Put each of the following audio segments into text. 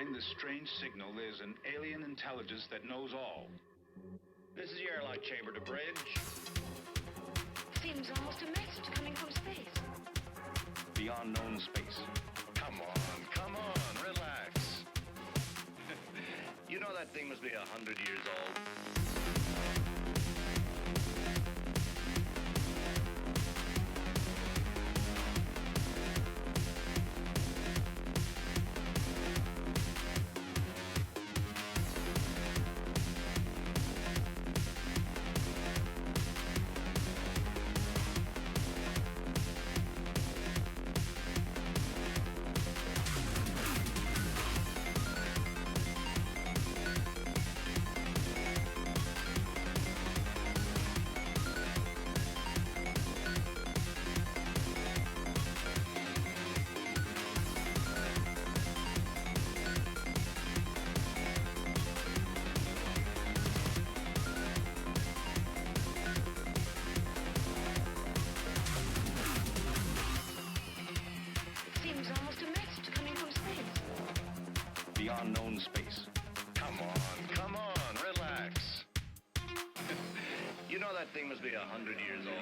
Behind this strange signal, there's an alien intelligence that knows all. This is the airlock chamber to bridge. Seems almost a message coming from space. Beyond known space. Come on, relax. You know that thing must be 100 years old. Beyond known space. Come on, relax. You know that thing must be 100 years old.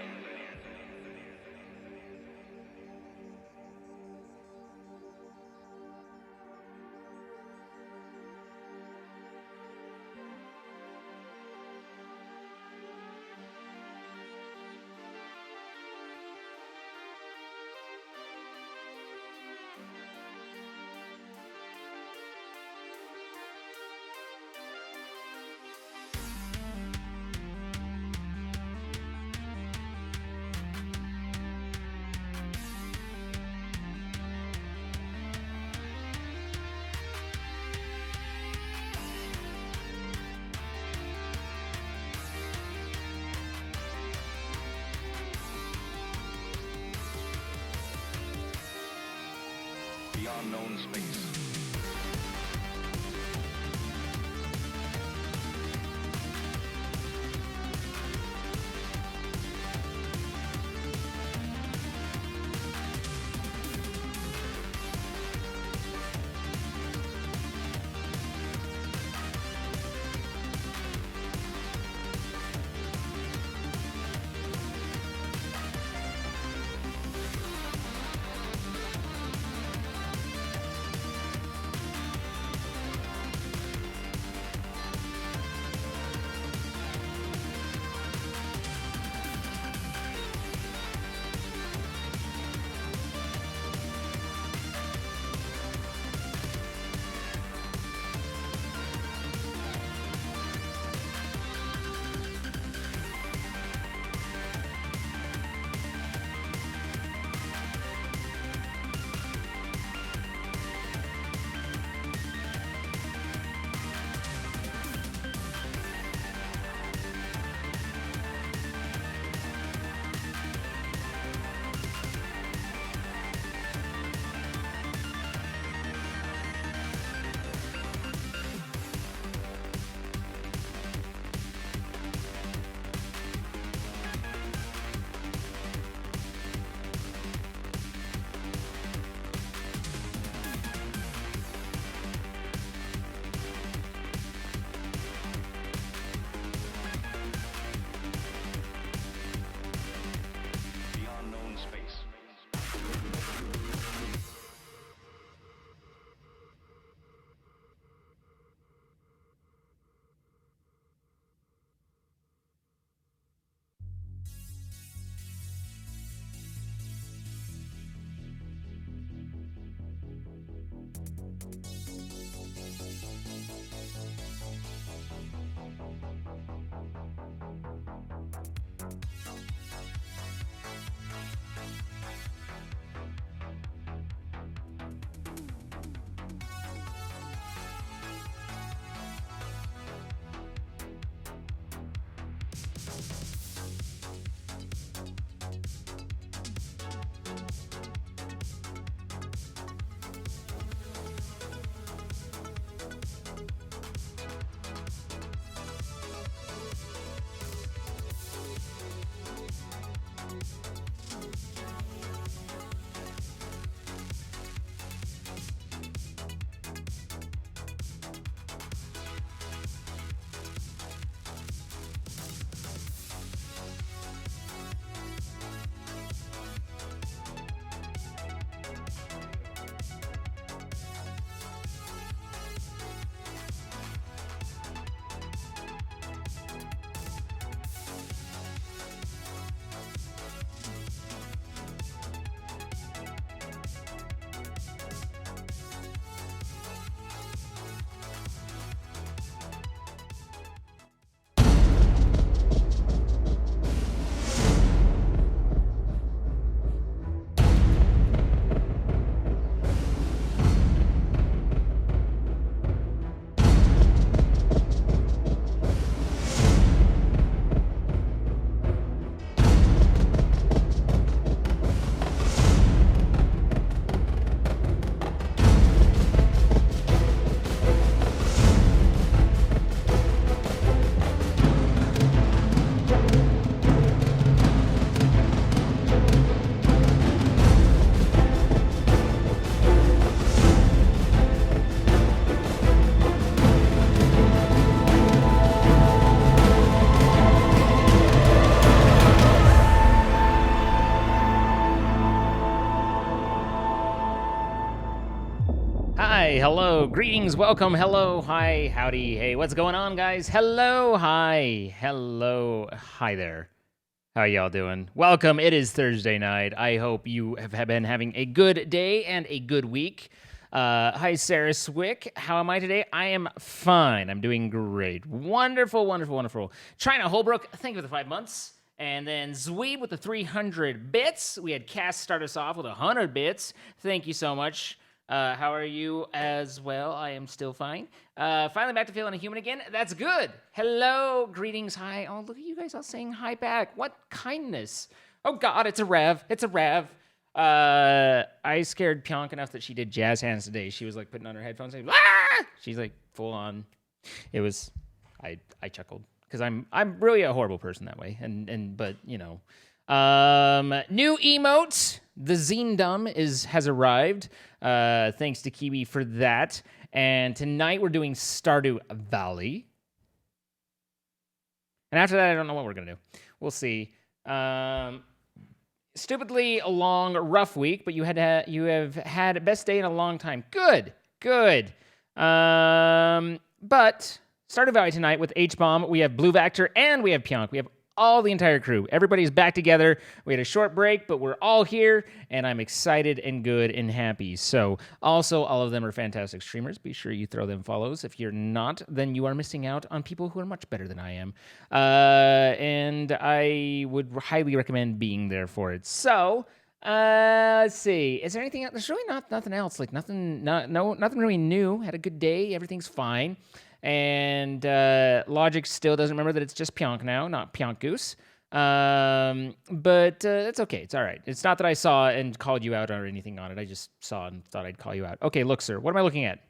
Beyond known space. hello, greetings, welcome, hello, hi, howdy, hey, what's going on, guys? Hello, hi, hello, hi there. How y'all doing? Welcome, it is Thursday night. I hope you have been having a good day and a good week. Hi, Sarah Swick. How am I today? I am fine. I'm doing great. Wonderful, wonderful, wonderful. China Holbrook, thank you for the 5 months. And then Zweeb with the 300 bits. We had Cass start us off with 100 bits. Thank you so much. How are you as well? I am still fine. Finally back to feeling a human again. That's good. Hello, greetings, hi. Oh, look at you guys all saying hi back. What kindness. Oh, God, it's a Rev. It's a Rev. I scared PJONK enough that she did jazz hands today. She was like putting on her headphones. And, ah! She's like full on. It was, I chuckled because I'm really a horrible person that way. But you know, new emote. The Zine Dumb has arrived. Thanks to Kiwi for that. And tonight we're doing Stardew Valley. And after that, I don't know what we're gonna do. We'll see. Stupidly a long, rough week, but you have had best day in a long time. Good. But Stardew Valley tonight with H-Bomb. We have BlueVacktor and we have PJONK. We have all the entire crew. Everybody's back together. We had a short break, but we're all here, and I'm excited and good and happy. So, also, all of them are fantastic streamers. Be sure you throw them follows. If you're not, then you are missing out on people who are much better than I am. And I would highly recommend being there for it. So, let's see. Is there anything else? There's really nothing else. Like, nothing really new. Had a good day. Everything's fine. And Logic still doesn't remember that it's just PJONK now, not PJONK Goose. But it's okay. It's all right. It's not that I saw and called you out or anything on it. I just saw and thought I'd call you out. Okay, look, sir. What am I looking at?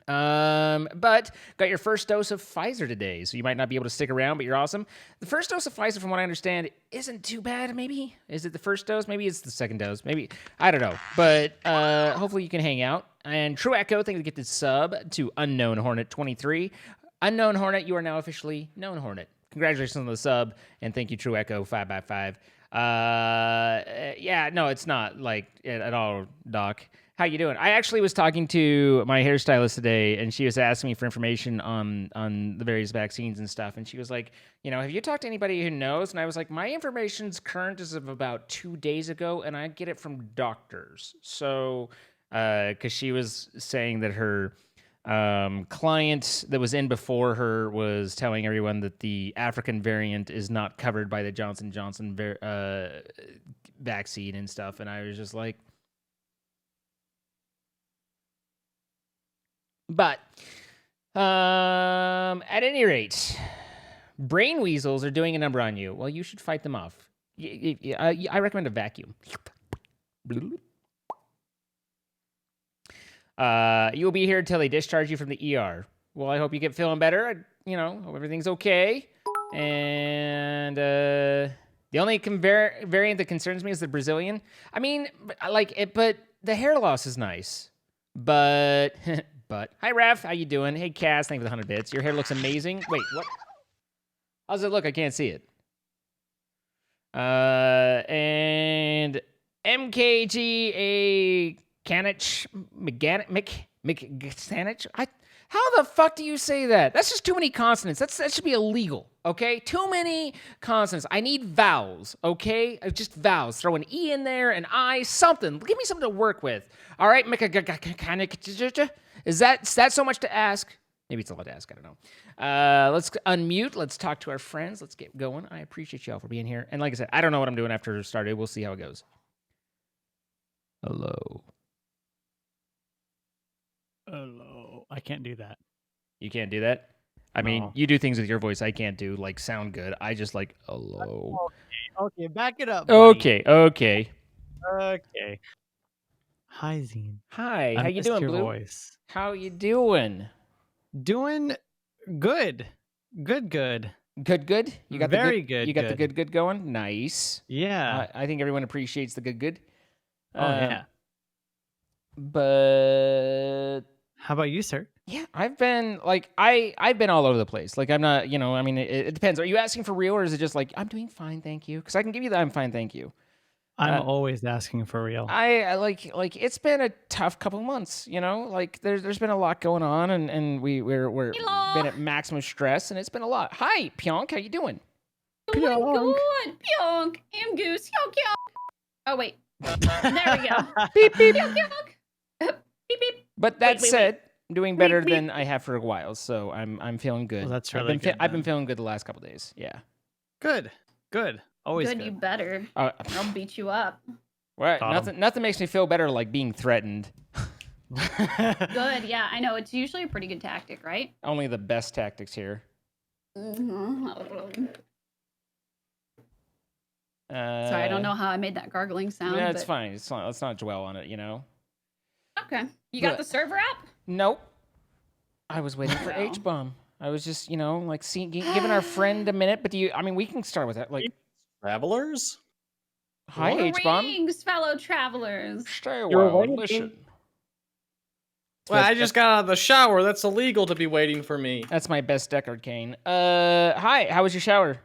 But got your first dose of Pfizer today, so you might not be able to stick around, but you're awesome. The first dose of Pfizer, from what I understand, isn't too bad, maybe? Is it the first dose? Maybe it's the second dose. Maybe. I don't know. But hopefully you can hang out. And True Echo, thank you to get this sub to Unknown Hornet 23. Unknown Hornet, you are now officially Known Hornet. Congratulations on the sub, and thank you, True Echo 5x5. Yeah, no, it's not like at all, Doc. How you doing? I actually was talking to my hairstylist today, and she was asking me for information on the various vaccines and stuff. And she was like, you know, have you talked to anybody who knows? And I was like, my information's current as of about 2 days ago, and I get it from doctors. So, because she was saying that her client that was in before her was telling everyone that the African variant is not covered by the Johnson & Johnson vaccine and stuff. And I was just like, but at any rate, brain weasels are doing a number on you. Well, you should fight them off. I recommend a vacuum. You'll be here until they discharge you from the ER. Well, I hope you get feeling better. Hope everything's okay. And the only variant that concerns me is the Brazilian. I mean, I like it, but the hair loss is nice. But hi, Raph. How you doing? Hey, Cass. Thank you for the 100 bits. Your hair looks amazing. Wait, what? How's it look? I can't see it. And MKGA Canich McSanich. How the fuck do you say that? That's just too many consonants. That should be illegal, okay? Too many consonants. I need vowels, okay? Just vowels. Throw an E in there, an I, something. Give me something to work with. All right, is that so much to ask? Maybe it's a lot to ask. I don't know. Let's unmute. Let's talk to our friends. Let's get going. I appreciate y'all for being here. And like I said, I don't know what I'm doing after Stardew. We'll see how it goes. Hello. I can't do that. You can't do that? I mean, you do things with your voice I can't do, like sound good. I just like, hello. Okay, back it up, buddy. Okay. Hi, Zine. Hi, how you doing, Blue? Voice. How you doing? Doing good. Good. Good? You got Very good. You got the good going? Nice. Yeah. I think everyone appreciates the good. Yeah. But how about you, sir? Yeah, I've been I've been all over the place. Like I'm not, it depends. Are you asking for real, or is it just like I'm doing fine, thank you? Because I can give you the I'm fine, thank you. I'm always asking for real. I like it's been a tough couple months, you know. Like there's been a lot going on, and we're Hello. been at maximum stress, and it's been a lot. Hi, PJONK, how you doing? Oh my god, PJONK, I'm Goose, Yonk Yonk. Oh wait, there we go. Beep beep. Yonk Yonk. Beep beep. But that Wait, wait, said, I'm doing better Wait. than I have for a while, so I'm feeling good. Well, that's I've really been good, I've been then. feeling good the last couple days. Yeah. Good. Always Good, good. you better. I'll beat you up. What? Got 'em. Nothing makes me feel better like being threatened. Good, yeah, I know. It's usually a pretty good tactic, right? Only the best tactics here. Mm-hmm. Sorry, I don't know how I made that gargling sound. Yeah, it's but... fine. It's fine. Let's not dwell on it. You know. Okay. You got But- the server up? Nope. I was waiting for No. H-bomb. I was just, like, giving our friend a minute. But we can start with that. Like, Travelers? hi, H-bomb. Greetings, fellow travelers. Stay a You're while. waiting for- Listen. Well, I just got out of the shower. That's illegal to be waiting for me. That's my best deck arcane. Hi. How was your shower?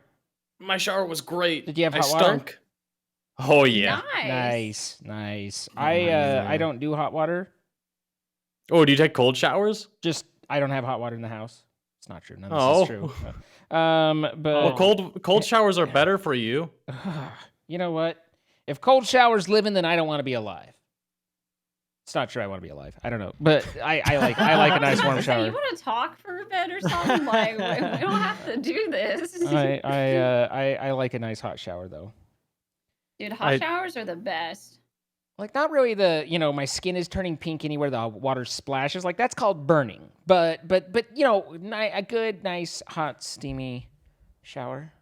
My shower was great. Did you have I hot water? stunk. Oh yeah. Nice. I don't do hot water. Oh, do you take cold showers? Just I don't have hot water in the house. It's not true. None of Oh. this is true. But Well, cold showers are better for you. you know what? If cold showers living, then I don't want to be alive. It's not true. I want to be alive. I don't know, but I like a nice warm So shower. you want to talk for a bit or something? Like, we don't have to do this. I like a nice hot shower though. Dude, hot showers are the best. Like not really my skin is turning pink anywhere the water splashes. Like that's called burning. But a good, nice, hot, steamy shower.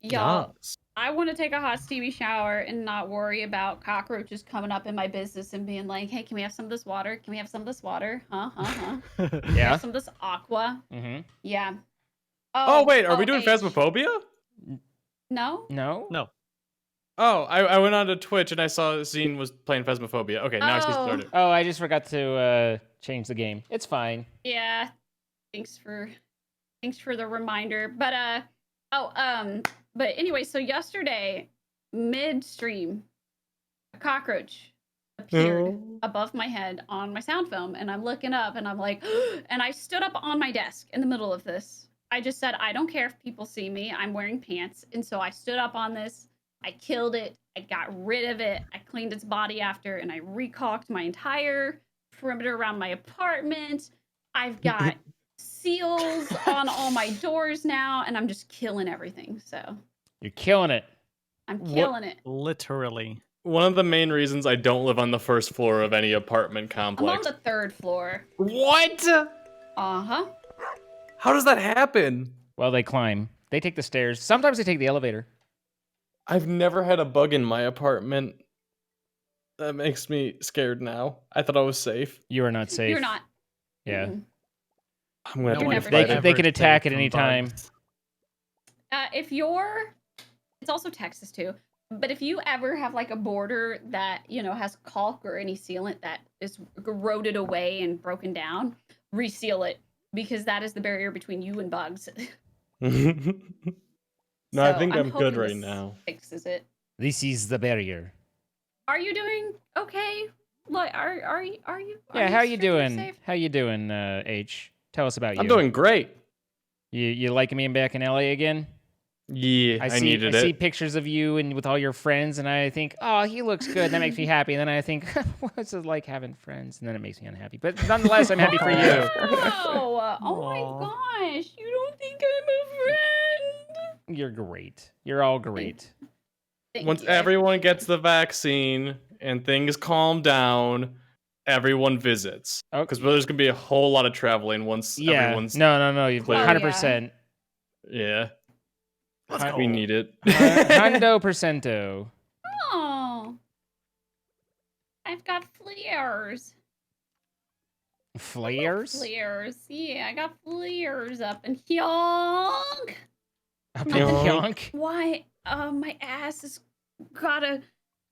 Y'all, Yes. I want to take a hot steamy shower and not worry about cockroaches coming up in my business and being like, hey, can we have some of this water? Can we have some of this water? Huh? Can we Yeah. have some of this aqua? Mm-hmm. Yeah. Oh wait, are we doing H. Phasmophobia? No? No. No. Oh, I went on to Twitch and I saw Zine was playing Phasmophobia. Okay, now I see Oh. started. Oh, I just forgot to change the game. It's fine. Yeah. Thanks for the reminder. But anyway, so yesterday, midstream, a cockroach appeared above my head on my sound film, and I'm looking up and I'm like, and I stood up on my desk in the middle of this. I just said, I don't care if people see me, I'm wearing pants. And so I stood up on this, I killed it, I got rid of it, I cleaned its body after, and I recaulked my entire perimeter around my apartment. I've got seals on all my doors now, and I'm just killing everything. So You're killing it. I'm killing it. Literally. One of the main reasons I don't live on the first floor of any apartment I'm on complex. the 3rd floor. What? Uh-huh. How does that happen? Well, they climb. They take the stairs. Sometimes they take the elevator. I've never had a bug in my apartment. That makes me scared now. I thought I was safe. You are not safe. You're not. Yeah. Mm-mm. I'm gonna have to one get ever a They safe. fighter. can Ever attack safe at any from time. bugs. It's also Texas too. But if you ever have like a border that, has caulk or any sealant that is eroded away and broken down, reseal it because that is the barrier between you and bugs. No, I So think I'm good hoping right this now. Fixes it. This is the barrier. Are you doing okay? Like, are you? Yeah, how you strictly doing? safe? How you doing, H? Tell us about you. I'm doing great. You liking being back in LA again? Yeah, I needed I see it. pictures of you and with all your friends, and I think, oh, he looks good. And that makes me happy. And then I think, what's it like having friends? And then it makes me unhappy. But nonetheless, I'm happy for you. Wow. Oh my Aw. gosh. You don't think I'm a friend? You're great. You're all great. Thank Once you. everyone gets the vaccine and things calm down, everyone visits. Oh. Because there's gonna be a whole lot of traveling once Yeah. everyone's. No. You've clear. 100%. Yeah, Let's go. we need it. Hundo percento. Oh. I've got flares. Flares? Flares. Yeah, I got flares up in Hyonk. Up in Yonk. Yonk? Why? My ass has got a.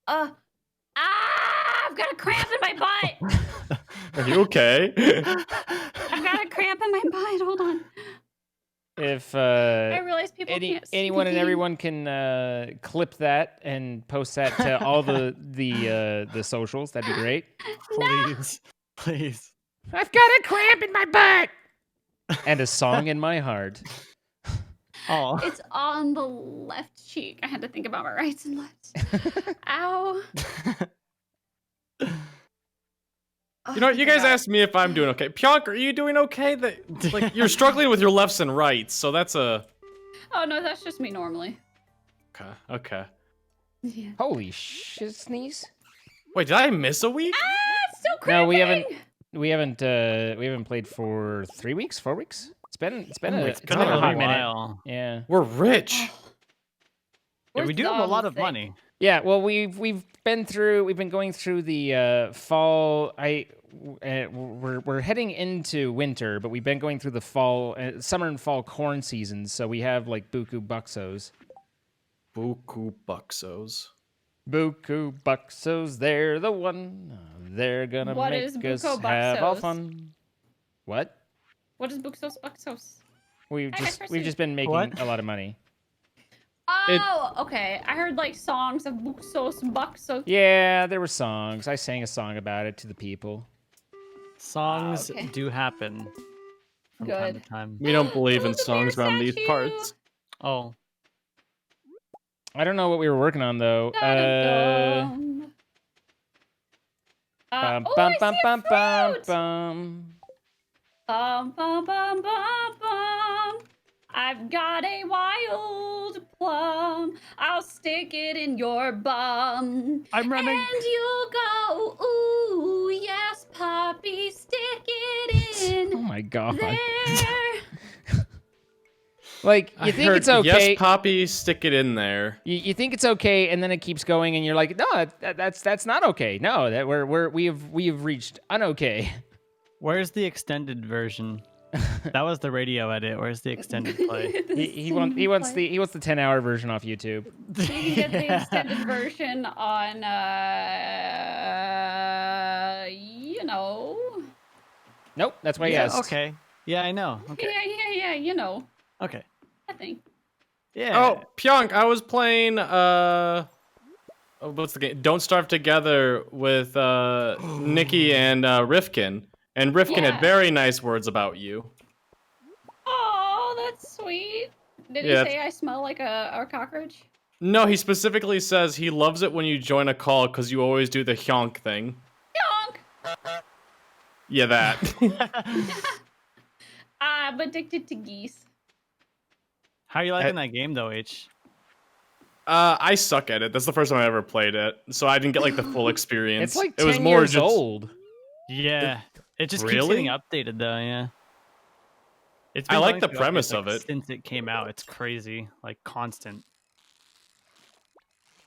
I've got a cramp in my butt. Are you okay? I've got a cramp in my butt. Hold on. If I realize people can't see anyone the and game. everyone can clip that and post that to all the socials, that'd be great. Please. Please. I've got a cramp in my butt and a song in my heart. Oh. It's on the left cheek. I had to think about my rights and lefts. Ow. You know, you guys asked me if I'm doing okay. PJONK, are you doing okay? Like you're struggling with your lefts and rights, so that's a. Oh no, that's just me normally. Okay. Yeah. Holy shit, sneeze! Wait, did I miss a week? It's still No, cramping. we haven't played for 3 weeks, 4 weeks. It's been Oh, it's it's been been a a hot little minute. while. Yeah. We're rich. Yeah, We're we do have a lot of thick. money. Yeah, well, we've been going through the fall. We're heading into winter, but we've been going through the fall, summer and fall corn seasons. So we have like buku buxos. Buku buxos. Buku buxos, they're the one. They're gonna What make is us buku have all buxos? fun. What? What is Buxos Buxos? We've I just proceed. been making What? a lot of money. Oh, okay. I heard like songs of Buxos Buxos. Yeah, there were songs. I sang a song about it to the people. Songs Okay. do happen from time Good. to time. We don't believe in Look, a bear songs around these statue. parts. Oh. I don't know what we were working on though. Dum-dum-dum. Bum, Oh, bum, I bum, see a bum, bum, fruit. bum. Bum, bum, bum, bum, bum. I've got a wild plum. I'll stick it in your bum. I'm running. And you'll go, ooh, yes, puppy, stick it Oh in my god. there. Like, I you think heard, it's okay. Yes, Poppy, stick it in there. You think it's okay, and then it keeps going, and you're like, no, that's not okay. No, that we've reached unokay. Where's the extended version? That was the radio edit. Where's the extended play? He wants the 10-hour version off YouTube. You can get the extended version on, you know. Nope, that's why he Yeah, asked. okay. Yeah, I know. Okay. Yeah, you know. Okay. I think. Yeah. Oh, PJONK, I was playing what's the game? Don't Starve Together with Nikki and Rifkin. And Rifkin Yeah. had very nice words about you. Oh, that's sweet. Did Yeah. he say I smell like a cockroach? No, he specifically says he loves it when you join a call because you always do the hyonk thing. Yonk! Yeah, that. I'm addicted to geese. How are you liking that game though, H? I suck at it. That's the first time I ever played it, so I didn't get like the full experience. It's like it was 10 more years just old. Yeah. It just keeps Really? getting updated though, yeah. It's I been like going the through premise updates, of like, it. since it came out. It's crazy, like constant.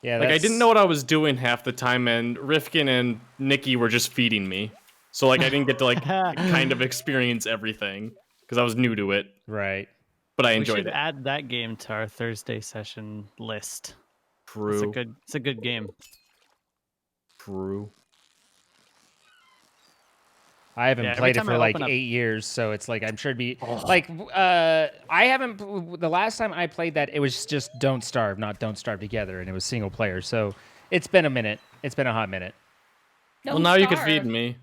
Yeah, Like I didn't know what I was doing half the time, and Rifkin and Nikki were just feeding me. So like I didn't get to like kind of experience everything because I was new to it, Right. but I We enjoyed should it. add that game to our Thursday session list. True. It's a good game. True. I haven't Yeah, every played it time for I like open up- 8 years, so it's like I'm sure it'd be like I haven't. The last time I played that, it was just Don't Starve, not Don't Starve Together, and it was single player. So it's been a minute. It's been a hot minute. Well, Don't now you can starve. feed me.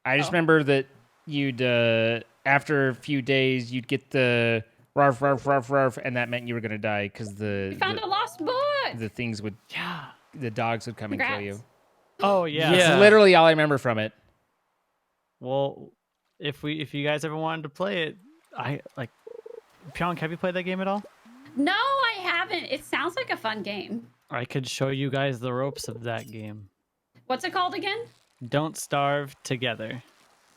I just Oh. remember that you'd after a few days you'd get the rarf rarf rarf rarf, and that meant you were gonna die because We found a lost book. the things would Yeah. the dogs would come and kill Congrats. you. Oh yeah. Yeah. That's literally all I remember from it. Well, if you guys ever wanted to play it, I like PJONK, have you played that game at all? No, I haven't. It sounds like a fun game. I could show you guys the ropes of that game. What's it called again? Don't Starve Together.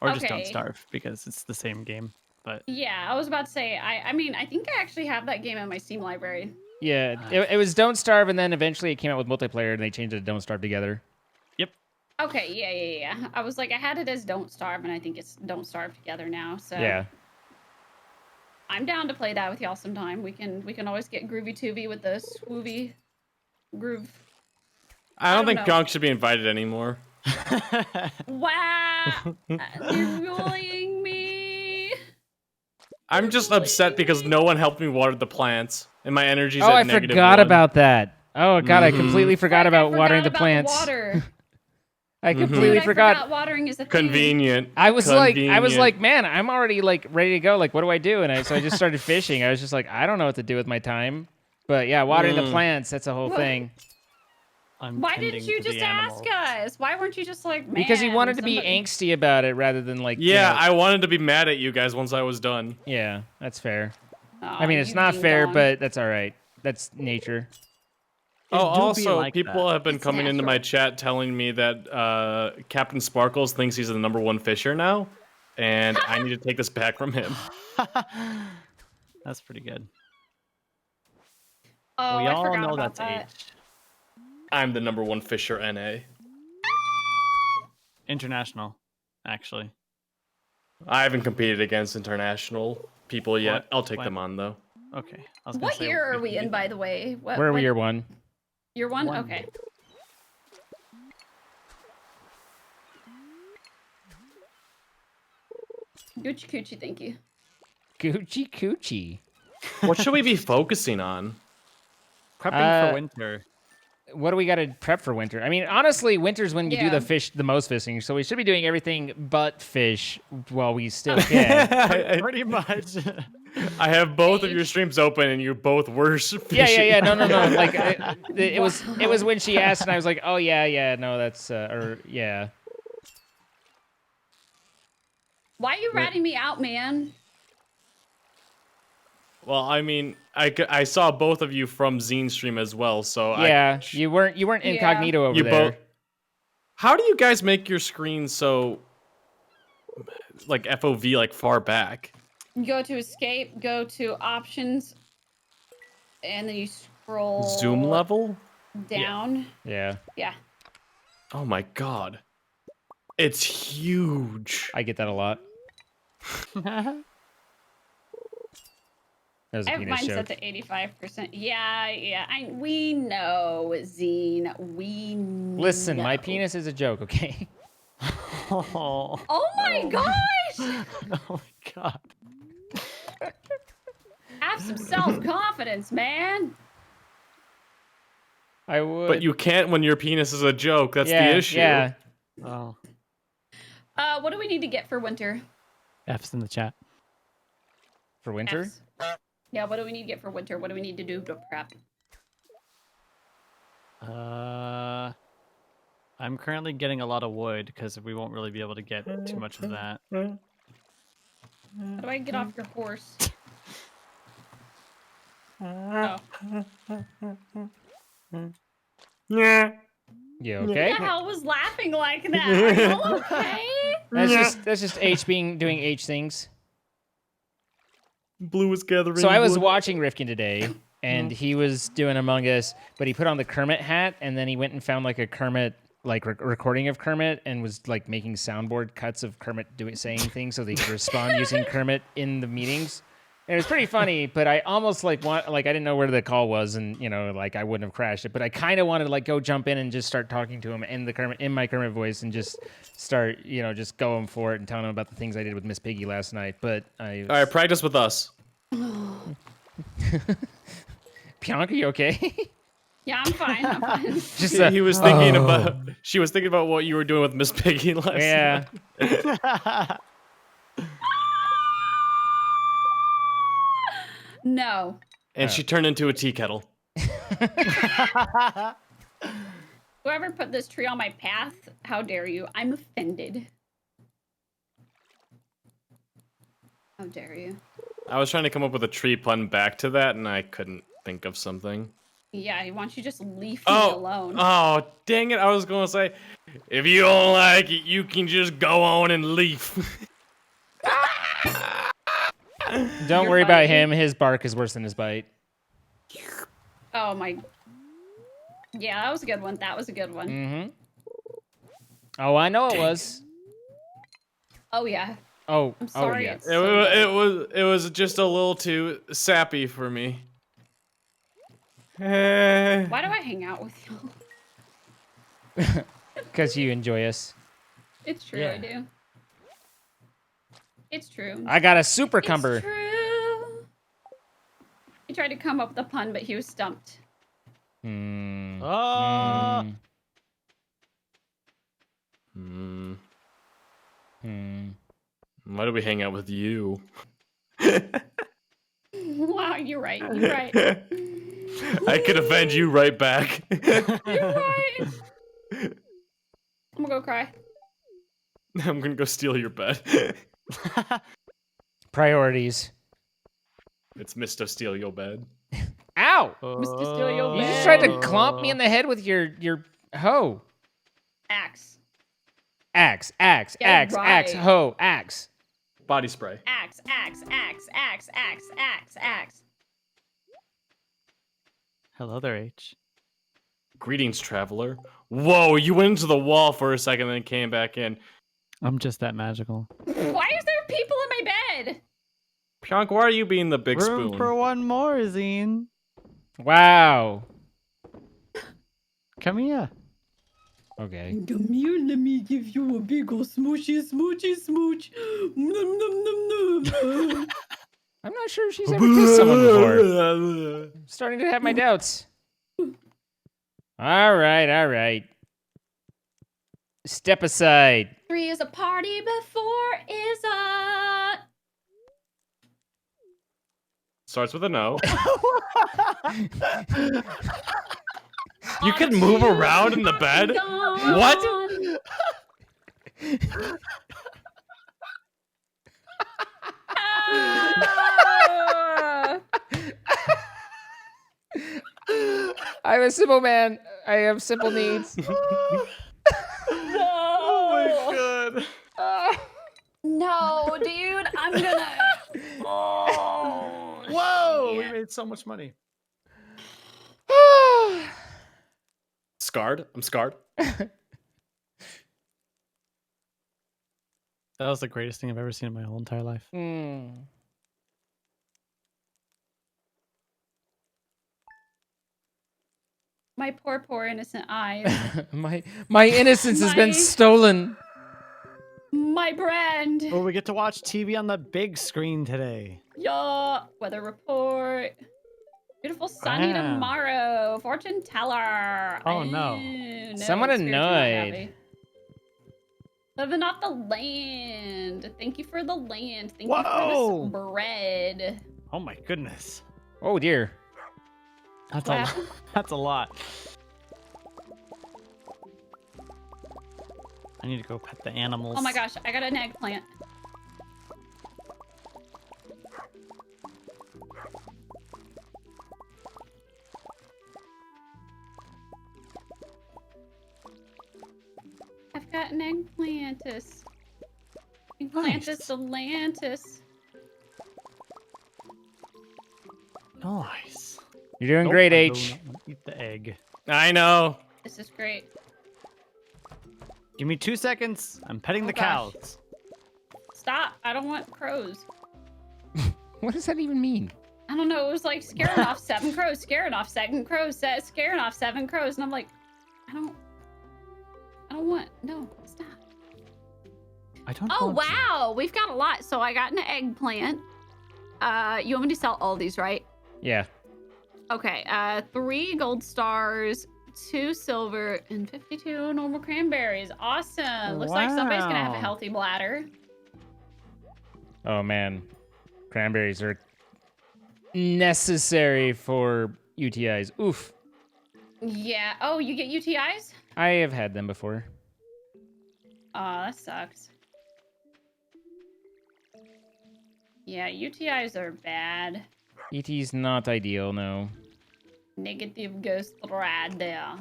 Or just Don't Okay. Starve, because it's the same game. But Yeah, I was about to say. I mean, I think I actually have that game in my Steam library. Yeah, it was Don't Starve, and then eventually it came out with multiplayer, and they changed it to Don't Starve Together. Okay, yeah. I was like, I had it as Don't Starve, and I think it's Don't Starve Together now. So Yeah. I'm down to play that with y'all sometime. We can always get groovy tuvy with the swoovy groove. I don't don't think know. PJONK should be invited anymore. Wow, you're bullying me. I'm just upset because no one helped me water the plants, and my energy's Oh, at I negative forgot 1. about that. Oh God, I completely forgot about I watering the about plants. water. I completely Dude, I forgot. watering is a thing. Convenient. I was Convenient. like, man, I'm already like ready to go. Like, what do I do? So I just started fishing. I was just like, I don't know what to do with my time. But yeah, watering the plants, that's a whole thing. Why didn't you just ask us? Why weren't you just like, man? Because he wanted to be angsty about it rather than like. Yeah, you know, I wanted to be mad at you guys once I was done. Yeah, that's fair. Aw, I mean, it's you not fair, ding-dong. but that's all right. That's nature. Oh, It do be also, like people that. have been It's coming into my natural. chat telling me that Captain Sparkles thinks he's the #1 fisher now, and I need to take this back from him. That's pretty good. Oh, We I all forgot know about that's that. H. I'm the #1 fisher, NA. International, actually. I haven't competed against international people yet. What? I'll take What? them on, though. Okay. I was gonna What say, year are we in, by the way? Where are we? Year one. Year one? One. Okay. Gucci coochie, thank you. Gucci coochie. What should we be focusing on? Prepping for winter. What do we got to prep for winter? I mean, honestly, winter's when you do Yeah. the most fishing. So we should be doing everything but fish while we still can. Pretty much. I have both of your streams open, and you're both worse fishing. Yeah. No. Like it was when she asked, and I was like, oh yeah. No, that's yeah. Why are you ratting me out, man? Well, I mean, I saw both of you from Zine stream as well, so Yeah, you weren't incognito over you there. both. How do you guys make your screen so like FOV like far back? You go to escape, go to options, and then you scroll Zoom level? down. Yeah, Oh my god. It's huge. I get that a lot. That was a I have penis mine joke. set to 85%. Yeah. We know, Zine. We know. Listen, my penis is a joke, okay? Oh Oh my gosh! my god. Have some self-confidence, man. I would. But you can't when your penis is a joke. That's the issue. Yeah. Oh. What do we need to get for winter? F's in the chat. For winter? Fs. Yeah, what do we need to get for winter? What do we need to do to prep? I'm currently getting a lot of wood because we won't really be able to get too much of that. How do I get off your horse? Oh. Yeah. You Who okay? the hell was laughing like that? Are you okay? That's just H doing H things. Blue is gathering. So I was wood. watching Rifkin today, and he was doing Among Us, but he put on the Kermit hat, and then he went and found like a Kermit recording of Kermit, and was like making soundboard cuts of Kermit saying things so they could respond using Kermit in the meetings. And it was pretty funny, but I almost I didn't know where the call was, and I wouldn't have crashed it, but I kind of wanted to go jump in and just start talking to him in my Kermit voice and just start just going for it and telling him about the things I did with Miss Piggy last night. But All right, practice with us. PJONK, you okay? Yeah, I'm fine. I'm fine. Just He was thinking about. She was thinking about what you were doing with Miss Piggy last yeah. night. No. And she turned into a tea kettle. Whoever put this tree on my path, how dare you? I'm offended. How dare you? I was trying to come up with a tree pun back to that, and I couldn't think of something. Yeah, why don't you just leave me alone? Oh, dang it. I was going to say, if you don't like it, you can just go on and leave. Don't worry about him. His bark is worse than his bite. Oh my. Yeah, that was a good one. That was a good one. Mm-hmm. Oh, I know it was. Oh yeah. Oh, I'm sorry. Oh, yeah. It's so good. It was just a little too sappy for me. Why do I hang out with you? Because you enjoy us. It's true, I do. It's true. I got a super cumber. It's true. He tried to come up with a pun, but he was stumped. Hmm. Oh. Hmm. Hmm. Why do we hang out with you? Wow, you're right. You're right. I could avenge you right back. You're right. I'm gonna go cry. I'm gonna go steal your bed. Priorities. It's Mr. Steal Your Bed. Ow! Mr. Steal Your You Bed. just tried to clomp me in the head with your hoe. Axe. Axe, axe, Get axe, axe, right. hoe, axe. Body spray. Axe, axe, axe, axe, axe, axe, axe. Hello there, H. Greetings, traveler. Whoa, you went into the wall for a second, then came back in. I'm just that magical. Why is there people in my bed? PJONK, why are you being the big Room spoon? for one more, Zine. Wow. Come here. Okay. Come here, let me give you a big ol' smoochy, smoochy, smooch. Nom, nom, nom, nom. I'm not sure she's ever kissed someone before. I'm starting to have my doubts. All right, all right. Step aside. 3 is a party before is a... Starts with an O. You can move around in the bed? What? I'm a simple man. I have simple needs. Oh my god. No, dude, I'm gonna... Oh, Whoa, we shit. made so much money. Scarred? I'm scarred. That was the greatest thing I've ever seen in my whole entire life. My poor, poor innocent eyes. my innocence has been My- stolen. My brand. Oh, we get to watch TV on the big screen today. Yeah. Weather report. Beautiful sunny Wow. tomorrow. Fortune teller. Oh, no. Someone spirits are not annoyed. happy. Living off the land. Thank you for the land. Thank you for Whoa. this bread. Oh my goodness. Oh dear. That's What a lot. happened? That's a lot. I need to go pet the animals. Oh my gosh, I got an eggplant. I've got an eggplantus. Eggplantus Atlantis. Nice. You're doing Nope, great, I will H. not eat the egg. I know. This is great. Give me 2 seconds. I'm petting Oh the gosh. cows. Stop. I don't want crows. What does that even mean? I don't know. It was like scaring off 7 crows, scaring off 7 crows, scaring off 7 crows. And I'm like, I don't want, no, stop. I don't Oh, want to. wow. We've got a lot. So I got an eggplant. You want me to sell all these, right? Yeah. Okay. 3 gold stars, 2 silver, and 52 normal cranberries. Awesome. Looks like somebody's going to have a Wow. healthy bladder. Oh man. Cranberries are necessary for UTIs. Oof. Yeah. Oh, you get UTIs? I have had them before. Oh, that sucks. Yeah, UTIs are bad. ET's not ideal, no. Negative ghost right there.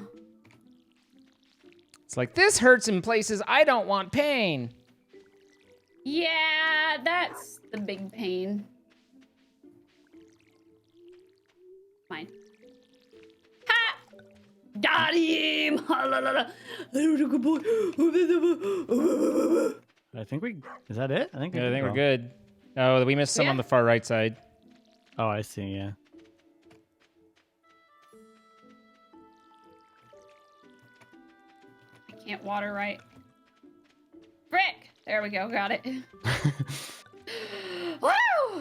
It's like, this hurts in places I don't want pain. Yeah, that's the big pain. Fine. Ha! Got him! Ha, la, la, la. Good boy. I think we. Is that it? I think. Yeah, I think we're go. good. Oh, we missed some Yeah. on the far right side. Oh, I see. Yeah. I can't water right. Frick! There we go, got it. Woo!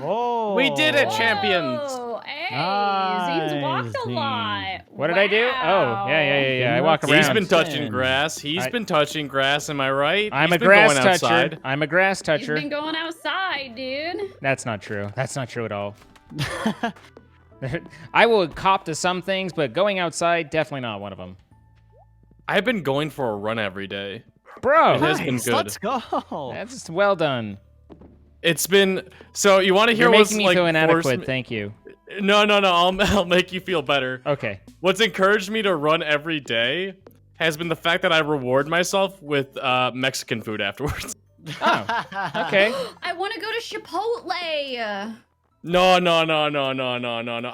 Oh. We did it, champions. Whoa, Zines walked a lot. What did I do? Oh, yeah. I walk around. He's been touching grass. He's been touching grass. Am I right? I'm a been grass going toucher. outside. I'm a grass He's toucher. been going outside, dude. That's not true. That's not true at all. I will cop to some things, but going outside, definitely not one of them. I've been going for a run every day. Bro, It has been good. Let's go. that's well done. It's been so. You want to hear You're what's making me like feel forced inadequate. me- Thank you. No. I'll make you feel better. Okay. What's encouraged me to run every day has been the fact that I reward myself with Mexican food afterwards. Oh, okay. I want to go to Chipotle. No.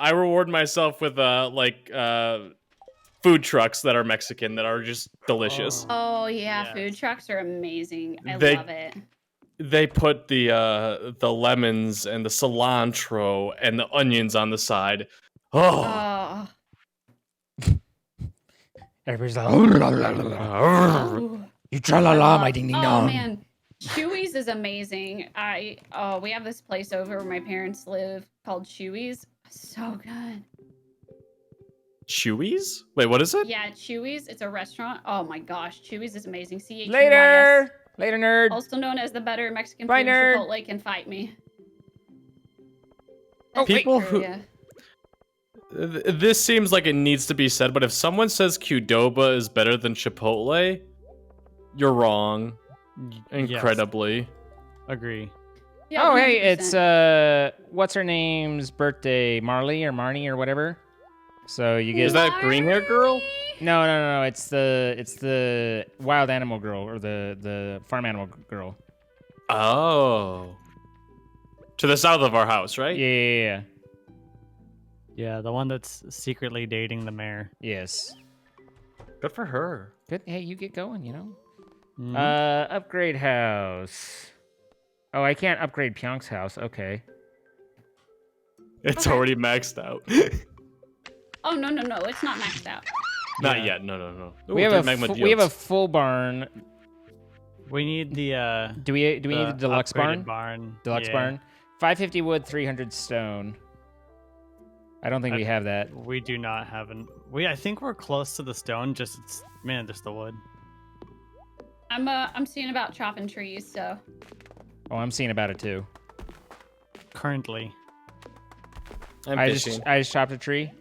I reward myself with food trucks that are Mexican that are just delicious. Oh yeah, Yes. food trucks are amazing. I They- love it. They put the lemons and the cilantro and the onions on the side. Oh. Everybody's like, Oh. you tra-la-la, my ding-ding Oh dong. man, Chewy's is amazing. We have this place over where my parents live called Chewy's. So good. Chewy's? Wait, what is it? Yeah, Chewy's. It's a restaurant. Oh my gosh, Chewy's is amazing. CHUYS. Later, nerd. Also known as the better Mexican Bye, food. nerd. Chipotle can fight me. Oh, That's people true, who- yeah. This seems like it needs to be said, but if someone says Qdoba is better than Chipotle, you're wrong. Incredibly. Agree. Yeah, Oh, hey, 100%. it's what's her name's birthday? Marley or Marnie or whatever. So you get Is that green hair girl? no. It's the wild animal girl or the farm animal girl. Oh. To the south of our house, right? Yeah. Yeah, the one that's secretly dating the mayor. Yes. Good for her. Good. Hey, you get going. You know. Mhm. Upgrade house. Oh, I can't upgrade PJONK's house. Okay. It's Okay. already maxed out. Oh no, it's not maxed out. Not Yeah. yet. No. Ooh, We have they're a magma we have a deals. full barn. We need the Do we need a deluxe upgraded barn? barn. Deluxe Yeah. barn. 550 wood, 300 stone. I don't think we have that. We do not have an. I think we're close to the stone. Just the wood. I'm seeing about chopping trees, so Oh, I'm seeing about it too. Currently, I'm I fishing. just chopped a tree.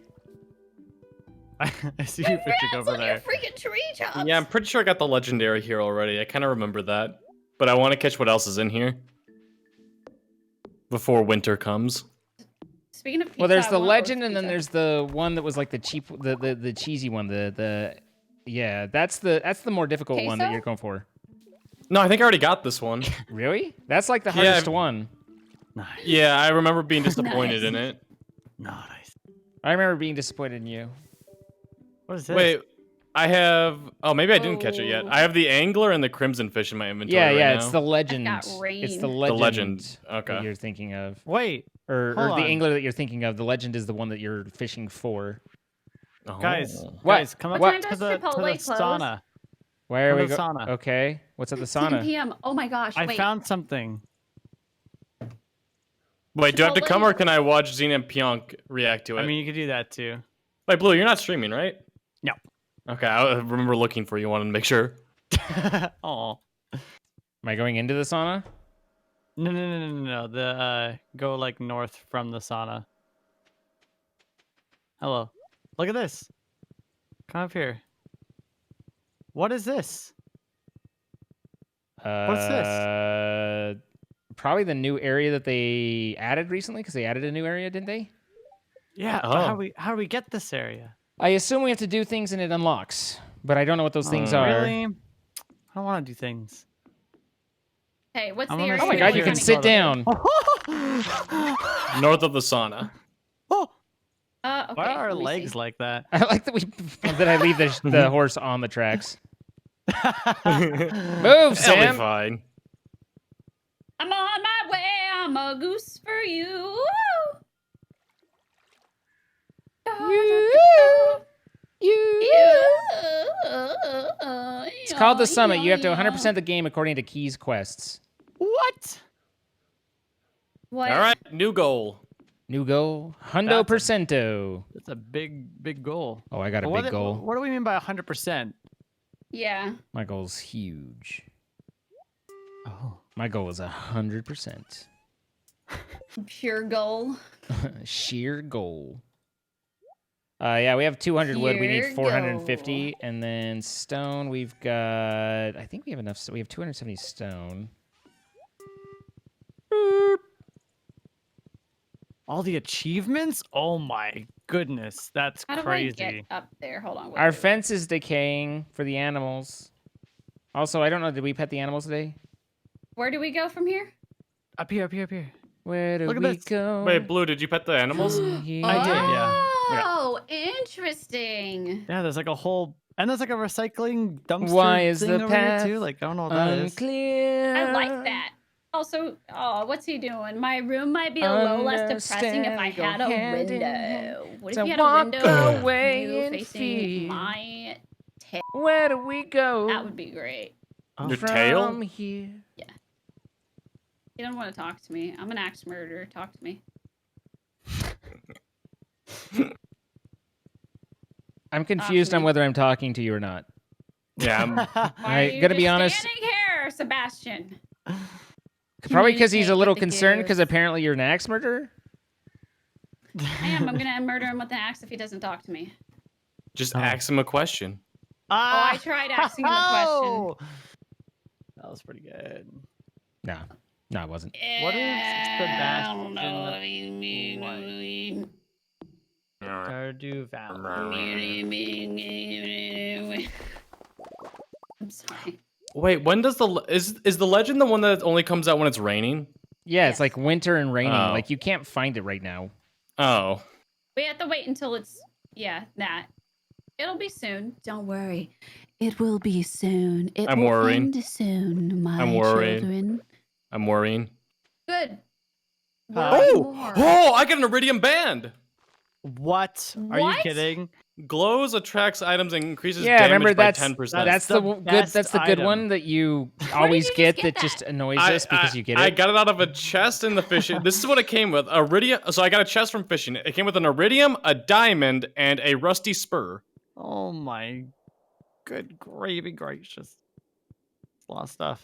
I see you fishing over on your there. freaking tree chops. Yeah, I'm pretty sure I got the legendary here already. I kind of remember that. But I want to catch what else is in here before winter comes. Speaking of pizza, Well, there's I the want legend, roast and then pizza. there's the one that was like the cheap, the cheesy one. Yeah, that's the more difficult one that Queso? you're going for. No, I think I already got this one. Really? That's like the Yeah, hardest one. Nice. Yeah, I remember being disappointed Nice. in it. Nice. I remember being disappointed in you. What is this? Wait, I have. Oh, maybe I didn't catch it yet. Oh. I have the angler and the crimson fish in my inventory. Yeah, right yeah, now. it's the legend. got It's rain. the legend. legend, okay. That you're thinking of, Wait, or Hold the on. angler that you're thinking of. The legend is the one that you're fishing for. Oh. guys. What? Guys, come up What time to does the Chipotle close? sauna. Where are Come we to the going? sauna. Okay, what's at the 10 sauna? p.m. Oh my gosh! I wait. found something. Wait, do I have to Chipotle? come or can I watch Xena and PJONK react to it? I mean, you could do that too. Wait, Blue, you're not streaming, right? No. Okay, I remember looking for you. Wanted to make sure. Oh. Am I going into the sauna? No. The go like north from the sauna. Hello. Look at this. Come up here. What is this? What's this? Probably the new area that they added recently, because they added a new area, didn't they? Yeah. Oh. but how do we get this area? I assume we have to do things and it unlocks, but I don't know what those things are. Really? I don't want to do things. Hey, what's I'm the gonna area? Oh my sit god, you here can and sit go down. North of the sauna. Oh, Okay, why are our let me legs see. like that? I like that I leave the horse on the tracks. Move, That'll Sam. be fine. I'm on my way. I'm a goose for you. It's called the Summit. You have to 100% the game according to Key's quests. What? What? All right, new goal. New goal. Hundo That's percento. That's a big goal. Oh, I got a But big goal. What do we mean by 100%? Yeah. My goal's huge. Oh. My goal is 100%. Pure goal. Sheer goal. Yeah, we have 200 wood. We need Pure 450, and then stone. We've got. I think we have enough. So we have 270 stone. All the achievements? Oh my goodness, that's How crazy. do I get up there? Hold on. Wait, Our wait, wait. fence is decaying for the animals. Also, I don't know. Did we pet the animals today? Where do we go from here? Up here. Where do Look at we this. go? Wait, Blue, did you pet the animals? I did, yeah. Oh, interesting. Yeah, there's like a whole, and there's like a recycling dumpster Why is thing the over path here too. Like I don't know what that is. unclear? I like that. Also, oh, what's he doing? My room might be a little less depressing if I had a window. What if you had a window away view and facing feel. my tail? Where do we go? That would be great. Oh. Your from tail? here? You don't want to talk to me. I'm an axe murderer. Talk to me. I'm confused on me. whether I'm talking to you or not. Yeah, Why I are you gotta be just honest. standing here, Sebastian? Probably because he's a Communicate little with the concerned because gears. apparently you're an axe murderer. I am. I'm gonna murder him with an axe if he doesn't talk to me. just Oh. ask him a question. Oh, I tried asking him a question. That was pretty good. No, it wasn't. What is I don't know Sebastian what you mean. Stardew Valley. I'm sorry. Wait, when does is the legend the one that only comes out when it's raining? Yeah, it's Yes. like winter and raining. Oh. Like you can't find it right now. Oh, We have to wait until it's that. It'll be soon. Don't worry. It will be soon. It I'm will worrying. end soon, my I'm worried. children. I'm worrying. Good. Oh! Worry more. Oh, I got an iridium band. What? Are you What? kidding? Glows, attracts items, and increases Yeah, remember damage by that's 10%. that's the the good. best That's the good item. one that you did always you just get get that that? just annoys us because you get it. I got it out of a chest in the fishing. This is what it came with. Iridium. So I got a chest from fishing. It came with an iridium, a diamond, and a rusty spur. Oh my good gravy gracious. It's a lot of stuff.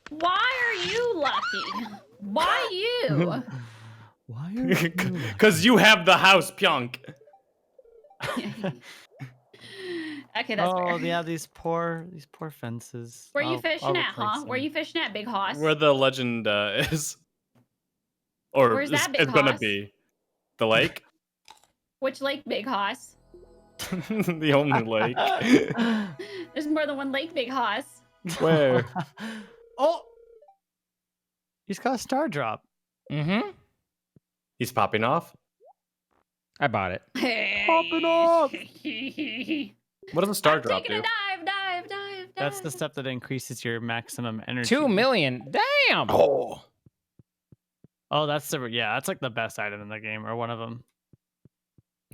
Why are you lucky? Why you? Why are you Because you have the house, Pyonk. Okay, that's Oh fair. yeah, these poor fences. Where you I'll fishing at, replace huh? them. Where you fishing at, Big Hoss? Where the legend is. Or Where's that, Big it's gonna Hoss? be. The lake? Which lake, Big Hoss? The only lake. There's more than one lake, Big Hoss. Where? Oh, he's got a star drop. Mm-hmm. He's popping off? I bought it. Popping off. What does a star I'm drop taking do? a dive. That's the stuff that increases your maximum energy. 2 million. Damn. Oh. Oh, that's like the best item in the game, or one of them.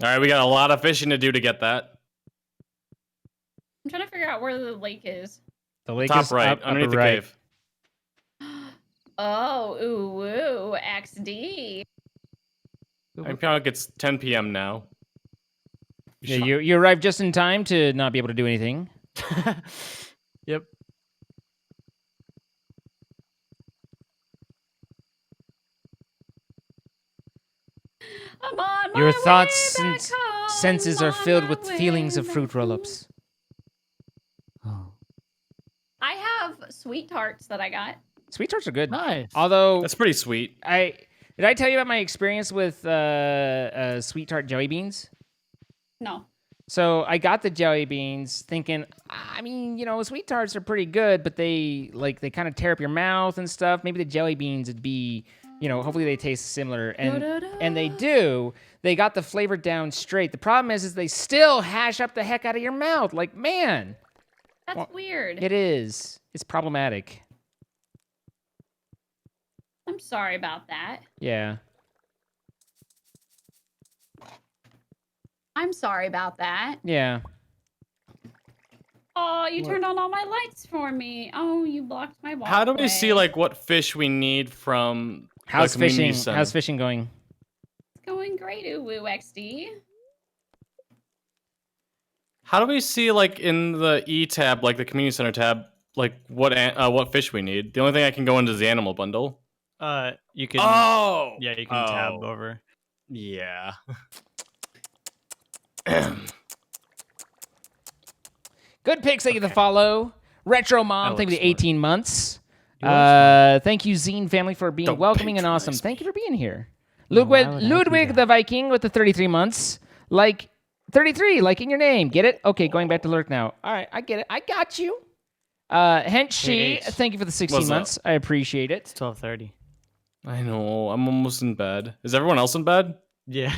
Alright, we got a lot of fishing to do to get that. I'm trying to figure out where the lake is. The lake Top is right, up, underneath upper the right. cave. Oh, ooh, XD. I think it's 10 p.m. now. Yeah, you arrived just in time to not be able to do anything. Yep. I'm on my Your way thoughts back and home, senses are on filled my with way feelings of back fruit home. roll-ups. Oh, I have sweet tarts that I got. Sweet tarts are good. nice. Although That's pretty sweet. did I tell you about my experience with sweet tart jelly beans? No. So I got the jelly beans thinking, I mean, sweet tarts are pretty good, but they kind of tear up your mouth and stuff. Maybe the jelly beans would be, hopefully they taste similar. And they do. They got the flavor down straight. The problem is they still hash up the heck out of your mouth. Like, man, That's weird. it is. It's problematic. I'm sorry about that. Yeah. I'm sorry about that. Yeah. Oh, you turned on all my lights for me. Oh, you blocked my walkway. How do we see what fish we need from How's the community fishing? center? How's fishing going? It's doing great, Uwu XD. How do we see, like, in the E tab, like the community center tab, like what fish we need? The only thing I can go into is the animal bundle. You can. Oh. Yeah, you can tab over. Yeah. Good picks. Thank you for the follow. Retro Mom, That thank you looks for 18 months. You are Thank you, Zine family, for being Don't welcoming and patronize awesome. me. Thank you for being here. No, why would I do Ludwig that? the Viking with the 33 months. Like 33, like in your name. Get it? Okay, going back to lurk now. All right, I get it. I got you. Hence she, Hey, H. thank you for the 16 What's up? months. I appreciate it. It's 12:30. I know. I'm almost in bed. Is everyone else in bed? Yeah.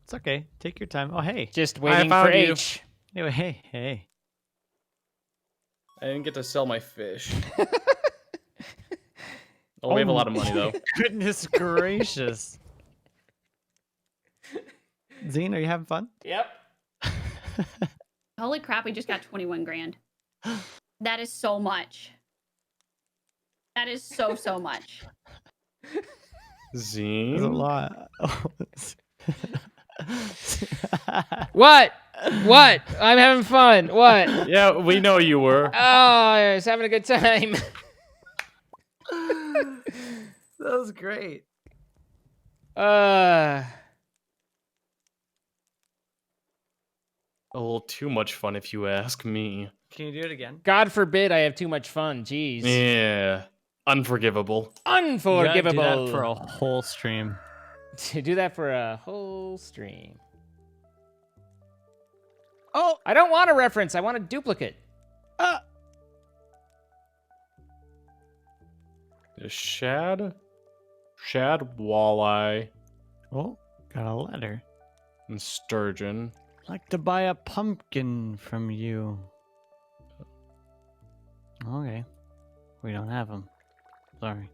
It's okay. Take your time. Oh, hey. Just waiting for found you. H. Anyway, hey. I didn't get to sell my fish. Oh, we have a lot of money, though. Goodness gracious. Zine, are you having fun? Yep. Holy crap, we just got 21 grand. That is so much. That is so much. Zine? There's a lot. What? What? I'm having fun. What? Yeah, we know you were. Oh, I was having a good time. That was great. A little too much fun, if you ask me. Can you do it again? God forbid I have too much fun. Jeez. Yeah. Unforgivable. Unforgivable. You gotta do that for a whole stream. To do that for a whole stream. Oh! I don't want a reference. I want a duplicate. Is shad, walleye, Oh, got a letter. and sturgeon. I'd like to buy a pumpkin from you. Okay. We don't have them. Sorry.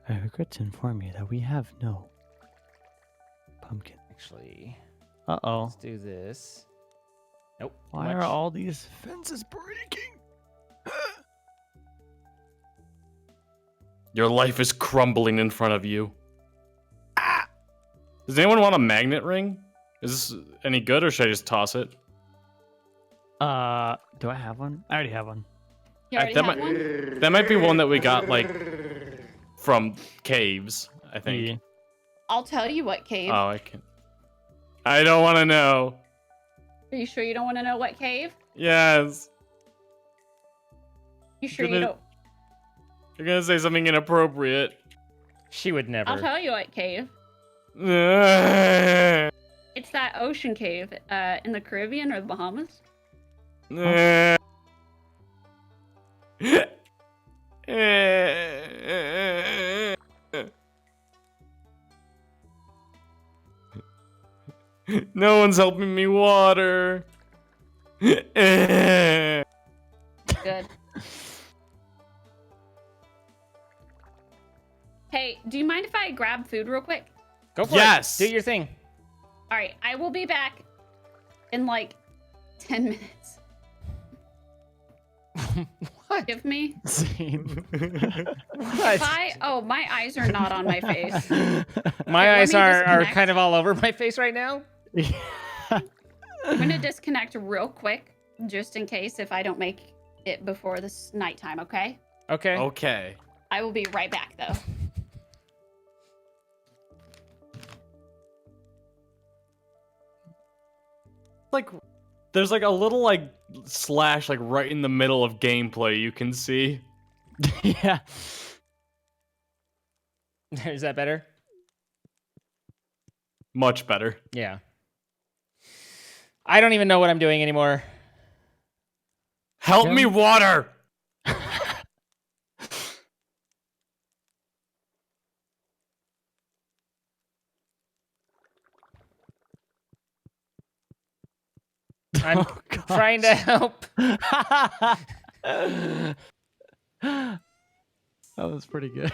I regret to inform you that we have no pumpkin. Actually, Uh-oh. let's do this. Nope. Why are all these fences breaking? Your life is crumbling in front of you. Does anyone want a magnet ring? Is this any good, or should I just toss it? Do I have one? I already have one. You already that have might- one? That might be one that we got, like, from caves, I think. Yeah. I'll tell you what cave. Oh, I can't. I don't want to know. Are you sure you don't want to know what cave? Yes. You sure you Gonna- don't? You're gonna say something inappropriate. She would never. I'll tell you what cave. Nah. It's that ocean cave in the Caribbean or the Bahamas. No one's helping me water. Good. Hey, do you mind if I grab food real quick? Go for Yes. it. Do your thing. All right, I will be back in like 10 minutes. What? Give me. Zine. If my eyes are not on my face. My Let eyes me are disconnect. kind of all over my face right now. I'm gonna disconnect real quick, just in case if I don't make it before this nighttime. Okay? Okay. Okay. I will be right back though. Like, there's like a little like slash like right in the middle of gameplay you can see. Yeah. Is that better? Much better. Yeah. I don't even know what I'm doing anymore. Help me water. I'm Oh, trying to help. That was pretty good.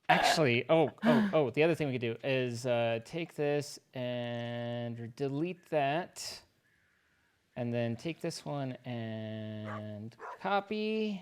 Actually, the other thing we could do is take this and delete that. And then take this one and copy.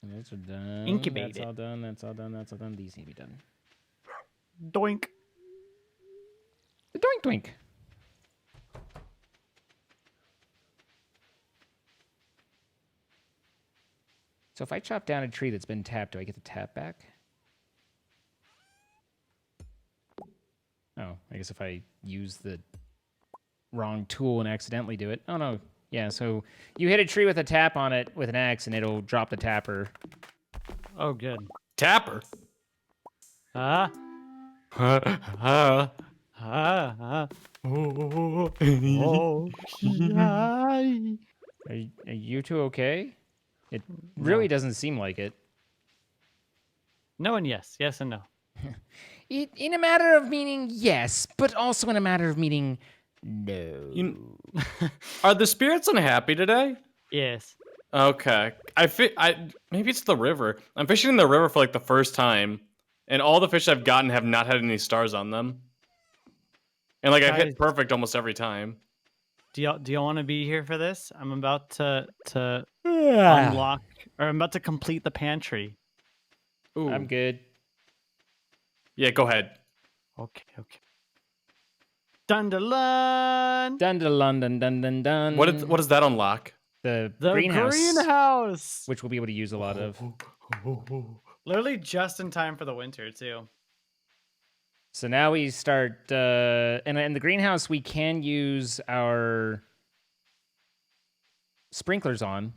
Those are done. Incubate That's it. all done. That's all done. That's all done. These need to be done. Doink. Doink doink. So if I chop down a tree that's been tapped, do I get the tap back? Oh, I guess if I use the wrong tool and accidentally do it. Oh, no. Yeah, so you hit a tree with a tap on it with an axe, and it'll drop the tapper. Oh, good. Tapper. Ah. Ah. Ah. Ah. Oh. Oh. Are you two okay? It really doesn't seem like it. No and yes. Yes and no. In a matter of meaning, yes, but also in a matter of meaning, no. Are the spirits unhappy today? Yes. Okay. Maybe it's the river. I'm fishing in the river for like the first time, and all the fish I've gotten have not had any stars on them. And like I've hit Guys. perfect almost every time. Do y'all want to be here for this? I'm about to unlock, or I'm about to complete the pantry. Ooh. I'm good. Yeah, go ahead. Okay. Dun dun dun. Dun dun dun dun dun dun dun. What does that unlock? The The greenhouse. which we'll be able to use a lot of. Literally just in time for the winter too. So now we start, and in the greenhouse we can use our sprinklers on.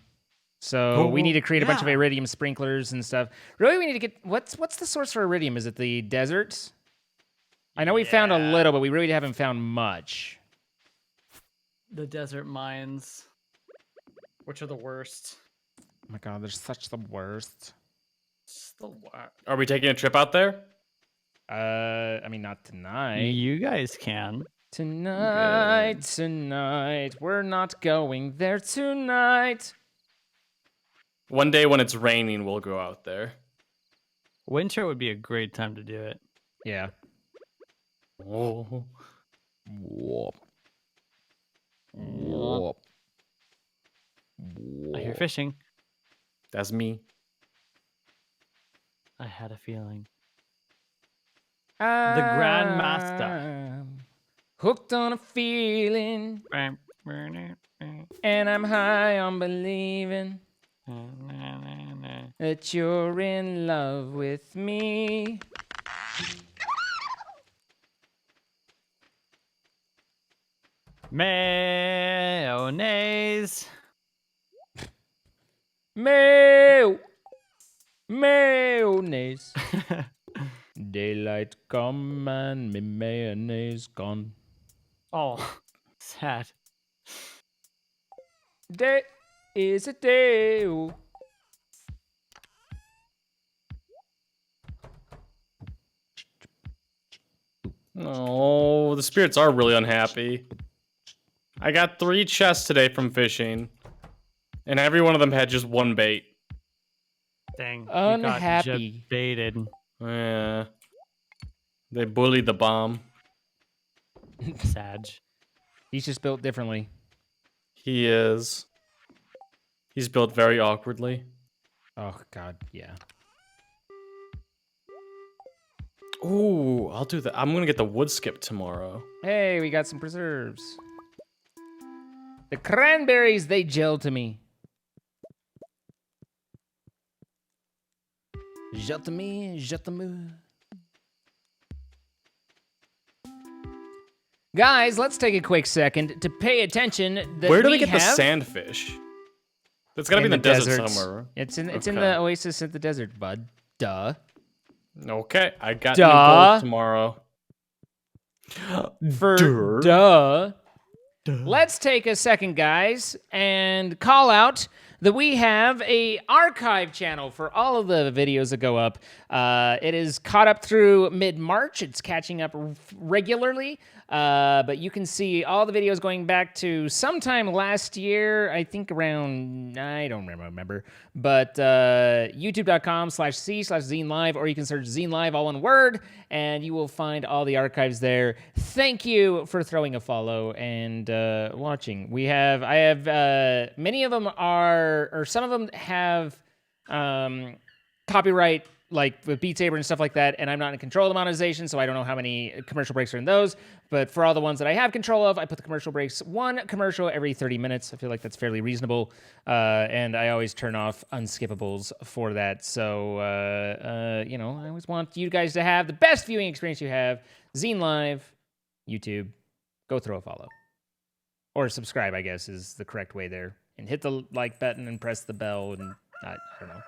So we need to create a bunch of yeah. iridium sprinklers and stuff. Really, we need to get what's the source for iridium? Is it the desert? I know we found a little, but we really haven't found much. The desert mines, which are the worst. Oh my god, they're such the worst. It's the worst. Are we taking a trip out there? I mean, not tonight. You guys can. Tonight. We're not going there tonight. One day when it's raining, we'll go out there. Winter would be a great time to do it. Yeah. Oh. Whoop. I hear fishing. That's me. I had a feeling. The Grandmaster. Hooked on a feeling, and I'm high on believing that you're in love with me. Mayonnaise. Mayonnaise. Daylight come and me mayonnaise gone. Oh, sad. Day is a day. Oh, the spirits are really unhappy. I got 3 chests today from fishing, and every one of them had just one bait. Dang. Unhappy. You got baited. Yeah. They bullied the bomb. Sag. He's just built differently. He is. He's built very awkwardly. Oh god, yeah. Ooh, I'll do that. I'm gonna get the wood skip tomorrow. Hey, we got some preserves. The cranberries, they gel to me. Gel to me, gel to me. Guys, let's take a quick second to pay attention that Where do we they get the have sandfish? It's gotta be in the desert deserts. somewhere. It's in Okay. the oasis at the desert, bud. Duh. Okay, I got Duh. new gold tomorrow. For duh. Let's take a second, guys, and call out that we have a archive channel for all of the videos that go up. It is caught up through mid-March. It's catching up regularly, but you can see all the videos going back to sometime last year, I think around, I don't remember, but youtube.com/c/ZineLive, or you can search Zine Live, all one word, and you will find all the archives there. Thank you for throwing a follow and watching. I have many of them are, or some of them have copyright, like with Beat Saber and stuff like that, and I'm not in control of the monetization, so I don't know how many commercial breaks are in those. But for all the ones that I have control of, I put the commercial breaks, 1 commercial every 30 minutes. I feel like that's fairly reasonable. And I always turn off unskippables for that. So, I always want you guys to have the best viewing experience you have. Zine Live, YouTube, go throw a follow. Or subscribe, I guess, is the correct way there. And hit the like button and press the bell, and I don't know.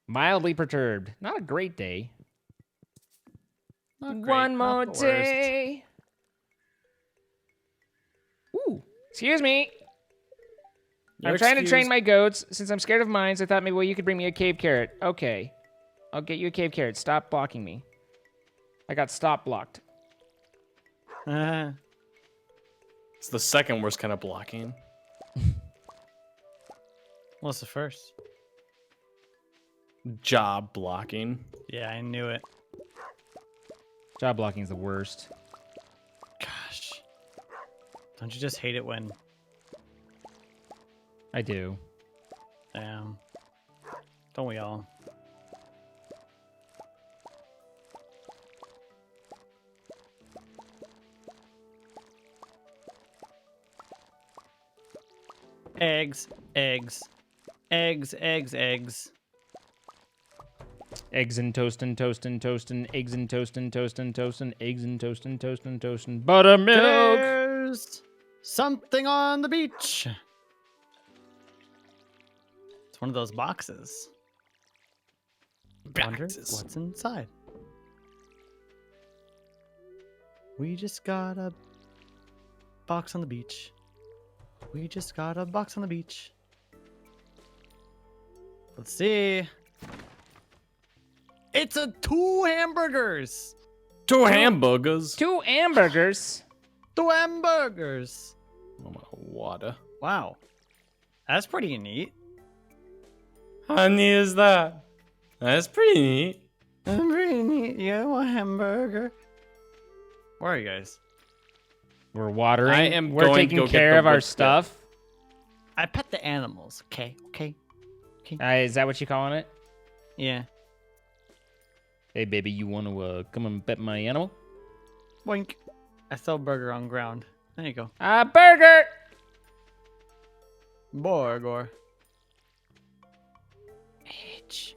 Mildly perturbed. Not a great day. Not great, One more not the worst. day. Ooh, excuse me. You're I'm trying to train excused. my goats. Since I'm scared of mines, I thought maybe you could bring me a cave carrot. Okay. I'll get you a cave carrot. Stop blocking me. I got stop blocked. It's the second worst kind of blocking. What's the first? Job blocking. Yeah, I knew it. Job blocking is the worst. Gosh. Don't you just hate it when... I do. Damn. Don't we all? Eggs, eggs, eggs, eggs, eggs. Eggs and toastin', toastin', toastin', eggs and toastin', toastin', toastin', eggs and toastin', toastin', toastin', buttermilk. There's something on the beach. It's one of those boxes. Wonder Boxes. what's inside. We just got a box on the beach. We just got a box on the beach. Let's see. It's a 2 hamburgers. 2 hamburgers. 2 hamburgers. 2 hamburgers. Oh my water. Wow. That's pretty neat. How neat is that? That's pretty neat. That's pretty neat. You want a hamburger? Where are you guys? We're watering. I am We're going to taking go get care the of our wood chip. stuff. I pet the animals. Okay. Is that what you calling it? Yeah. Hey, baby, you want to come and pet my animal? Boink. I throw a burger on ground. There you go. A burger! Burger. Bitch.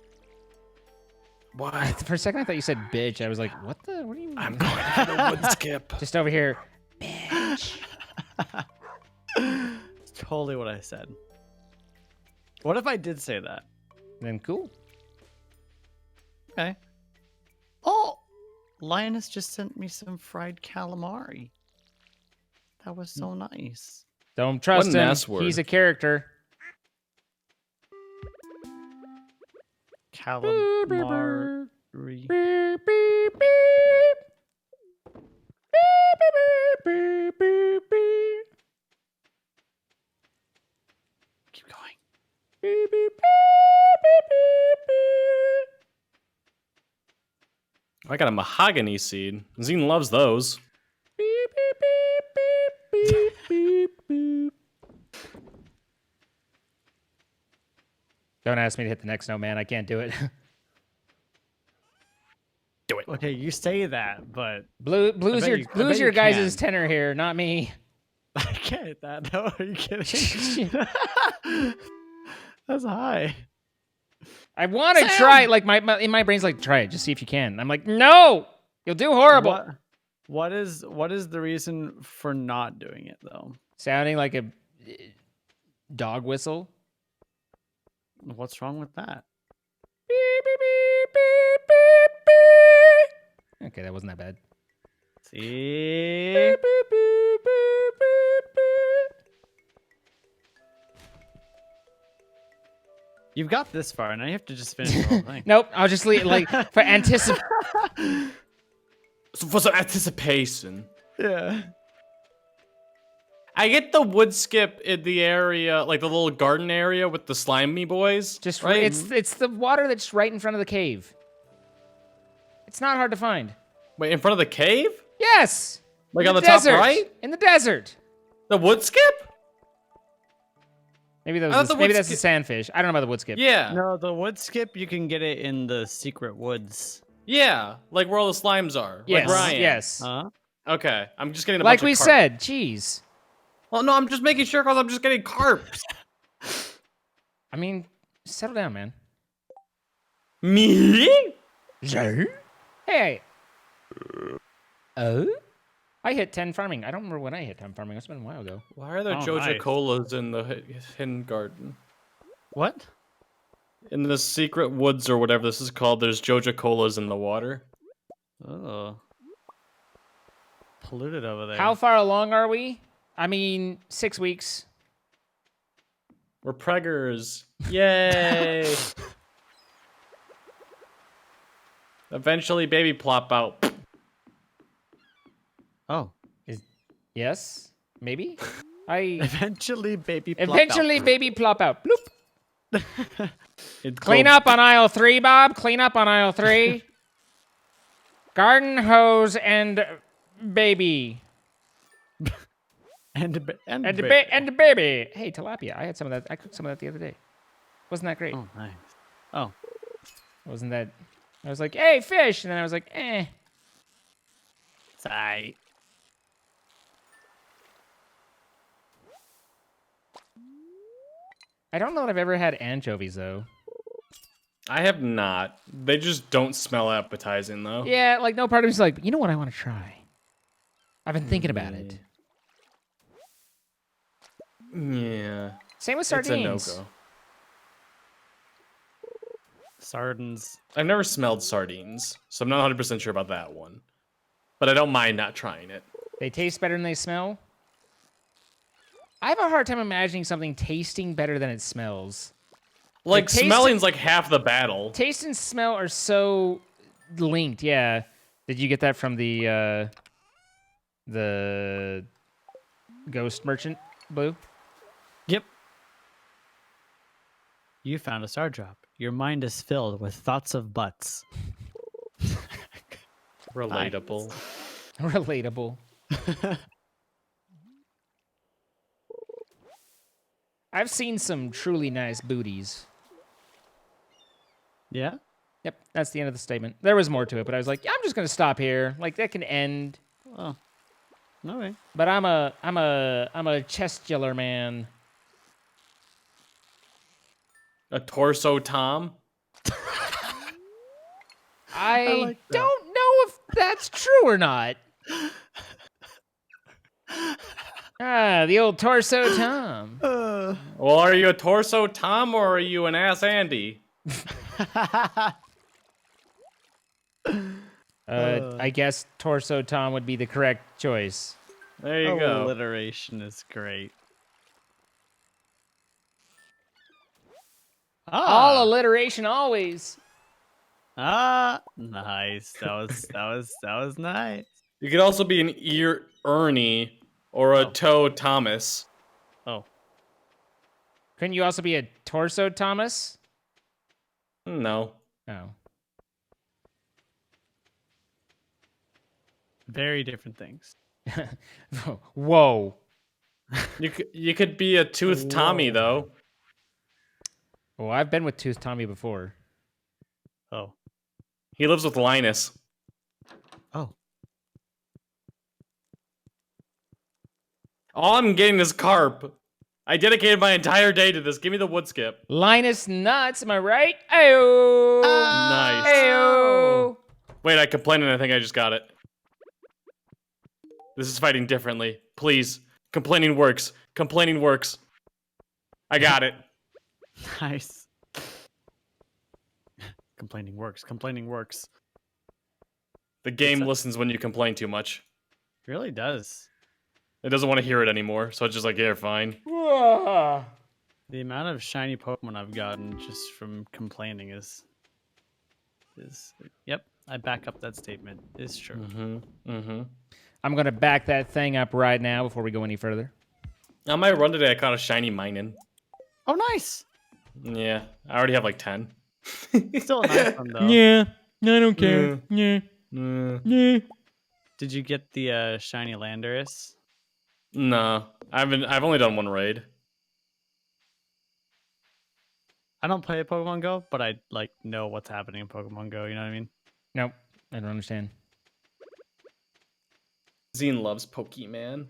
What? For a second, I thought you said bitch. I was like, what the? What do you mean? I'm going to get a wood skip. Just over here. Bitch. It's totally what I said. What if I did say that? Then cool. Okay. Oh! Lioness just sent me some fried calamari. That was so nice. Don't trust What an him. ass word. He's a character. Calamari. Beep, beep, beep. Beep, beep, beep, beep, beep. Keep going. Beep, beep, beep, beep, beep, beep. I got a mahogany seed. Zine loves those. Beep, beep, beep, beep, beep, beep. Don't ask me to hit the next note, man. I can't do it. Do it. Okay, you say that, but Blue's bet your you- I Blue's bet your you guys' can. tenor here, not me. I can't hit that. No, are you kidding? That's high. I want to Sam! try. Like in my brain's like, try it. Just see if you can. I'm like, no, you'll do horrible. What is the reason for not doing it though? Sounding like a dog whistle. What's wrong with that? Beep, beep, beep, beep, beep, beep. Okay, that wasn't that bad. See? Beep, beep, beep, beep, beep, beep. You've got this far, and I have to just finish the whole thing. Nope, I'll just leave like for anticipation. So for some anticipation. Yeah. I get the wood skip in the area, like the little garden area with the slimy boys. Just right. it's the water that's right in front of the cave. It's not hard to find. Wait, in front of the cave? Yes. Like In on the the top desert. right? In the desert. The wood skip? Maybe I that thought was the maybe wood that's the skip- sandfish. I don't know about the wood skip. Yeah. No, the wood skip, you can get it in the secret woods. Yeah. Like where all the slimes are. Yes. Like where I am. Yes. Huh? Okay. I'm just getting a Like bunch we of carp. said, jeez. Well, no, I'm just making sure because I'm just getting carps. I mean, settle down, man. Me? Hey. Oh? I hit 10 farming. I don't remember when I hit 10 farming. It's been a while ago. Why are there Oh, Joja nice. Colas in the hidden garden? What? In the secret woods or whatever this is called, there's Joja Colas in the water. Oh. Polluted over there. How far along are we? I mean, 6 weeks. We're preggers. Yay! Eventually, baby plop out. Oh. Yes? Maybe? I Eventually, baby. plop eventually baby plop out. Bloop. It's Clean called- up on aisle 3, Bob. Clean up on aisle 3. Garden hose and baby. out. And And the baby. Hey, tilapia. I had some of that. I cooked some of that the other day. Wasn't that great? Oh, nice. Oh. Wasn't that? I was like, hey, fish. And then I was like, eh. Sigh. I don't know that I've ever had anchovies, though. I have not. They just don't smell appetizing, though. Yeah, like, no part of me's like, you know what I want to try? I've been thinking about it. Yeah. Same with It's a sardines. no-go. Sardines. I've never smelled sardines, so I'm not 100% sure about that one. But I don't mind not trying it. They taste better than they smell. I have a hard time imagining something tasting better than it smells. Like, taste- smelling's like half the battle. Taste and smell are so linked. Yeah. Did you get that from the ghost merchant, Blue? Yep. You found a star drop. Your mind is filled with thoughts of butts. Relatable. Relatable. I've seen some truly nice booties. Yeah? Yep, that's the end of the statement. There was more to it, but I was like, yeah, I'm just gonna stop here. Like that can end. Oh. No way. But I'm a chestular man. A torso Tom? I like that. don't know if that's true or not. The old torso Tom. Well, are you a torso Tom or are you an ass Andy? I guess torso Tom would be the correct choice. There you go. Alliteration is great. All alliteration always. Nice. That was nice. You could also be an ear Ernie or a toe Thomas. Oh. Couldn't you also be a torso Thomas? No. Oh. Very different things. Whoa. You could be a tooth Tommy though. Well, I've been with Tooth Tommy before. Oh. He lives with Linus. Oh. All I'm getting is carp. I dedicated my entire day to this. Give me the wood skip. Linus Nuts, am I right? Ayo! Nice. Ayo! Wait, I complained and I think I just got it. This is fighting differently. Please. Complaining works. Complaining works. I got it. Nice. Complaining works. Complaining works. The game listens when you complain too much. It really does. It doesn't want to hear it anymore, so it's just like, yeah, fine. Ah. The amount of shiny Pokemon I've gotten just from complaining is yep, I back up that statement. It's true. I'm going to back that thing up right now before we go any further. On my run today, I caught a shiny Minin. Oh, nice. Yeah, I already have like 10. Still a nice one though. Yeah, I don't care. Yeah. Mm. Yeah. Did you get the shiny Landorus? No, I've only done one raid. I don't play Pokemon Go, but I like know what's happening in Pokemon Go. You know what I mean? Nope, I don't understand. Zine loves Pokemon.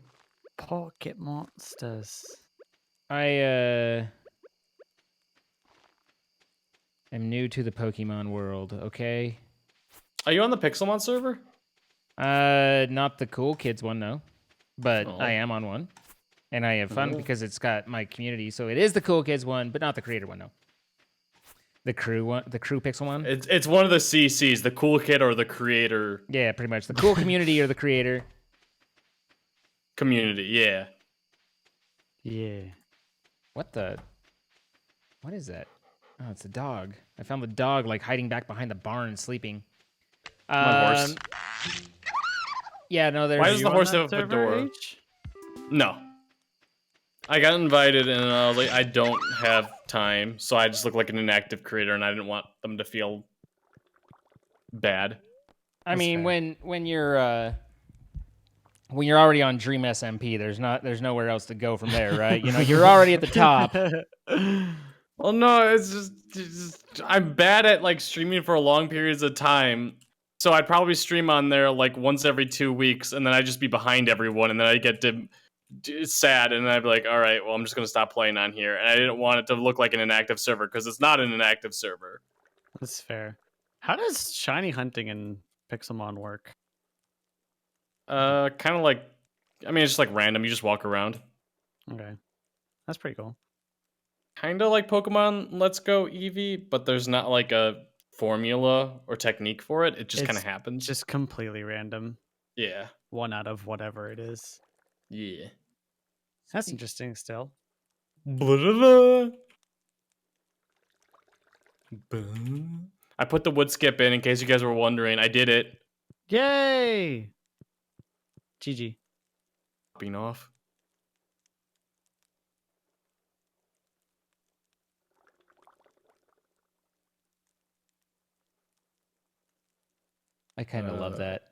Pocket monsters. I am new to the Pokemon world. Okay. Are you on the Pixelmon server? Not the cool kids one, no, but Oh. I am on one, and I have fun because it's got my community. So it is the cool kids one, but not the creator one, no. The crew one, the crew pixel one. It's one of the CCs, the cool kid or the creator Yeah, pretty much the cool community or the creator. community. Yeah. Yeah. What is that? Oh, it's a dog. I found the dog like hiding back behind the barn sleeping. Come on, horse. Yeah, no, there's. Why does the horse On have that a server, fedora? H? No. I got invited and I was like, I don't have time, so I just look like an inactive creator, and I didn't want them to feel bad. I mean, fair. when you're already on Dream SMP, there's nowhere else to go from there, right? You know, you're already at the top. Well, no, it's just I'm bad at like streaming for long periods of time. So I'd probably stream on there like once every 2 weeks, and then I'd just be behind everyone, and then I get sad, and then I'd be like, all right, well, I'm just gonna stop playing on here. And I didn't want it to look like an inactive server because it's not an inactive server. That's fair. How does shiny hunting in Pixelmon work? Kind of like, I mean, it's just like random. You just walk around. Okay. That's pretty cool. Kind of like Pokemon Let's Go Eevee, but there's not like a formula or technique for it. It just kind of It's happens. Just completely random. Yeah. One out of whatever it is. Yeah. That's interesting still. I put the wood skip in case you guys were wondering. I did it. Yay! GG. Popping off. I kind of love that.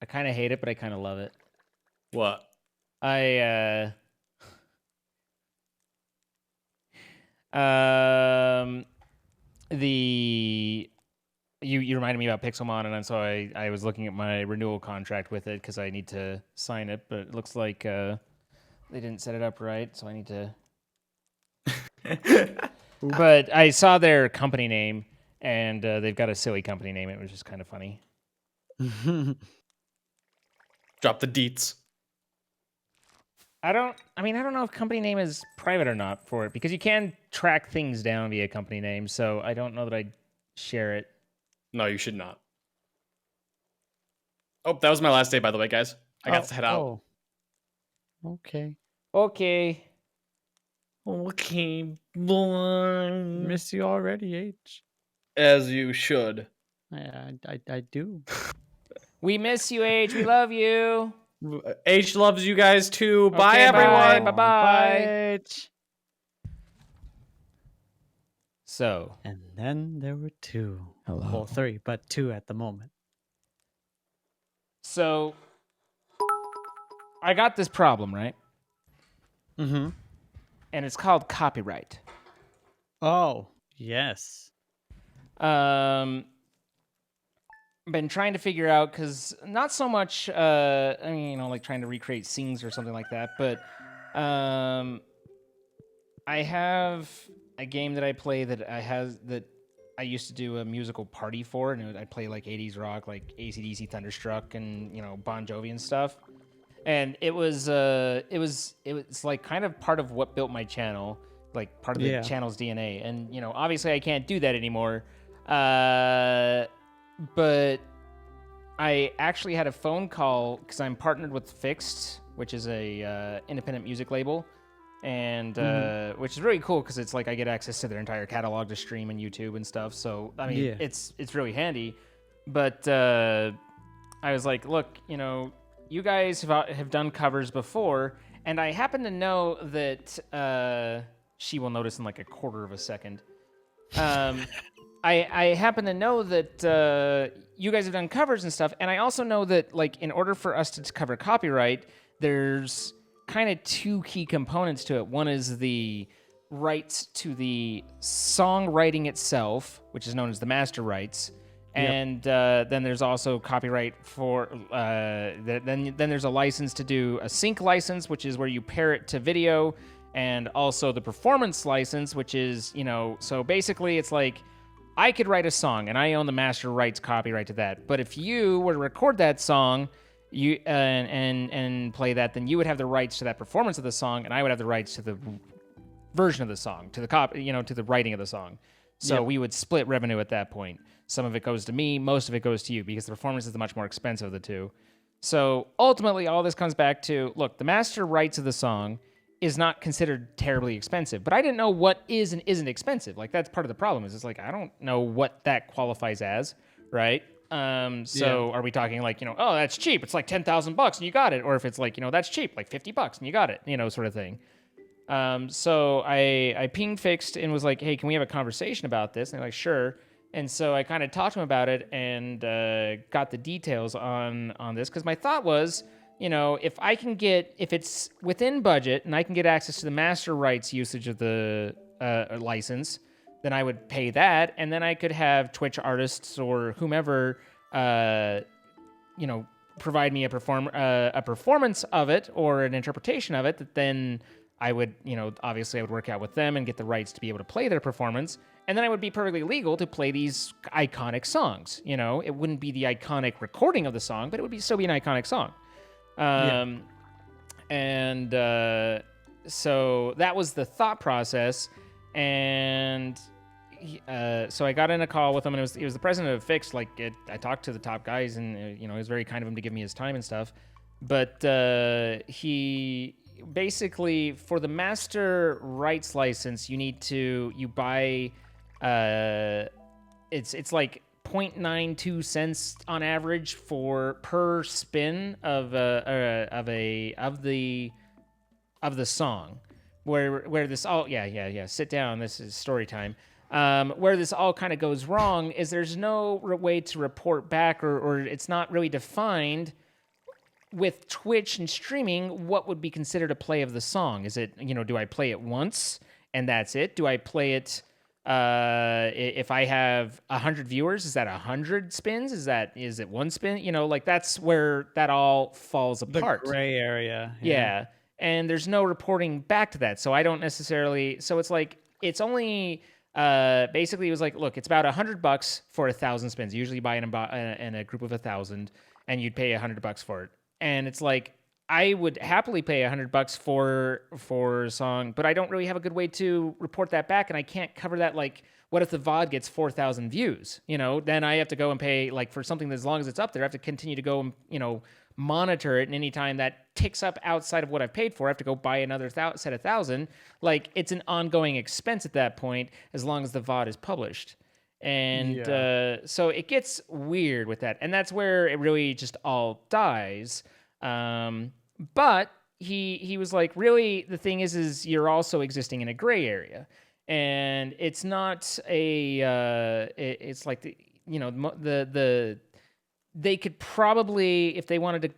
I kind of hate it, but I kind of love it. What? I you reminded me about Pixelmon, and so I was looking at my renewal contract with it because I need to sign it, but it looks like they didn't set it up right, so I need to. But I saw their company name, and they've got a silly company name. It was just kind of funny. Drop the deets. I don't know if company name is private or not for it, because you can track things down via company name, so I don't know that I'd share it. No, you should not. Oh, that was my last day, by the way, guys. I got to head out. Oh. Okay. Okay. Okay, boy. Miss you already, H. As you should. I do. We miss you, H. We love you. H loves you guys too. Okay, Bye, everyone. Bye-bye. Bye, H. So. And then there were two. Hello. Well, three, but two at the moment. So. I got this problem, right? Mm-hmm. And it's called copyright. Oh, yes. Been trying to figure out, because not so much, I mean, you know, like trying to recreate scenes or something like that, but I have a game that I play that I used to do a musical party for, and I'd play like 80s rock, like AC/DC, Thunderstruck, and, you know, Bon Jovi and stuff. And it was like kind of part of what built my channel, like part of the channel's DNA. And, you know, obviously I can't do that anymore. But I actually had a phone call because I'm partnered with Fixed, which is a independent music label, and which is really cool because it's like I get access to their entire catalog to stream and YouTube and stuff. So I mean, it's really handy. But I was like, look, you know, you guys have done covers before, and I happen to know that she will notice in like a quarter of a second. I happen to know that you guys have done covers and stuff, and I also know that like in order for us to cover copyright, there's kind of two key components to it. One is the rights to the songwriting itself, which is known as the master rights, and then there's also copyright for. Then there's a license to do a sync license, which is where you pair it to video, and also the performance license, which is so basically it's like I could write a song and I own the master rights copyright to that, but if you were to record that song. You and play that, then you would have the rights to that performance of the song, and I would have the rights to the version of the song, to the to the writing of the song. So we would split revenue at that point. Some of it goes to me, most of it goes to you, because the performance is the much more expensive of the two. So ultimately, all this comes back to look, the master rights of the song is not considered terribly expensive, but I didn't know what is and isn't expensive. Like that's part of the problem. Is it's like I don't know what that qualifies as, right? Are we talking like, oh, that's cheap. It's like $10,000 and you got it. Or if it's like, that's cheap, like $50 and you got it, sort of thing. So I ping fixed and was like, hey, can we have a conversation about this? And they're like, sure. And so I kind of talked to him about it and, got the details on this. Cause my thought was, if it's within budget and I can get access to the master rights usage of the, license, then I would pay that, and then I could have Twitch artists or whomever, provide me a performance of it or an interpretation of it. That then I would, obviously I would work out with them and get the rights to be able to play their performance, and then I would be perfectly legal to play these iconic songs. It wouldn't be the iconic recording of the song, but it would still be an iconic song. So that was the thought process, and. So I got in a call with him, and he was the president of Fix. I talked to the top guys, and it was very kind of him to give me his time and stuff. But he basically, for the master rights license, you buy it's like 0.92 cents on average per spin of the song. Where this all sit down. This is story time. Where this all kind of goes wrong is there's no way to report back, or it's not really defined with Twitch and streaming what would be considered a play of the song. Is it, do I play it once and that's it? Do I play it if I have 100 viewers? Is that 100 spins? Is it one spin? That's where that all falls apart. The gray area. Yeah. And there's no reporting back to that. So I don't necessarily. So it's like it's only. Basically, it was like, look, it's about $100 for 1,000 spins. Usually, you buy in a group of 1,000, and you'd pay $100 for it. And it's like I would happily pay $100 for a song, but I don't really have a good way to report that back, and I can't cover that. Like, what if the VOD gets 4,000 views? Then I have to go and pay for something that as long as it's up there, I have to continue to go and monitor it, and anytime that ticks up outside of what I've paid for, I have to go buy another set of 1,000. Like, it's an ongoing expense at that point, as long as the VOD is published. And so it gets weird with that. And that's where it really just all dies. But he was like, really, the thing is you're also existing in a gray area. And it's not it's like they could probably, if they wanted to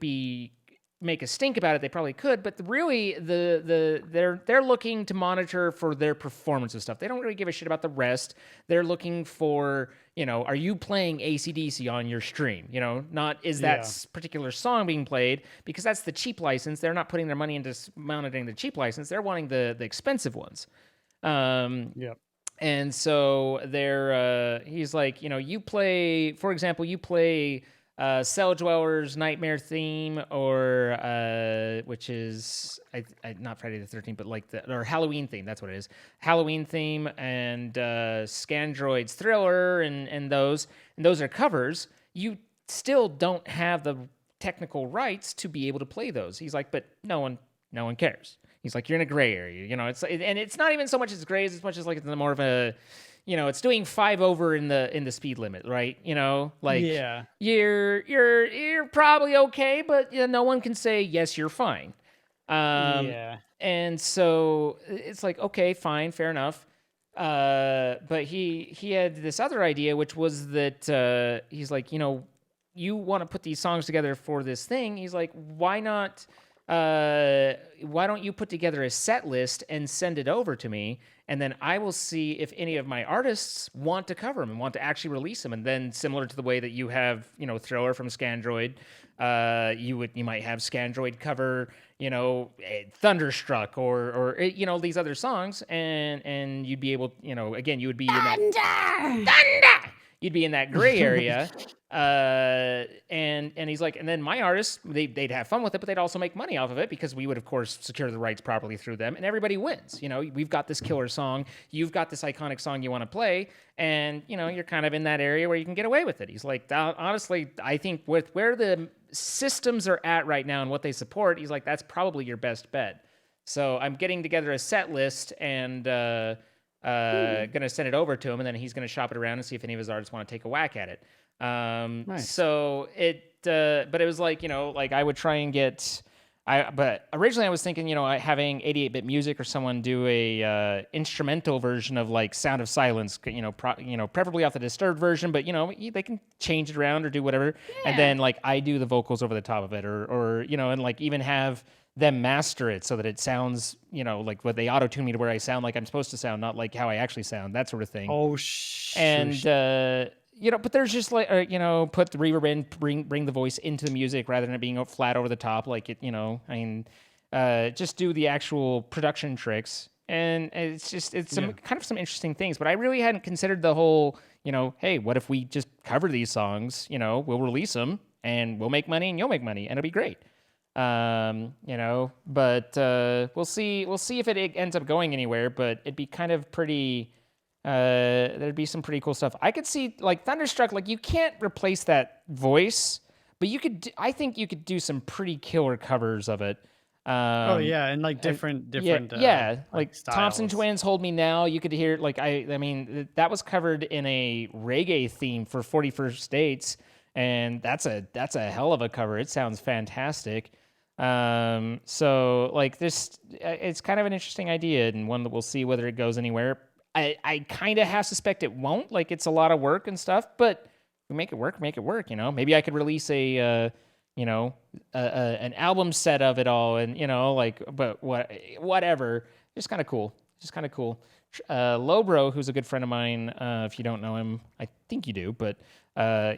make a stink about it, they probably could. But really, they're looking to monitor for their performance of stuff. They don't really give a shit about the rest. They're looking for, are you playing AC/DC on your stream? Not is that particular song being played, because that's the cheap license. They're not putting their money into monitoring the cheap license. They're wanting the expensive ones. And so he's like, you play, for example, Cell Dweller's Nightmare theme, or which is not Friday the 13th, but or Halloween theme. That's what it is. Halloween theme, and Scandroid's Thriller, and those are covers. You still don't have the technical rights to be able to play those. He's like, but no one cares. He's like, you're in a gray area, and it's not even so much as gray as much as like it's more of a, it's doing 5 over in the speed limit, right? You're probably okay, but no one can say yes, you're fine. And so it's like, okay, fine, fair enough. But he had this other idea, which was that he's like, you want to put these songs together for this thing. He's like, why not? Why don't you put together a set list and send it over to me, and then I will see if any of my artists want to cover them and want to actually release them. And then, similar to the way that you have, Thrower from Scandroid, you might have Scandroid cover, Thunderstruck or these other songs, and you'd be able, again, you would be Thunder! You'd be in that gray area. And he's like, and then my artists, they'd have fun with it, but they'd also make money off of it because we would, of course, secure the rights properly through them, and everybody wins. We've got this killer song, you've got this iconic song you want to play, and you're kind of in that area where you can get away with it. He's like, honestly, I think with where the systems are at right now and what they support, he's like, that's probably your best bet. So I'm getting together a set list and gonna send it over to him, and then he's gonna shop it around and see if any of his artists want to take a whack at it. Nice. So but it was like, like I would try and but originally I was thinking, having 88-bit music or someone do a instrumental version of like Sound of Silence, preferably off the Disturbed version, but they can change it around or do whatever, and then like I do the vocals over the top of it, or and like even have them master it so that it sounds, like what they auto-tune me to where I sound like I'm supposed to sound, not like how I actually sound, that sort of thing. Oh, and but there's just like, put the reverb in, bring the voice into the music rather than it being flat over the top, like it, just do the actual production tricks. And it's kind of some interesting things, but I really hadn't considered the whole, hey, what if we just cover these songs, we'll release them and we'll make money and you'll make money and it'll be great. But we'll see if it ends up going anywhere, but it'd be kind of pretty, there'd be some pretty cool stuff. I could see like Thunderstruck, like you can't replace that voice, but I think you could do some pretty killer covers of it. And like different like styles. Thompson Twins, Hold Me Now. You could hear like I mean that was covered in a reggae theme for 41st Dates, and that's a hell of a cover. It sounds fantastic. So like this, it's kind of an interesting idea and one that we'll see whether it goes anywhere. I kind of half suspect it won't. Like it's a lot of work and stuff, but we make it work. Maybe I could release an album set of it all, and but whatever. Just kind of cool. Lowbro, who's a good friend of mine, if you don't know him, I think you do, but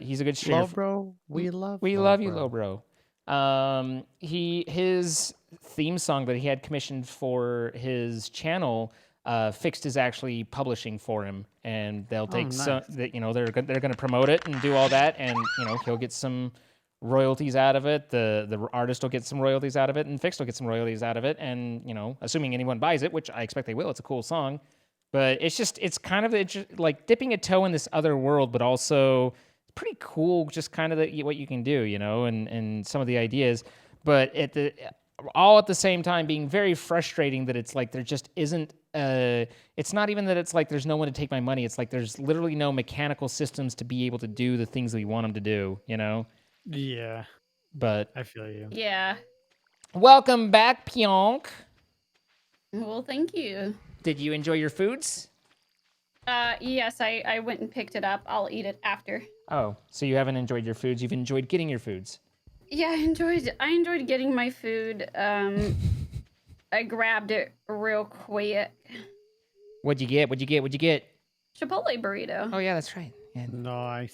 he's a good streamer. Lowbro, we love you, Lowbro. His theme song that he had commissioned for his channel fixed is actually publishing for him, and they'll take some that they're going to promote it and do all that, and he'll get some royalties out of it. The artist will get some royalties out of it, and Fixed will get some royalties out of it, and assuming anyone buys it, which I expect they will. It's a cool song, but it's kind of like dipping a toe in this other world, but also pretty cool, just kind of what you can do, and some of the ideas, but all at the same time being very frustrating that it's like there just isn't it's not even that it's like there's no one to take my money. It's like there's literally no mechanical systems to be able to do the things that we want them to do, Yeah. But I feel you. Yeah. Welcome back, PJONK. Well, thank you. Did you enjoy your foods? Yes, I went and picked it up. I'll eat it after. Oh, so you haven't enjoyed your foods. You've enjoyed getting your foods. Yeah, I enjoyed getting my food. I grabbed it real quick. What'd you get? Chipotle burrito. Oh yeah, that's right. Yeah.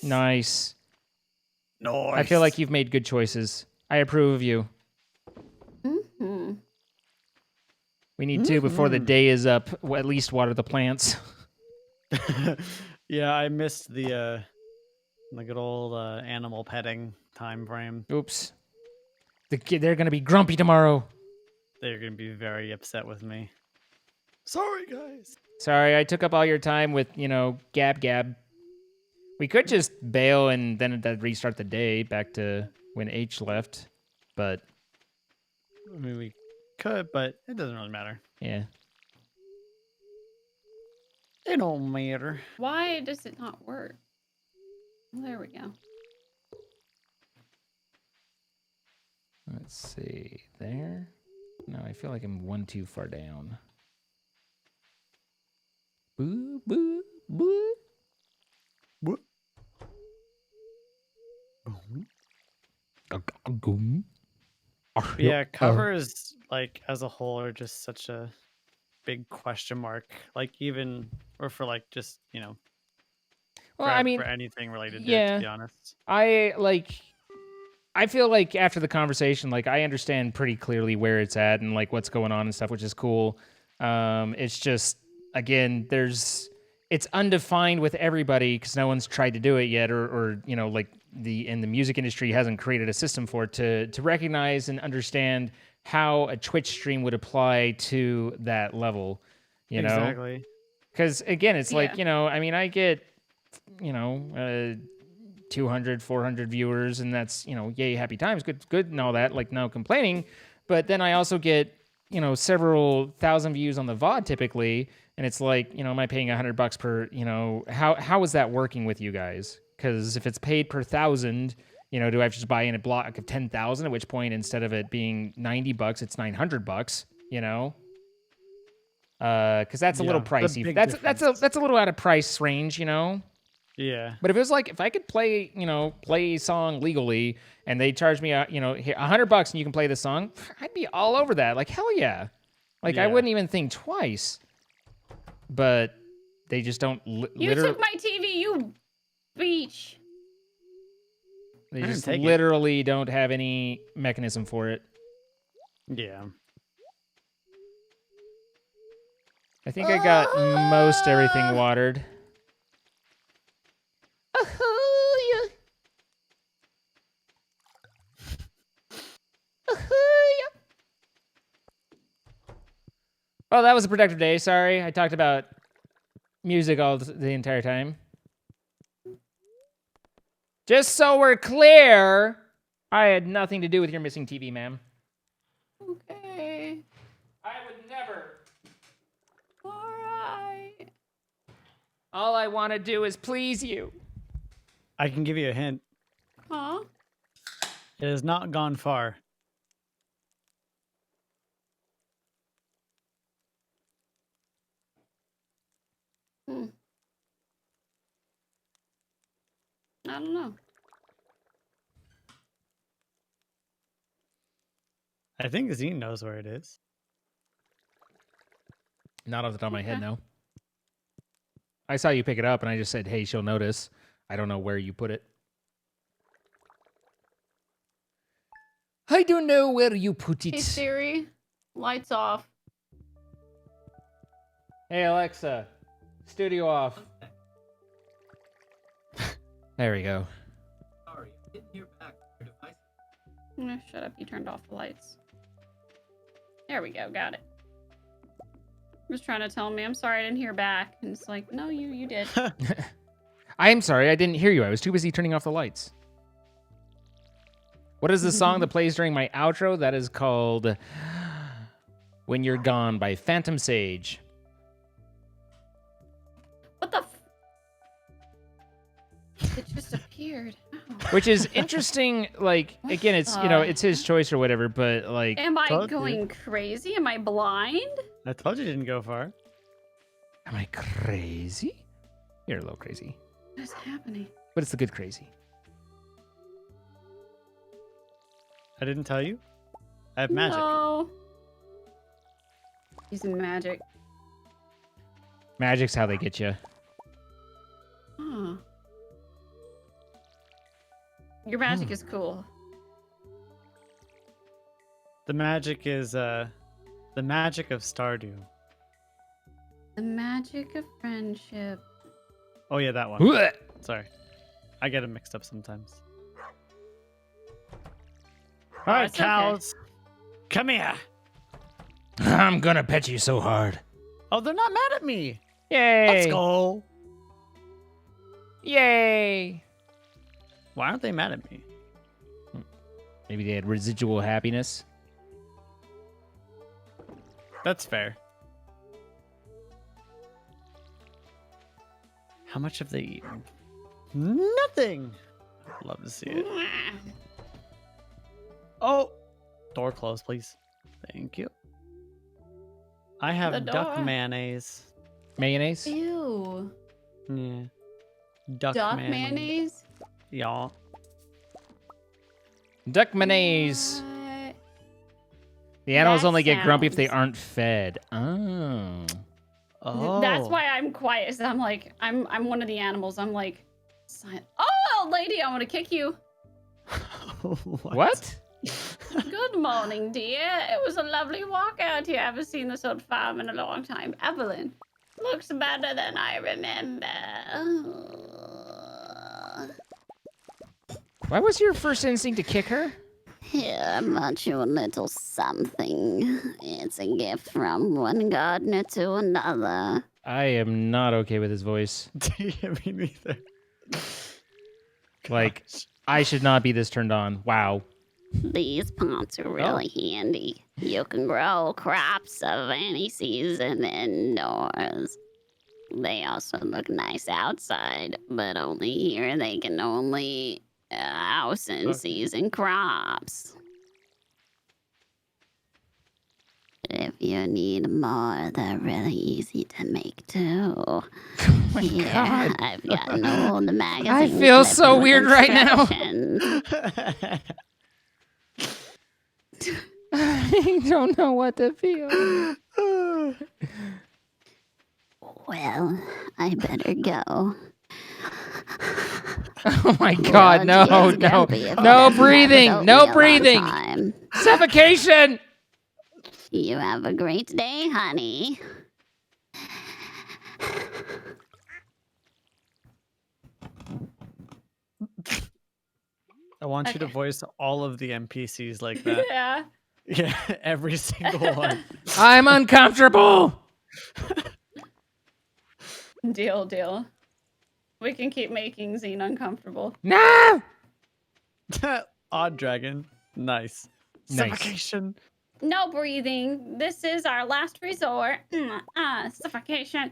Nice. I feel like you've made good choices. I approve of you. Mm-hmm. We need to, before the day is up, at least water the plants. Yeah, I missed the good old animal petting time frame. Oops. They're going to be grumpy tomorrow. They're going to be very upset with me. Sorry, guys. Sorry, I took up all your time with, gab. We could just bail and then restart the day back to when H left, but... I mean, we could, but it doesn't really matter. Yeah. It don't matter. Why does it not work? Well, there we go. Let's see. There? No, I feel like I'm one too far down. Boo, boo, boo. What? Yeah, covers like as a whole are just such a big question mark. Like even or for like just Well, I mean, for anything related to it, yeah. to be honest. I feel like after the conversation, like I understand pretty clearly where it's at and like what's going on and stuff, which is cool. It's just again, it's undefined with everybody because no one's tried to do it yet, or like the music industry hasn't created a system for it to recognize and understand how a Twitch stream would apply to that level. You know, Exactly. because again, it's like Yeah. I mean, I get 200, 400 viewers, and that's, yay, happy times, good and all that, like no complaining. But then I also get, several thousand views on the VOD typically, and it's like, am I paying $100 per, how is that working with you guys? Because if it's paid per thousand, do I just buy in a block of 10,000, at which point instead of it being $90, it's $900, because that's a little Yeah, it's a pricey. big That's difference. that's a little out of price range, Yeah. But if it was like, if I could play a song legally and they charge me, $100 and you can play the song, I'd be all over that. Like, hell yeah. Like, I Yeah. wouldn't even think twice. But they just don't You literally, took my TV, you beach. they I didn't just take it. literally don't have any mechanism for it. Yeah. I think I got most everything watered. Oh, that was a productive day. Sorry, I talked about music all the entire time. Just so we're clear, I had nothing to do with your missing TV, ma'am. Okay. I would never. All right. All I want to do is please you. I can give you a hint. Huh? It has not gone far. Hmm. I don't know. I think Zine knows where it is. Not off the top of my head, Okay. no. I saw you pick it up, and I just said, hey, she'll notice. I don't know where you put it. I don't know where you put it. Hey Siri, lights off. Hey, Alexa, studio off. There we go. Sorry, I didn't hear back from your device. No, shut up. You turned off the lights. There we go. Got it. Was trying to tell me I'm sorry I didn't hear back, and it's like, no, you did. I'm sorry, I didn't hear you. I was too busy turning off the lights. What is the song that plays during my outro? That is called When You're Gone by Phantom Sage. What the? It just appeared. Ow. Which is interesting. Like, again, it's, it's his choice or whatever, but like, Am I Told you. going crazy? Am I blind? I told you it didn't go far. am I crazy? You're a little crazy, What is happening? but it's the good crazy. I didn't tell you. I have magic. No. Using magic. Magic's how they get you. Huh. Your magic is cool. The magic is the magic of Stardew. The magic of friendship. Oh yeah, that one. Blech. Sorry. I get them mixed up sometimes. All right, it's okay. cows. Come here. I'm gonna pet you so hard. Oh, they're not mad at me. Yay! Let's go. Yay! Why aren't they mad at me? Maybe they had residual happiness. That's fair. How much have they eaten? Nothing. I'd love to see it. Oh, door closed, please. Thank you. I The have duck door. mayonnaise. mayonnaise. Ew. Yeah. Duck Mayonnaise? Y'all. Duck mayonnaise. What? The animals That only get grumpy if they sounds- aren't fed. Oh. Oh. That's why I'm quiet. Is I'm like, I'm one of the animals. I'm like, oh, lady, I want to kick you. What? Good morning, dear. It was a lovely walk out here. I haven't seen this old farm in a long time. Evelyn, looks better than I remember. Why was your first instinct to kick her? Here, I brought you a little something. It's a gift from one gardener to another. I am not okay with his voice. Yeah, me neither. Like, I should not be this turned on. Wow. These pots are really handy. You can grow crops of any season indoors. They also look nice outside, but only here they can only house in season crops. If you need more, they're really easy to make too. Oh my Yeah, God. I've got an old magazine. I feel clip so with weird right now. instructions. I don't know what to feel. Well, I better go. Oh my God, no, Well, it's no, grumpy if it no doesn't have breathing, oatmeal no on breathing. time. Suffocation! You have a great day, honey. I want you to Okay. voice all of the NPCs like that. Yeah. Yeah, every single one. I'm uncomfortable. Deal. We can keep making Zine uncomfortable. No! Odd dragon. Nice. Nice. Suffocation. No breathing. This is our last resort. Suffocation.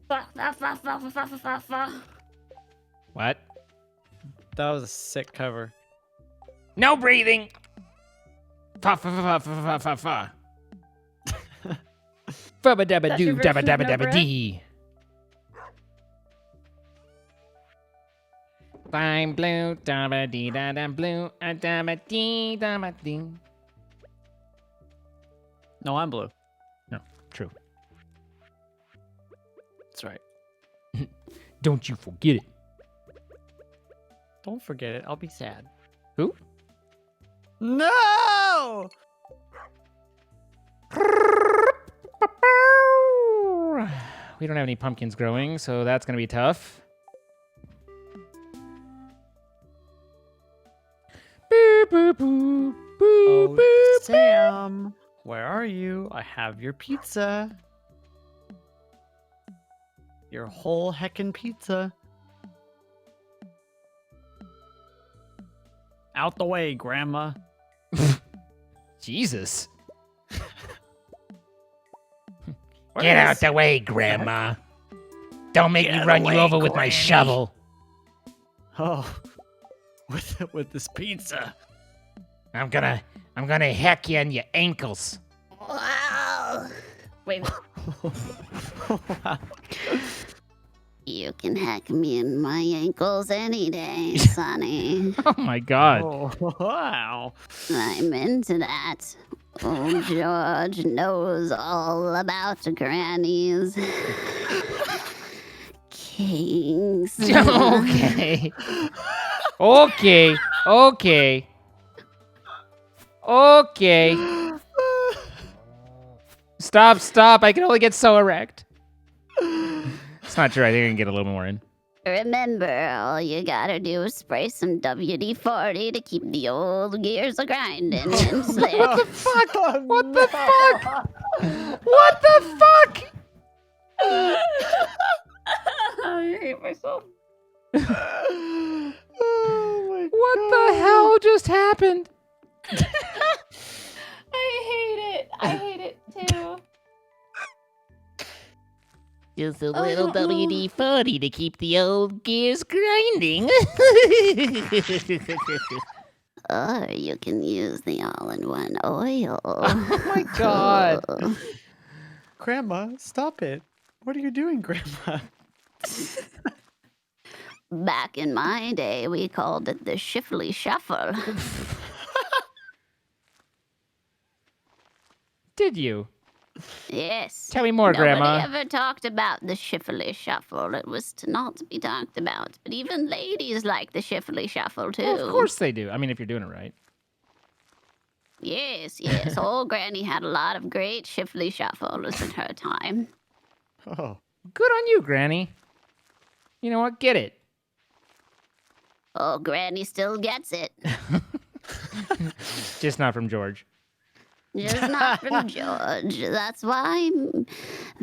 What? That was a sick cover. No breathing. Fa fa fa fa fa fa fa. Fubba dabba That's your doo dabba version of dabba no dabba breath? dee. I'm blue dabba dee da da blue dabba dee dabba dee. No, I'm blue. No, true. That's right. Don't you forget it. Don't forget it. I'll be sad. Who? No! We don't have any pumpkins growing, so that's gonna be tough. Boop, boop, boop, boop, Oh, boop. Sam, where are you? I have your pizza. Your whole heckin' pizza. Out the way, Grandma. Jesus. Where Get out is- the way, Grandma. Don't make me Get run you away, over with my Granny. shovel. Oh, with this pizza. I'm gonna hack you in your ankles. Wow. Wait. Wow. You can hack me in my ankles any day, Sonny. Oh my God. Oh, wow. I'm into that. Old George knows all about grannies. Kings. Okay. Okay. Stop. I can only get so erect. It's not true. I think I can get a little more in. Remember, all you gotta do is spray some WD-40 to keep the old gears a-grinding and slick. What the fuck? What the fuck? What the fuck? I hate myself. What the hell just happened? I hate it too. Just a little WD-40 to keep the old gears grinding. Or you can use the all-in-one oil. Oh my God. Grandma, stop it. What are you doing, Grandma? Back in my day, we called it the Shifley Shuffle. Did you? Yes. Tell me more, Grandma. Nobody ever talked about the Shifley Shuffle. It was not to be talked about. But even ladies like the Shifley Shuffle, too. Well, of course they do. I mean, if you're doing it right. Yes, yes. Old Granny had a lot of great Shifley Shuffles in her time. Oh. Good on you, Granny. You know what? Get it. Old Granny still gets it. Just not from George. Just not from George. That's why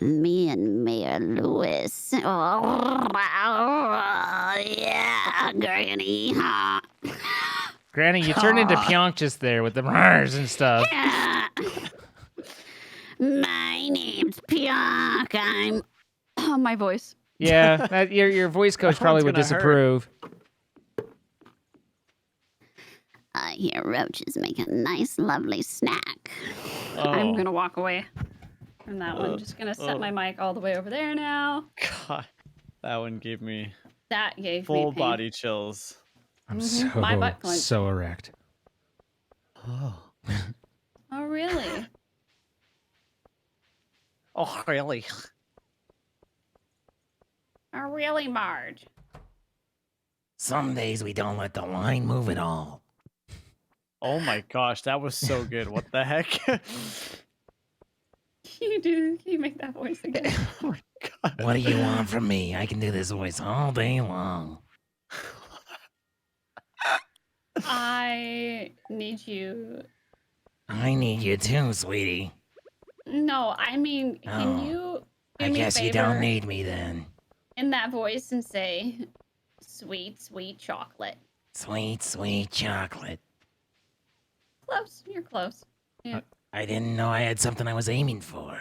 me and Mayor Lewis. Oh, yeah, Granny. Granny, you turned into PJONK just there with the mars and stuff. My name's PJONK. I'm. Oh, my voice. Yeah, your voice coach probably would one's gonna disapprove. I hear roaches make a nice, lovely snack. I'm Oh. gonna walk away from that one. Just gonna set my mic all the way over there now. God, that one gave me That gave full me pain. body chills. I'm My butt clenched. so erect. Oh. Oh, really? Oh, really? Oh, really, Marge? Some days we don't let the line move at all. Oh my gosh, that was so good. What the heck? Can you make that voice again? Oh my god. What do you want from me? I can do this voice all day long. I need you. I need you too, sweetie. No, I mean, can Oh, you do I me a guess you favor don't need me then. in that voice and say, "Sweet, sweet chocolate." Sweet, sweet chocolate. Close. You're close. Yeah. I didn't know I had something I was aiming for.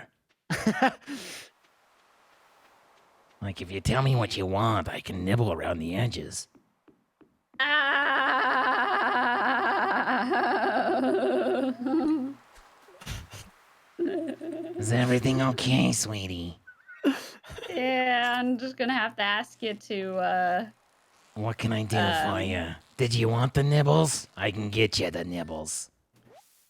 Like, if you tell me what you want, I can nibble around the edges. Is everything okay, sweetie? Yeah, I'm just gonna have to ask you to. What can I do for you? Did you want the nibbles? I can get you the nibbles.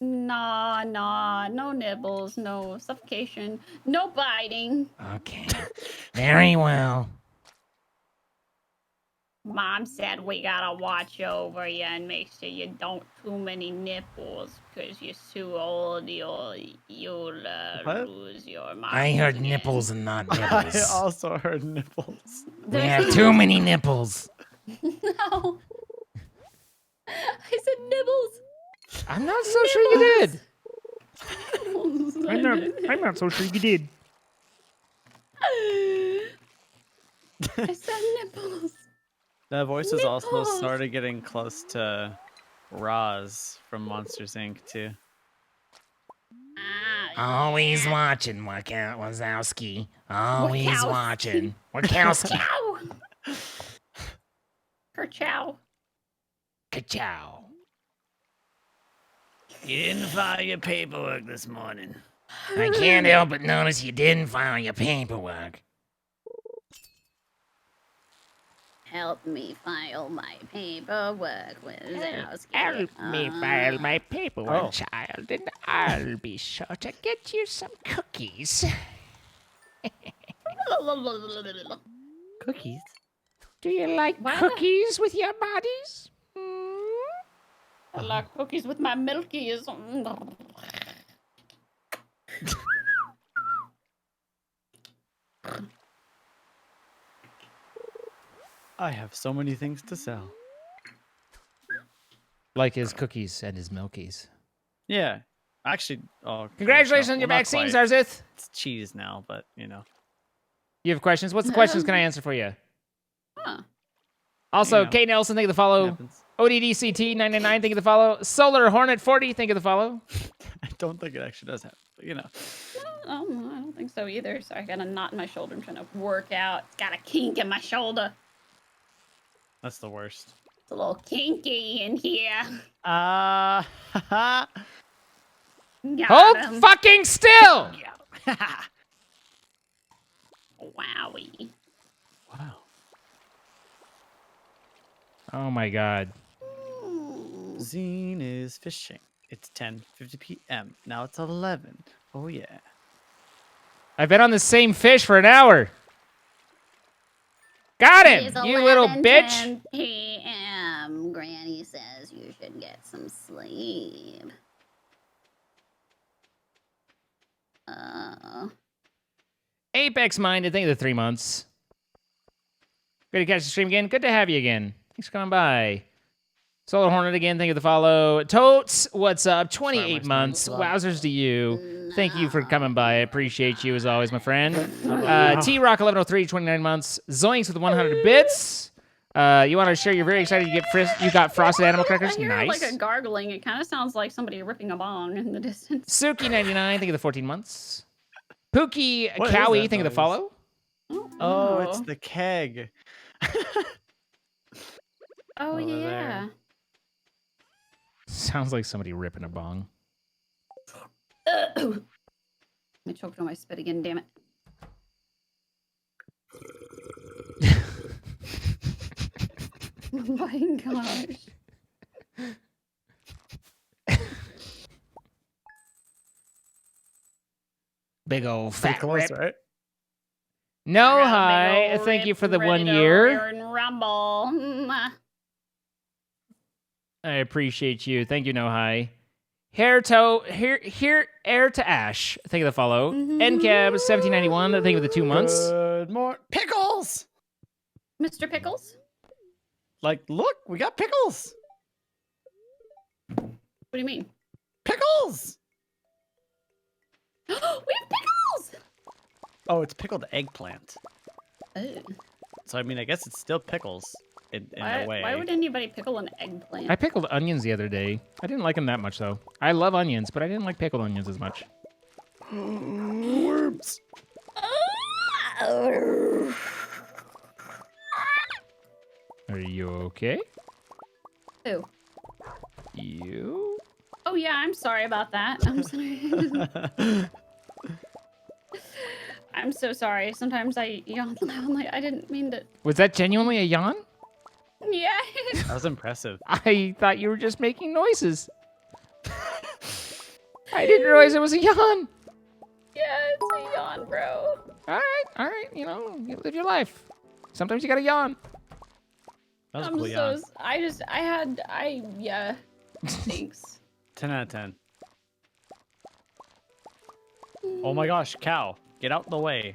Nah, no nibbles, no suffocation, no biting. Okay. Very well. Mom said we gotta watch over you and make sure you don't too many nipples, because you're too old, you'll What? lose your mind. I heard again. nipples and not I nibbles. also heard nipples. We have too many nipples. No. I said nibbles. I'm not so sure you did. Nibbles. I'm not so sure you did. I said nipples. That voice is also Nipples. sort of getting close to Roz from Monsters Inc. too. Always watching, Wazowski. Always Wachowski. watching. Wachowski. Ow. Kerchow. Ka-chow. You didn't file your paperwork this morning. I can't help but notice you didn't file your paperwork. Help me file my paperwork, Wazowski. Help me file my paperwork, Oh. child, and I'll be sure to get you some cookies. Cookies? Do you like Why cookies with your bodies? I like cookies with my milkies. I have so many things to sell. Like his cookies and his milkies. Yeah. Actually, oh. Congratulations on well, your not vaccine, quite. Zarzith. It's cheese now, but you know. You have questions? What's the questions can I answer for you? Huh. Also, You know. Kate Nelson, thank you for the follow. Happens. ODDCT99, thank you for the follow. Solar Hornet 40, thank you for the follow. I don't think it actually does happen, but you know. I don't think so either. So I got a knot in my shoulder. I'm trying to work out. It's got a kink in my shoulder. That's the worst. It's a little kinky in here. Haha. Got Hold him. fucking still! Wowie. Wow. Oh my god. Zine is fishing. It's 10:50 p.m. Now it's 11. Oh yeah. I've been on the same fish for an hour. Got him, It's you little 11:10 bitch. p.m. Granny says you should get some sleep. Apex Minded, thank you for the 3 months. Good to catch the stream again. Good to have you again. Thanks for coming by. Solar Hornet again, thank you for the follow. Totes, what's up? 28 months. Wowzers to you. Thank you for coming by. I appreciate you as always, my friend. T-Rock 1103, 29 months. Zoinks with 100 bits. You want to share? You're very excited. You got frosted animal crackers. I hear Nice. like a gargling. It kind of sounds like somebody ripping a bong in the distance. Suki 99, thank you for the 14 months. Pookie What is Cowie, that thank you for the noise? follow. Oh, it's the keg. Oh over yeah. there. Sounds like somebody ripping a bong. I choked on my spit again. Damn it. Oh my gosh. Big old Pretty fat close, rip. right? No, Big hi. ol' Thank you rip for the ready 1 to year. roar and rumble. I appreciate you. Thank you, No Hi. Air to Ash. Thank you for the follow. NCAB 1791. Thank you for the 2 months. Good morning. Pickles! Mr. Pickles? Like, look, we got pickles. What do you mean? Pickles! We have pickles! Oh, it's pickled eggplant. Oh. So, I mean, I guess it's still pickles in a way. Why would anybody pickle an eggplant? I pickled onions the other day. I didn't like them that much, though. I love onions, but I didn't like pickled onions as much. Worms. Are you okay? Who? You? Oh yeah, I'm sorry about that. I'm sorry. I'm so sorry. Sometimes I yawn loudly. I didn't mean to. Was that genuinely a yawn? Yeah. That was impressive. I thought you were just making noises. I didn't realize it was a yawn. Yeah, it's a yawn, bro. All right. You know, you live your life. Sometimes you gotta yawn. That was a I'm cool so. yawn. Yeah. Thanks. 10 out of 10. Oh my gosh, cow. Get out the way.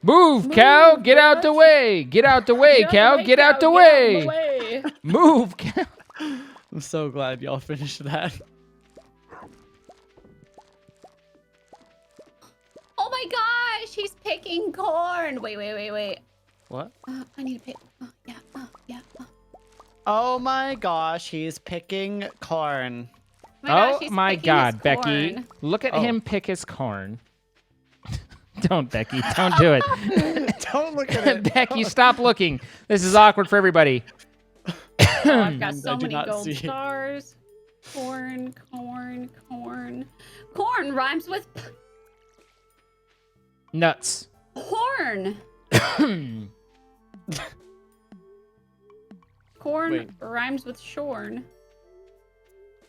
Move, cow. Get out the way. Get out the way, cow. Get out the way. Move, cow. I'm so glad y'all finished that. Oh my gosh, he's picking corn. Wait. What? I need to pick. Oh, yeah. Oh my gosh, he's picking corn. Oh he's my picking God, his Becky. corn. Look at Oh. him pick his corn. Don't, Becky. Don't do it. Don't look at it. Becky, stop looking. This is awkward for everybody. Oh, I've got I so do many not gold see it. stars. Corn. Corn rhymes with Nuts. horn. Corn Wait. rhymes with shorn.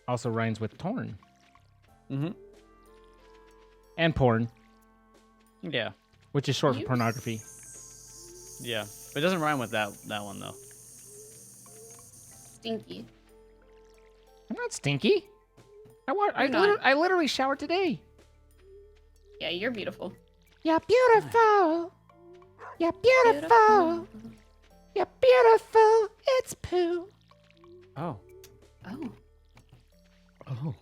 Also rhymes with torn. Mm-hmm. And porn, Yeah. which is short for You pornography. Yeah. It doesn't rhyme with that one though. Stinky. I'm not stinky. You're not. I literally showered today. Yeah, you're beautiful. You're beautiful. You're beautiful. You're beautiful. It's poo. Oh. Oh. Oh.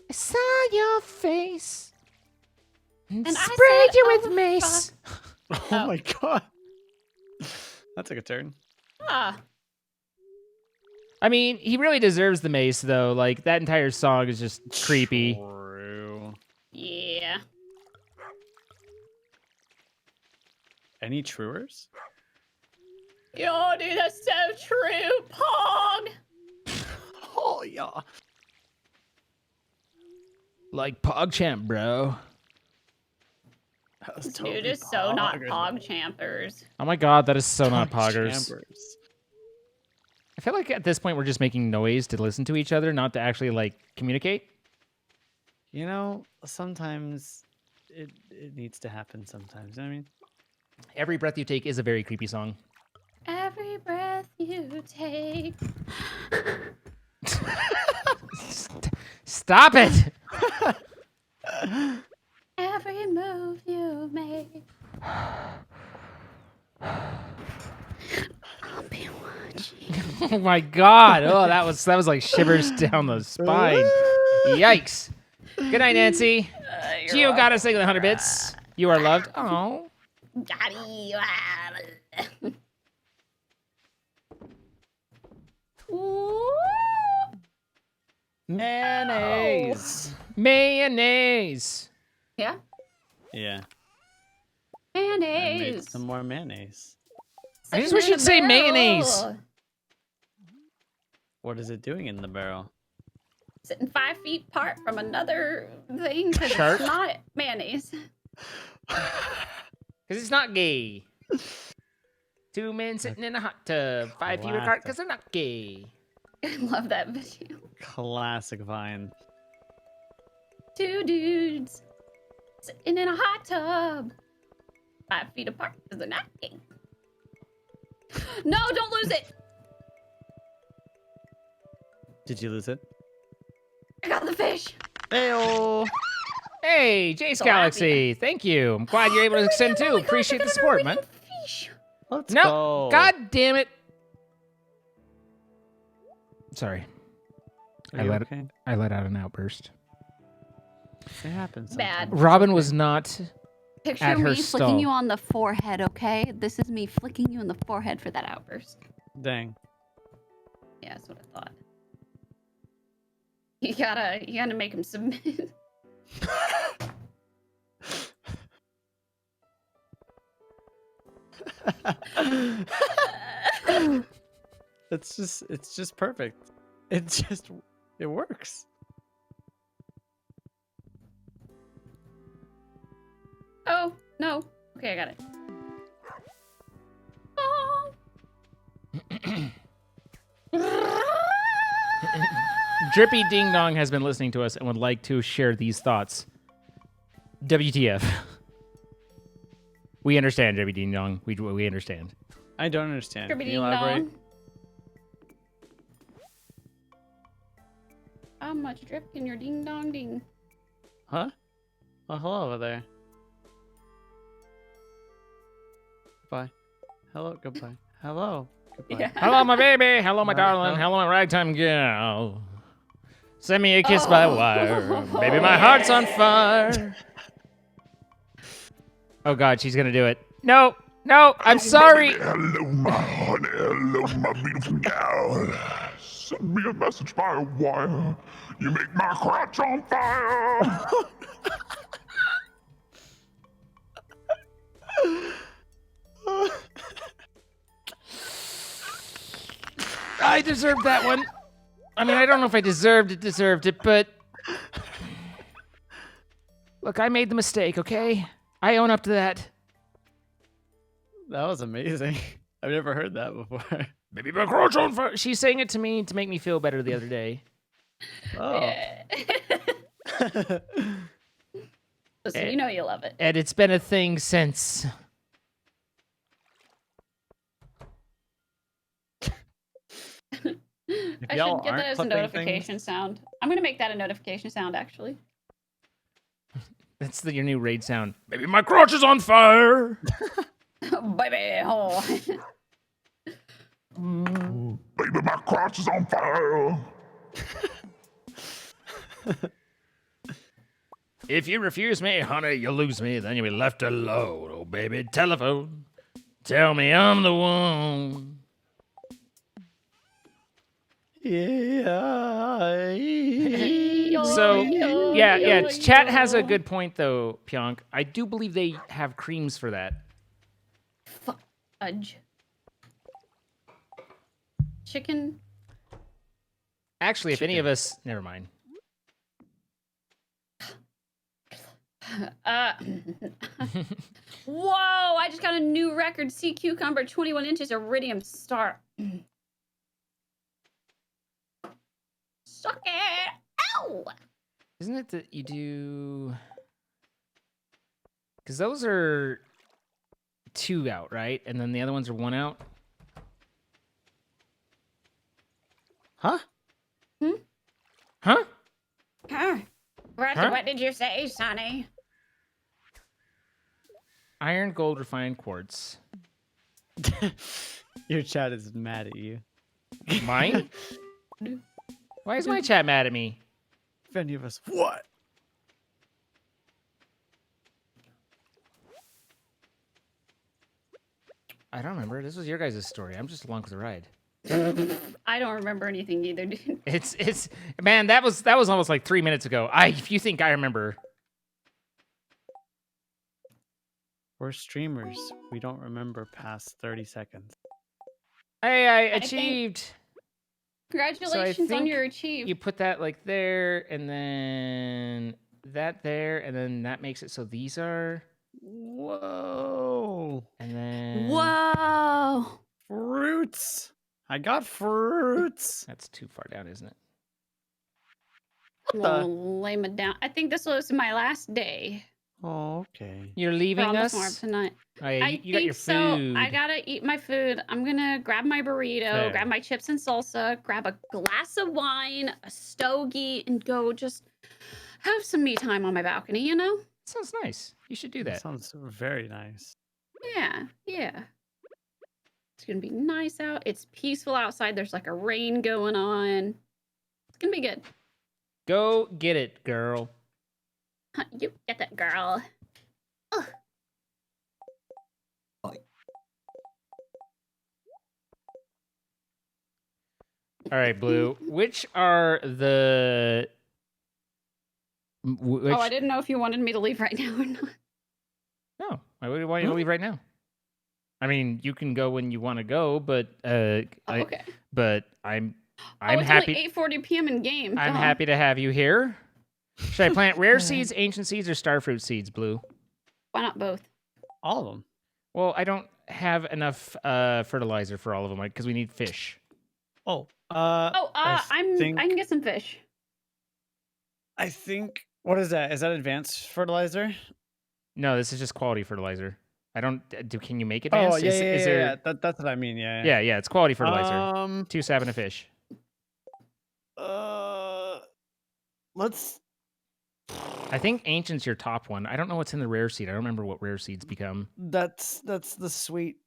I saw your face and And I sprayed said, you "Oh, with mace. Oh Oh. my god. That took a turn. Ah. I mean, he really deserves the mace, though. Like, that entire song is just creepy. True. Yeah. Any truers? Yo, dude, that's so true. Pog. Oh yeah. Like PogChamp, bro. That was Dude is so not pog champers. Oh my god, that is so not poggers. Chambers. I feel like at this point we're just making noise to listen to each other, not to actually like communicate. You know, sometimes it needs to happen sometimes. You know what I mean? Every Breath You Take is a very creepy song. Every breath you take. Stop it! Every move you make. I'll be watching. Oh my god! Oh, that was like shivers down the spine. Yikes! Good night, Nancy. Gio got us 100 bits. You are loved. Oh. Daddy. Mayonnaise. Mayonnaise. Yeah. Yeah. I made Mayonnaise. some more mayonnaise. I just wish you'd say mayonnaise. What is it doing in the barrel? Sitting 5 feet apart from another thing because Shark? it's not mayonnaise. Because it's not gay. 2 men sitting in a hot tub. 5 feet apart because they're not gay. I love that video. Classic Vine. 2 dudes sitting in a hot tub. 5 feet apart because they're not gay. No, don't lose it. Did you lose it? I got the fish. Heyo. Hey, Jace So Galaxy. Thank you. I'm glad you're able to extend too. Appreciate the support, man. Fish. Let's No, go. god damn it. Sorry. Are you okay? I let out an outburst. It happens. Bad. sometimes. Robin was not Picture at her me stall. flicking you on the forehead, okay? This is me flicking you in the forehead for that outburst. Dang. Yeah, that's what I thought. You gotta make him submit. It's just perfect. It works. Oh, no. Okay, I got it. Oh. Drippy Ding Dong has been listening to us and would like to share these thoughts. WTF. We understand, Drippy Ding Dong. We understand. I don't understand. Can Drippy you ding elaborate? dong. How much drip can your ding dong ding? Huh? Oh, hello over there. Bye. Hello. Goodbye. Hello. Goodbye. Yeah. Hello, my baby. Hello, my Hi, darling. hello. Hello, my ragtime gal. Send me a kiss by wire. Baby, my heart's on fire. Oh, God, she's going to do it. No, I'm sorry. Hello, my honey. Hello, my beautiful gal. Send me a message by a wire. You make my crotch on fire. I deserved that one. I mean, I don't know if I deserved it, but... Look, I made the mistake, okay? I own up to that. That was amazing. I've never heard that before. Baby, my crotch on fire. She sang it to me to make me feel better the other day. Oh. Listen, you know you love it. And it's been a thing since. I y'all should get that aren't as a clipping notification sound. I'm gonna make that a notification sound, actually. That's your new raid sound. Baby, my crotch is on fire. Baby, oh. Baby, my crotch is on fire. If you refuse me, honey, you lose me. Then you'll be left alone. Oh, baby, telephone. Tell me I'm the one. So, yeah, chat has a good point, though, PJONK. I do believe they have creams for that. Fudge. Chicken. Actually, if any of us... Never mind. Whoa! I just got a new record. Sea cucumber, 21 inches, iridium star. Suck it! Ow! Isn't it that you do? Because those are 2 out, right? And then the other ones are 1 out. Huh? Huh? Huh? What did you say, Sonny? Iron, gold, refined quartz. Your chat is mad at you. Mine? Why is my chat mad at me? If any of us, what? I don't remember. This was your guys' story. I'm just along for the ride. I don't remember anything either, dude. It's man, that was almost like 3 minutes ago. If you think I remember. We're streamers. We don't remember past 30 seconds. Hey, I think- achieved. Congratulations on your achievement. You put that like there, and then that there, and then that makes it so these are. Whoa. And then. Whoa! Fruits. I got fruits. That's too far down, isn't it? We'll lay me down. I think this was my last day. Oh, okay. You're for leaving on the us? farm tonight. Oh, yeah, I you got your think food. so. I gotta eat my food. I'm gonna grab my burrito, Fair. grab my chips and salsa, grab a glass of wine, a stogie, and go just have some me time on my balcony, you know? Sounds nice. You should do That that. sounds very nice. Yeah, yeah. It's gonna be nice out. It's peaceful outside. There's like a rain going on. It's gonna be good. Go get it, girl. You get that, girl. Ugh. All right, Blue. Which are the? Which... Oh, I didn't know if you wanted me to leave right now or not. No, I would want you to leave right now. I mean, you can go when you want to go, but Okay. But I'm it's happy. only 8:40 p.m. in game. I'm Duh. happy to have you here. Should I plant rare seeds, ancient seeds, or starfruit seeds, Blue? Why not both? All of them. Well, I don't have enough fertilizer for all of them because we need fish. Oh. I can get some fish. I think. What is that? Is that advanced fertilizer? No, this is just quality fertilizer. I don't. Can you make Oh, advanced? yeah, Is there... yeah. That's what I mean. Yeah. Yeah, it's quality fertilizer. 2 sap and a fish. Let's. I think ancient's your top one. I don't know what's in the rare seed. I don't remember what rare seeds become. That's the sweet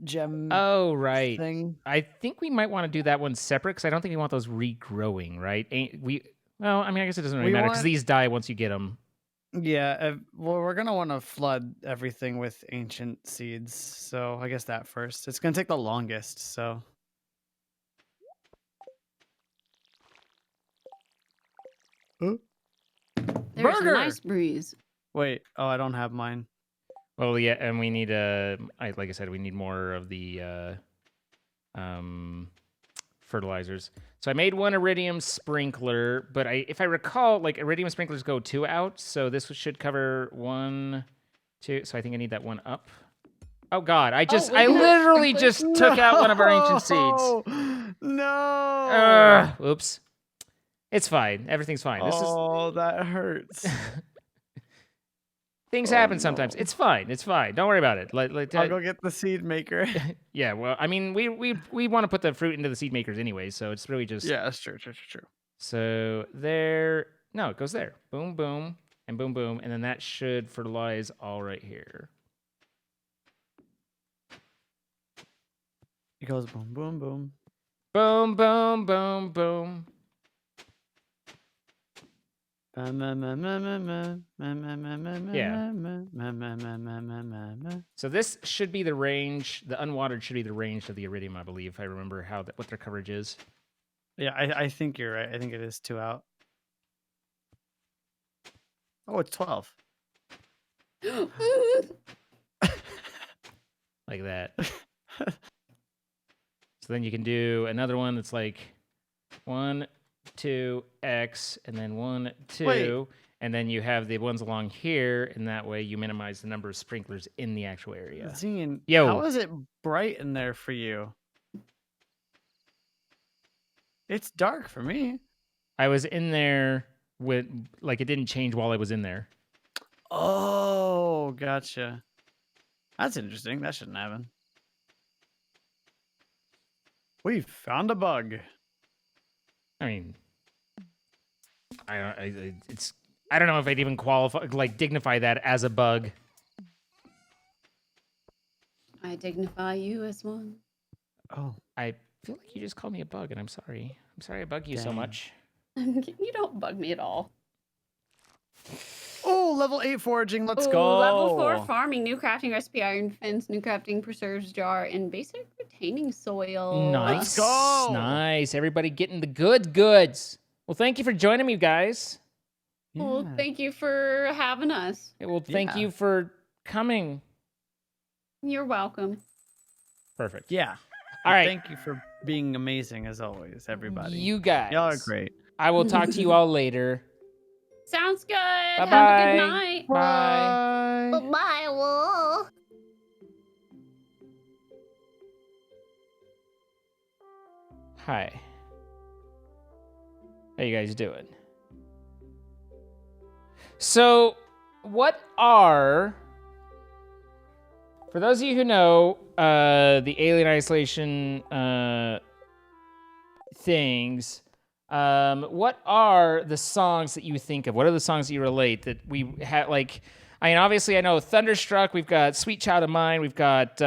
gem. Oh, right. Thing. I think we might want to do that one separate because I don't think we want those regrowing, right? Well, I mean, I guess it doesn't really matter because these die once you get them. Yeah, well, we're gonna want to flood everything with ancient seeds, so I guess that first. It's gonna take the longest, so. There's Burger! a nice breeze. Wait, oh, I don't have mine. Well, yeah, and we need like I said, we need more of the fertilizers. So I made one iridium sprinkler, but if I recall, like iridium sprinklers go 2 out, so this should cover 1, 2. So I think I need that one up. Oh God, I literally just took out one of our ancient seeds. No. Oops. It's fine. Everything's fine. That hurts. Things happen sometimes. It's fine. It's fine. Don't worry about it. I'll go get the seed maker. Yeah, well, I mean, we want to put the fruit into the seed makers anyway, so it's really just... Yeah, that's true. So there... No, it goes there. Boom, boom, and boom, boom, and then that should fertilize all right here. It goes boom, boom, boom. Boom, boom, boom, boom. Yeah. So this should be the range. The unwatered should be the range of the iridium, I believe, if I remember what their coverage is. Yeah, I think you're right. I think it is 2 out. Oh, it's 12. Like that. So then you can do another one that's like 1, 2, X, and then 1, 2. Wait. and then you have the ones along here, and that way you minimize the number of sprinklers in the actual area. Zine, Yo. how is it bright in there for you? It's dark for me. I was in there with, like, it didn't change while I was in there. Oh, gotcha. That's interesting. That shouldn't happen. We found a bug. I mean, I don't know if I'd even qualify, like, dignify that as a bug. I dignify you as one. Oh, I feel like you just called me a bug, and I'm sorry. I'm sorry I bug you so Dang. much. You don't bug me at all. oh, level 8 foraging. Let's Ooh, go. Level 4 farming, new crafting recipe, iron fence, new crafting preserves jar, and basic retaining soil. Nice. Let's go. Nice. Everybody getting the goods. Well, thank you for joining me, guys. Well, Yeah. thank you for having us. Well, thank Yeah. you for coming. You're welcome. Perfect. Yeah. All right. Thank you for being amazing as always, everybody. You guys. Y'all are great. I will talk to you all later. Sounds good. Have a Bye-bye. good night. Bye. Bye, Wolf. Hi. How you guys doing? So, what are, for those of you who know, the Alien Isolation things, what are the songs that you think of? What are the songs that you relate that we had, like, I mean, obviously I know Thunderstruck, we've got Sweet Child of Mine, we've got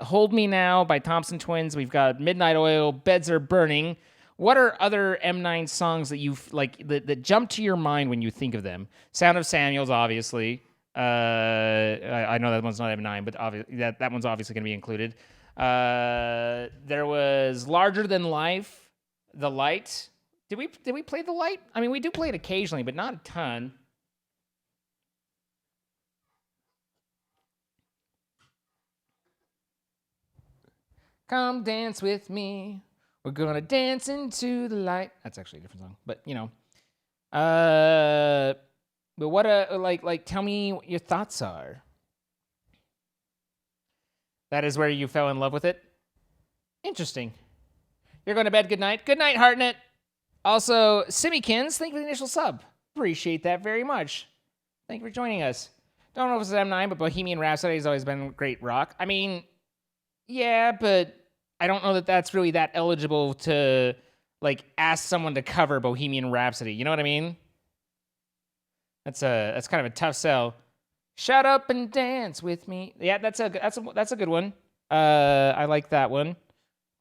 Hold Me Now by Thompson Twins, we've got Midnight Oil, Beds Are Burning. What are other M9 songs that you like that jump to your mind when you think of them? Sound of Samuel's, obviously. I know that one's not M9, but that one's obviously going to be included. There was Larger Than Life, The Light. Did we play The Light? I mean, we do play it occasionally, but not a ton. Come dance with me. We're gonna dance into the light. That's actually a different song, but you know. But what like tell me what your thoughts are. That is where you fell in love with it? Interesting. You're going to bed. Good night. Good night, Heartnet. Also, Simikins, thank you for the initial sub. Appreciate that very much. Thank you for joining us. Don't know if it's M9, but Bohemian Rhapsody has always been great rock. I mean, yeah, but I don't know that that's really that eligible to, like, ask someone to cover Bohemian Rhapsody. You know what I mean? That's kind of a tough sell. Shut up and dance with me. Yeah, that's a good one. I like that one.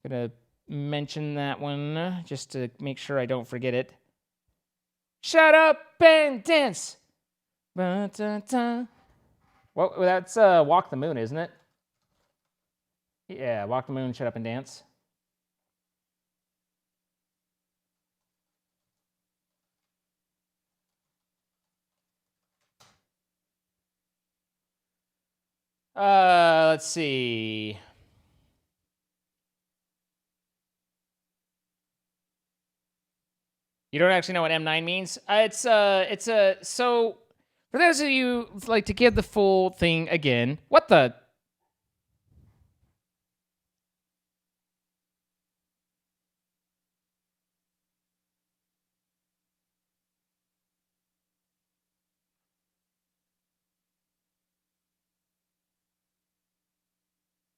Gonna mention that one just to make sure I don't forget it. Shut up and dance. Ba-da-da. Well, that's Walk the Moon, isn't it? Yeah, Walk the Moon, Shut Up and Dance. Let's see. You don't actually know what M9 means? So for those of you like to give the full thing again, what the?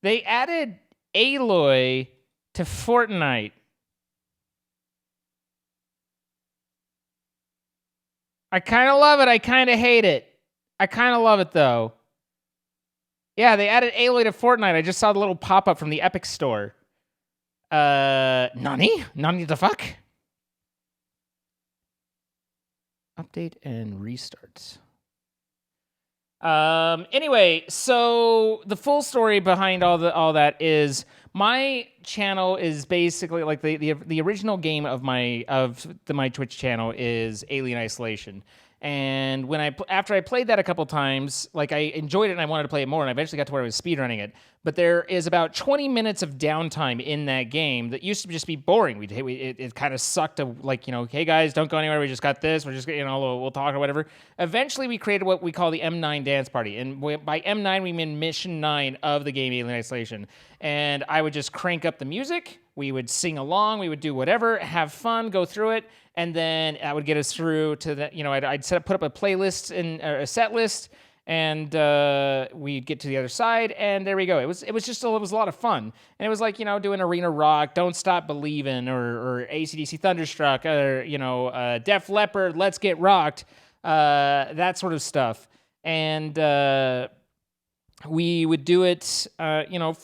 They added Aloy to Fortnite. I kind of love it. I kind of hate it. I kind of love it, though. Yeah, they added Aloy to Fortnite. I just saw the little pop-up from the Epic Store. Nani? Nani the fuck? Update and restarts. Anyway, so the full story behind all that is my channel is basically like the original game of my Twitch channel is Alien Isolation. And after I played that a couple times, like I enjoyed it and I wanted to play it more, and I eventually got to where I was speedrunning it. But there is about 20 minutes of downtime in that game that used to just be boring. It kind of sucked to, like, you know, hey guys, don't go anywhere. We just got this. We're just, you know, we'll talk or whatever. Eventually, we created what we call the M9 dance party, and by M9 we mean Mission 9 of the game Alien Isolation. And I would just crank up the music. We would sing along. We would do whatever, have fun, go through it. And then that would get us through to the, you know, I'd put up a playlist and a set list, and we'd get to the other side, and there we go. It was a lot of fun, and it was like, you know, doing Arena Rock, Don't Stop Believin', or AC/DC Thunderstruck, or, you know, Def Leppard, Let's Get Rocked, that sort of stuff, and we would do it, you know,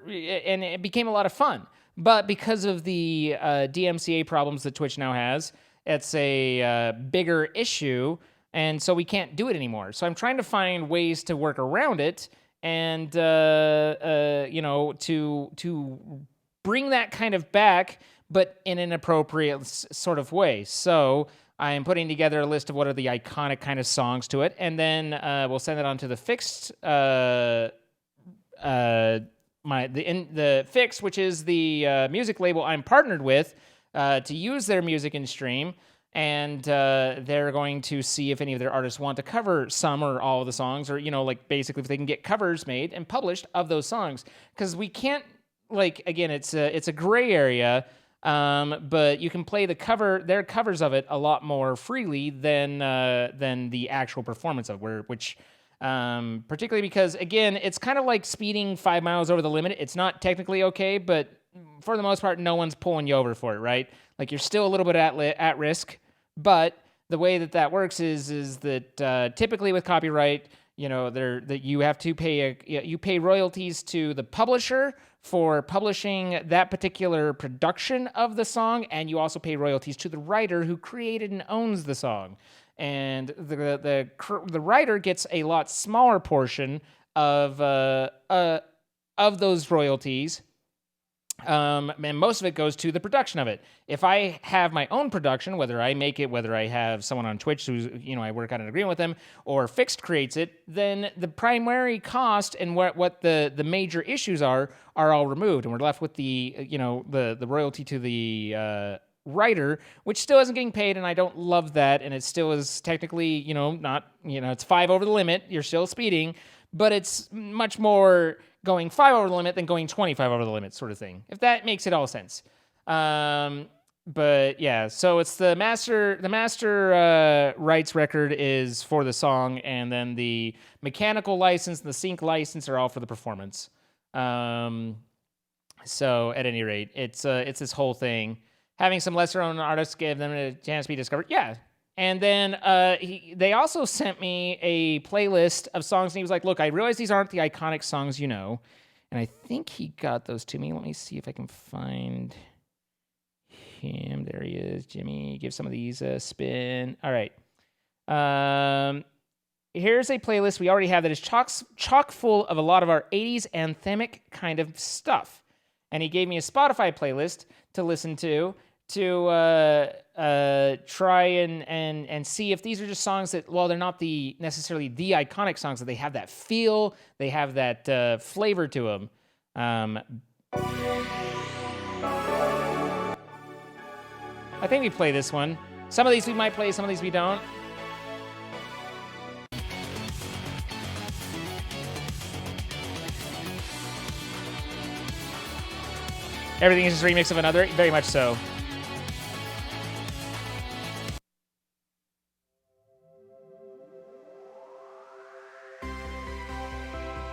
and it became a lot of fun. But because of the DMCA problems that Twitch now has, it's a bigger issue, and so we can't do it anymore. So I'm trying to find ways to work around it, and you know, to bring that kind of back, but in an appropriate sort of way. So I am putting together a list of what are the iconic kind of songs to it, and then we'll send it on to the Fixed. The Fix, which is the music label I'm partnered with to use their music in stream, and they're going to see if any of their artists want to cover some or all of the songs, or, you know, like, basically if they can get covers made and published of those songs, because we can't, like, again, it's a gray area, but you can play their covers of it a lot more freely than the actual performance of which. Particularly because, again, it's kind of like speeding 5 miles over the limit. It's not technically okay, but for the most part, no one's pulling you over for it, right? Like, you're still a little bit at risk, but the way that works is that typically with copyright, you know, that you have to pay royalties to the publisher for publishing that particular production of the song, and you also pay royalties to the writer who created and owns the song. And the writer gets a lot smaller portion of those royalties, and most of it goes to the production of it. If I have my own production, whether I make it, whether I have someone on Twitch who's, you know, I work out an agreement with them, or Fixed creates it, then the primary cost and what the major issues are all removed, and we're left with the, you know, the royalty to the writer, which still isn't getting paid, and I don't love that, and it still is technically, you know, not, you know, it's 5 over the limit, you're still speeding, but it's much more going 5 over the limit than going 25 over the limit, sort of thing, if that makes it all sense. But yeah, so it's the master rights record is for the song, and then the mechanical license and the sync license are all for the performance. So at any rate, it's this whole thing. Having some lesser-known artists give them a chance to be discovered. Yeah. And then they also sent me a playlist of songs, and he was like, look, I realize these aren't the iconic songs you know. And I think he got those to me. Let me see if I can find him. There he is. Jimmy, give some of these a spin. All right. Here's a playlist we already have that is chock full of a lot of our 80s anthemic kind of stuff. And he gave me a Spotify playlist to listen to try and see if these are just songs that, while they're not necessarily the iconic songs, that they have that feel, they have that flavor to them. I think we play this one. Some of these we might play, some of these we don't. Everything is just a remix of another? Very much so.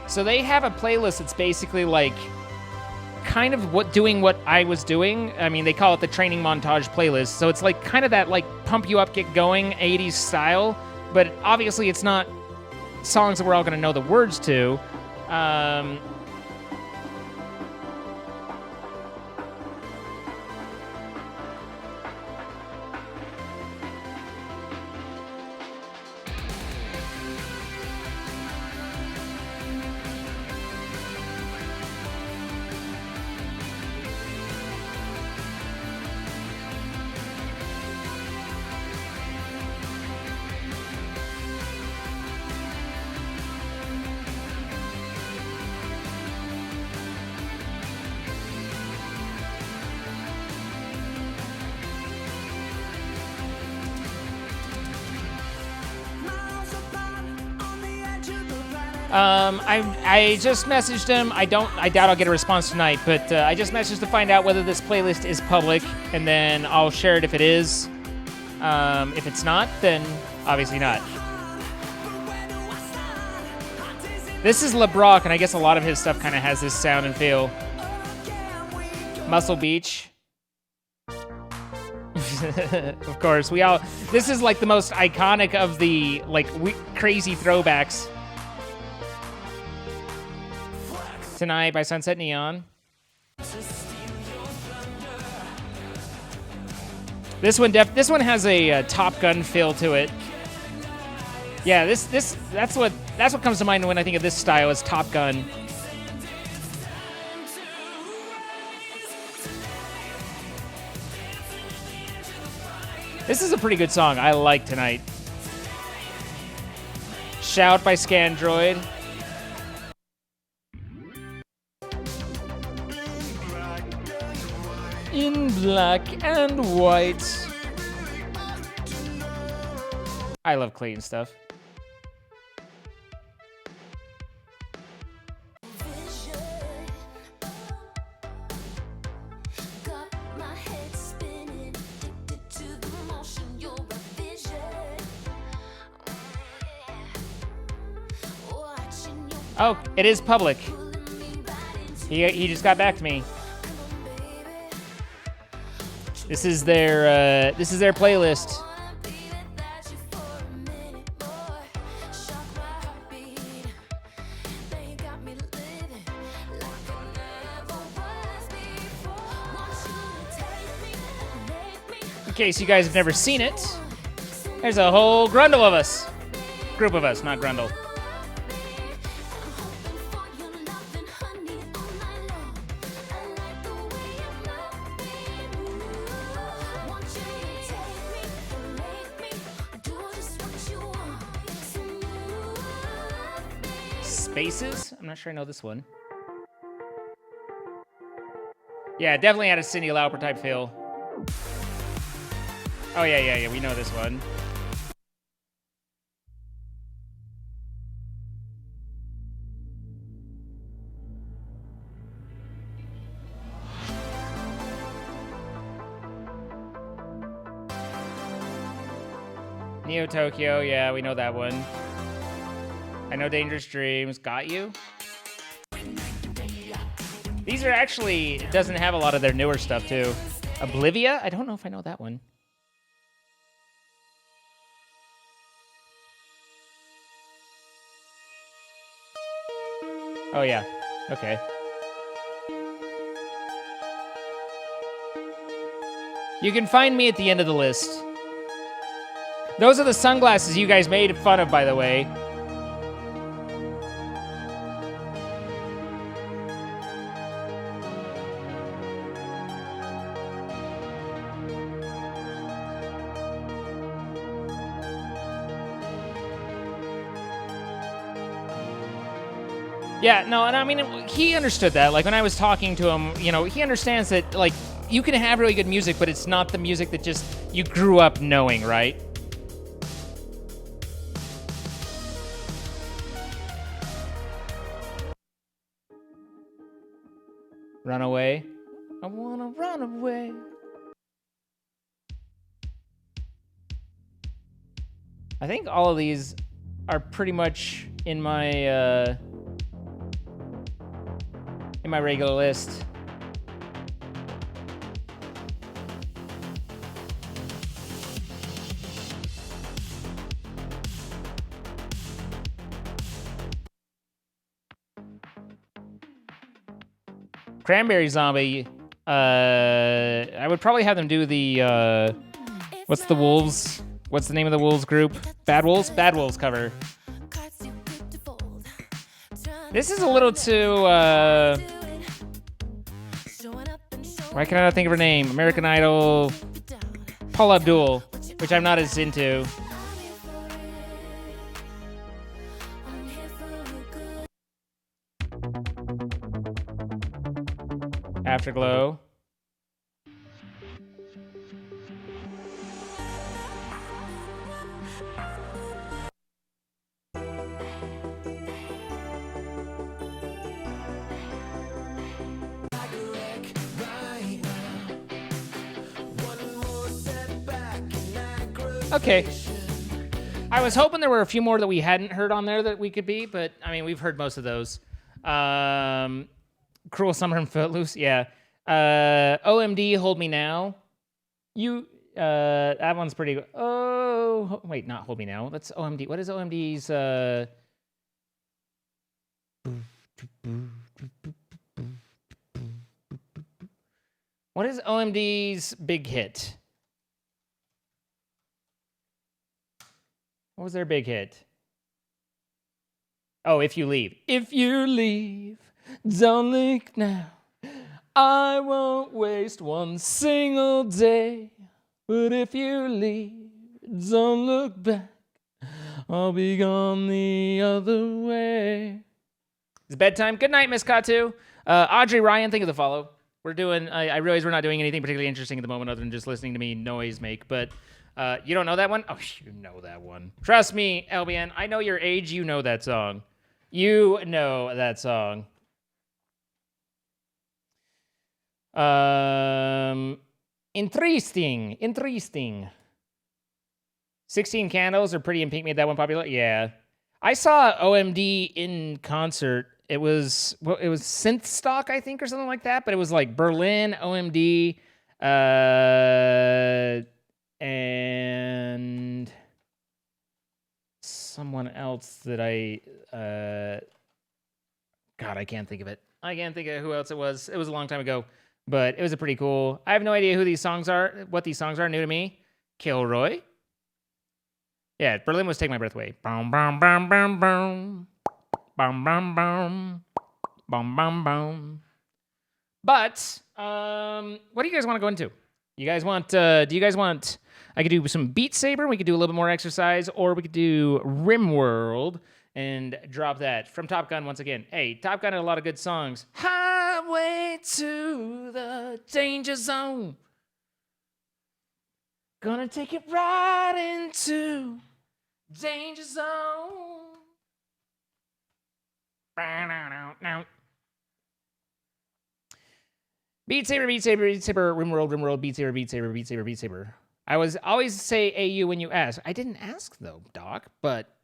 So they have a playlist that's basically like kind of doing what I was doing. I mean, they call it the training montage playlist. So it's like kind of that like pump you up, get going 80s style, but obviously it's not songs that we're all going to know the words to. I just messaged him. I doubt I'll get a response tonight, but I just messaged to find out whether this playlist is public, and then I'll share it if it is. If it's not, then obviously not. This is LeBrock, and I guess a lot of his stuff kind of has this sound and feel. Muscle Beach. Of course, this is like the most iconic of the like crazy throwbacks. Tonight by Sunset Neon. This one has a Top Gun feel to it. Yeah, that's what comes to mind when I think of this style is Top Gun. This is a pretty good song. I like Tonight. Shout by Scandroid. In black and white. I love Clayton stuff. Oh, it is public. He just got back to me. This is their playlist. In case you guys have never seen it, there's a whole grundle of us. Group of us, not grundle. Spaces? I'm not sure I know this one. Yeah, definitely had a Cyndi Lauper type feel. Oh, yeah, we know this one. Neo Tokyo, yeah, we know that one. I know Dangerous Dreams, Got You. These are actually, it doesn't have a lot of their newer stuff too. Oblivia? I don't know if I know that one. Oh yeah, okay. You can find me at the end of the list. Those are the sunglasses you guys made fun of, by the way. Yeah, no, and I mean, he understood that. Like, when I was talking to him, you know, he understands that, like, you can have really good music, but it's not the music that just you grew up knowing, right? Run away. I wanna run away. I think all of these are pretty much in my regular list. Cranberry Zombie, I would probably have them do the, what's the Wolves? What's the name of the Wolves group? Bad Wolves? Bad Wolves cover. This is a little too, why can I not think of her name? American Idol, Paula Abdul, which I'm not as into. Afterglow. Okay. I was hoping there were a few more that we hadn't heard on there that we could be, but I mean, we've heard most of those. Cruel Summer and Footloose, yeah. OMD, Hold Me Now. That one's pretty good. Oh, wait, not Hold Me Now. That's OMD. What is OMD's, What is OMD's big hit? What was their big hit? Oh, If You Leave. If you leave, don't look now. I won't waste one single day. But if you leave, don't look back. I'll be gone the other way. It's bedtime. Good night, Miss Katu. Audrey Ryan, thank you for the follow. I realize we're not doing anything particularly interesting at the moment other than just listening to me noise make, but you don't know that one? Oh, you know that one. Trust me, LBN, I know your age, you know that song. You know that song. Interesting. 16 Candles or Pretty in Pink made that one popular? Yeah. I saw OMD in concert. It was Synth Stock, I think, or something like that, but it was like Berlin, OMD, and someone else that I can't think of it. I can't think of who else it was. It was a long time ago, but it was a pretty cool. I have no idea who these songs are, what these songs are, new to me. Kilroy. Yeah, Berlin was Take My Breath Away. Boom, boom, boom, boom, boom. Boom, boom, boom. Boom, boom, boom. But, what do you guys want to go into? You guys want, do you guys want, I could do some Beat Saber, we could do a little bit more exercise, or we could do Rimworld and drop that from Top Gun once again. Hey, Top Gun had a lot of good songs. Highway to the danger zone. Gonna take it right into danger zone. Beat Saber, Rimworld, Beat Saber. I was always say AU when you ask. I didn't ask though, Doc, but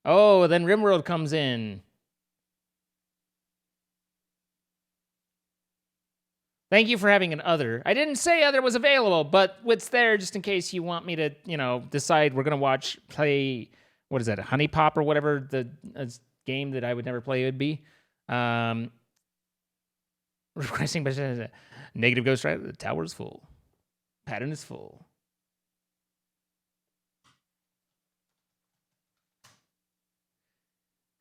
oh, then Rimworld comes in. Thank you for having an other. I didn't say other was available, but it's there just in case you want me to, decide we're going to play, what is that, Honey Pop or whatever the game that I would never play would be. Requesting negative Ghost Rider, the tower is full. Pattern is full.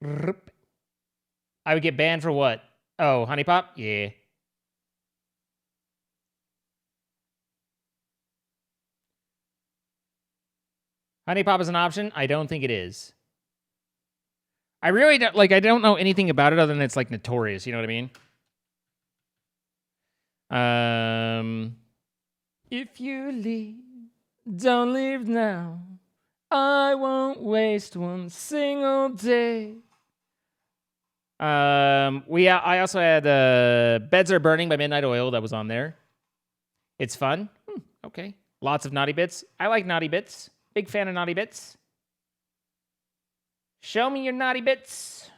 I would get banned for what? Oh, Honey Pop? Yeah. Honey Pop is an option? I don't think it is. I really don't, I don't know anything about it other than it's, notorious, you know what I mean? If you leave, don't leave now. I won't waste one single day. I also had Beds Are Burning by Midnight Oil that was on there. It's fun. Okay. Lots of naughty bits. I like naughty bits. Big fan of naughty bits. Show me your naughty bits.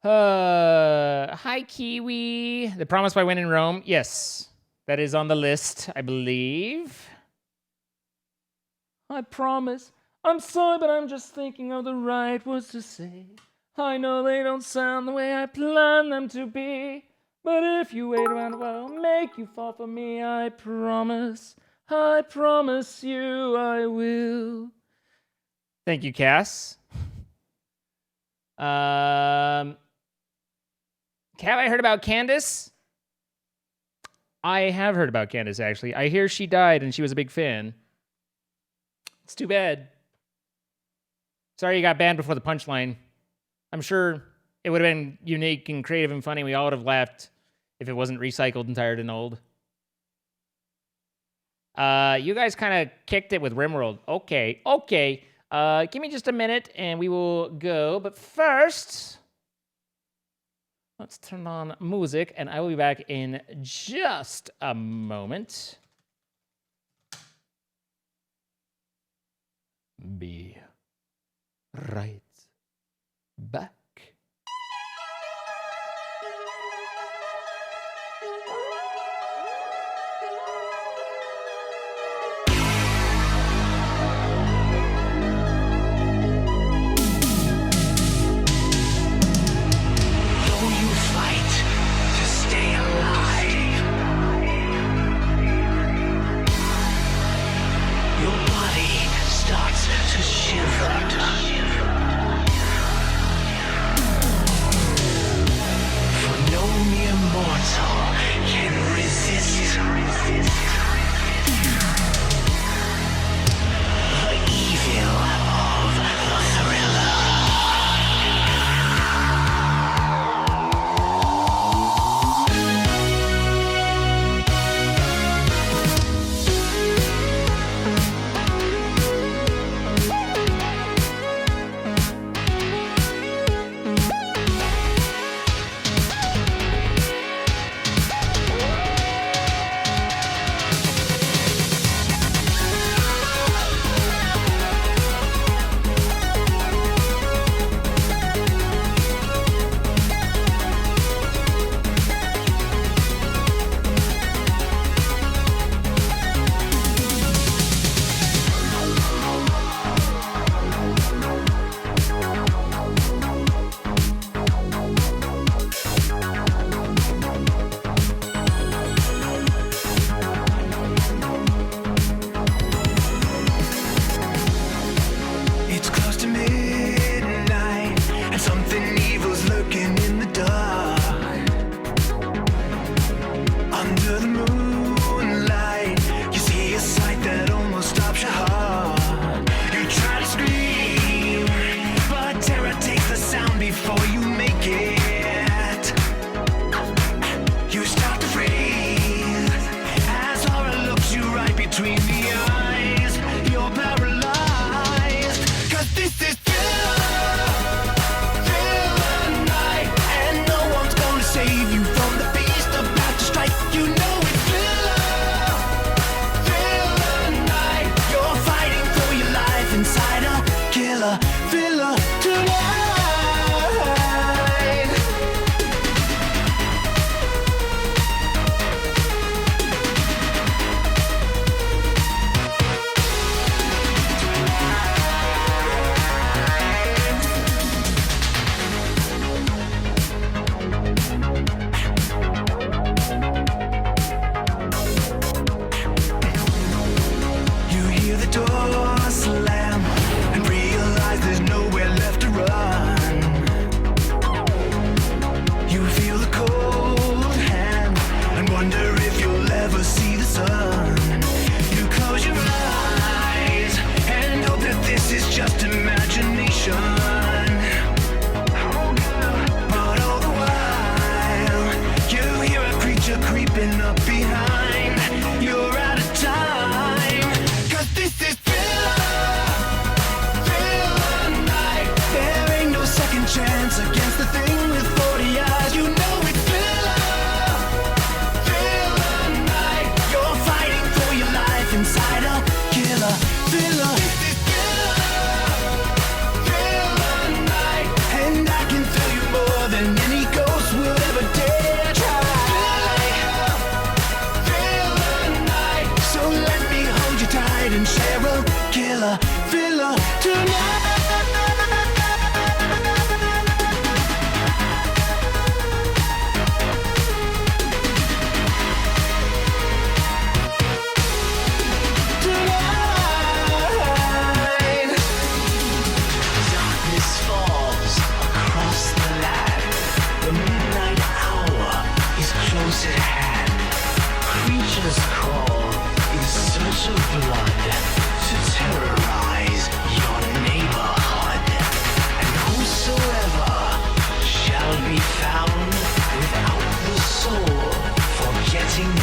Hi, Kiwi. The Promise by When in Rome. Yes, that is on the list, I believe. I promise. I'm sorry, but I'm just thinking of the right words to say. I know they don't sound the way I planned them to be. But if you wait around a while, I'll make you fall for me. I promise you I will. Thank you, Cass. Have I heard about Candace? I have heard about Candace, actually. I hear she died and she was a big fan. It's too bad. Sorry you got banned before the punchline. I'm sure it would have been unique and creative and funny. We all would have laughed if it wasn't recycled and tired and old. You guys kind of kicked it with Rimworld. Okay. Give me just a minute and we will go. But first, let's turn on music and I will be back in just a moment. Be right back.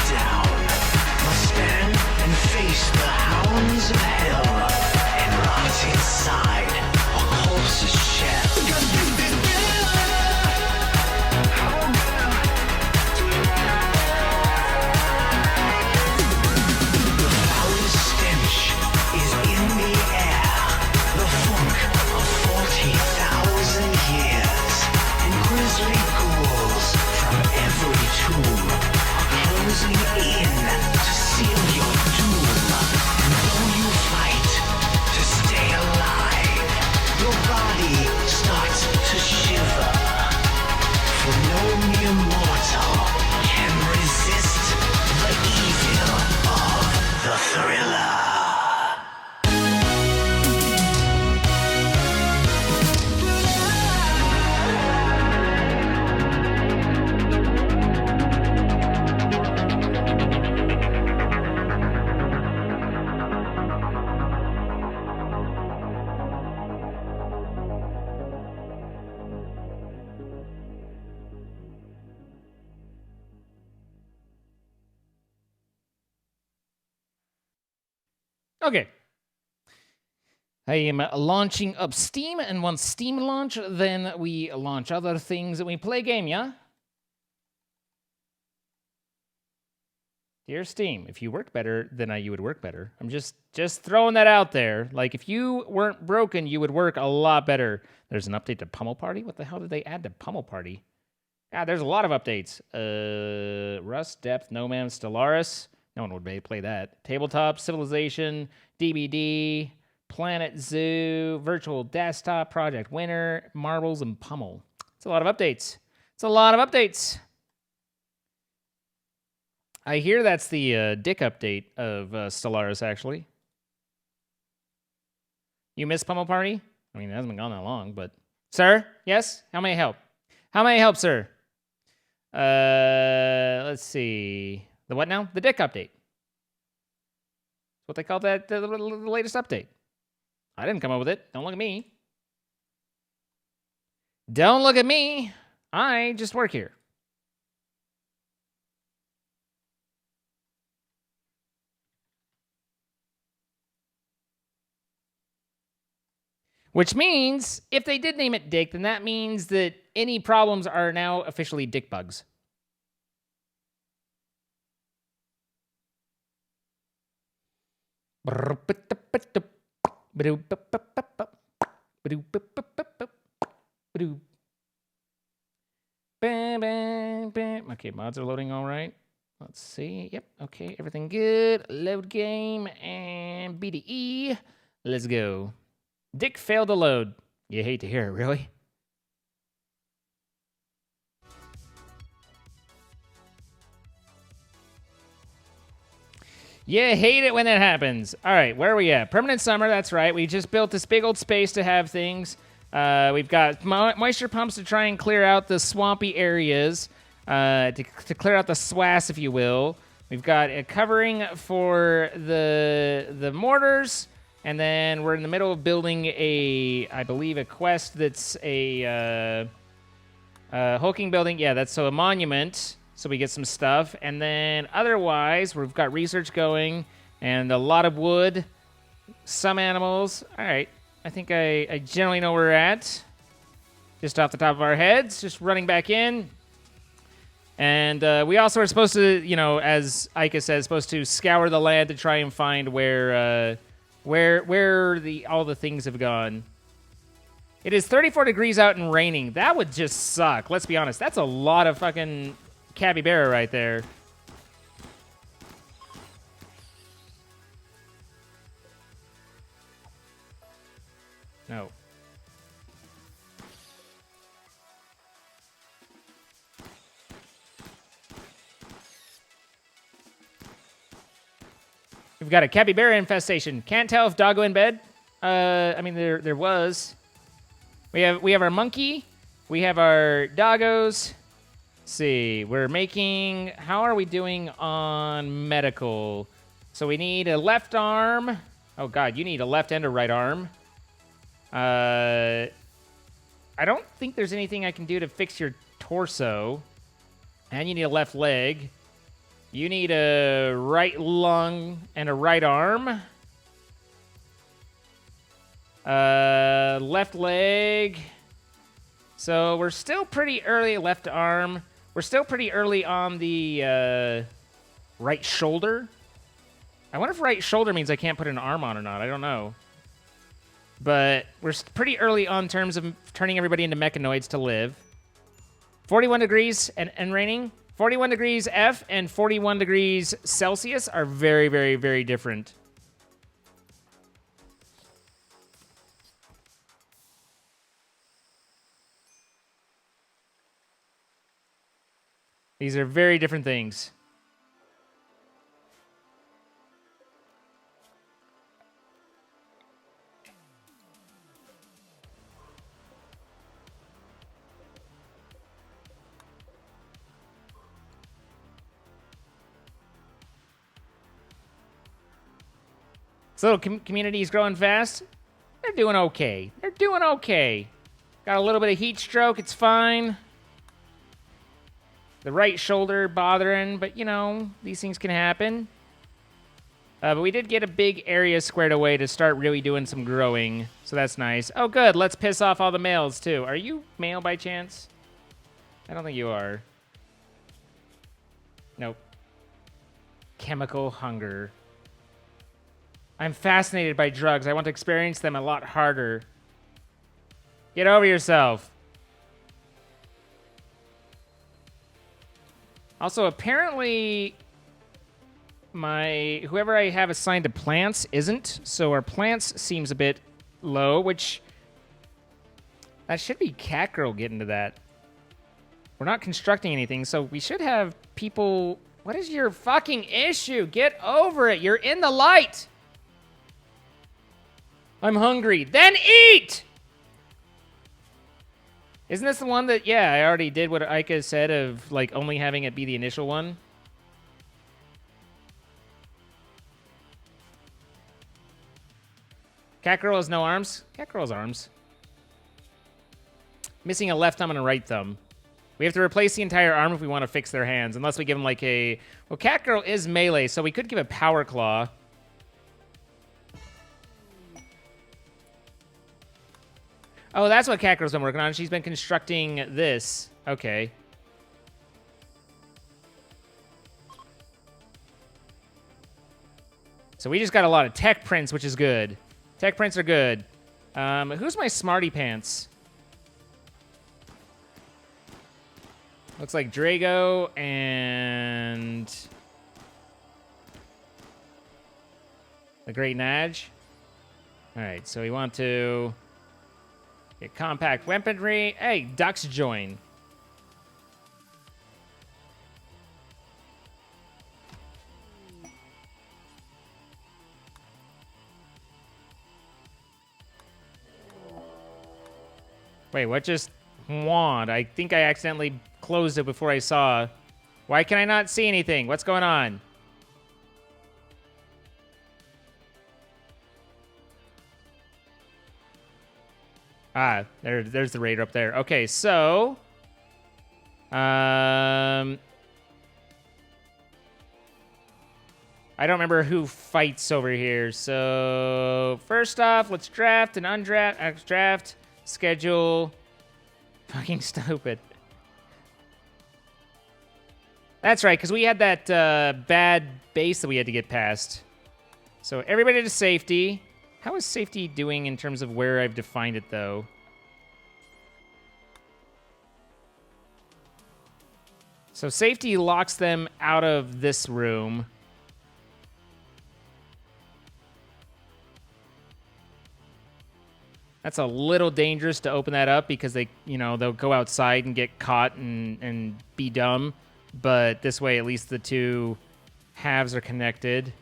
Down, must stand and face Unleash the hounds of hell and rot inside a corpse's shell. The foul stench is in the air, the funk of 40,000 years, and grisly ghouls from every tomb are closing in to seal your doom. And though you fight to stay alive, your body starts to shiver, for no mere mortal can resist the evil of the thriller. Okay. I am launching up Steam, and once Steam launch, then we launch other things and we play game, yeah? Dear Steam, if you worked better, then you would work better. I'm just throwing that out there. Like, if you weren't broken, you would work a lot better. There's an update to Pummel Party? What the hell did they add to Pummel Party? Ah, there's a lot of updates. Rust, Depth, No Man's, Stellaris. No one would play that. Tabletop, Civilization, DBD, Planet Zoo, Virtual Desktop, Project Winter, Marbles, and Pummel. It's a lot of updates. It's a lot of updates. I hear that's the dick update of Stellaris, actually. You missed Pummel Party? I mean, it hasn't been gone that long, but... Sir? Yes? How may I help? How may I help, sir? Let's see... The what now? The dick update. That's what they call that, the latest update. I didn't come up with it. Don't look at me. Don't look at me. I just work here. Which means, if they did name it Dick, then that means that any problems are now officially dick bugs. Okay, mods are loading all right. Let's see. Yep, okay, everything good. Load game and BDE. Let's go. Dick failed to load. You hate to hear it, really? You hate it when that happens. All right, where are we at? Permanent summer, that's right. We just built this big old space to have things. We've got moisture pumps to try and clear out the swampy areas, to clear out the swass, if you will. We've got a covering for the mortars, and then we're in the middle of building I believe, a quest that's a hulking building. Yeah, that's so a monument. So we get some stuff, and then otherwise, we've got research going, and a lot of wood, some animals. All right, I think I generally know where we're at, just off the top of our heads, just running back in. And we also are supposed to, you know, as Ika says, supposed to scour the land to try and find where all the things have gone. It is 34 degrees out and raining. That would just suck. Let's be honest. That's a lot of fucking capybara right there. No. We've got a capybara infestation. Can't tell if doggo in bed. I mean, there was. We have our monkey. We have our doggos. Let's see, we're making. How are we doing on medical? So we need a left arm. Oh God, you need a left and a right arm. I don't think there's anything I can do to fix your torso. And you need a left leg. You need a right lung and a right arm. Left leg. So we're still pretty early. Left arm. We're still pretty early on the right shoulder. I wonder if right shoulder means I can't put an arm on or not. I don't know. But we're pretty early on in terms of turning everybody into mechanoids to live. 41 degrees and raining. 41 degrees F and 41 degrees Celsius are very, very, very different. These are very different things. This little community is growing fast. They're doing okay. They're doing okay. Got a little bit of heat stroke. It's fine. The right shoulder bothering, but, you know, these things can happen. But we did get a big area squared away to start really doing some growing, so that's nice. Oh, good. Let's piss off all the males, too. Are you male by chance? I don't think you are. Nope. Chemical hunger. I'm fascinated by drugs. I want to experience them a lot harder. Get over yourself. Also, apparently, whoever I have assigned to plants isn't, so our plants seems a bit low, which that should be Cat Girl getting to that. We're not constructing anything, so we should have people. What is your fucking issue? Get over it. You're in the light. I'm hungry. Then eat! Isn't this the one that, yeah, I already did what Ica said of, like, only having it be the initial one? Cat Girl has no arms? Cat Girl has arms. Missing a left thumb and a right thumb. We have to replace the entire arm if we want to fix their hands, unless we give them, like, a... Well, Cat Girl is melee, so we could give a Power Claw. Oh, that's what Cat Girl's been working on. She's been constructing this. Okay. So we just got a lot of tech prints, which is good. Tech prints are good. Who's my smarty pants? Looks like Drago and the Great Naj. All right, so we want to get compact weaponry. Hey, Ducks join. Wait, what just wand? I think I accidentally closed it before I saw. Why can I not see anything? What's going on? Ah, there's the raider up there. Okay, so I don't remember who fights over here. So first off, let's draft and undraft, draft, schedule. Fucking stupid. That's right, because we had that bad base that we had to get past. So everybody to safety. How is safety doing in terms of where I've defined it, though? So safety locks them out of this room. That's a little dangerous to open that up because they, you know, they'll go outside and get caught and be dumb. But this way, at least the two halves are connected.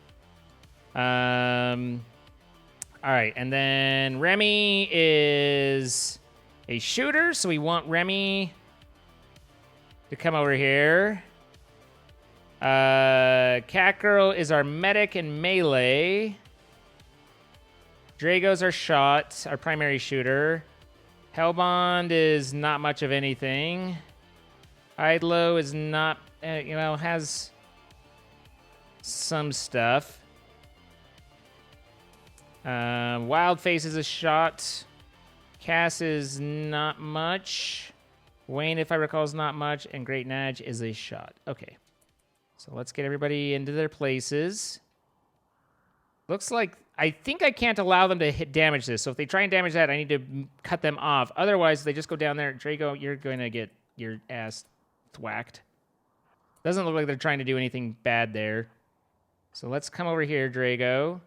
All right, and then Remy is a shooter, so we want Remy to come over here. Cat Girl is our medic and melee. Drago's our shot, our primary shooter. Hellbond is not much of anything. Idlo is not, has some stuff. Wild Face is a shot. Cass is not much. Wayne, if I recall, is not much. And Great Naj is a shot. Okay. So let's get everybody into their places. Looks like... I think I can't allow them to damage this. So if they try and damage that, I need to cut them off. Otherwise, they just go down there. Drago, you're going to get your ass thwacked. Doesn't look like they're trying to do anything bad there. So let's come over here, Drago.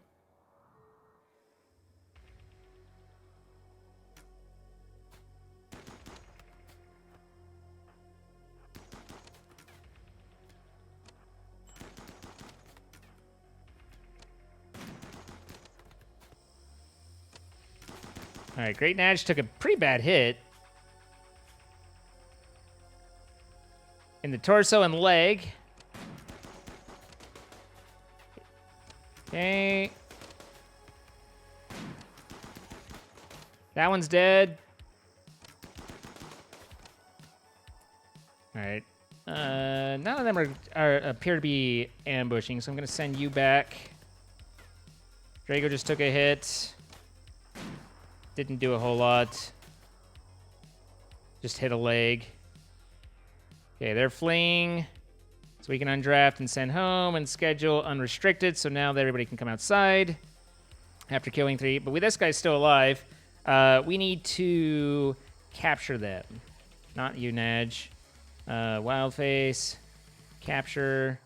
All right, Great Naj took a pretty bad hit in the torso and leg. Okay. That one's dead. All right. None of them appear to be ambushing, so I'm going to send you back. Drago just took a hit. Didn't do a whole lot. Just hit a leg. Okay, they're fleeing. So we can undraft and send home and schedule unrestricted. So now that everybody can come outside after killing 3. But this guy's still alive. We need to capture them. Not you, Naj. Wildface. Capture.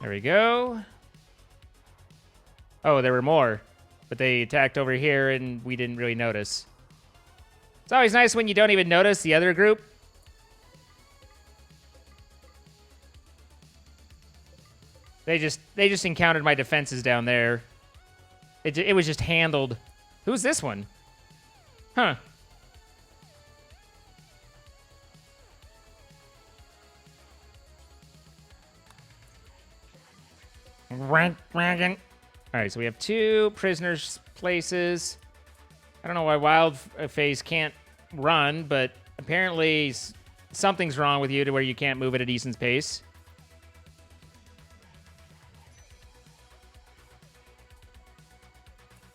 There we go. Oh, there were more. But they attacked over here and we didn't really notice. It's always nice when you don't even notice the other group. They just encountered my defenses down there. It was just handled. Who's this one? Huh. All right, so we have 2 prisoners' places. I don't know why Wildface can't run, but apparently something's wrong with you to where you can't move at a decent pace.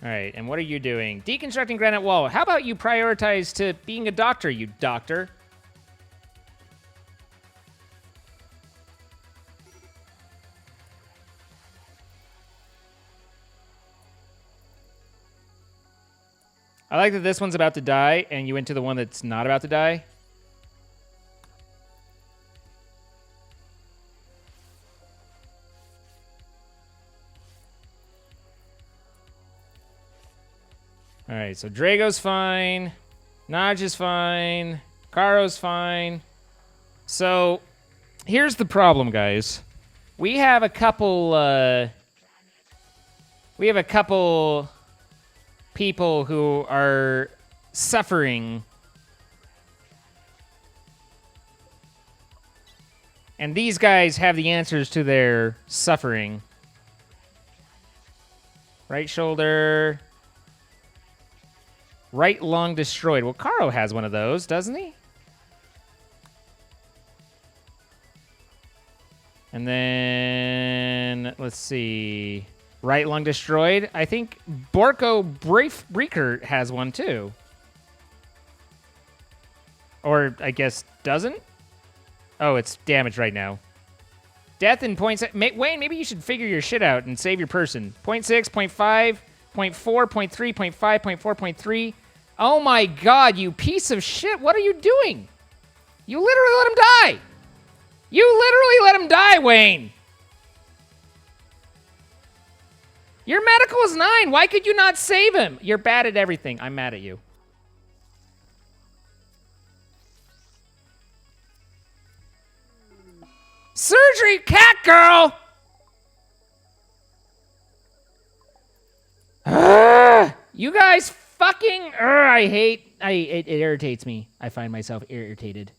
All right, and what are you doing? Deconstructing granite wall. How about you prioritize to being a doctor, you doctor? I like that this one's about to die, and you went to the one that's not about to die. All right, so Drago's fine. Naj is fine. Karo's fine. So, here's the problem, guys. We have a couple people who are suffering. And these guys have the answers to their suffering. Right shoulder. Right lung destroyed. Well, Karo has one of those, doesn't he? And then, let's see. Right lung destroyed. I think Borko Breaker has one too. Or I guess doesn't? Oh, it's damaged right now. Death in points. Wayne, maybe you should figure your shit out and save your person. 0.6, 0.5, 0.4, 0.3, 0.5, 0.4, 0.3. Oh my god, you piece of shit. What are you doing? You literally let him die. You literally let him die, Wayne. Your medical is 9. Why could you not save him? You're bad at everything. I'm mad at you. Surgery, cat girl! You guys fucking... it irritates me. I find myself irritated.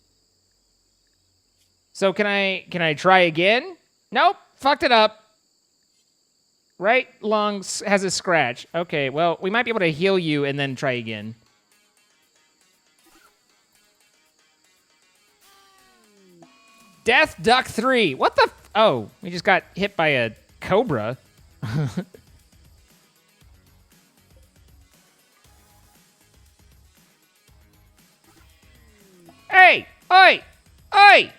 So can I try again? Nope. Fucked it up. Right lung has a scratch. Okay, well, we might be able to heal you and then try again. Death Duck 3. What the? Oh, we just got hit by a cobra. Hey! Oi! Oi!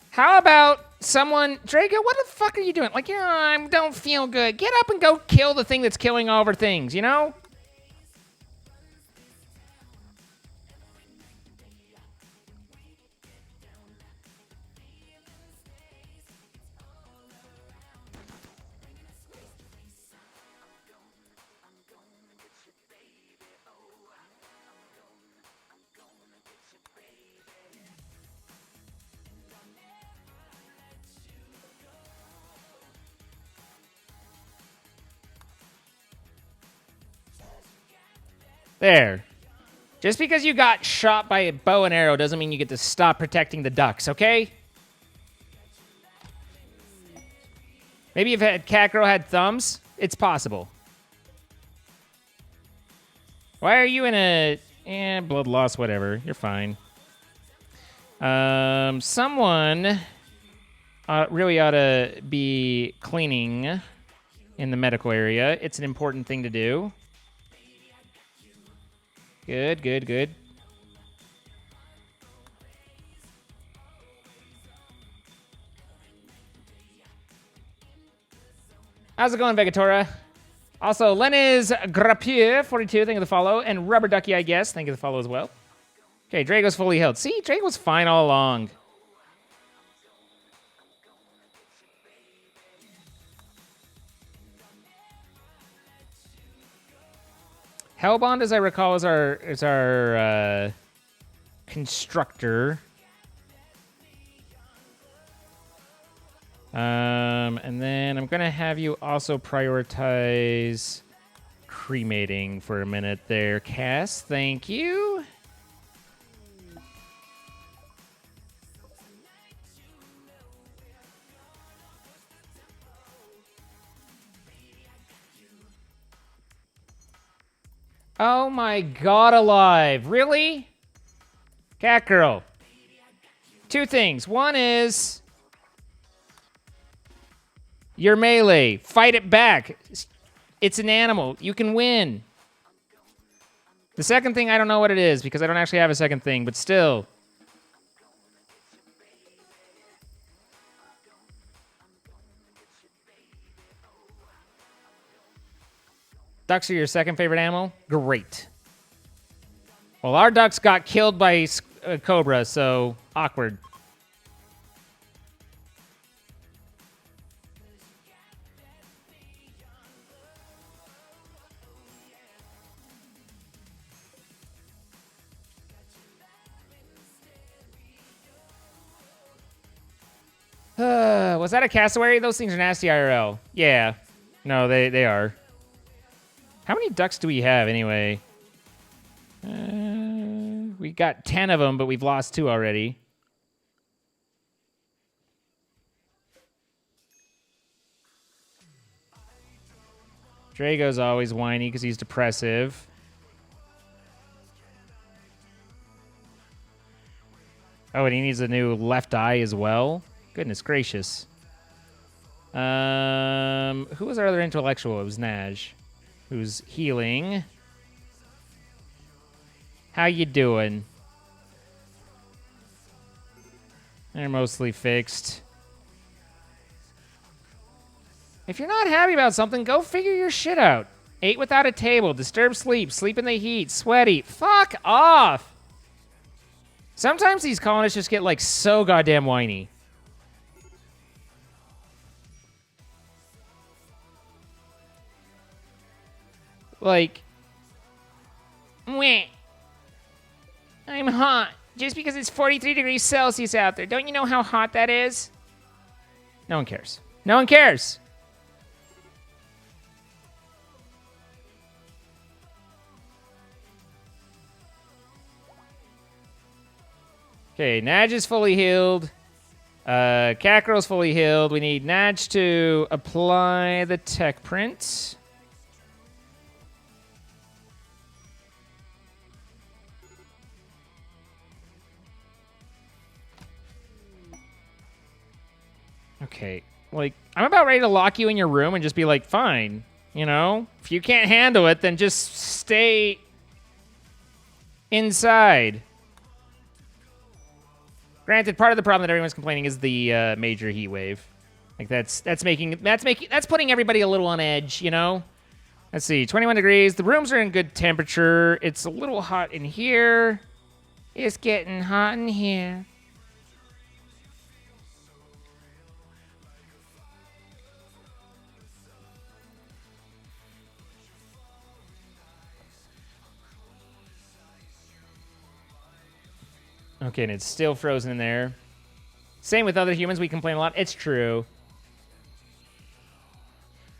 How about someone... Draco, what the fuck are you doing? Like, yeah, I don't feel good. Get up and go kill the thing that's killing all of our things, you know? There. Just because you got shot by a bow and arrow doesn't mean you get to stop protecting the ducks, okay? Maybe if Cat Girl had thumbs, it's possible. Why are you in a... blood loss, whatever. You're fine. Someone really ought to be cleaning in the medical area. It's an important thing to do. Good, good, good. How's it going, Vegatora? Also, Lenez Grapier, 42, thank you for the follow. And Rubber Ducky, I guess, thank you for the follow as well. Okay, Drago's fully healed. See, Drago's fine all along. Hellbond, as I recall, is our constructor. And then I'm gonna have you also prioritize cremating for a minute there, Cass. Thank you. Oh my god alive. Really? Cat Girl. Two things. One is... your melee. Fight it back. It's an animal. You can win. The second thing, I don't know what it is, because I don't actually have a second thing, but still. Ducks are your second favorite animal? Great. Well, our ducks got killed by a cobra, so awkward. Was that a cassowary? Those things are nasty IRL. Yeah. No, they are. How many ducks do we have anyway? We got 10 of them, but we've lost 2 already. Drago's always whiny because he's depressive. Oh, and he needs a new left eye as well. Goodness gracious. Who was our other intellectual? It was Naj, who's healing. How you doing? They're mostly fixed. If you're not happy about something, go figure your shit out. Ate without a table, disturbed sleep, sleep in the heat, sweaty. Fuck off! Sometimes these colonists just get, like, so goddamn whiny. Like, meh. I'm hot. Just because it's 43 degrees Celsius out there. Don't you know how hot that is? No one cares. No one cares. Okay, Naj is fully healed. Kakarot's fully healed. We need Natch to apply the tech print. Okay, like, I'm about ready to lock you in your room and just be like, fine, you know? If you can't handle it, then just stay inside. Granted, part of the problem that everyone's complaining is the major heat wave. Like, that's putting everybody a little on edge, you know? Let's see, 21 degrees. The rooms are in good temperature. It's a little hot in here. It's getting hot in here. Okay, and it's still frozen in there. Same with other humans. We complain a lot. It's true.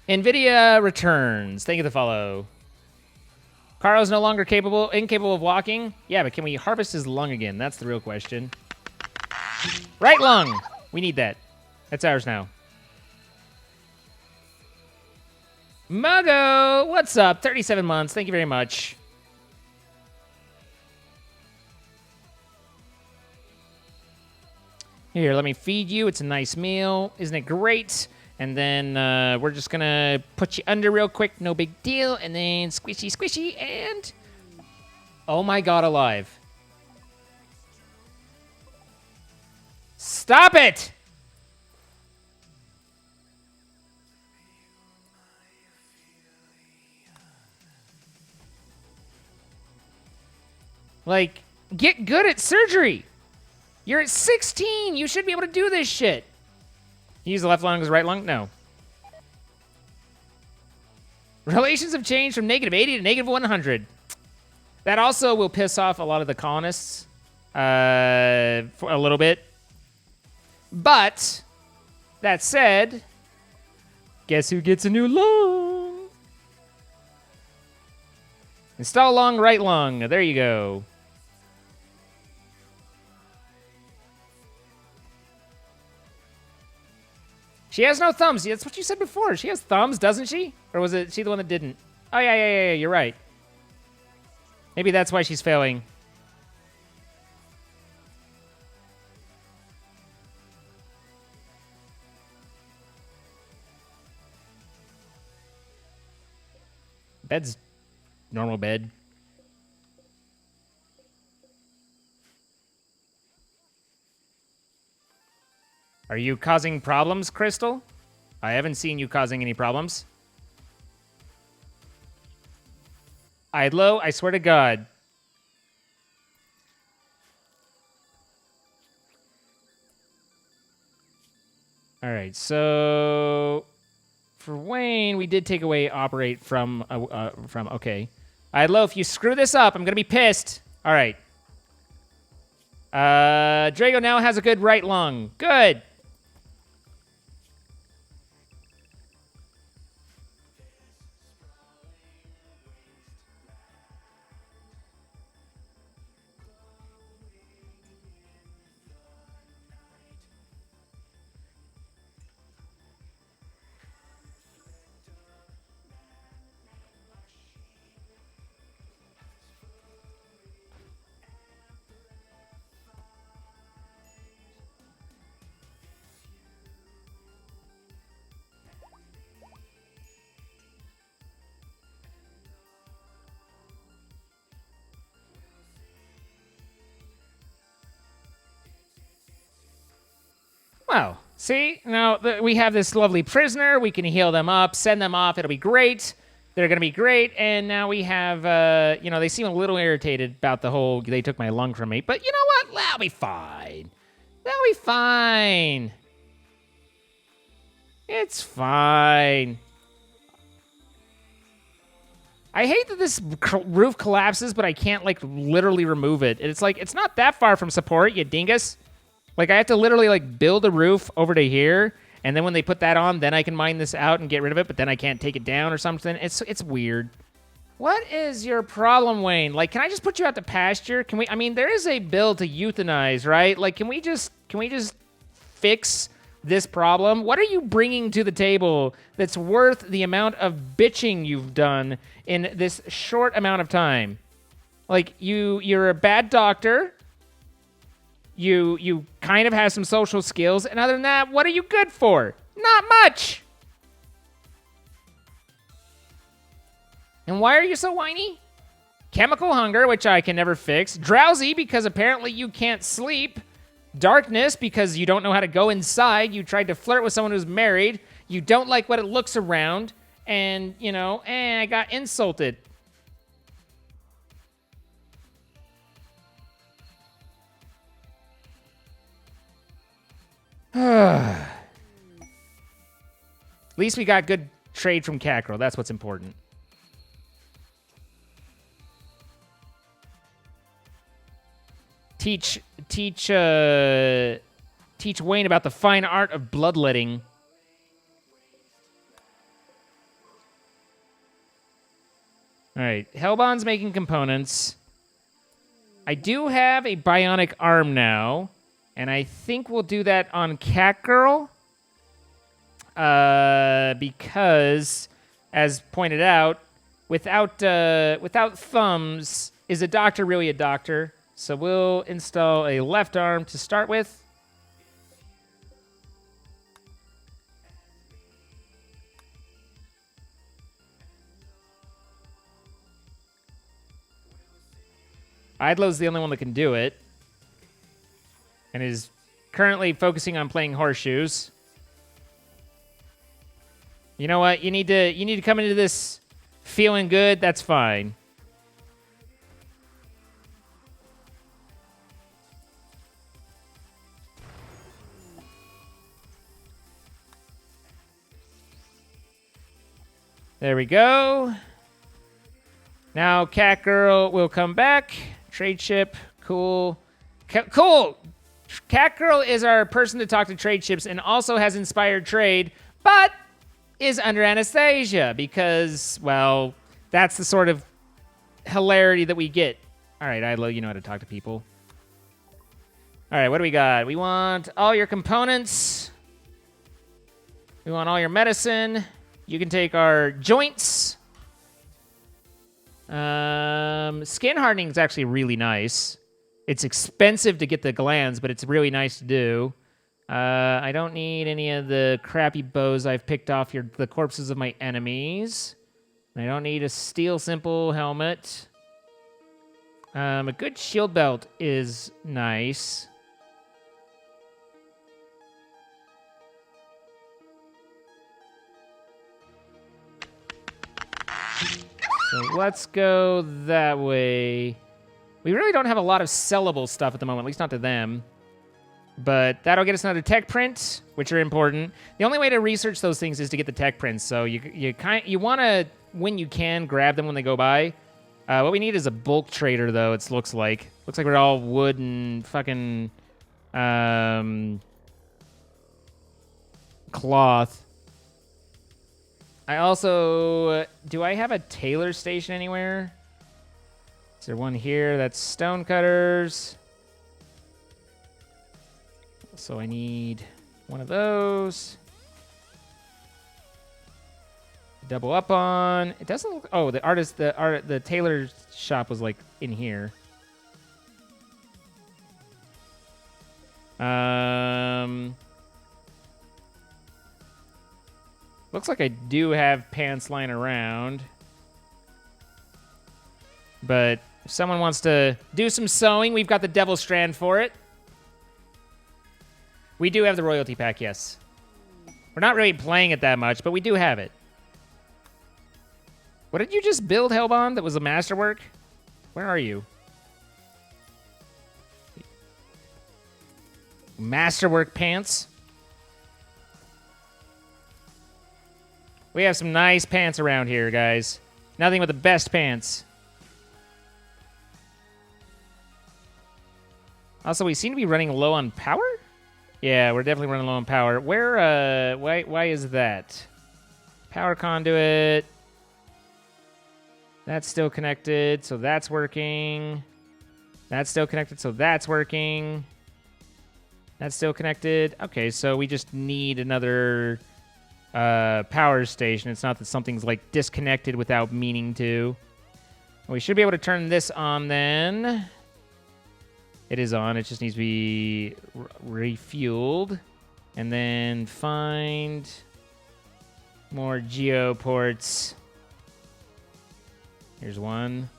NVIDIA returns. Thank you for the follow. Carl's no longer incapable of walking. Yeah, but can we harvest his lung again? That's the real question. Right lung. We need that. That's ours now. Muggo, what's up? 37 months. Thank you very much. Here, let me feed you. It's a nice meal. Isn't it great? And then we're just going to put you under real quick. No big deal. And then squishy, squishy, and... Oh my god, alive. Stop it! Like, get good at surgery. You're at 16. You should be able to do this shit. Use the left lung as right lung? No. Relations have changed from -80 to -100. That also will piss off a lot of the colonists for a little bit. But, that said, guess who gets a new lung? Install lung, right lung. There you go. She has no thumbs. That's what you said before. She has thumbs, doesn't she? Or was it she the one that didn't? Oh, yeah, you're right. Maybe that's why she's failing. Bed's normal bed. Are you causing problems, Crystal? I haven't seen you causing any problems. Idlo, I swear to God. All right, so for Wayne, we did take away operate from okay. Idlo, if you screw this up, I'm gonna be pissed. All right. Drago now has a good right lung. Good. Wow. See? Now we have this lovely prisoner. We can heal them up, send them off. It'll be great. They're going to be great. And now we have, you know, they seem a little irritated about the whole, they took my lung from me. But you know what? That'll be fine. That'll be fine. It's fine. I hate that this roof collapses, but I can't, like, literally remove it. It's like, it's not that far from support, you dingus. Like, I have to literally, like, build a roof over to here, and then when they put that on, then I can mine this out and get rid of it, but then I can't take it down or something. It's weird. What is your problem, Wayne? Like, can I just put you out to pasture? Can we, I mean, there is a bill to euthanize, right? Like, can we just fix this problem? What are you bringing to the table that's worth the amount of bitching you've done in this short amount of time? Like, you're a bad doctor. You kind of have some social skills, and other than that, what are you good for? Not much. And why are you so whiny? Chemical hunger, which I can never fix. Drowsy, because apparently you can't sleep. Darkness, because you don't know how to go inside. You tried to flirt with someone who's married. You don't like what it looks around. And, you know, I got insulted. At least we got good trade from Cackerel. That's what's important. Teach Wayne about the fine art of bloodletting. All right, Hellbond's making components. I do have a bionic arm now, and I think we'll do that on Catgirl. Because, as pointed out, without thumbs, is a doctor really a doctor? So we'll install a left arm to start with. Idlo's the only one that can do it, and is currently focusing on playing horseshoes. You know what? You need to come into this feeling good. That's fine. There we go. Now Catgirl will come back. Trade ship. Cool. Cool. Catgirl is our person to talk to trade ships and also has inspired trade, but is under anesthesia because, well, that's the sort of hilarity that we get. All right, Idlo, you know how to talk to people. All right, what do we got? We want all your components. We want all your medicine. You can take our joints. Skin hardening is actually really nice. It's expensive to get the glands, but it's really nice to do. I don't need any of the crappy bows I've picked off the corpses of my enemies. I don't need a steel simple helmet. A good shield belt is nice. So let's go that way. We really don't have a lot of sellable stuff at the moment, at least not to them. But that'll get us another tech print, which are important. The only way to research those things is to get the tech prints. So you want to, when you can, grab them when they go by. What we need is a bulk trader, though. It looks like we're all wood and fucking cloth. I also... Do I have a tailor station anywhere? Is there one here? That's stone cutters. So I need one of those. Double up on. It doesn't look... Oh, the tailor shop was, like, in here. Looks like I do have pants lying around. But if someone wants to do some sewing, we've got the Devil Strand for it. We do have the royalty pack, yes. We're not really playing it that much, but we do have it. What did you just build, Hellbond? That was a masterwork? Where are you? Masterwork pants? We have some nice pants around here, guys. Nothing but the best pants. Also, we seem to be running low on power? Yeah, we're definitely running low on power. Where, why is that? Power conduit. That's still connected, so that's working. That's still connected, so that's working. That's still connected. Okay, so we just need another power station. It's not that something's like disconnected without meaning to. We should be able to turn this on then. It is on. It just needs to be refueled. And then find more geoports. Here's one.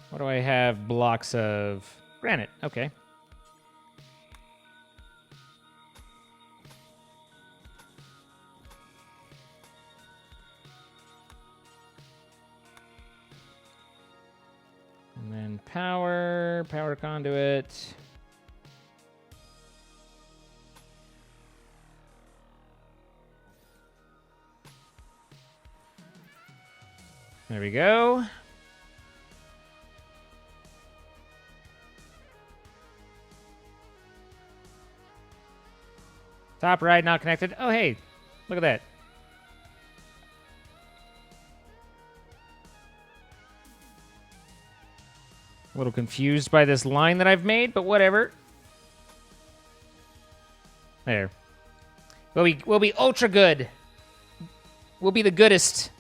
What do I have? Blocks of granite. Okay. And then power conduit. There we go. Top right, not connected. Oh, hey, look at that. A little confused by this line that I've made, but whatever. There. We'll be ultra good. We'll be the goodest.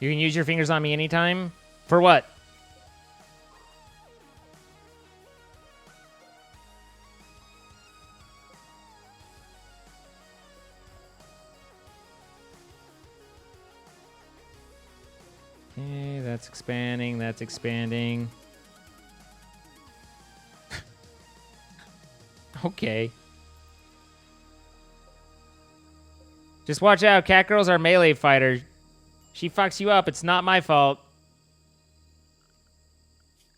You can use your fingers on me anytime? For what? Okay, that's expanding, that's expanding. Okay. Just watch out, Catgirl's our melee fighter. She fucks you up. It's not my fault.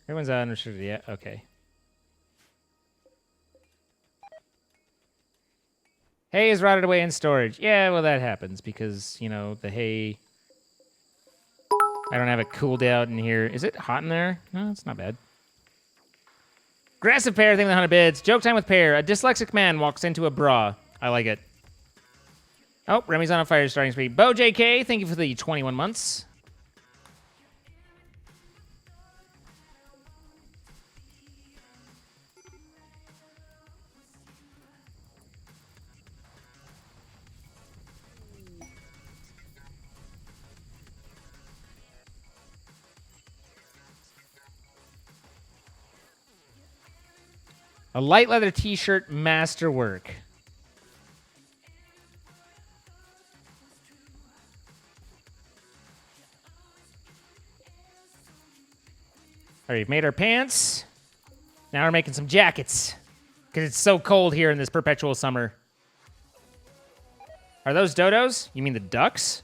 Everyone's understood it yet? Okay. Hay is rotted away in storage. Yeah, well, that happens because, you know, the hay... I don't have a cooldown in here. Is it hot in there? No, it's not bad. Aggressive Pear, thing with 100 bits. Joke time with Pear. A dyslexic man walks into a bra. I like it. Oh, Remy's on a fire starting speed. Bo JK, thank you for the 21 months. A light leather t-shirt masterwork. All right, we've made our pants. Now we're making some jackets because it's so cold here in this perpetual summer. Are those dodos? You mean the ducks?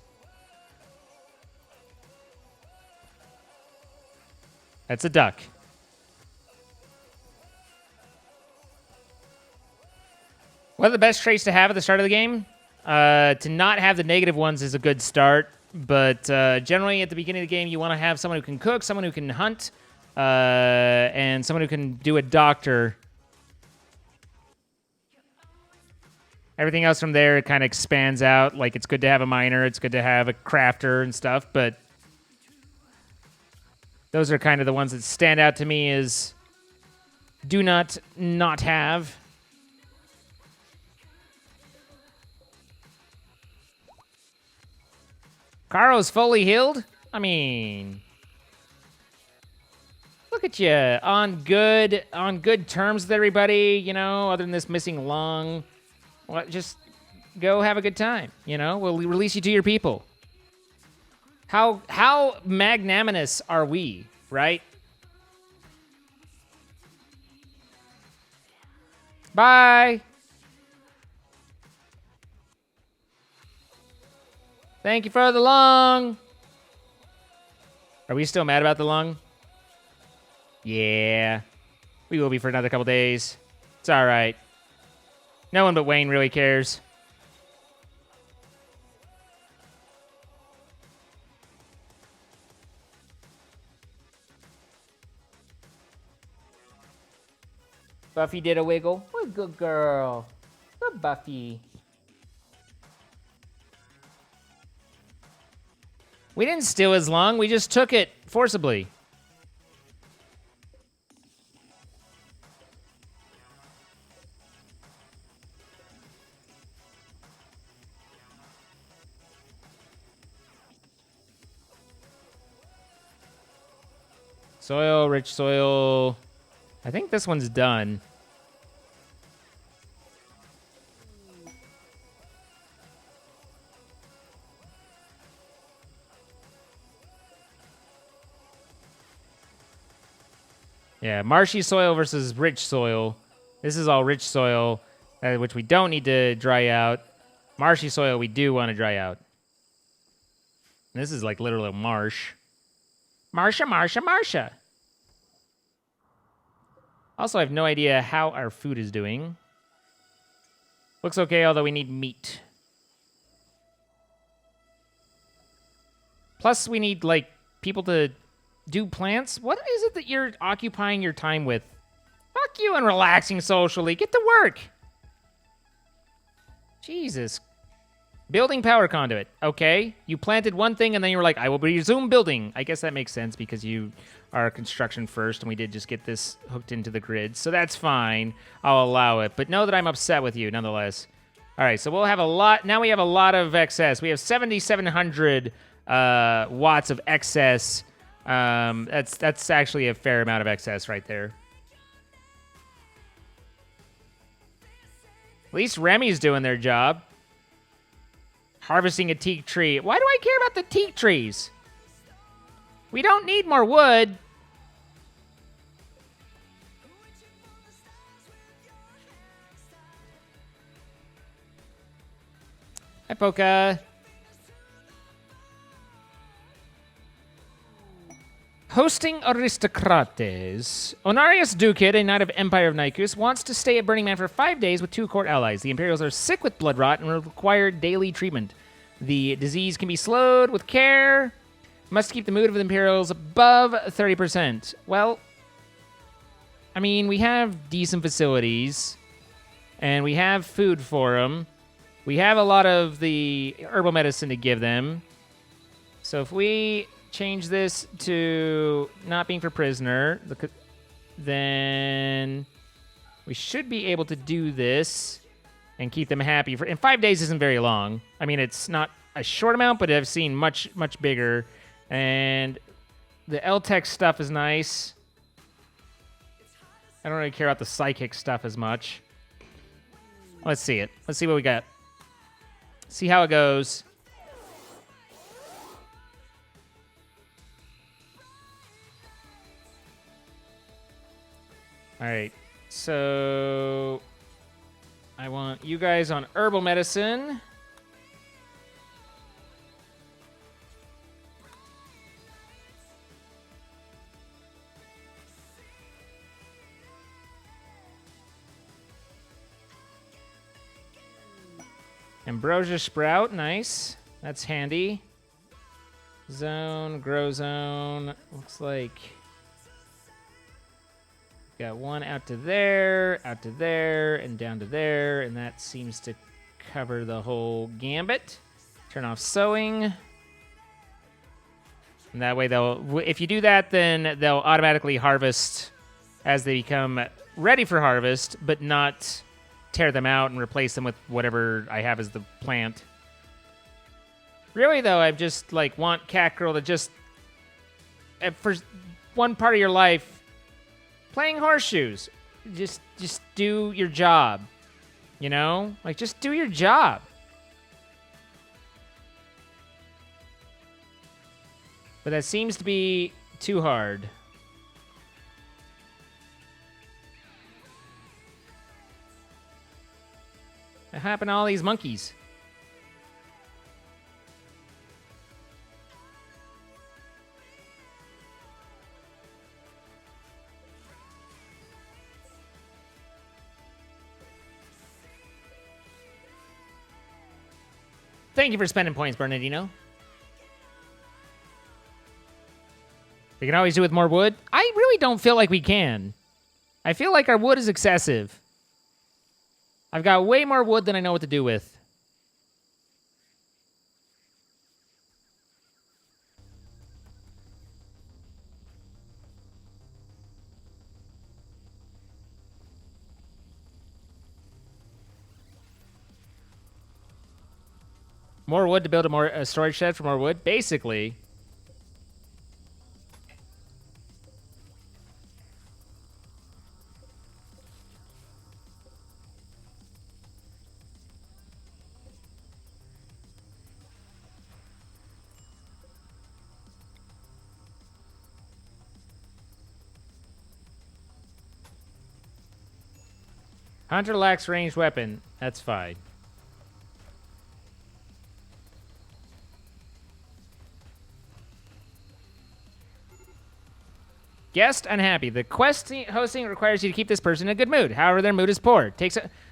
That's a duck. One of the best traits to have at the start of the game, to not have the negative ones is a good start, but generally at the beginning of the game you want to have someone who can cook, someone who can hunt, and someone who can do a doctor. Everything else from there kind of expands out. Like, it's good to have a miner, it's good to have a crafter and stuff, but those are kind of the ones that stand out to me as do not have. Caro's fully healed? I mean, look at you on good terms with everybody, you know, other than this missing lung. Well, just go have a good time, you know? We'll release you to your people. How magnanimous are we, right? Bye. Thank you for the lung. Are we still mad about the lung? Yeah. We will be for another couple days. It's all right. No one but Wayne really cares. Buffy did a wiggle. What a good girl. Good Buffy. We didn't steal his lung. We just took it forcibly. Soil, rich soil. I think this one's done. Yeah, marshy soil versus rich soil. This is all rich soil, which we don't need to dry out. Marshy soil we do want to dry out. And this is like literally a marsh. Marsha, Marsha, Marsha. Also, I have no idea how our food is doing. Looks okay, although we need meat. Plus, we need, like, people to do plants. What is it that you're occupying your time with? Fuck you and relaxing socially. Get to work. Jesus. Building power conduit. Okay. You planted one thing and then you were like, I will resume building. I guess that makes sense because you are construction first and we did just get this hooked into the grid. So that's fine. I'll allow it. But know that I'm upset with you nonetheless. All right. So we'll have a lot. Now we have a lot of excess. We have 7,700 watts of excess. That's actually a fair amount of excess right there. At least Remy's doing their job. Harvesting a teak tree. Why do I care about the teak trees? We don't need more wood. Hi, Poka. Hosting aristocrates. Onarius Dukid, a knight of Empire of Nykus, wants to stay at Burning Man for 5 days with 2 court allies. The Imperials are sick with blood rot and require daily treatment. The disease can be slowed with care. Must keep the mood of the Imperials above 30%. Well, I mean, we have decent facilities, and we have food for them. We have a lot of the herbal medicine to give them. So if we change this to not being for prisoner, then we should be able to do this and keep them happy. And 5 days isn't very long. I mean, it's not a short amount, but I've seen much, much bigger. And the L-Tech stuff is nice. I don't really care about the psychic stuff as much. Let's see it. Let's see what we got. See how it goes. All right, so I want you guys on herbal medicine. Ambrosia sprout, nice. That's handy. Zone, grow zone. Looks like got one out to there, and down to there, and that seems to cover the whole gambit. Turn off sowing. And that way they'll, if you do that, then they'll automatically harvest as they become ready for harvest, but not tear them out and replace them with whatever I have as the plant. Really, though, I just like want Cat Girl to just, for one part of your life, playing horseshoes. Just do your job. You know? Like, just do your job. But that seems to be too hard. What happened to all these monkeys? Thank you for spending points, Bernardino. We can always do with more wood. I really don't feel like we can. I feel like our wood is excessive. I've got way more wood than I know what to do with. More wood to build a storage shed for more wood? Basically. Hunter lacks ranged weapon. That's fine. Guest unhappy. The quest hosting requires you to keep this person in a good mood. However, their mood is poor.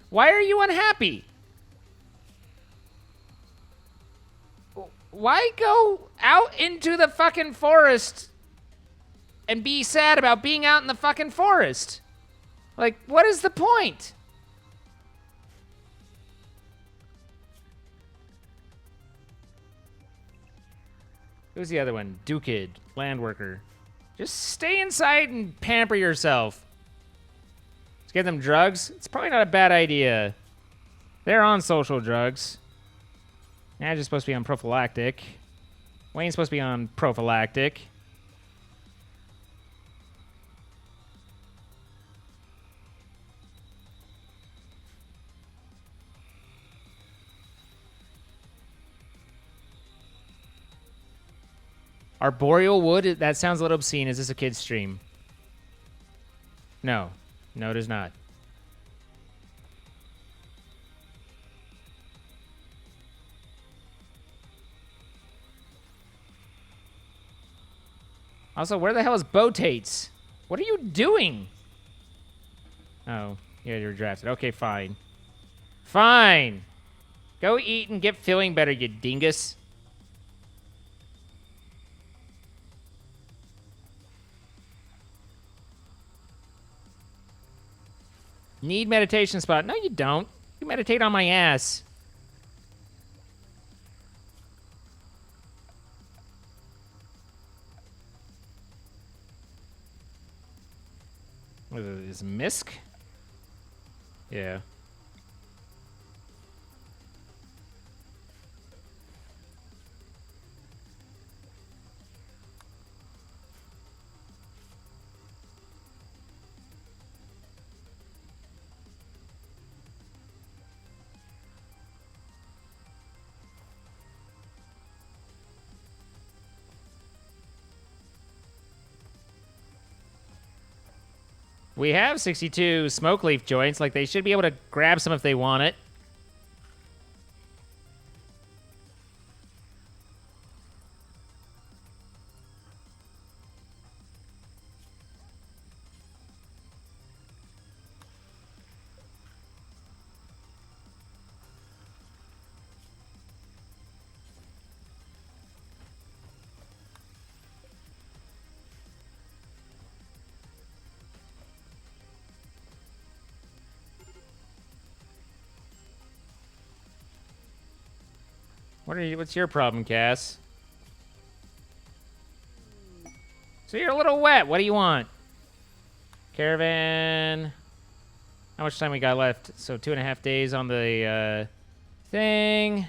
Why are you unhappy? Why go out into the fucking forest and be sad about being out in the fucking forest? Like, what is the point? Who's the other one? Dukid, land worker. Just stay inside and pamper yourself. Let's get them drugs. It's probably not a bad idea. They're on social drugs. Nadja's supposed to be on prophylactic. Wayne's supposed to be on prophylactic. Arboreal wood? That sounds a little obscene. Is this a kid's stream? No. No, it is not. Also, where the hell is Botates? What are you doing? Oh, yeah, you're drafted. Okay, fine. Fine. Go eat and get feeling better, you dingus. Need meditation spot. No, you don't. You meditate on my ass. What is it, Misk? Yeah. We have 62 smoke leaf joints. Like, they should be able to grab some if they want it. What's your problem, Cass? So you're a little wet. What do you want? Caravan. How much time we got left? So 2.5 days on the thing.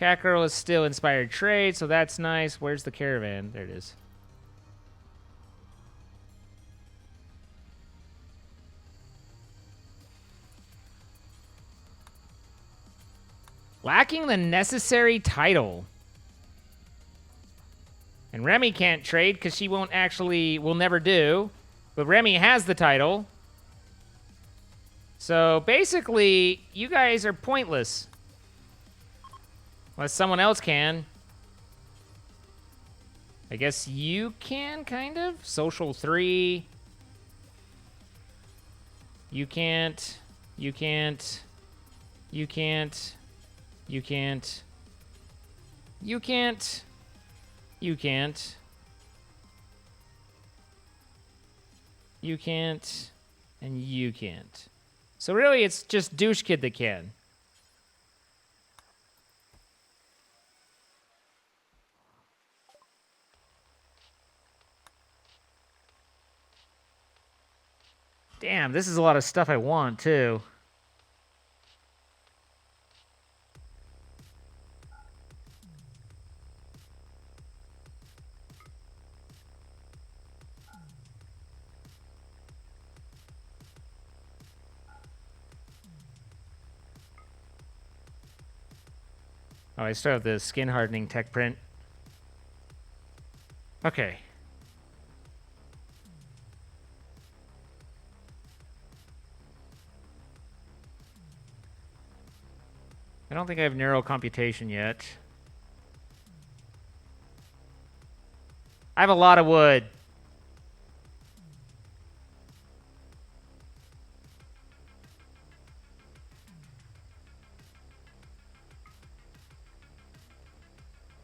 Catgirl is still inspired trade, so that's nice. Where's the caravan? There it is. Lacking the necessary title. And Remy can't trade because she will never do. But Remy has the title. So basically, you guys are pointless. Unless someone else can. I guess you can, kind of. Social 3. You can't. You can't. You can't. You can't. You can't. You can't. You can't. And you can't. So really, it's just Douche Kid that can. Damn, this is a lot of stuff I want, too. Oh, I still have the skin hardening tech print. Okay. I don't think I have neural computation yet. I have a lot of wood.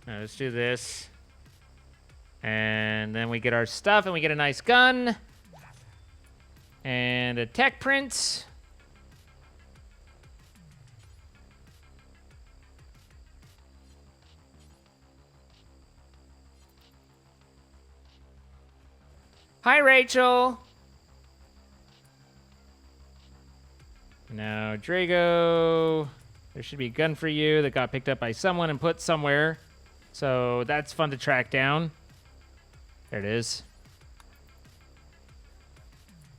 Now, let's do this. And then we get our stuff and we get a nice gun. And a tech print. Hi, Rachel. Now, Drago. There should be a gun for you that got picked up by someone and put somewhere. So that's fun to track down. There it is.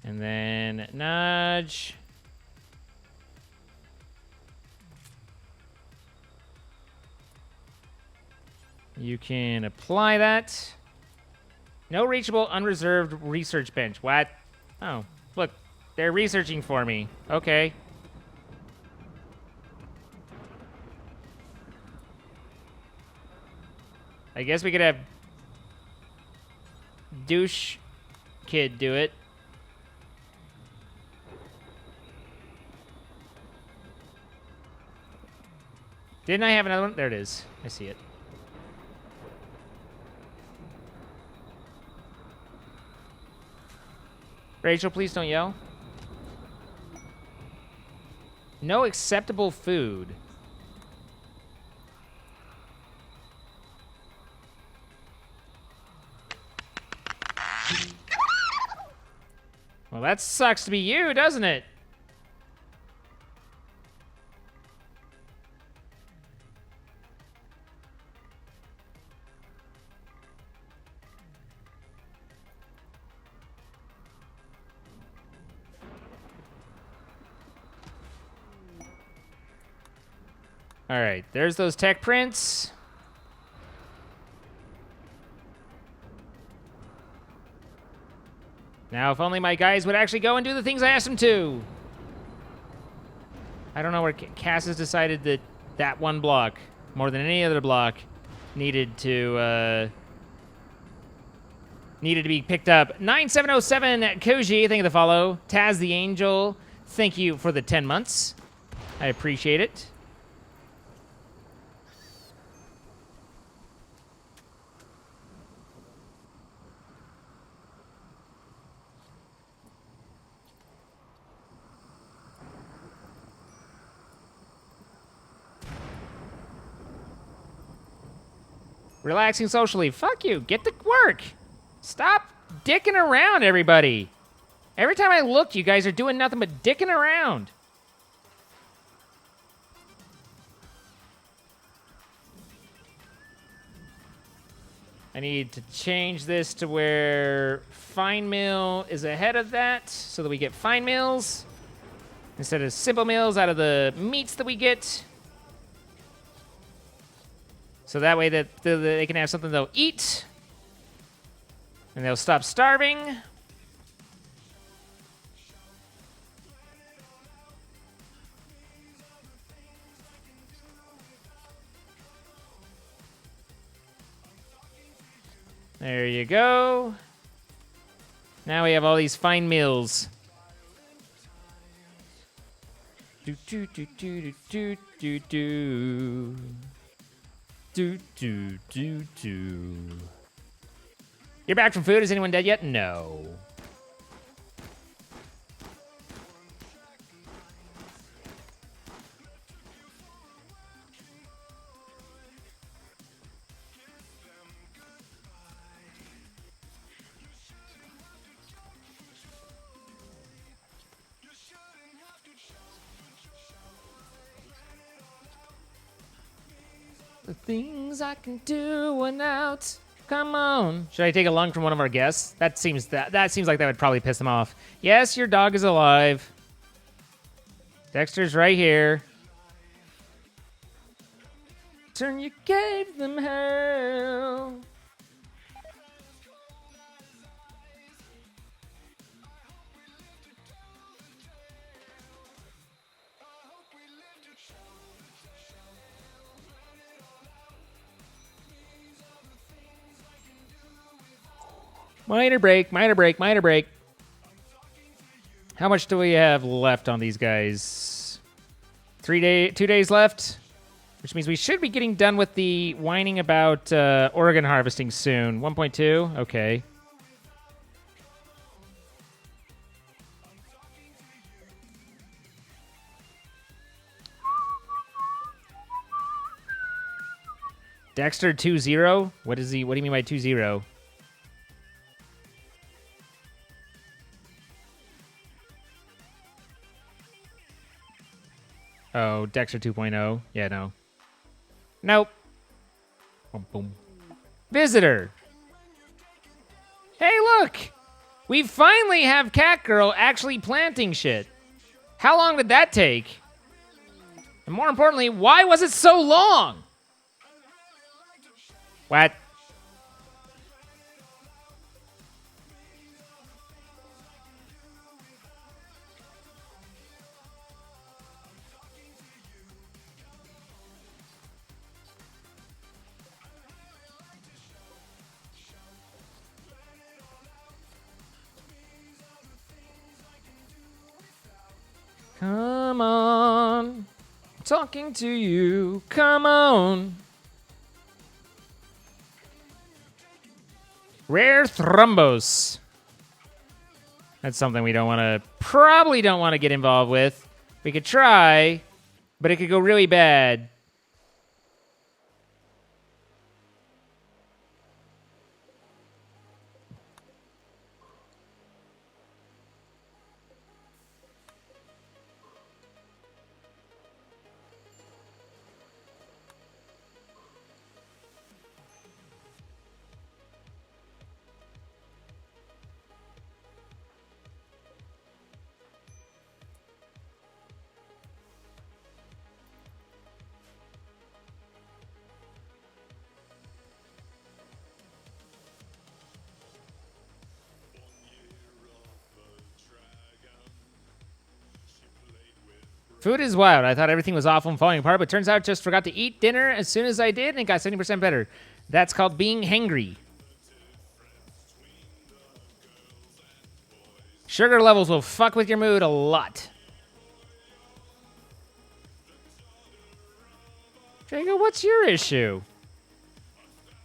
And then Nudge. You can apply that. No reachable unreserved research bench. What? Oh, look. They're researching for me. Okay. I guess we could have Douche Kid do it. Didn't I have another one? There it is. I see it. Rachel, please don't yell. No acceptable food. Well, that sucks to be you, doesn't it? All right, there's those tech prints. Now, if only my guys would actually go and do the things I asked them to. I don't know where Cass has decided that that one block, more than any other block, needed to be picked up. 9707 Koji, thank you for the follow. Taz the Angel, thank you for the 10 months. I appreciate it. Relaxing socially. Fuck you. Get to work. Stop dicking around, everybody. Every time I look, you guys are doing nothing but dicking around. I need to change this to where fine meal is ahead of that so that we get fine meals instead of simple meals out of the meats that we get. So that way that they can have something they'll eat. And they'll stop starving. There you go. Now we have all these fine meals. Do do do do do do do. Do, do, do, do. You're back from food. Is anyone dead yet? No. The things I can do without. Come on. Should I take a lung from one of our guests? That seems like that would probably piss them off. Yes, your dog is alive. Dexter's right here. Turn, you gave them hell. Minor break, minor break, minor break. How much do we have left on these guys? 2 days left, which means we should be getting done with the whining about organ harvesting soon. 1.2, okay. Dexter 2-0? What do you mean by 2-0? Oh, Dexter 2.0. Yeah, no. Nope. Boom, boom. Visitor. Hey, look! We finally have Cat Girl actually planting shit. How long did that take? And more importantly, why was it so long? What? Come on, I'm talking to you, come on. Rare thrombos. That's something we probably don't want to get involved with. We could try, but it could go really bad. Food is wild. I thought everything was awful and falling apart, but turns out just forgot to eat dinner as soon as I did and it got 70% better. That's called being hangry. Sugar levels will fuck with your mood a lot. Drago, what's your issue?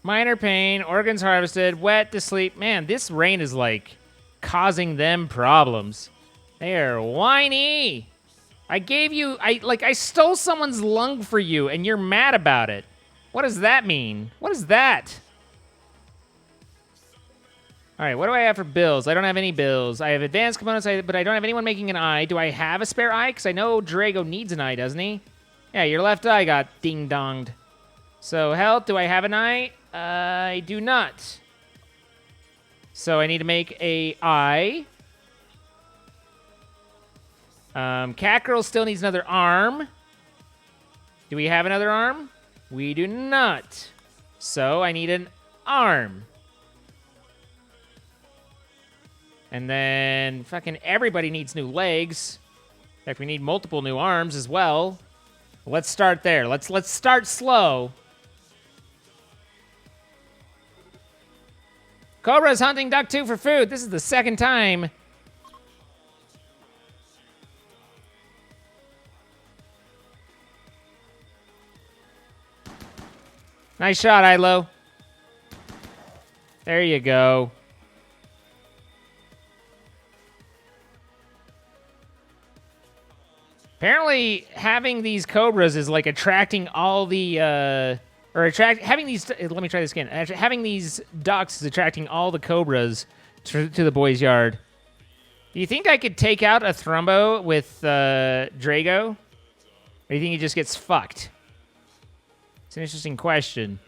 Minor pain, organs harvested, wet to sleep. Man, this rain is like causing them problems. They are whiny. I stole someone's lung for you, and you're mad about it. What does that mean? What is that? All right, what do I have for bills? I don't have any bills. I have advanced components, but I don't have anyone making an eye. Do I have a spare eye? Because I know Drago needs an eye, doesn't he? Yeah, your left eye got ding-donged. So, health, do I have an eye? I do not. So, I need to make a eye. Cat Girl still needs another arm. Do we have another arm? We do not. So I need an arm. And then fucking everybody needs new legs. In fact, we need multiple new arms as well. Let's start there. Let's start slow. Cobra's hunting Duck 2 for food. This is the second time. Nice shot, Ilo. There you go. Apparently, having these cobras is like attracting all the, having these, let me try this again. Having these ducks is attracting all the cobras to the boys' yard. Do you think I could take out a Thrumbo with Drago? Or do you think he just gets fucked? It's an interesting question.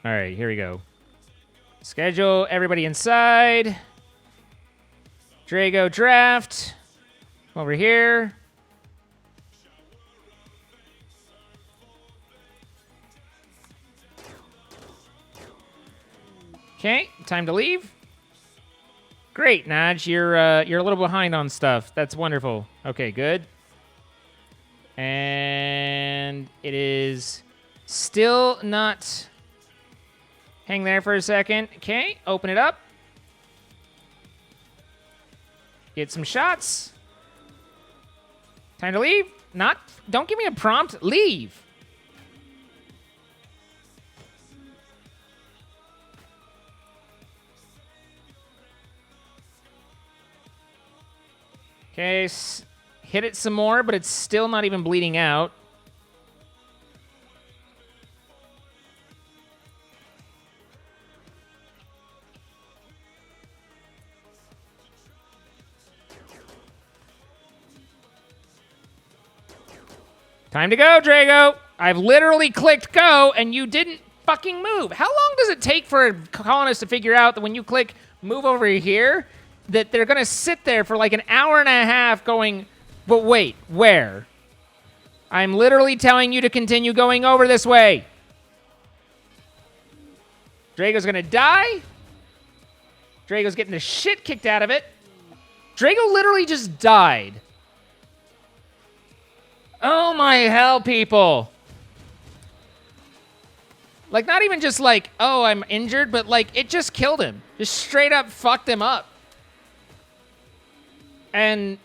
All right, here we go. Schedule everybody inside. Drago draft. Over here. Okay, time to leave. Great, Naj. You're a little behind on stuff. That's wonderful. Okay, good. And it is still not. Hang there for a second. Okay, open it up. Get some shots. Time to leave. Don't give me a prompt. Leave. Okay, hit it some more, but it's still not even bleeding out. Time to go, Drago. I've literally clicked go, and you didn't fucking move. How long does it take for a colonist to figure out that when you click move over here, that they're going to sit there for like an hour and a half going, but wait, where? I'm literally telling you to continue going over this way. Drago's going to die. Drago's getting the shit kicked out of it. Drago literally just died. Oh my hell, people. Like, not even just like, oh, I'm injured, but like, it just killed him. Just straight up fucked him up. And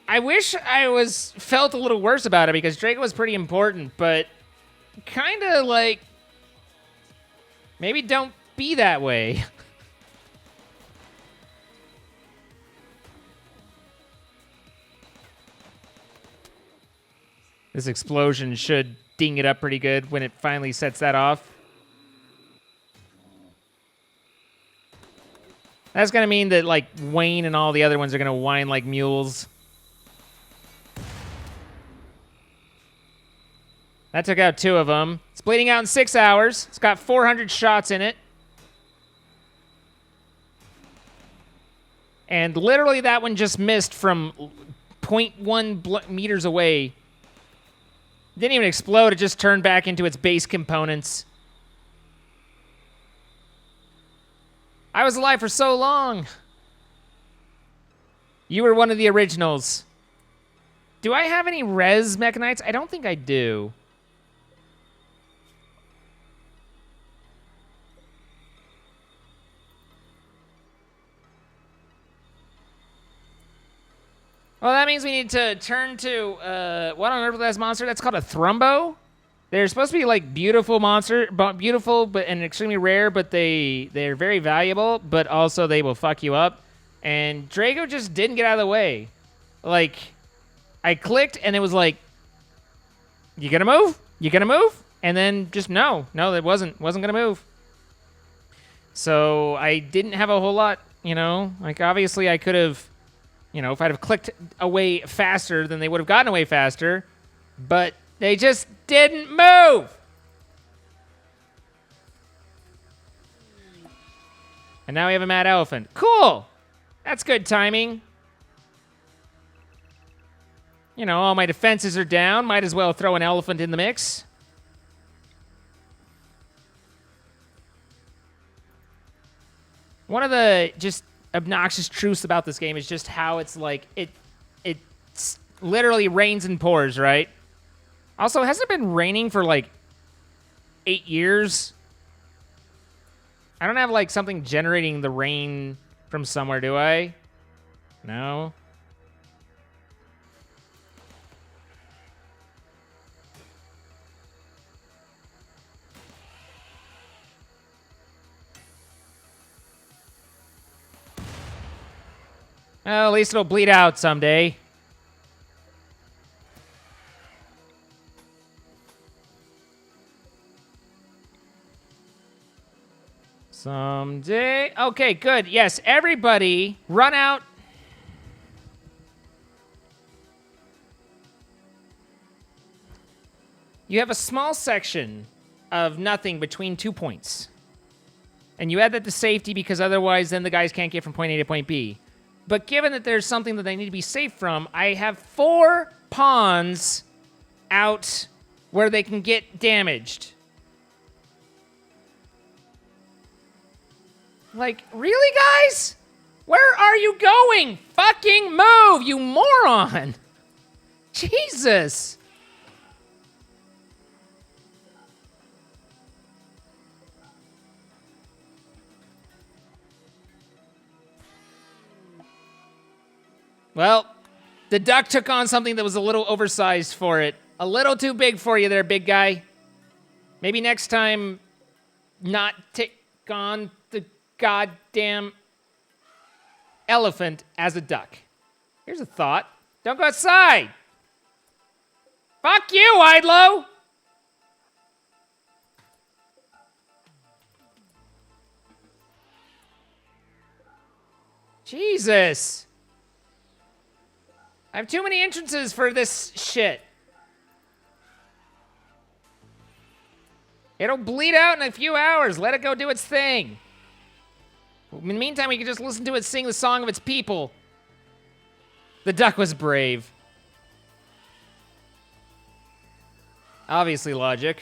I wish I felt a little worse about it because Drago was pretty important, but kind of like, maybe don't be that way. This explosion should ding it up pretty good when it finally sets that off. That's going to mean that, like, Wayne and all the other ones are going to whine like mules. That took out 2 of them. It's bleeding out in 6 hours. It's got 400 shots in it. And literally that one just missed from 0.1 meters away. Didn't even explode. It just turned back into its base components. I was alive for so long. You were one of the originals. Do I have any res mechanites? I don't think I do. Well, that means we need to turn to, what on earth was that monster? That's called a Thrumbo. They're supposed to be like beautiful and extremely rare, but they're very valuable, but also they will fuck you up. And Drago just didn't get out of the way. Like, I clicked and it was like, you gonna move? You gonna move? And then just no, it wasn't gonna move. So I didn't have a whole lot, you know, like obviously I could have, you know, if I'd have clicked away faster, then they would have gotten away faster, but they just didn't move. And now we have a mad elephant. Cool. That's good timing. You know, all my defenses are down. Might as well throw an elephant in the mix. One of the just obnoxious truths about this game is just how it's like, it literally rains and pours, right? Also, hasn't it been raining for like 8 years? I don't have like something generating the rain from somewhere, do I? No. Well, at least it'll bleed out someday. Someday. Okay, good. Yes, everybody run out. you have a small section of nothing between 2 points. And you add that to safety because otherwise then the guys can't get from point A to point B. But given that there's something that they need to be safe from, I have 4 pawns out where they can get damaged. Like, really, guys? Where are you going? Fucking move, you moron! Jesus! Well, the duck took on something that was a little oversized for it. A little too big for you there, big guy. Maybe next time, not take on the goddamn elephant as a duck. Here's a thought. Don't go outside. Fuck you, Idlo. Jesus. I have too many entrances for this shit. It'll bleed out in a few hours. Let it go do its thing. In the meantime, we can just listen to it sing the song of its people. The duck was brave. Obviously logic.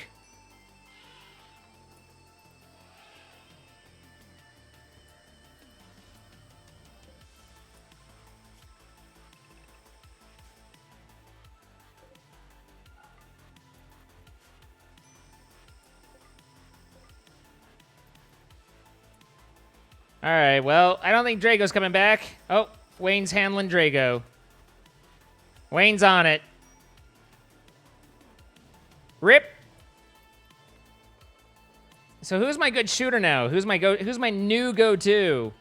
All right, well, I don't think Drago's coming back. Oh, Wayne's handling Drago. Wayne's on it. Rip. So who's my good shooter now? Who's my new go-to?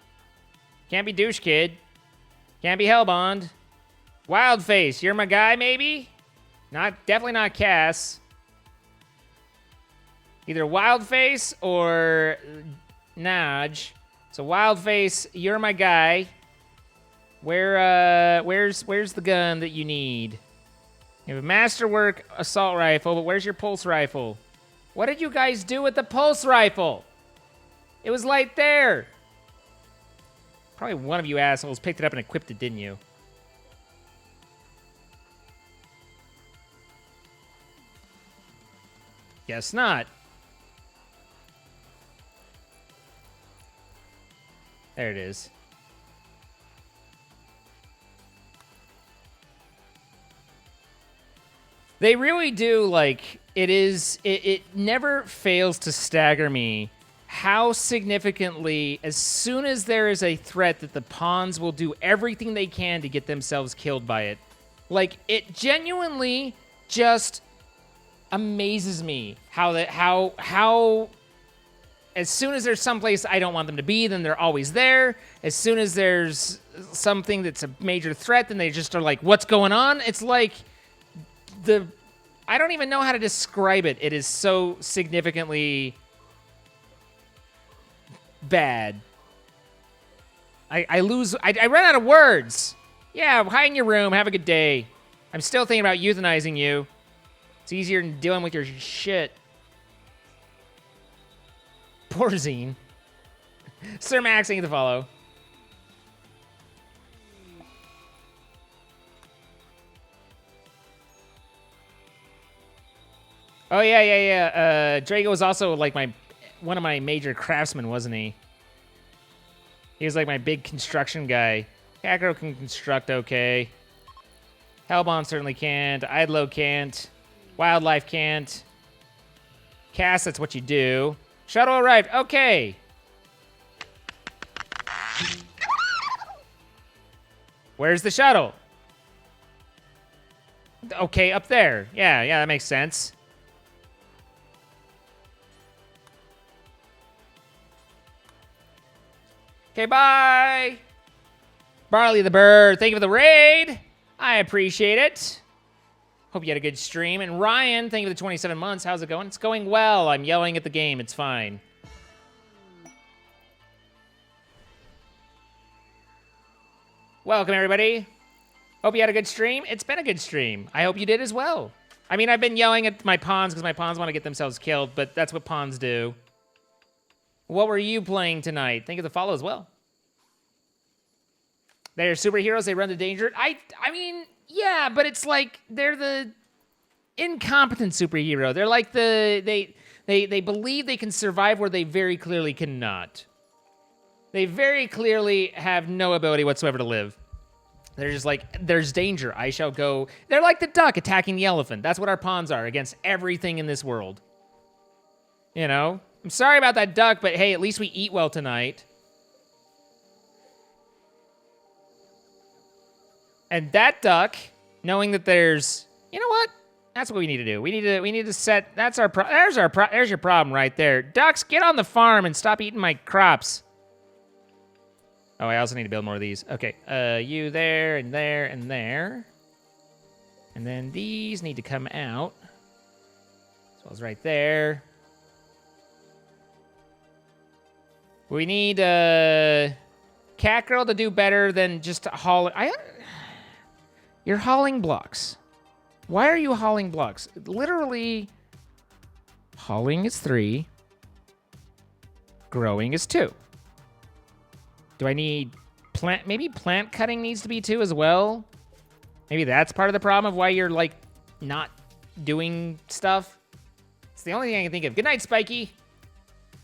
Can't be Douche Kid. Can't be Hellbond. Wildface, you're my guy, maybe? Definitely not Cass. Either Wildface or Naj. So Wildface, you're my guy. Where's the gun that you need? You have a Masterwork assault rifle, but where's your pulse rifle? What did you guys do with the pulse rifle? It was right there. Probably one of you assholes picked it up and equipped it, didn't you? Guess not. There it is. They really do, like, it never fails to stagger me how significantly, as soon as there is a threat, that the pawns will do everything they can to get themselves killed by it. Like, it genuinely just amazes me how as soon as there's someplace I don't want them to be, then they're always there. As soon as there's something that's a major threat, then they just are like, what's going on? It's like I don't even know how to describe it. It is so significantly bad. I run out of words. Yeah, hide in your room. Have a good day. I'm still thinking about euthanizing you. It's easier than dealing with your shit. Poor Zine. Sir Max, thank you to follow. Oh, yeah. Drago was also, like, one of my major craftsmen, wasn't he? He was, like, my big construction guy. Kakro can construct okay. Hellbond certainly can't. Idlo can't. Wildlife can't. Cass, that's what you do. Shuttle arrived. Okay. Where's the shuttle? Okay, up there. Yeah, that makes sense. Okay, bye. Barley the Bird, thank you for the raid. I appreciate it. Hope you had a good stream. And Ryan, thank you for the 27 months. How's it going? It's going well. I'm yelling at the game. It's fine. Welcome, everybody. Hope you had a good stream. It's been a good stream. I hope you did as well. I mean, I've been yelling at my pawns because my pawns want to get themselves killed, but that's what pawns do. What were you playing tonight? Think of the follow as well. They're superheroes. They run to danger. I mean, yeah, but it's like they're the incompetent superhero. They're like they believe they can survive where they very clearly cannot. They very clearly have no ability whatsoever to live. They're just like, there's danger. I shall go. They're like the duck attacking the elephant. That's what our pawns are against everything in this world. You know? I'm sorry about that duck, but hey, at least we eat well tonight. And that duck, knowing that there's, you know what? That's what we need to do. We need to set. That's our. There's your problem right there. Ducks, get on the farm and stop eating my crops. Oh, I also need to build more of these. Okay, you there and there and there, and then these need to come out. As well as right there. We need Cat Girl to do better than just haul. You're hauling blocks. Why are you hauling blocks? Literally, hauling is 3. Growing is 2. Do I need plant? Maybe plant cutting needs to be 2 as well. Maybe that's part of the problem of why you're, like, not doing stuff. It's the only thing I can think of. Good night, Spiky.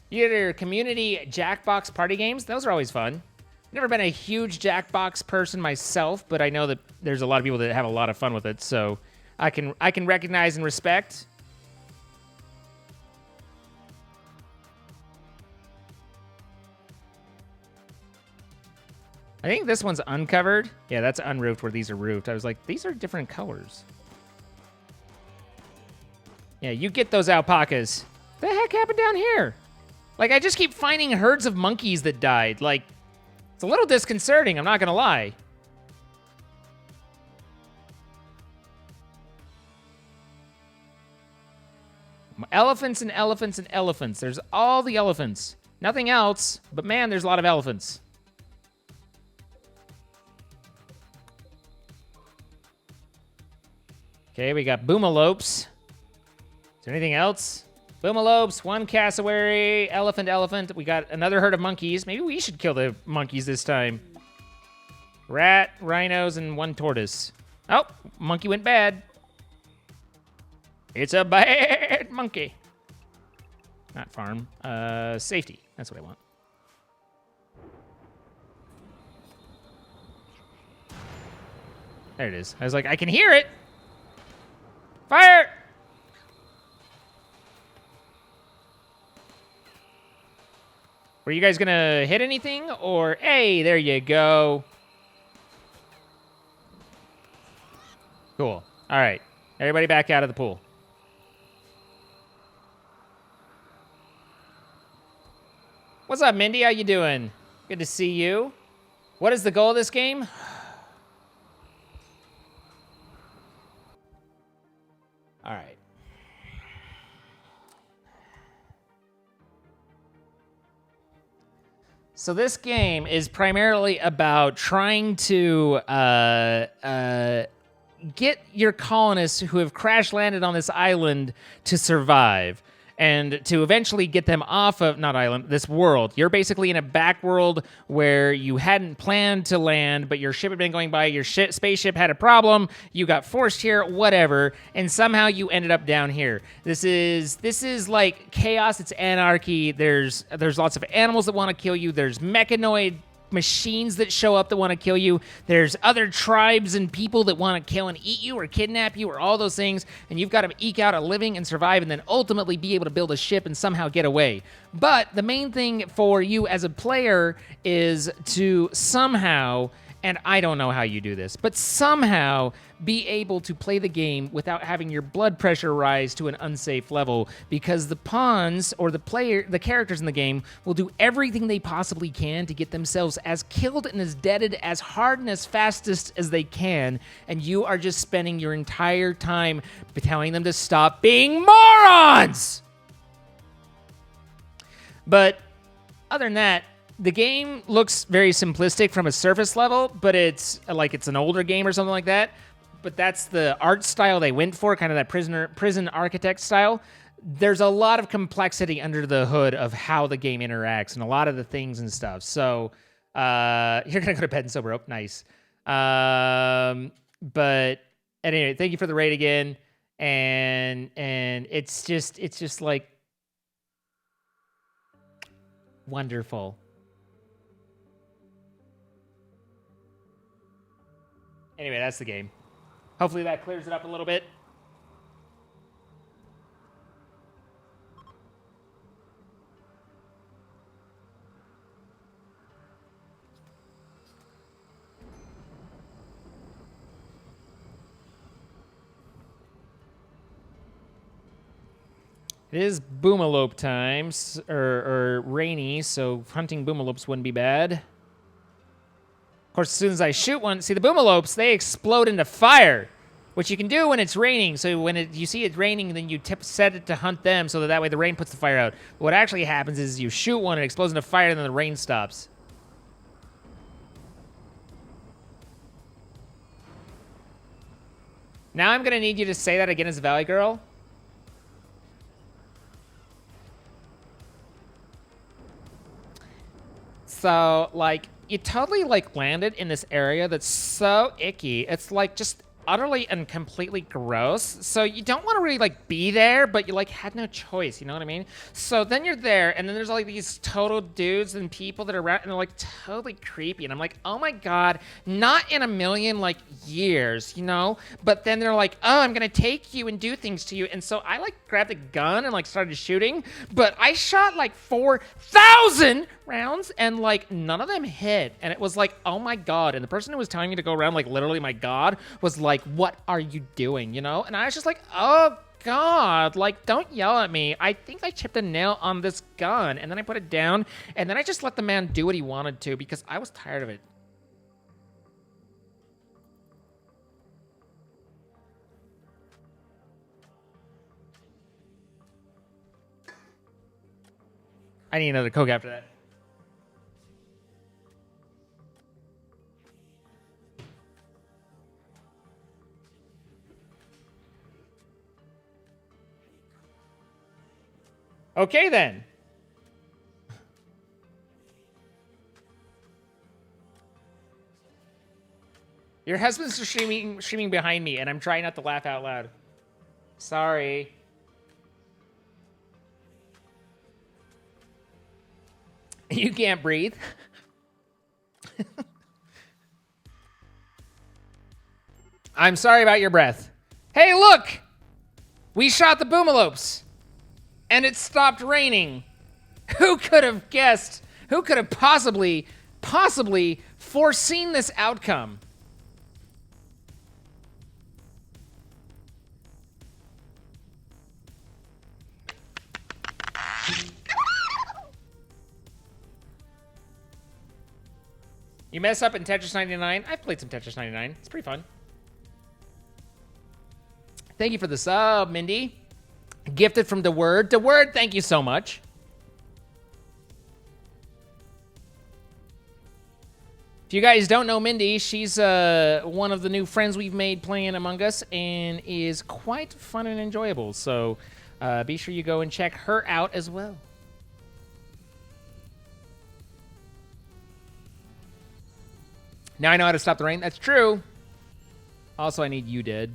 You get your community Jackbox party games. Those are always fun. Never been a huge Jackbox person myself, but I know that there's a lot of people that have a lot of fun with it, so I can recognize and respect. I think this one's uncovered. Yeah, that's unroofed where these are roofed. I was like, these are different colors. Yeah, you get those alpacas. What the heck happened down here? Like, I just keep finding herds of monkeys that died. Like, it's a little disconcerting, I'm not gonna lie. Elephants and elephants and elephants. There's all the elephants. Nothing else, but man, there's a lot of elephants. Okay, we got boomalopes. Is there anything else? Boomalopes, 1 cassowary, elephant. We got another herd of monkeys. Maybe we should kill the monkeys this time. Rat, rhinos, and 1 tortoise. Oh, monkey went bad. It's a bad monkey. Not farm. Safety. That's what I want. There it is. I was like, I can hear it. Fire! Were you guys gonna hit anything? Or, hey, there you go. Cool. All right. Everybody back out of the pool. What's up, Mindy? How you doing? Good to see you. What is the goal of this game? All right. So this game is primarily about trying to get your colonists who have crash landed on this island to survive and to eventually get them off of, not island, this world. You're basically in a back world where you hadn't planned to land, but your ship had been going by, your spaceship had a problem, you got forced here, whatever, and somehow you ended up down here. This is like chaos, it's anarchy. There's lots of animals that want to kill you. There's mechanoid machines that show up that want to kill you. There's other tribes and people that want to kill and eat you or kidnap you or all those things, and you've got to eke out a living and survive and then ultimately be able to build a ship and somehow get away. But the main thing for you as a player is to somehow, and I don't know how you do this, but somehow be able to play the game without having your blood pressure rise to an unsafe level, because the pawns or the characters in the game will do everything they possibly can to get themselves as killed and as deaded as hard and as fastest as they can, and you are just spending your entire time telling them to stop being morons! But other than that, the game looks very simplistic from a surface level, but it's like it's an older game or something like that. but that's the art style they went for, kind of that prison architect style. There's a lot of complexity under the hood of how the game interacts and a lot of the things and stuff. So you're gonna go to bed and sober up. Nice. But anyway, thank you for the raid again. And it's just like wonderful. Anyway, that's the game. Hopefully that clears it up a little bit. It is boomalope times, or rainy, so hunting boomalopes wouldn't be bad. Of course, as soon as I shoot one, see the boomalopes, they explode into fire, which you can do when it's raining. So when you see it raining, then you set it to hunt them so that way the rain puts the fire out. But what actually happens is you shoot one, it explodes into fire, and then the rain stops. Now I'm going to need you to say that again as a Valley Girl. So, like, you totally, like, landed in this area that's so icky. It's, like, just utterly and completely gross. So you don't want to really, like, be there, but you, like, had no choice. You know what I mean? So then you're there, and then there's, like, these total dudes and people that are around, and they're, like, totally creepy. And I'm like, oh, my God, not in a million, like, years, you know? But then they're like, oh, I'm going to take you and do things to you. And so I, like, grabbed a gun and, like, started shooting. But I shot, like, 4,000 rounds, and, like, none of them hit. And it was like, oh, my God. And the person who was telling me to go around, like, literally, my God, was like, what are you doing, you know? And I was just like, oh, God, like, don't yell at me. I think I chipped a nail on this gun. And then I put it down, and then I just let the man do what he wanted to because I was tired of it. I need another Coke after that. Okay, then. Your husband's streaming behind me, and I'm trying not to laugh out loud. Sorry. You can't breathe. I'm sorry about your breath. Hey, look! We shot the boomalopes. And it stopped raining. Who could have guessed? Who could have possibly foreseen this outcome? You mess up in Tetris 99? I've played some Tetris 99. It's pretty fun. Thank you for the sub, Mindy. Gifted from DeWord. DeWord, thank you so much. If you guys don't know Mindy, she's one of the new friends we've made playing Among Us and is quite fun and enjoyable. So be sure you go and check her out as well. Now I know how to stop the rain. That's true. Also, I need you dead.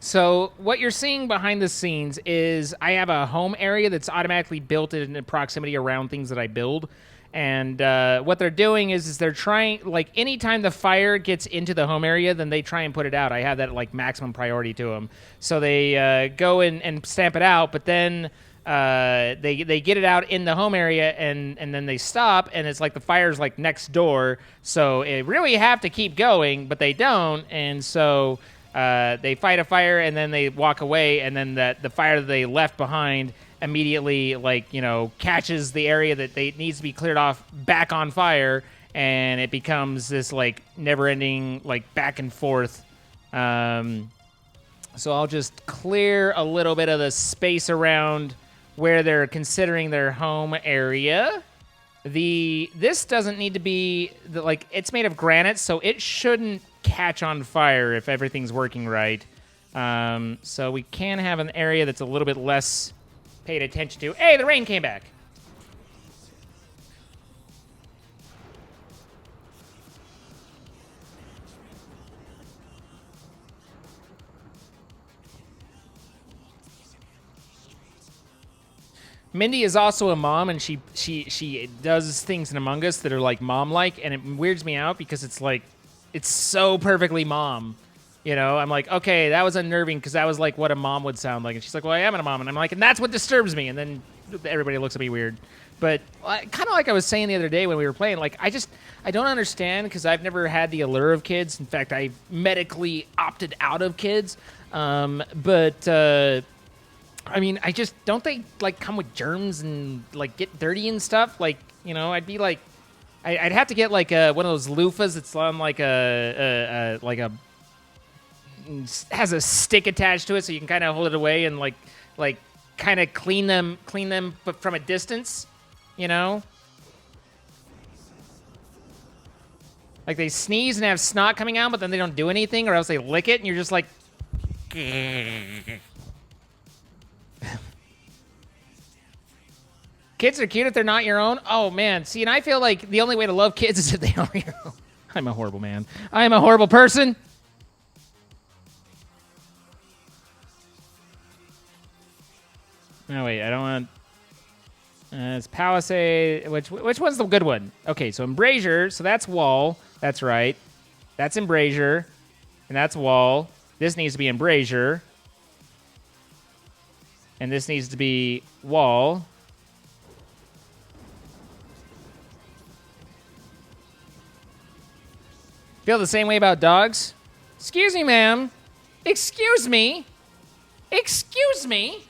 So what you're seeing behind the scenes is I have a home area that's automatically built in proximity around things that I build. And what they're doing is they're trying, like, anytime the fire gets into the home area, then they try and put it out. I have that, like, maximum priority to them. So they go and stamp it out, but then they get it out in the home area, and then they stop, and it's like the fire's, like, next door. So they really have to keep going, but they don't, and so... they fight a fire, and then they walk away, and then the fire that they left behind immediately, like, you know, catches the area that needs to be cleared off back on fire, and it becomes this, like, never-ending, like, back and forth. So I'll just clear a little bit of the space around where they're considering their home area. This doesn't need to be like it's made of granite, so it shouldn't catch on fire if everything's working right. So we can have an area that's a little bit less paid attention to. Hey, the rain came back. Mindy is also a mom, and she does things in Among Us that are like mom-like, and it weirds me out because it's like, it's so perfectly mom. You know, I'm like, okay, that was unnerving because that was like what a mom would sound like. And she's like, well, I am a mom. And I'm like, and that's what disturbs me. And then everybody looks at me weird. But kind of like I was saying the other day when we were playing, like, I don't understand because I've never had the allure of kids. In fact, I medically opted out of kids. I mean, don't they, like, come with germs and, like, get dirty and stuff? Like, you know, I'd be like, I'd have to get, like, one of those loofahs that's on, like, has a stick attached to it so you can kind of hold it away and, like kind of clean them, but from a distance, you know? Like, they sneeze and have snot coming out, but then they don't do anything, or else they lick it, and you're just like... Kids are cute if they're not your own. Oh, man. See, and I feel like the only way to love kids is if they are your own. I'm a horrible man. I am a horrible person. No, wait. I don't want... it's Palisade. Which one's the good one? Okay, so Embrasure. So that's wall. That's right. That's Embrasure. And that's wall. This needs to be Embrasure. And this needs to be wall. Feel the same way about dogs? Excuse me, ma'am. Excuse me. Excuse me.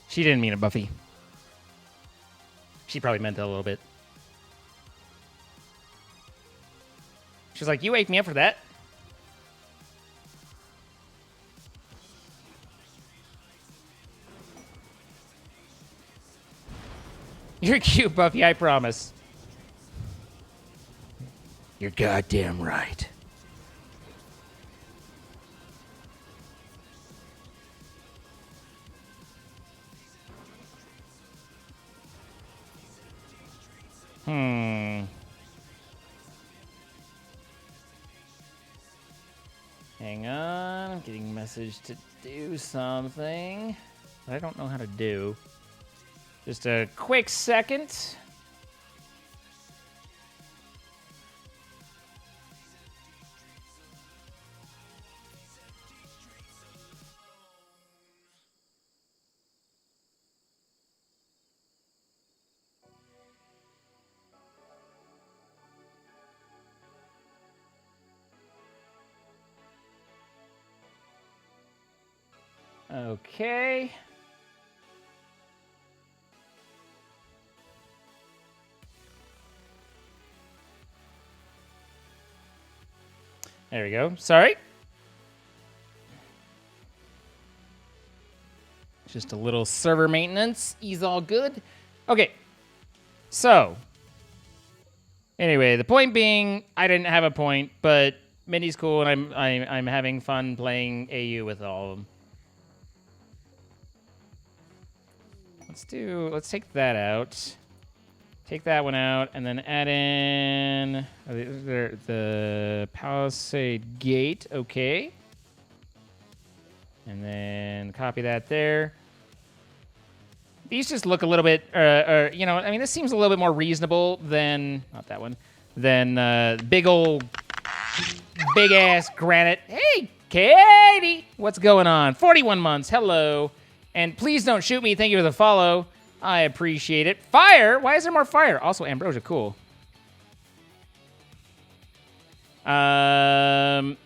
She didn't mean it, Buffy. She probably meant that a little bit. She's like, you wake me up for that? You're cute, Buffy, I promise. You're goddamn right. Hang on, I'm getting a message to do something that I don't know how to do. Just a quick second. Okay. There we go. Sorry. Just a little server maintenance. He's all good. Okay. So. Anyway, the point being, I didn't have a point, but Mindy's cool, and I'm having fun playing AU with all of them. Let's take that out. Take that one out, and then add in the Palisade Gate. Okay. And then copy that there. These just look a little bit, you know, I mean, this seems a little bit more reasonable than, not that one, than big ass granite. Hey, Katie, what's going on? 41 months, hello. And please don't shoot me. Thank you for the follow. I appreciate it. Fire? Why is there more fire? Also, ambrosia, cool. That's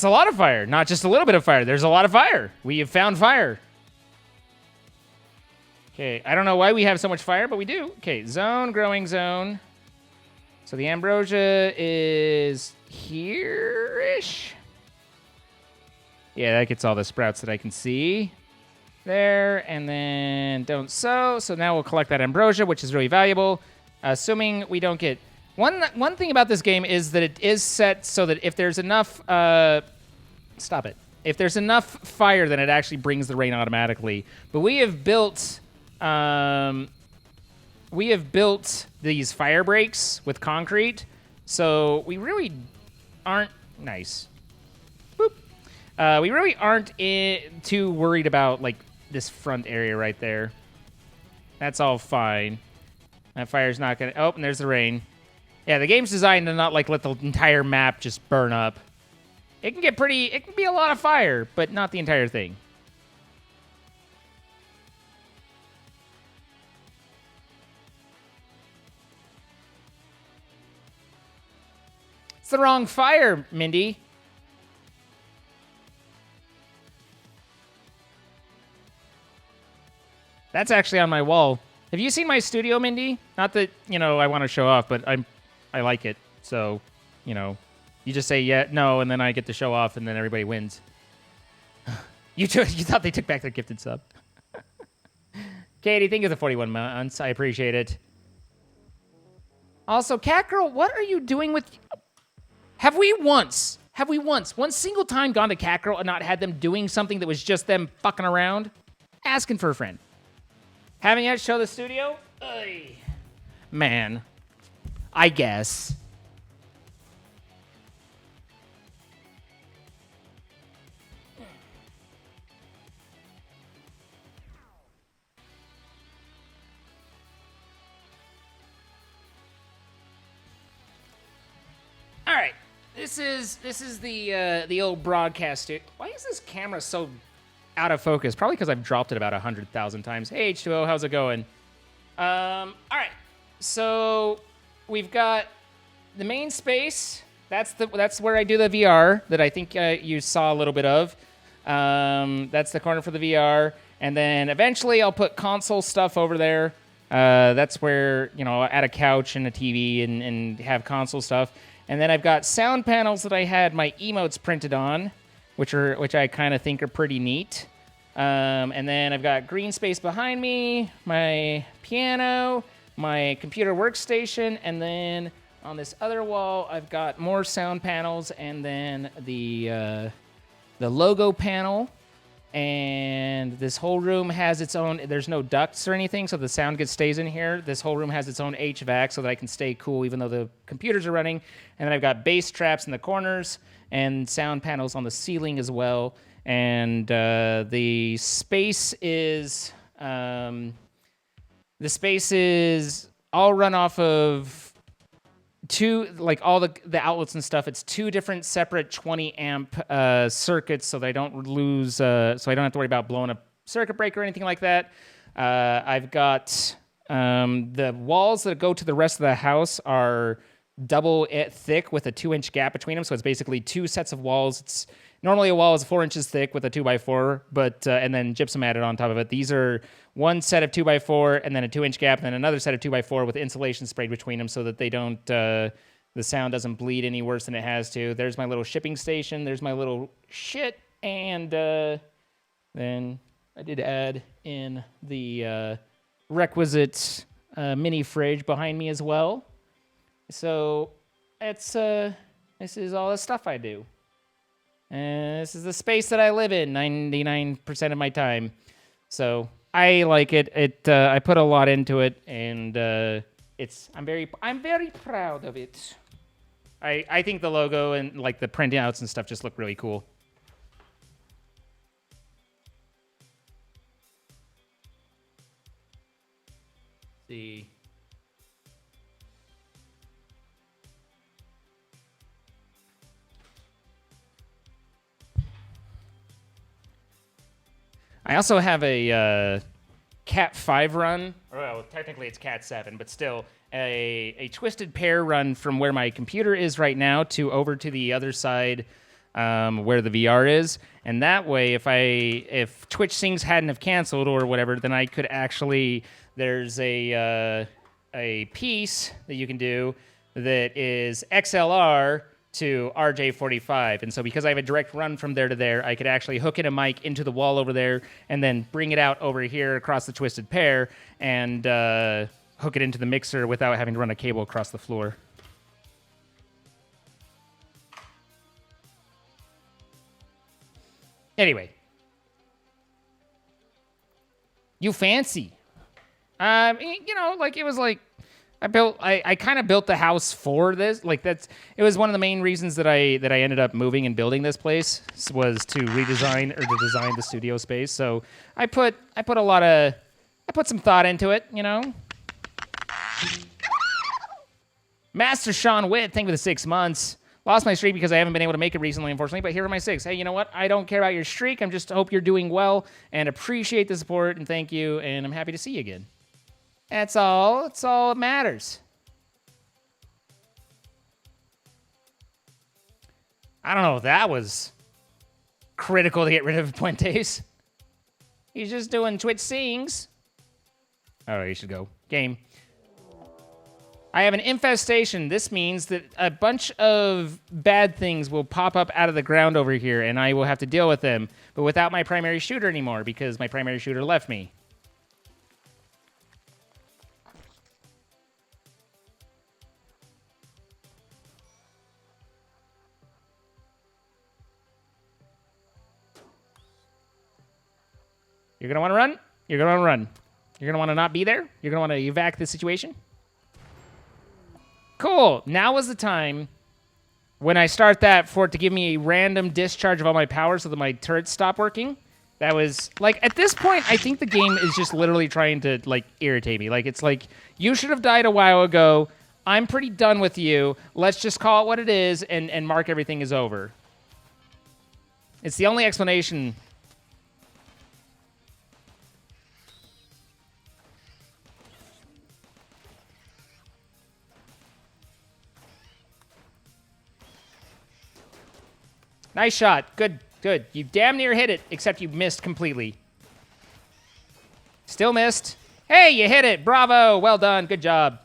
a lot of fire, not just a little bit of fire. There's a lot of fire. We have found fire. Okay, I don't know why we have so much fire, but we do. Okay, zone, growing zone. So the ambrosia is here-ish. Yeah, that gets all the sprouts that I can see. There, and then don't sow. So now we'll collect that ambrosia, which is really valuable. Assuming we don't get... One thing about this game is that it is set so that if there's enough... Stop it. If there's enough fire, then it actually brings the rain automatically. But we have built... these fire breaks with concrete, so we really aren't nice. Boop. We really aren't too worried about like this front area right there. That's all fine. That fire's not gonna. Oh, and there's the rain. Yeah, the game's designed to not like let the entire map just burn up. It can get pretty. It can be a lot of fire, but not the entire thing. It's the wrong fire, Mindy. That's actually on my wall. Have you seen my studio, Mindy? Not that, you know, I want to show off, but I like it. So, you know, you just say yeah, no, and then I get to show off, and then everybody wins. You thought they took back their gifted sub. Katie, thank you for the 41 months. I appreciate it. Also, Catgirl, what are you doing with... Have we once, one single time gone to Catgirl and not had them doing something that was just them fucking around? Asking for a friend. Having it show the studio? Ugh. Man. I guess. All right. This is the old broadcast. Why is this camera so out of focus? Probably because I've dropped it about 100,000 times. Hey H2O, how's it going? All right. So we've got the main space. That's where I do the VR that I think you saw a little bit of. That's the corner for the VR, and then eventually I'll put console stuff over there. That's where, you know, add a couch and a TV and have console stuff. And then I've got sound panels that I had my emotes printed on, which I kind of think are pretty neat. And then I've got green space behind me, my piano, my computer workstation, and then on this other wall I've got more sound panels, and then the logo panel. And this whole room has its own, there's no ducts or anything, so the sound stays in here. This whole room has its own HVAC so that I can stay cool even though the computers are running. And then I've got bass traps in the corners and sound panels on the ceiling as well. And the space is all run off of all the outlets and stuff. It's two different separate 20 amp circuits, so that I don't lose, so I don't have to worry about blowing a circuit breaker or anything like that. I've got the walls that go to the rest of the house are double thick with a 2-inch gap between them, so it's basically two sets of walls. It's normally a wall is 4 inches thick with a 2x4, but and then gypsum added on top of it. These are one set of 2x4 and then a 2-inch gap, and then another set of 2x4 with insulation sprayed between them so that they don't, the sound doesn't bleed any worse than it has to. There's my little shipping station. There's my little shit, and then I did add in the requisite mini fridge behind me as well. So it's this is all the stuff I do. And this is the space that I live in 99% of my time. So I like it. I put a lot into it, and I'm very proud of it. I think the logo and like the printouts and stuff just look really cool. See. I also have a Cat 5 run. Well, technically it's Cat 7, but still a twisted pair run from where my computer is right now to over to the other side where the VR is. And that way, if Twitch Sings hadn't have canceled or whatever, then I could actually, there's a piece that you can do that is XLR to RJ45. And so because I have a direct run from there to there, I could actually hook in a mic into the wall over there and then bring it out over here across the twisted pair and hook it into the mixer without having to run a cable across the floor. Anyway. You fancy. You know, like it was like I kind of built the house for this. Like it was one of the main reasons that I ended up moving and building this place was to redesign or to design the studio space. So I put some thought into it, you know. Master Sean Witt, thank you for the 6 months. Lost my streak because I haven't been able to make it recently, unfortunately, but here are my 6. Hey, you know what? I don't care about your streak. I just hope you're doing well and appreciate the support and thank you, and I'm happy to see you again. That's all. That's all that matters. I don't know if that was critical to get rid of Puentes. He's just doing Twitch Sings. All right, you should go. Game. I have an infestation. This means that a bunch of bad things will pop up out of the ground over here, and I will have to deal with them, but without my primary shooter anymore because my primary shooter left me. You're going to want to run? You're going to want to run. You're going to want to not be there? You're going to want to evac the situation? Cool. Now is the time when I start that for it to give me a random discharge of all my power so that my turrets stop working. That was, like, at this point, I think the game is just literally trying to, like, irritate me. Like, it's like, you should have died a while ago. I'm pretty done with you. Let's just call it what it is and mark everything as over. It's the only explanation. Nice shot. Good, good. You damn near hit it, except you missed completely. Still missed. Hey, you hit it. Bravo. Well done. Good job.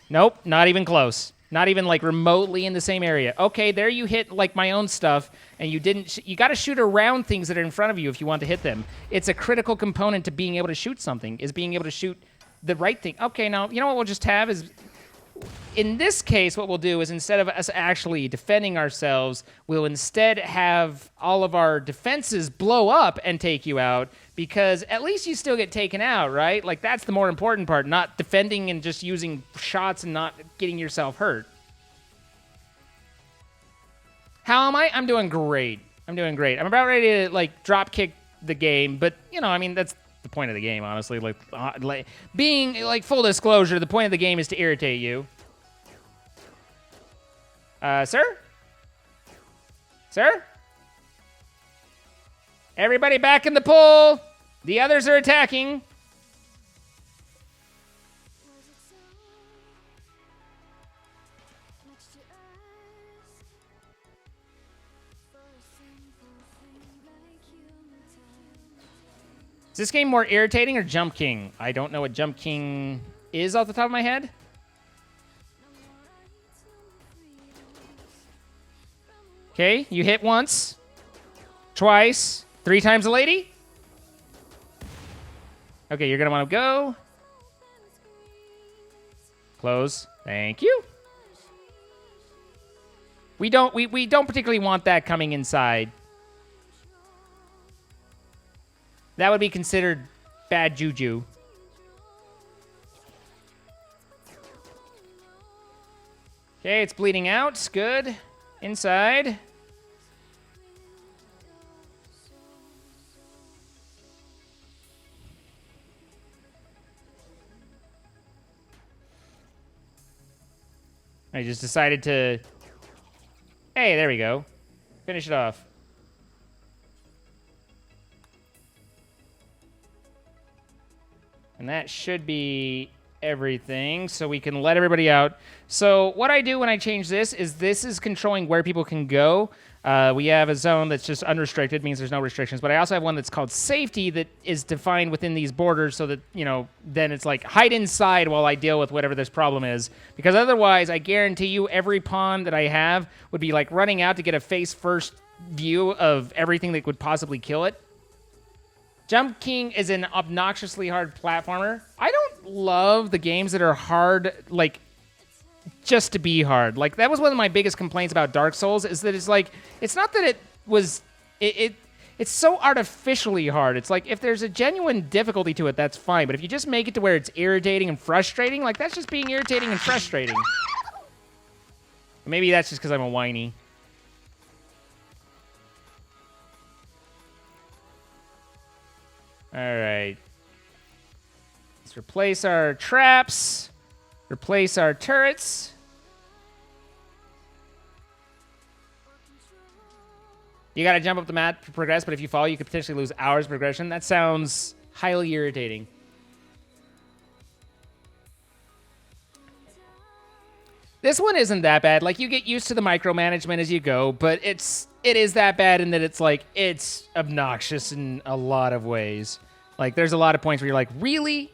Nope, not even close. Not even, like, remotely in the same area. Okay, there you hit, like, my own stuff, and you didn't... you got to shoot around things that are in front of you if you want to hit them. It's a critical component to being able to shoot something, is being able to shoot the right thing. Okay, now, you know what we'll just have is... in this case, what we'll do is instead of us actually defending ourselves, we'll instead have all of our defenses blow up and take you out, because at least you still get taken out, right? Like, that's the more important part, not defending and just using shots and not getting yourself hurt. How am I? I'm doing great. I'm doing great. I'm about ready to, like, drop kick the game, but, you know, I mean, that's the point of the game, honestly. Like being, like, full disclosure, the point of the game is to irritate you. Sir? Sir? Everybody back in the pool. The others are attacking. Is this game more irritating or Jump King? I don't know what Jump King is off the top of my head. Okay, you hit once, twice, 3 times a lady. Okay, you're gonna want to go. Close. Thank you. We don't particularly want that coming inside. That would be considered bad juju. Okay, it's bleeding out. Good. Inside. I just decided to... Hey, there we go. Finish it off. And that should be everything, so we can let everybody out. So what I do when I change this is controlling where people can go. We have a zone that's just unrestricted, means there's no restrictions, but I also have one that's called safety that is defined within these borders so that, you know, then it's like hide inside while I deal with whatever this problem is. Because otherwise, I guarantee you every pawn that I have would be like running out to get a face-first view of everything that could possibly kill it. Jump King is an obnoxiously hard platformer. I don't love the games that are hard, like, just to be hard. Like, that was one of my biggest complaints about Dark Souls, is that it's like, it's not that it was, it's so artificially hard. It's like, if there's a genuine difficulty to it, that's fine. But if you just make it to where it's irritating and frustrating, like, that's just being irritating and frustrating. Maybe that's just because I'm a whiny. All right. Let's replace our traps. Replace our turrets. You gotta jump up the map to progress, but if you fall, you could potentially lose hours of progression. That sounds highly irritating. This one isn't that bad. Like, you get used to the micromanagement as you go, but it is that bad in that it's like, it's obnoxious in a lot of ways. Like, there's a lot of points where you're like, really?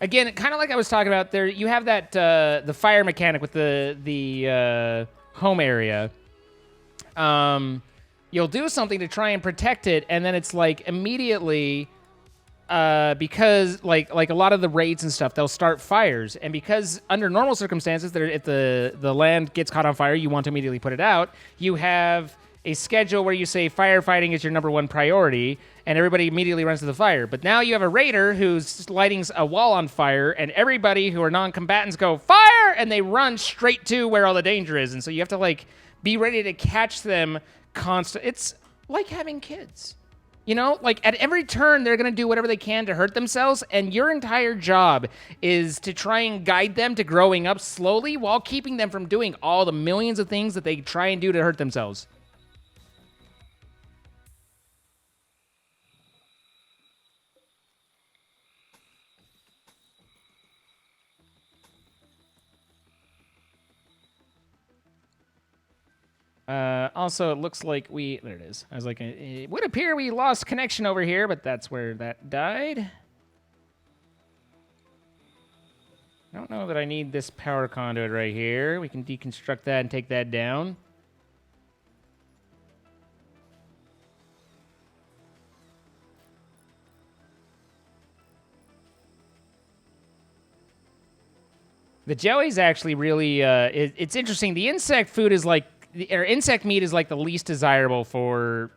Again, kind of like I was talking about there, you have that, the fire mechanic with the home area. You'll do something to try and protect it, and then it's like immediately, because like a lot of the raids and stuff, they'll start fires, and because under normal circumstances, if the land gets caught on fire, you want to immediately put it out. You have a schedule where you say firefighting is your #1 priority, and everybody immediately runs to the fire. But now you have a raider who's lighting a wall on fire, and everybody who are non-combatants go, fire! And they run straight to where all the danger is. And so you have to, like, be ready to catch them constant. It's like having kids. You know, like, at every turn, they're going to do whatever they can to hurt themselves, and your entire job is to try and guide them to growing up slowly while keeping them from doing all the millions of things that they try and do to hurt themselves. Also, it looks like there it is. I was like, it would appear we lost connection over here, but that's where that died. I don't know that I need this power conduit right here. We can deconstruct that and take that down. The jelly's actually really, it's interesting. The insect food is like, insect meat is like the least desirable for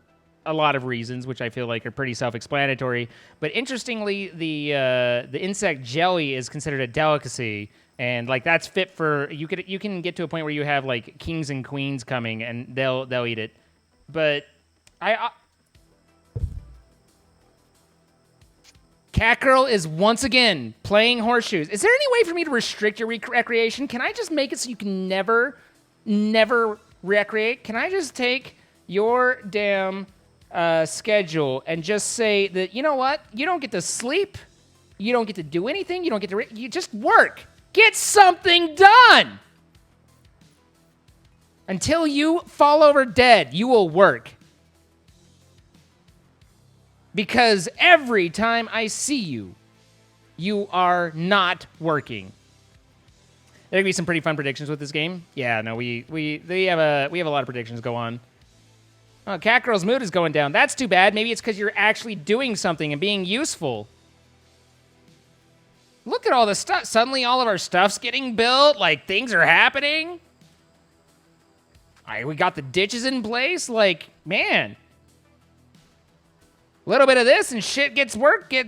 a lot of reasons, which I feel like are pretty self-explanatory. But interestingly, the insect jelly is considered a delicacy, and like that's fit for you can get to a point where you have like kings and queens coming, and they'll eat it. But Catgirl is once again playing horseshoes. Is there any way for me to restrict your recreation? Can I just make it so you can never recreate? Can I just take your damn schedule and just say that, you know what? You don't get to sleep. You don't get to do anything. You don't get to... you just work. Get something done. Until you fall over dead, you will work. Because every time I see you, you are not working. There could be some pretty fun predictions with this game. Yeah, no, we have a lot of predictions go on. Oh, Catgirl's mood is going down. That's too bad. Maybe it's because you're actually doing something and being useful. Look at all the stuff. Suddenly all of our stuff's getting built. Like, things are happening. All right, we got the ditches in place. Like, man. A little bit of this and shit gets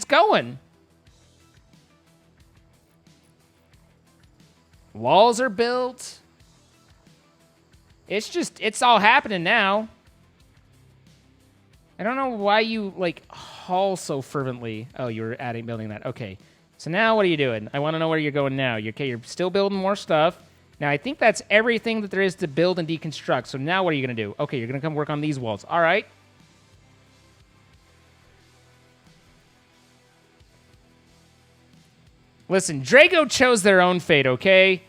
going. Walls are built. It's all happening now. I don't know why you, like, haul so fervently. Oh, you were building that. Okay. So now what are you doing? I want to know where you're going now. You're still building more stuff. Now, I think that's everything that there is to build and deconstruct. So now what are you going to do? Okay, you're going to come work on these walls. All right. Listen, Drago chose their own fate, okay?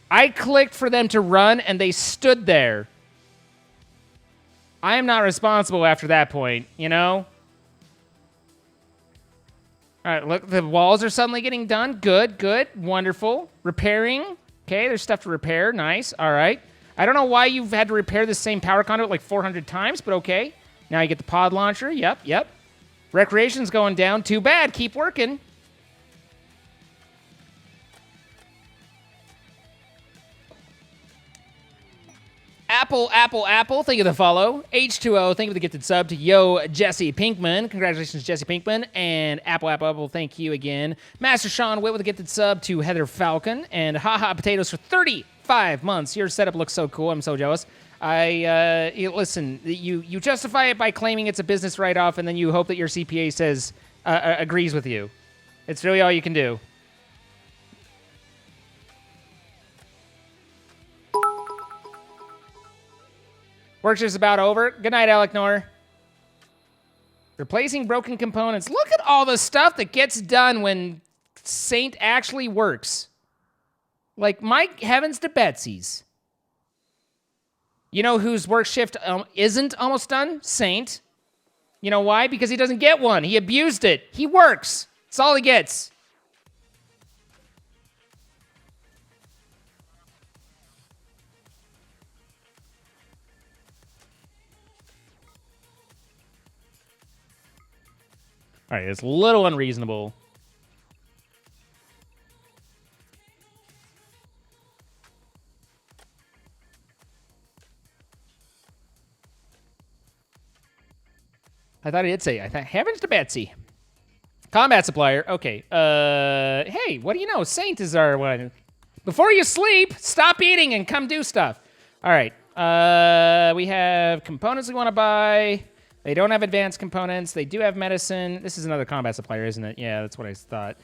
I clicked for them to run, and they stood there. I am not responsible after that point, you know? All right, look, the walls are suddenly getting done. Good, good, wonderful. Repairing. Okay, there's stuff to repair. Nice, all right. I don't know why you've had to repair the same power conduit like 400 times, but okay. Now you get the pod launcher. Yep, yep. Recreation's going down. Too bad. Keep working. Apple, thank you for the follow. H2O, thank you for the gifted sub to Yo Jesse Pinkman. Congratulations, Jesse Pinkman. And Apple, thank you again. Master Sean Witt with a gifted sub to Heather Falcon. And Haha Potatoes for 35 months. Your setup looks so cool. I'm so jealous. Listen, you justify it by claiming it's a business write-off, and then you hope that your CPA says, agrees with you. It's really all you can do. Work's just about over. Good night, Alec Nor. Replacing broken components. Look at all the stuff that gets done when Saint actually works. Like, my heavens to Betsy's. You know whose work shift isn't almost done? Saint. You know why? Because he doesn't get one. He abused it. He works. That's all he gets. All right, it's a little unreasonable. I thought he did say, heavens to Betsy. Combat supplier. Okay. Hey, what do you know? Saint is our one. Before you sleep, stop eating and come do stuff. All right. We have components we want to buy. They don't have advanced components. They do have medicine. This is another combat supplier, isn't it? Yeah, that's what I thought.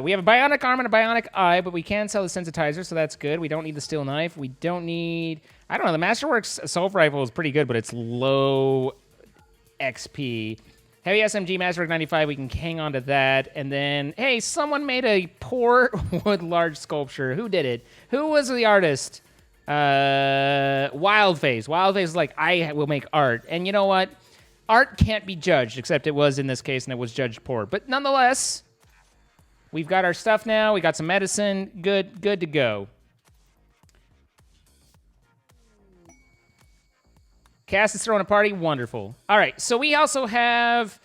We have a bionic arm and a bionic eye, but we can sell the sensitizer, so that's good. We don't need the steel knife. We don't need... I don't know. The Masterworks assault rifle is pretty good, but it's low XP. Heavy SMG Masterwork 95. We can hang on to that. And then, hey, someone made a poor wood large sculpture. Who did it? Who was the artist? Wildface. Wildface is like, I will make art. And you know what? Art can't be judged, except it was in this case, and it was judged poor. But nonetheless, we've got our stuff now. We got some medicine. Good to go. Cass is throwing a party. Wonderful. All right, so we also have...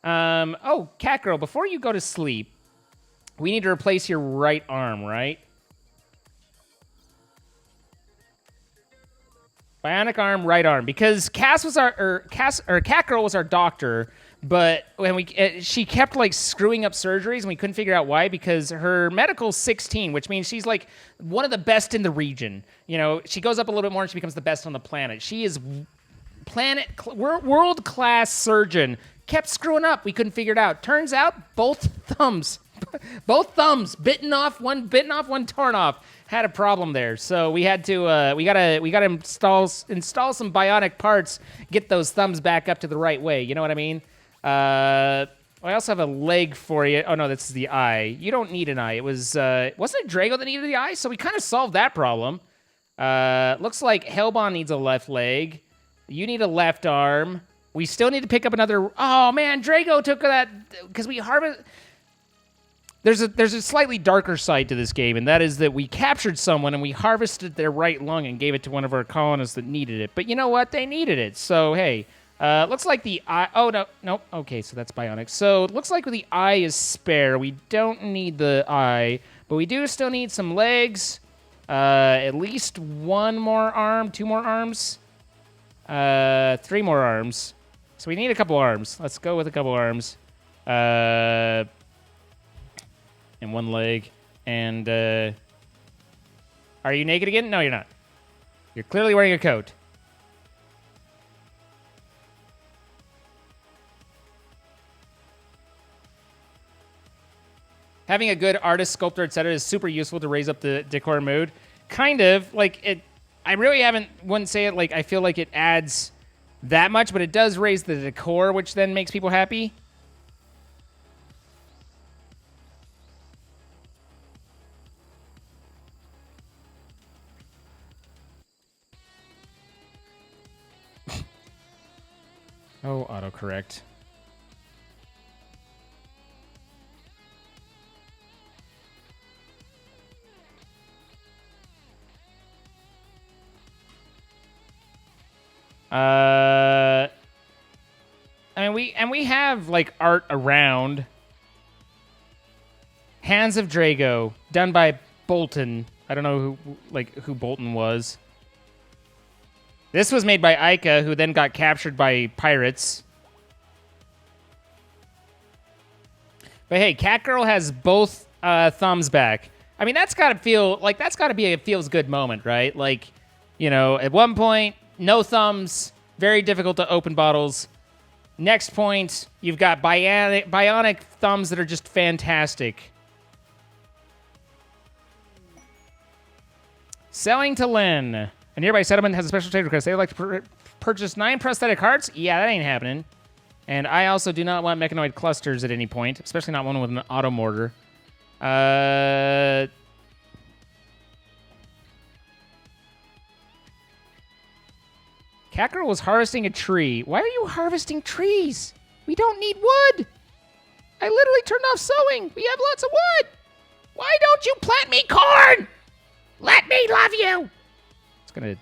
oh, Cat Girl, before you go to sleep, we need to replace your right arm, right? Bionic arm, right arm, because Cat Girl was our doctor, but when she kept like screwing up surgeries, and we couldn't figure out why, because her medical's 16, which means she's like one of the best in the region. You know, she goes up a little bit more and she becomes the best on the planet. She is world-class surgeon. Kept screwing up. We couldn't figure it out. Turns out both thumbs bitten off, one torn off. Had a problem there, so we had to we gotta install some bionic parts, get those thumbs back up to the right way. You know what I mean? I also have a leg for you. Oh no, this is the eye. You don't need an eye. It was wasn't it Drago that needed the eye? So we kind of solved that problem. Looks like Hellbond needs a left leg. You need a left arm. We still need to pick up another. Oh man, Drago took that because we harvest. There's a slightly darker side to this game, and that is that we captured someone and we harvested their right lung and gave it to one of our colonists that needed it. But you know what? They needed it. So, hey, looks like the eye... Oh, no. Okay, so that's bionic. So, it looks like the eye is spare. We don't need the eye, but we do still need some legs, at least one more arm, two more arms, three more arms. So we need a couple arms. Let's go with a couple arms. And one leg. And are you naked again? No, you're not. You're clearly wearing a coat. Having a good artist, sculptor, etc. is super useful to raise up the decor mood. Kind of. Like, it. I really wouldn't say it like I feel like it adds that much, but it does raise the decor, which then makes people happy. Oh, autocorrect. I mean, we have like art around. Hands of Drago, done by Bolton. I don't know who Bolton was. This was made by Ica, who then got captured by pirates. But hey, Catgirl has both thumbs back. I mean, that's gotta be a feels good moment, right? Like, you know, at one point, no thumbs, very difficult to open bottles. Next point, you've got bionic thumbs that are just fantastic. Selling to Lynn. A nearby settlement has a special trade request. They would like to purchase 9 prosthetic hearts? Yeah, that ain't happening. And I also do not want mechanoid clusters at any point, especially not one with an auto mortar. Catgirl was harvesting a tree. Why are you harvesting trees? We don't need wood. I literally turned off sowing. We have lots of wood. Why don't you plant me corn? Let me love you. It's gonna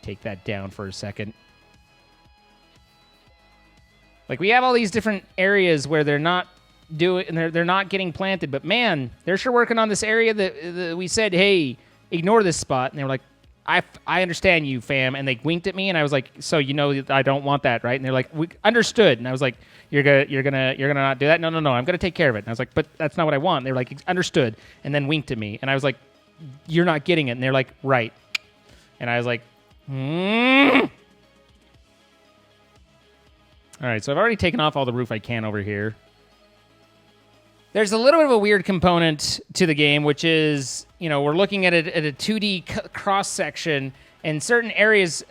take that down for a second. Like, we have all these different areas where they're not they're not getting planted, but man, they're sure working on this area that we said, hey, ignore this spot, and they were like, I understand you, fam, and they winked at me, and I was like, so you know I don't want that, right? And they're like, we understood, and I was like, you're gonna not do that? No, I'm gonna take care of it. And I was like, but that's not what I want. And they were like, understood, and then winked at me, and I was like, you're not getting it, and they're like, right, and I was like, All right, so I've already taken off all the roof I can over here. There's a little bit of a weird component to the game, which is, you know, we're looking at it at a 2D cross section, and certain areas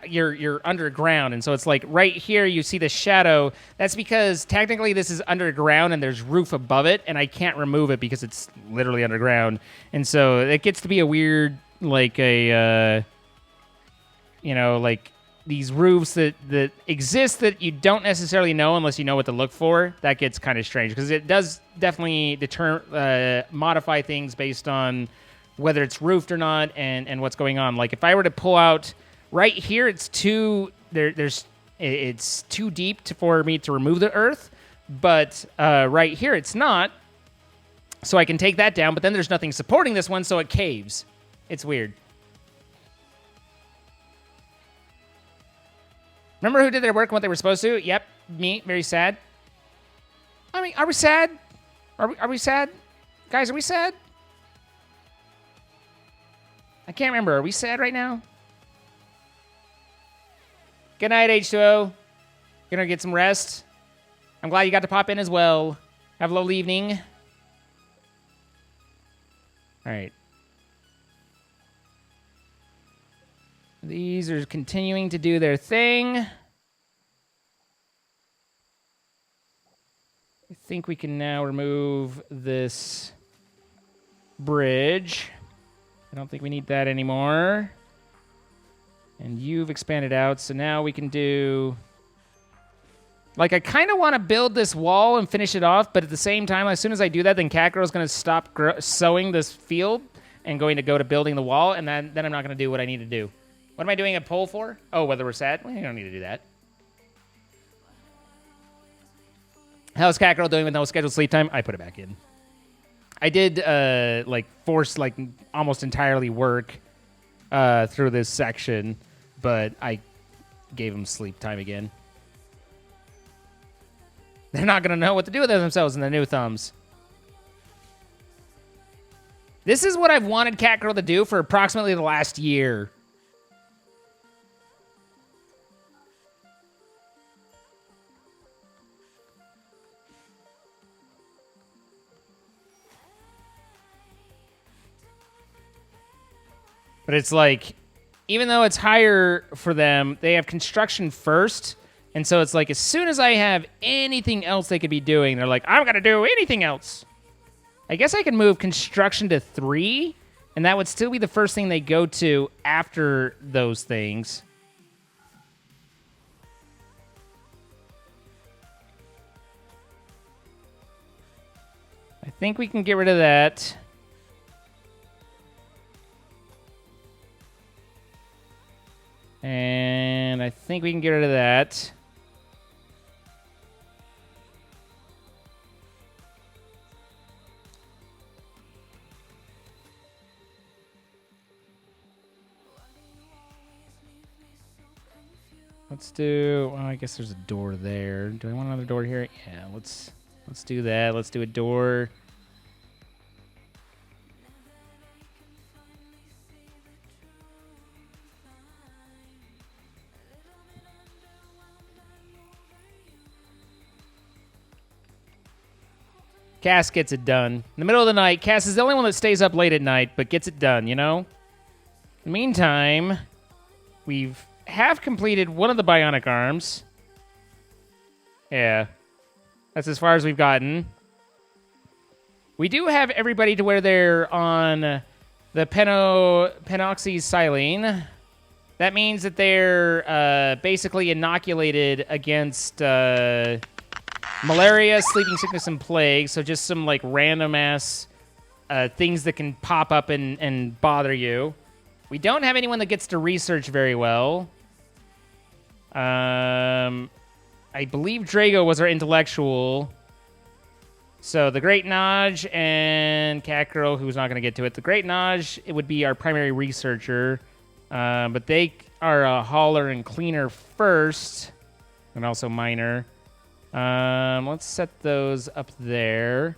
you're underground, and so it's like right here you see the shadow. That's because technically this is underground and there's roof above it, and I can't remove it because it's literally underground, and so it gets to be a weird, like a, you know, like these roofs that exist that you don't necessarily know unless you know what to look for. That gets kind of strange because it does definitely modify things based on whether it's roofed or not and what's going on. Like if I were to pull out right here, it's too deep for me to remove the earth, but right here it's not. So I can take that down, but then there's nothing supporting this one, so it caves. It's weird. Remember who did their work and what they were supposed to? Yep, me. Very sad. I mean, are we sad? Are we sad? Guys, are we sad? I can't remember. Are we sad right now? Good night, H2O. Gonna get some rest. I'm glad you got to pop in as well. Have a lovely evening. All right. These are continuing to do their thing. I think we can now remove this bridge. I don't think we need that anymore. And you've expanded out, so now we can do... Like, I kind of want to build this wall and finish it off, but at the same time, as soon as I do that, then Catgirl's going to stop sowing this field and going to go to building the wall, and then I'm not going to do what I need to do. What am I doing a poll for? Oh, whether we're sad? Well, you don't need to do that. How's Catgirl doing with no scheduled sleep time? I put it back in. I did, force, almost entirely work through this section, but I gave him sleep time again. They're not going to know what to do with themselves in the new thumbs. This is what I've wanted Catgirl to do for approximately the last year. But it's like, even though it's higher for them, they have construction first. And so it's like, as soon as I have anything else they could be doing, they're like, I'm going to do anything else. I guess I can move construction to 3, and that would still be the first thing they go to after those things. I think we can get rid of that. And I think we can get rid of that. Let's do, well, I guess there's a door there. Do I want another door here? Yeah, let's do that. Let's do a door. Cass gets it done. In the middle of the night, Cass is the only one that stays up late at night, but gets it done, you know? In the meantime, we've half completed one of the bionic arms. Yeah. That's as far as we've gotten. We do have everybody to where they're on the penoxysilene. That means that they're basically inoculated against malaria, sleeping sickness, and plague. So just some like random ass things that can pop up and bother you. We don't have anyone that gets to research very well. I believe Drago was our intellectual. So the Great Naj and Catgirl, who's not going to get to it. The Great Naj, it would be our primary researcher. But they are a hauler and cleaner first. And also miner. Let's set those up there.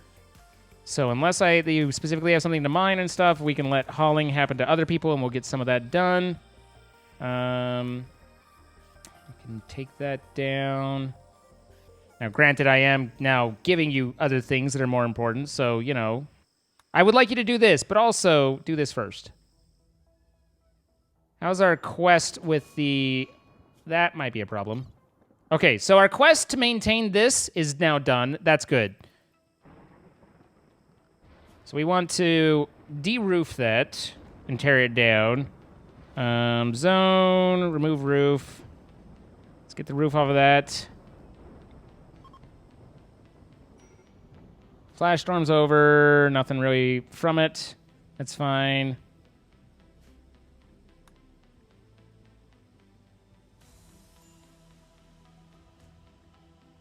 So unless you specifically have something to mine and stuff, we can let hauling happen to other people, and we'll get some of that done. We can take that down. Now, granted, I am now giving you other things that are more important, so, you know, I would like you to do this, but also do this first. How's our quest with the... That might be a problem. Okay, so our quest to maintain this is now done. That's good. So we want to de-roof that and tear it down. Zone, remove roof. Let's get the roof off of that. Flash storm's over. Nothing really from it. That's fine.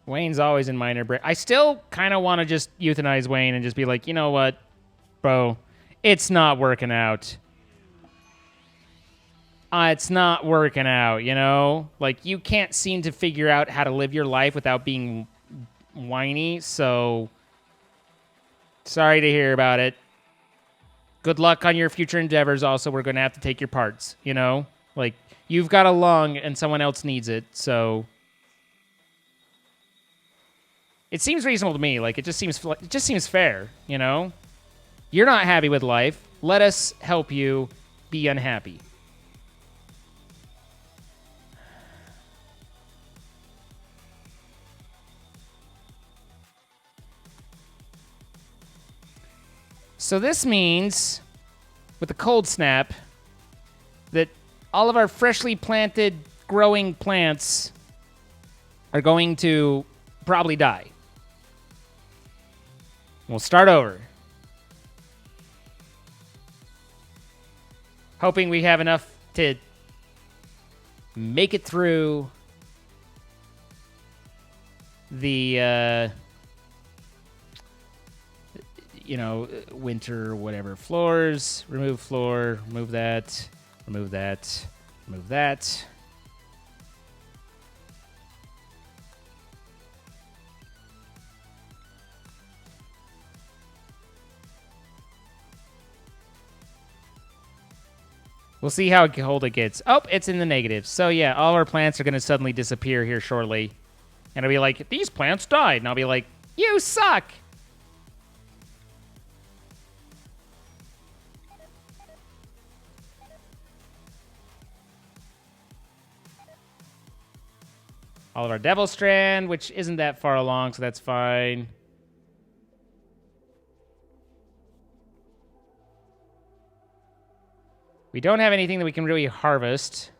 Wayne's always in minor break. I still kind of want to just euthanize Wayne and just be like, you know what, bro, it's not working out. It's not working out, you know? Like, you can't seem to figure out how to live your life without being whiny, so sorry to hear about it. Good luck on your future endeavors. Also, we're going to have to take your parts, you know? Like, you've got a lung and someone else needs it, so... It seems reasonable to me. Like, it just seems fair, you know? You're not happy with life. Let us help you be unhappy. So this means, with the cold snap, that all of our freshly planted, growing plants are going to probably die. We'll start over. Hoping we have enough to make it through the, winter or whatever. Floors, remove floor, remove that, remove that, remove that. We'll see how cold it gets. Oh, it's in the negative. So yeah, all our plants are going to suddenly disappear here shortly. And I'll be like, these plants died. And I'll be like, you suck. All of our Devil Strand, which isn't that far along, so that's fine. We don't have anything that we can really harvest.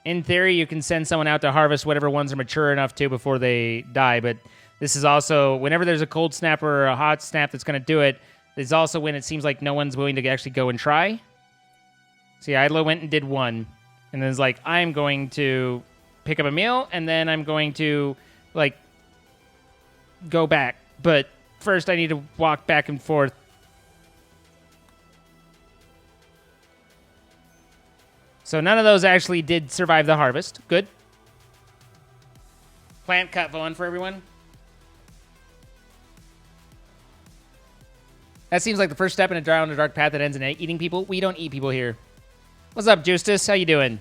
In theory, you can send someone out to harvest whatever ones are mature enough to before they die, but this is also, whenever there's a cold snap or a hot snap that's going to do it, is also when it seems like no one's willing to actually go and try. See, Idla went and did one, and then it's like, I'm going to pick up a meal, and then I'm going to, like, go back. But first I need to walk back and forth. So none of those actually did survive the harvest. Good. Plant cut one for everyone. That seems like the first step in a dark path that ends in eating people. We don't eat people here. What's up, Justus? How you doing?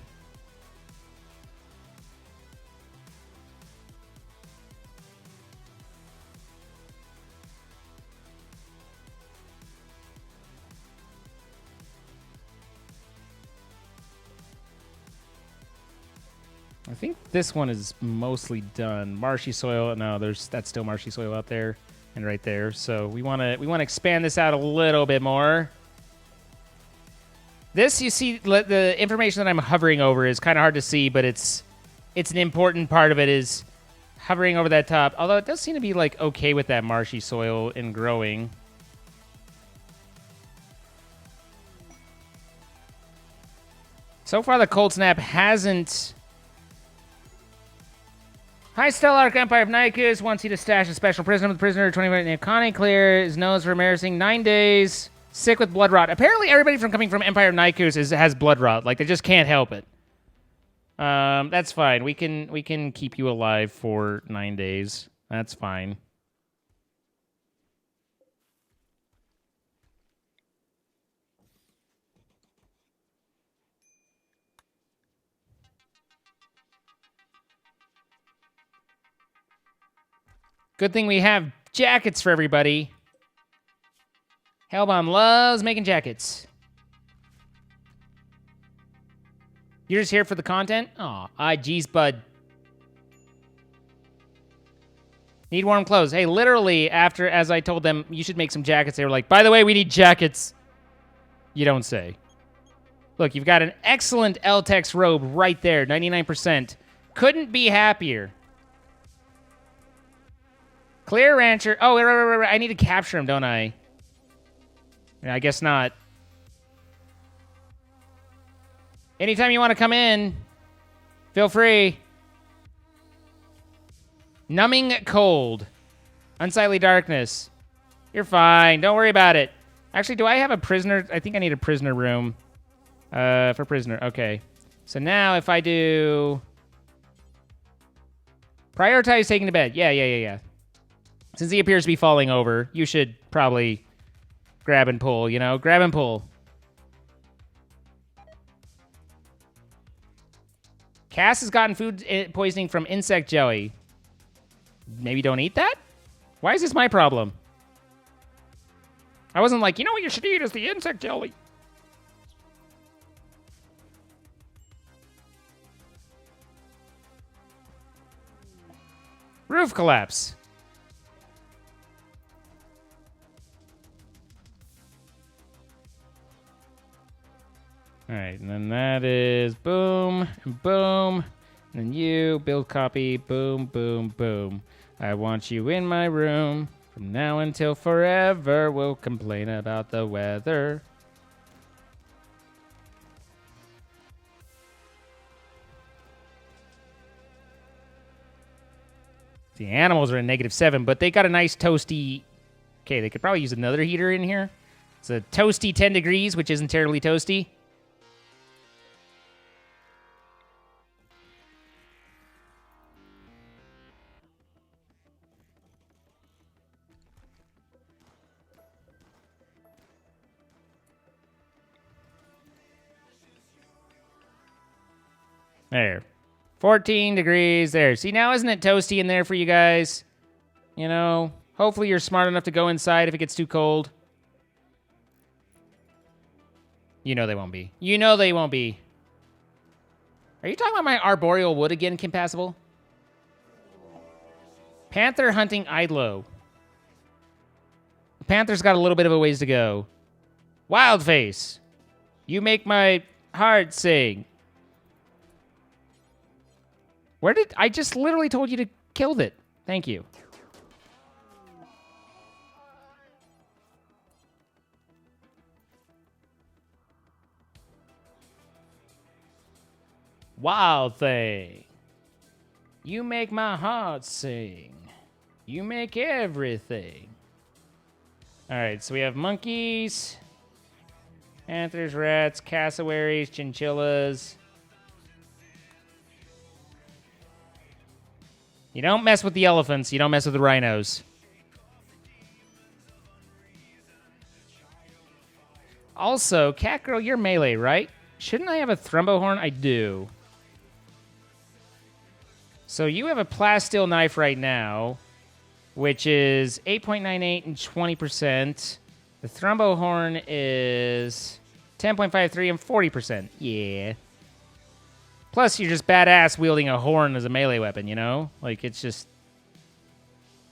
I think this one is mostly done. Marshy soil. No, that's still marshy soil out there and right there. So we want to expand this out a little bit more. This, you see, the information that I'm hovering over is kind of hard to see, but it's an important part of it is hovering over that top. Although it does seem to be like okay with that marshy soil and growing. So far, the cold snap hasn't. High Stellarch Empire of Nykus wants you to stash a special prisoner with the prisoner 25 named Connie. Clear his nose for embarrassing 9 days. Sick with blood rot. Apparently, everybody from coming from Empire of Nykus has blood rot. Like they just can't help it. That's fine. We can keep you alive for 9 days. That's fine. Good thing we have jackets for everybody. Hellbound loves making jackets. You're just here for the content? Aw, geez, bud. Need warm clothes. Hey, literally, as I told them, you should make some jackets, they were like, by the way, we need jackets. You don't say. Look, you've got an excellent L-Tex robe right there, 99%. Couldn't be happier. Clear Rancher. Oh, right. I need to capture him, don't I? I guess not. Anytime you want to come in, feel free. Numbing cold. Unsightly darkness. You're fine. Don't worry about it. Actually, do I have a prisoner? I think I need a prisoner room. For prisoner. Okay. So now if I do... Prioritize taking to bed. Yeah. Since he appears to be falling over, you should probably grab and pull, you know? Grab and pull. Cass has gotten food poisoning from insect jelly. Maybe don't eat that? Why is this my problem? I wasn't like, you know what you should eat is the insect jelly. Roof collapse. All right, and then that is boom, and boom, and then you, build copy, boom, boom, boom. I want you in my room. From now until forever, we'll complain about the weather. The animals are in -7, but they got a nice toasty... Okay, they could probably use another heater in here. It's a toasty 10 degrees, which isn't terribly toasty. There. 14 degrees there. See, now isn't it toasty in there for you guys? You know, hopefully you're smart enough to go inside if it gets too cold. You know they won't be. You know they won't be. Are you talking about my arboreal wood again, Kimpassable? Panther hunting Idlo. Panther's got a little bit of a ways to go. Wildface. You make my heart sing. Where did... I just literally told you to kill it. Thank you. Wild thing. You make my heart sing. You make everything. All right, so we have monkeys, panthers, rats, cassowaries, chinchillas. You don't mess with the elephants. You don't mess with the rhinos. Also, Cat Girl, you're melee, right? Shouldn't I have a Thrumbo Horn? I do. So you have a plasteel knife right now, which is 8.98 and 20%. The Thrumbo Horn is 10.53 and 40%. Yeah. Plus, you're just badass wielding a horn as a melee weapon, you know? Like, it's just,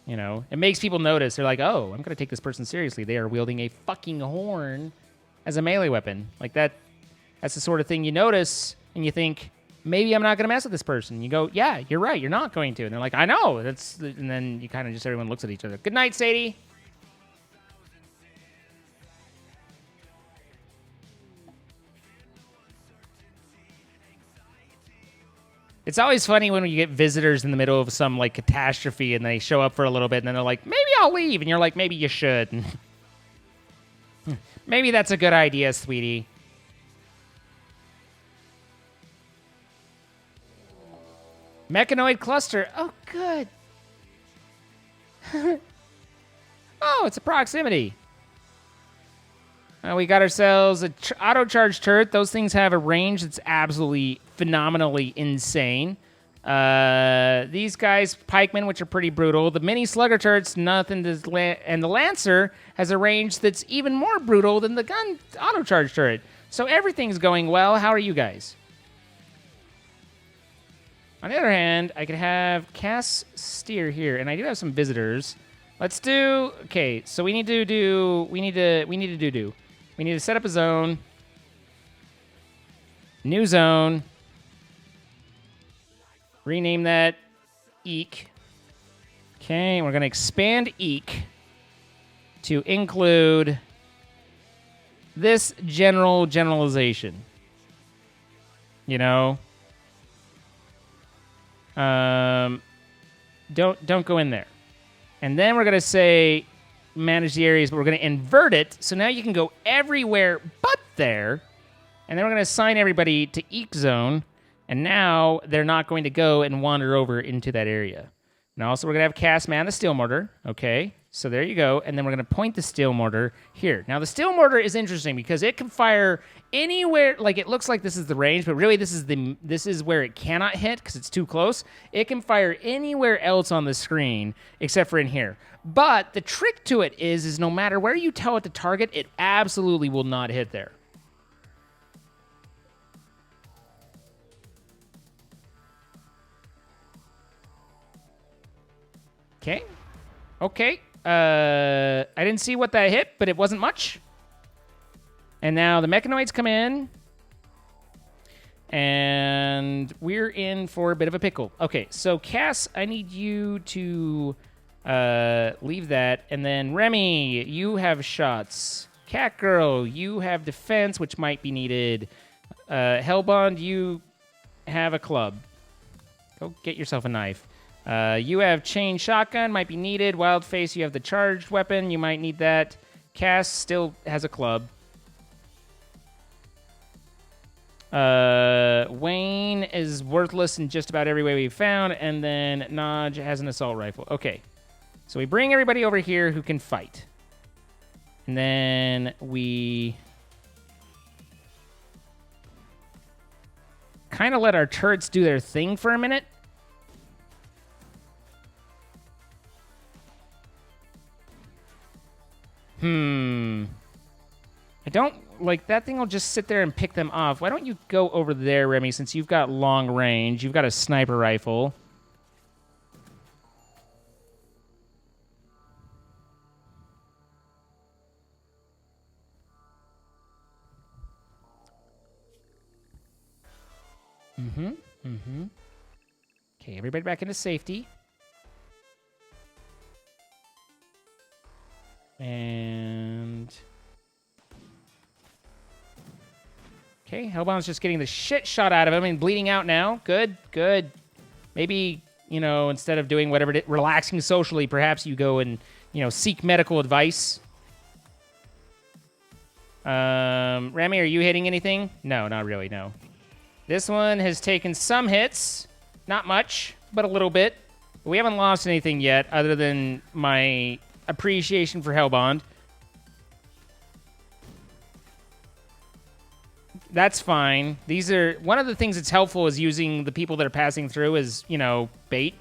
you know, it makes people notice. They're like, oh, I'm going to take this person seriously. They are wielding a fucking horn as a melee weapon. Like, that's the sort of thing you notice, and you think, maybe I'm not going to mess with this person. You go, yeah, you're right. You're not going to. And they're like, I know. And then you kind of just, everyone looks at each other. Good night, Sadie. It's always funny when you get visitors in the middle of some, like, catastrophe and they show up for a little bit and then they're like, maybe I'll leave. And you're like, maybe you should. Maybe that's a good idea, sweetie. Mechanoid cluster. Oh, good. Oh, it's a proximity. We got ourselves a auto-charge turret. Those things have a range that's absolutely phenomenally insane. These guys, pikemen, which are pretty brutal. The mini slugger turret's nothing to... And the lancer has a range that's even more brutal than the gun auto-charge turret. So everything's going well. How are you guys? On the other hand, I could have Cass steer here, and I do have some visitors. Let's do... Okay, so we need to do... We need to set up a zone. New zone. Rename that Eek. Okay, we're going to expand Eek to include this generalization. You know? Don't go in there. And then we're going to say manage the areas, but we're going to invert it. So now you can go everywhere but there. And then we're going to assign everybody to Eek Zone. And now they're not going to go and wander over into that area. And also we're going to have Cass man the steel mortar. Okay, so there you go. And then we're going to point the steel mortar here. Now the steel mortar is interesting because it can fire anywhere. Like it looks like this is the range, but really this is where it cannot hit because it's too close. It can fire anywhere else on the screen except for in here. But the trick to it is no matter where you tell it to target, it absolutely will not hit there. Okay. Okay. I didn't see what that hit, but it wasn't much. And now the mechanoids come in. And we're in for a bit of a pickle. Okay, so Cass, I need you to leave that. And then Remy, you have shots. Cat Girl, you have defense, which might be needed. Hellbond, you have a club. Go get yourself a knife. You have chain shotgun, might be needed. Wildface, you have the charged weapon, you might need that. Cass still has a club. Wayne is worthless in just about every way we've found, and then Naj has an assault rifle. Okay, so we bring everybody over here who can fight. And then we... kind of let our turrets do their thing for a minute. I don't... Like, that thing will just sit there and pick them off. Why don't you go over there, Remy, since you've got long range. You've got a sniper rifle. Okay, everybody back into safety. And... Okay, Hellbound's just getting the shit shot out of him and bleeding out now. Good, good. Maybe, you know, instead of doing whatever, relaxing socially, perhaps you go and, you know, seek medical advice. Remy, are you hitting anything? No, not really, no. This one has taken some hits. Not much, but a little bit. We haven't lost anything yet other than my appreciation for Hellbound. That's fine. These are... One of the things that's helpful is using the people that are passing through as, you know, bait.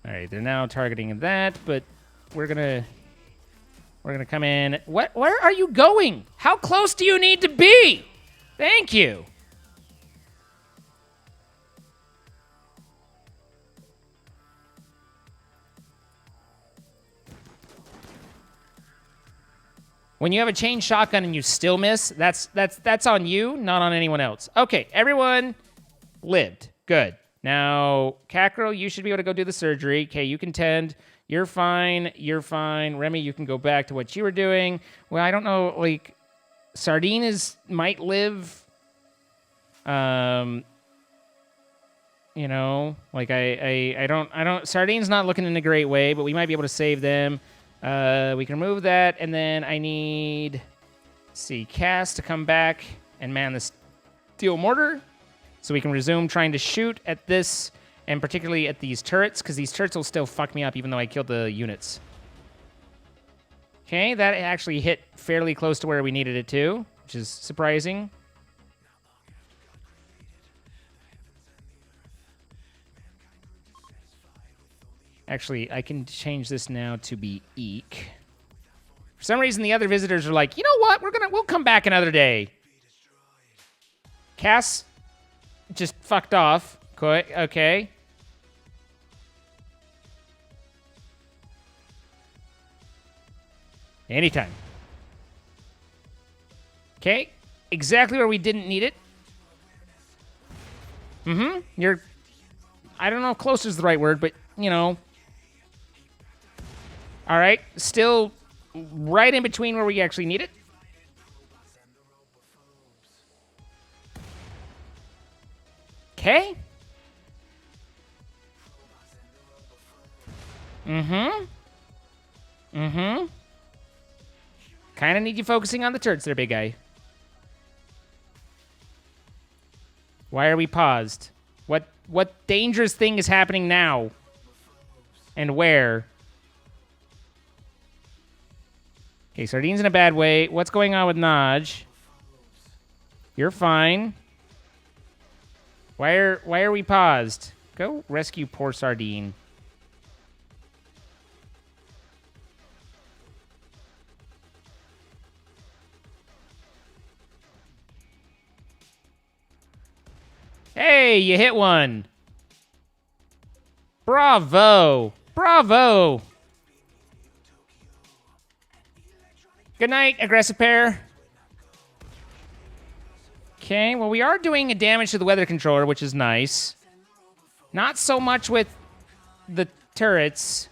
All right, they're now targeting that, but we're gonna come in. What? Where are you going? How close do you need to be? Thank you. When you have a chain shotgun and you still miss, that's on you, not on anyone else. Okay, everyone lived. Good. Now, Cackerel, you should be able to go do the surgery. Okay, you can tend. You're fine. You're fine. Remy, you can go back to what you were doing. Well, I don't know, like, Sardine might live. You know, like I don't. Sardine's not looking in a great way, but we might be able to save them. We can remove that, and then I need, let's see, Cass to come back and man the steel mortar. So we can resume trying to shoot at this, and particularly at these turrets, because these turrets will still fuck me up even though I killed the units. Okay, that actually hit fairly close to where we needed it to, which is surprising. Actually, I can change this now to be Eek. For some reason, the other visitors are like, you know what? We'll come back another day. Cass just fucked off. Okay. Anytime. Okay. Exactly where we didn't need it. You're... I don't know if close is the right word, but, you know. All right. Still right in between where we actually need it. Okay. Kind of need you focusing on the turrets there, big guy. Why are we paused? What dangerous thing is happening now? And where? Okay, Sardine's in a bad way. What's going on with Naj? You're fine. Why are we paused? Go rescue poor Sardine. Hey, you hit one. Bravo. Bravo. Good night, aggressive pair. Okay, well, we are doing a damage to the weather controller, which is nice. Not so much with the turrets.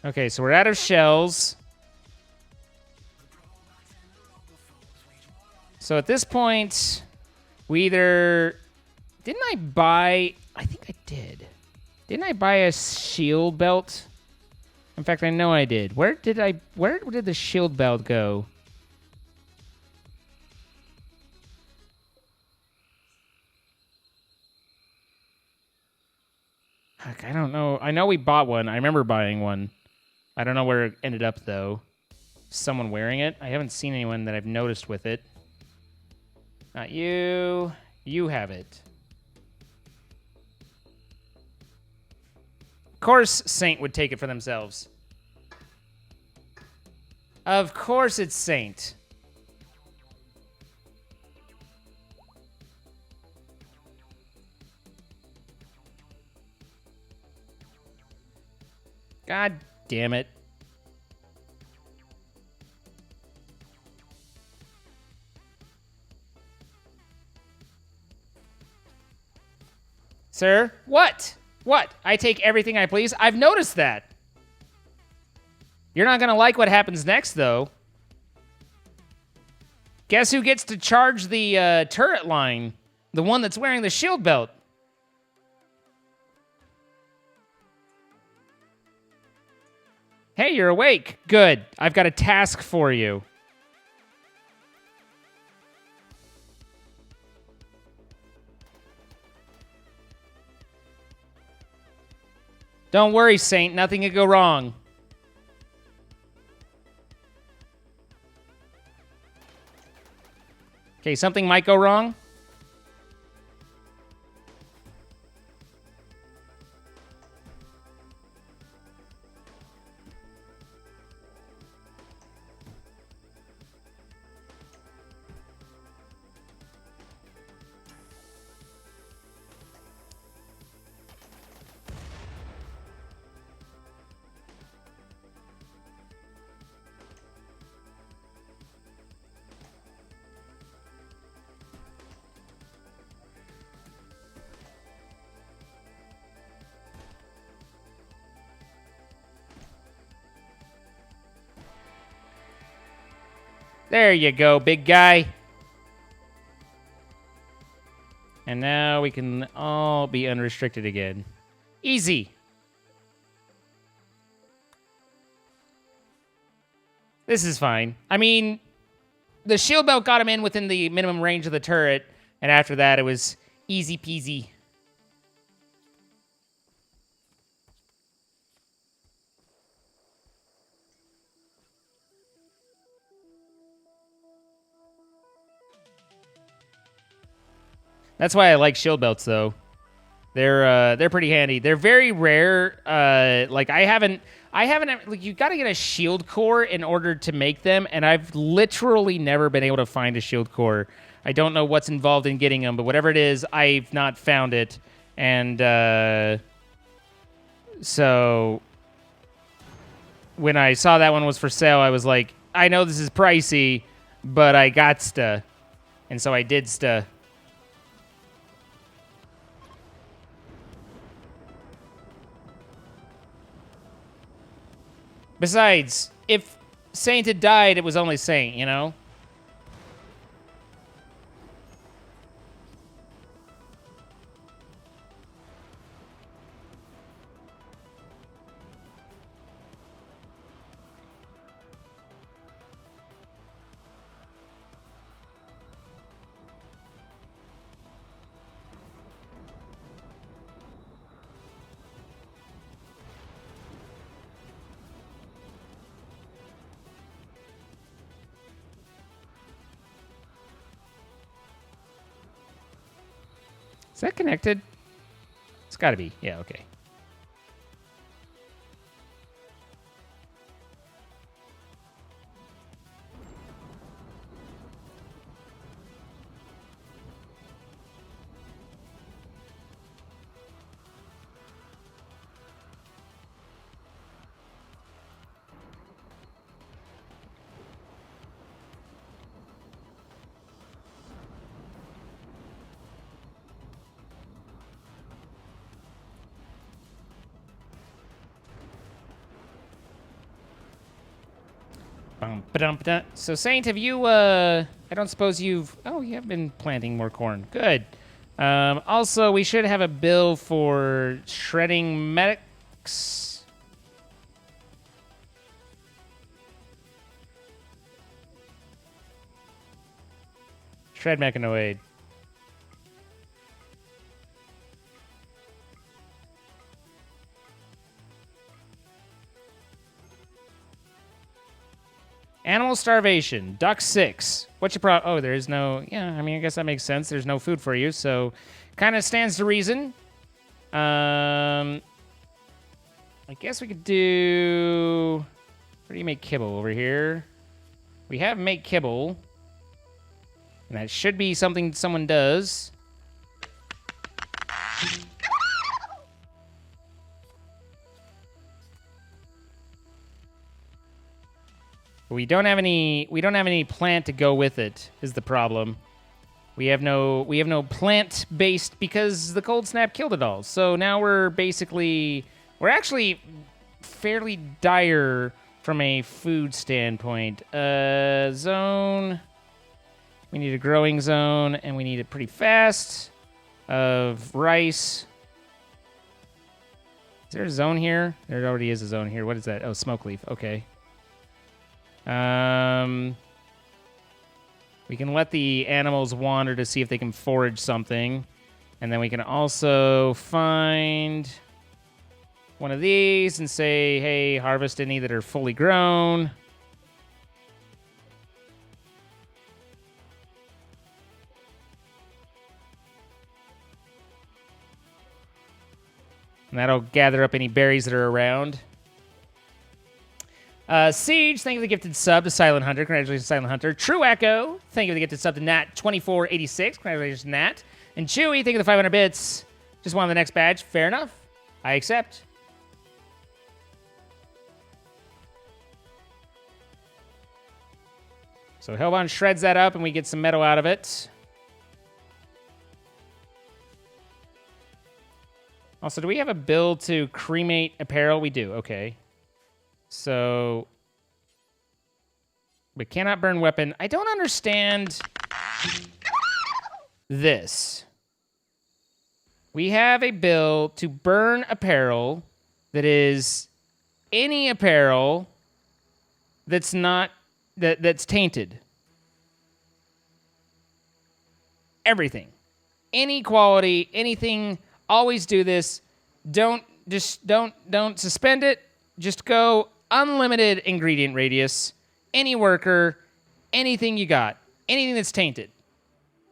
Okay, so we're out of shells. So at this point, we either... Didn't I buy... I think I did. Didn't I buy a shield belt? In fact, I know I did. Where did the shield belt go? Heck, I don't know. I know we bought one. I remember buying one. I don't know where it ended up, though. Someone wearing it? I haven't seen anyone that I've noticed with it. Not you. You have it. Of course Saint would take it for themselves. Of course it's Saint. God damn it. Sir? What? What? I take everything I please? I've noticed that. You're not gonna like what happens next, though. Guess who gets to charge the turret line? The one that's wearing the shield belt. Hey, you're awake. Good. I've got a task for you. Don't worry, Saint. Nothing could go wrong. Okay, something might go wrong. There you go, big guy. And now we can all be unrestricted again. Easy. This is fine. I mean, the shield belt got him in within the minimum range of the turret, and after that it was easy peasy. That's why I like shield belts, though. They're pretty handy. They're very rare. Like I haven't. Like you got to get a shield core in order to make them, and I've literally never been able to find a shield core. I don't know what's involved in getting them, but whatever it is, I've not found it. And so when I saw that one was for sale, I was like, I know this is pricey, but I gotsta, and so I didsta. Besides, if Saint had died, it was only Saint, you know? Is that connected? It's got to be. Yeah, okay. So, Saint, have you, I don't suppose you've... Oh, you have been planting more corn. Good. Also, we should have a bill for shredding medics. Shred mechanoid. Animal starvation. Duck 6. What's your problem? Oh, there is no... Yeah, I mean, I guess that makes sense. There's no food for you, so kind of stands to reason. I guess we could do... Where do you make kibble? Over here. We have make kibble. And that should be something someone does. We don't have any plant to go with it, is the problem. We have no plant-based because the cold snap killed it all. So now we're actually fairly dire from a food standpoint. Zone. We need a growing zone, and we need it pretty fast. Of rice. Is there a zone here? There already is a zone here. What is that? Oh, smoke leaf. Okay. We can let the animals wander to see if they can forage something. And then we can also find one of these and say, hey, harvest any that are fully grown. And that'll gather up any berries that are around. Siege, thank you for the gifted sub to Silent Hunter. Congratulations, Silent Hunter. True Echo, thank you for the gifted sub to Nat2486. Congratulations, Nat. And Chewy, thank you for the 500 bits. Just wanted the next badge. Fair enough. I accept. So Hellbound shreds that up and we get some metal out of it. Also, do we have a build to cremate apparel? We do. Okay. So, we cannot burn weapon. I don't understand this. We have a bill to burn apparel that is any apparel that's not that's tainted. Everything. Any quality, anything, always do this. Don't suspend it. Just go unlimited ingredient radius, any worker, anything you got, anything that's tainted.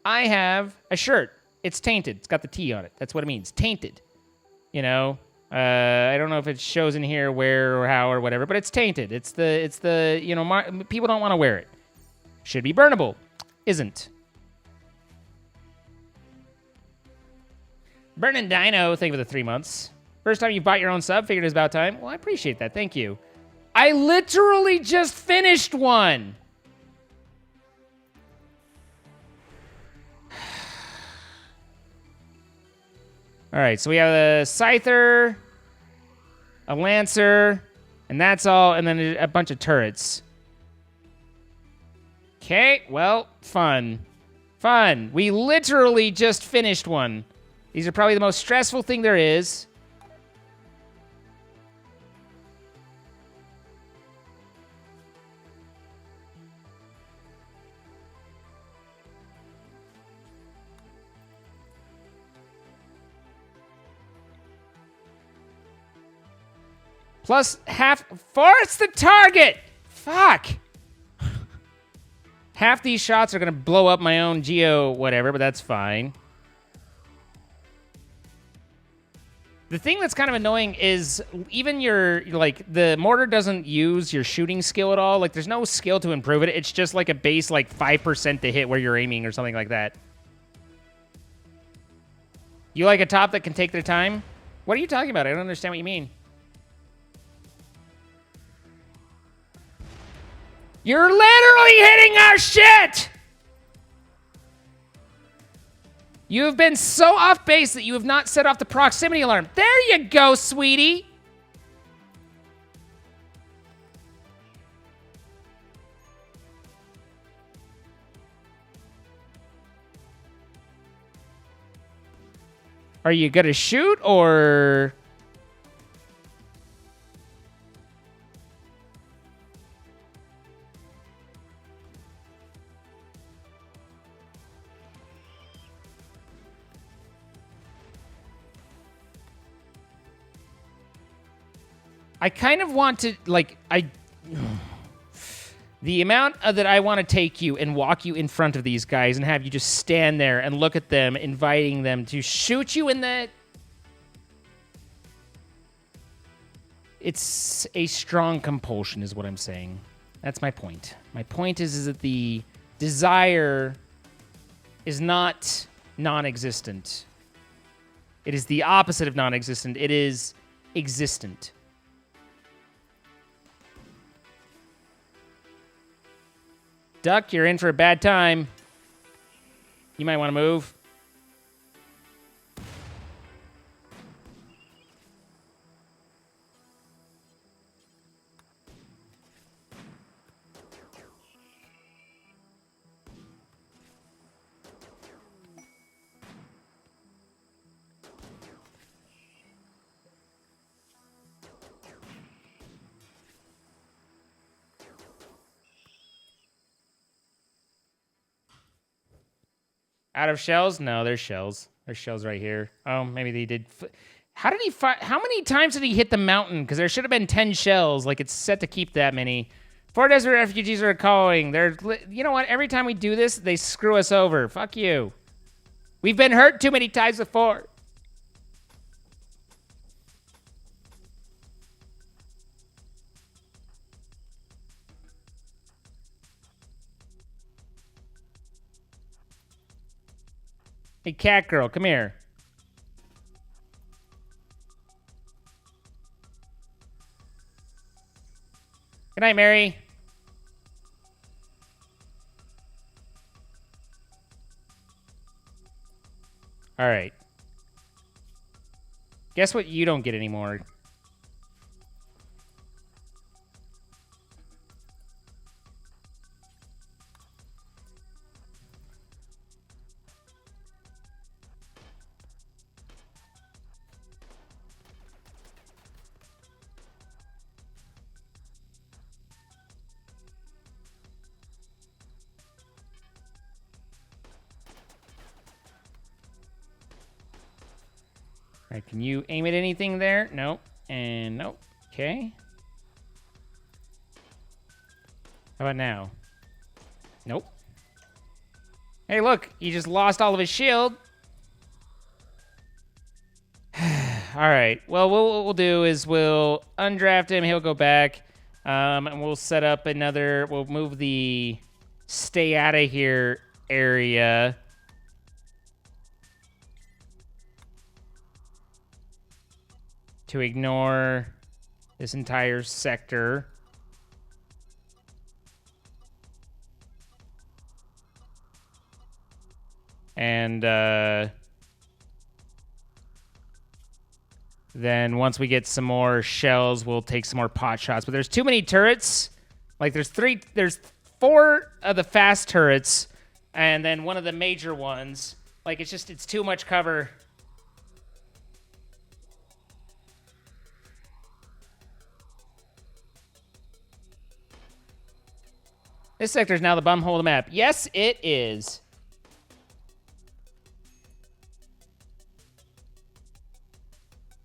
I have a shirt. It's tainted. It's got the T on it. That's what it means. Tainted. You know, I don't know if it shows in here where or how or whatever, but it's tainted. It's the you know, people don't want to wear it. Should be burnable. Isn't. Burnin' Dino, thank you for the 3 months. First time you bought your own sub, figured it was about time. Well, I appreciate that. Thank you. I literally just finished one. All right, so we have a Scyther, a Lancer, and that's all, and then a bunch of turrets. Okay, well, fun. Fun. We literally just finished one. These are probably the most stressful thing there is. Plus half, force the target! Fuck! Half these shots are gonna blow up my own geo whatever, but that's fine. The thing that's kind of annoying is even like, the mortar doesn't use your shooting skill at all. Like, there's no skill to improve it. It's just like a base, like, 5% to hit where you're aiming or something like that. You like a top that can take their time? What are you talking about? I don't understand what you mean. You're literally hitting our shit! You have been so off base that you have not set off the proximity alarm. There you go, sweetie! Are you gonna shoot or? I kind of want to, like, the amount that I want to take you and walk you in front of these guys and have you just stand there and look at them, inviting them to shoot you in the... It's a strong compulsion is what I'm saying. That's my point. My point is that the desire is not non-existent. It is the opposite of non-existent. It is existent. Duck, you're in for a bad time. You might want to move. Out of shells? No, there's shells. There's shells right here. Oh, maybe they did. How did he fight? How many times did he hit the mountain? Because there should have been 10 shells. Like, it's set to keep that many. 4 desert refugees are calling. You know what? Every time we do this, they screw us over. Fuck you. We've been hurt too many times before. Hey, cat girl, come here. Good night, Mary. All right. Guess what you don't get anymore? All right, can you aim at anything there? Nope. And nope. Okay. How about now? Nope. Hey, look. He just lost all of his shield. All right. Well, what we'll do is we'll undraft him. He'll go back. And we'll set up another... We'll move the stay out of here area... to ignore this entire sector. And then once we get some more shells, we'll take some more pot shots. But there's too many turrets. Like there's 4 of the fast turrets and then one of the major ones. Like it's too much cover. This sector is now the bumhole of the map. Yes, it is.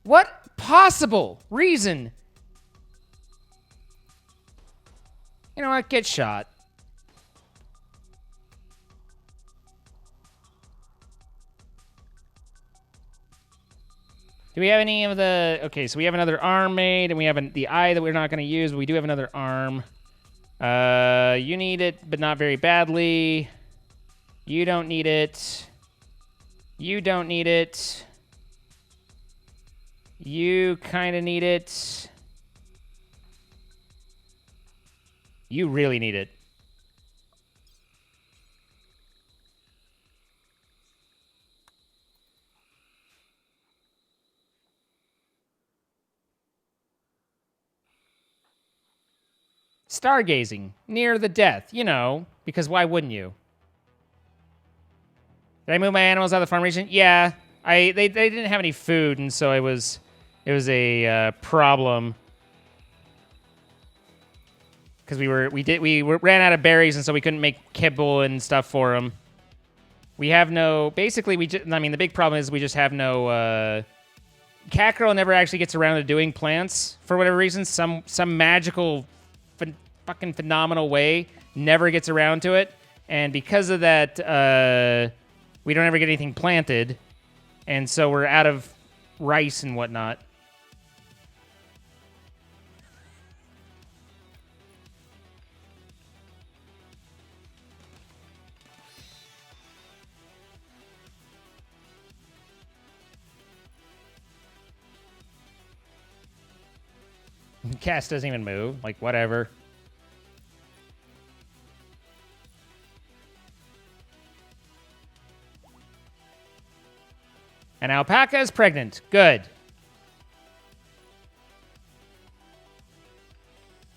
What possible reason? You know what? Get shot. Do we have any of the... Okay, so we have another arm made, and we have the eye that we're not going to use, but we do have another arm. You need it, but not very badly. You don't need it. You don't need it. You kind of need it. You really need it. Stargazing. Near the death. You know, because why wouldn't you? Did I move my animals out of the farm region? Yeah. They didn't have any food, and so it was a problem. Because we ran out of berries, and so we couldn't make kibble and stuff for them. We have no... Basically, the big problem is we just have no... Cat Girl never actually gets around to doing plants for whatever reason. Some magical, fucking phenomenal way never gets around to it. And because of that, we don't ever get anything planted. And so we're out of rice and whatnot. Cass doesn't even move. Like, whatever. And alpaca is pregnant. Good.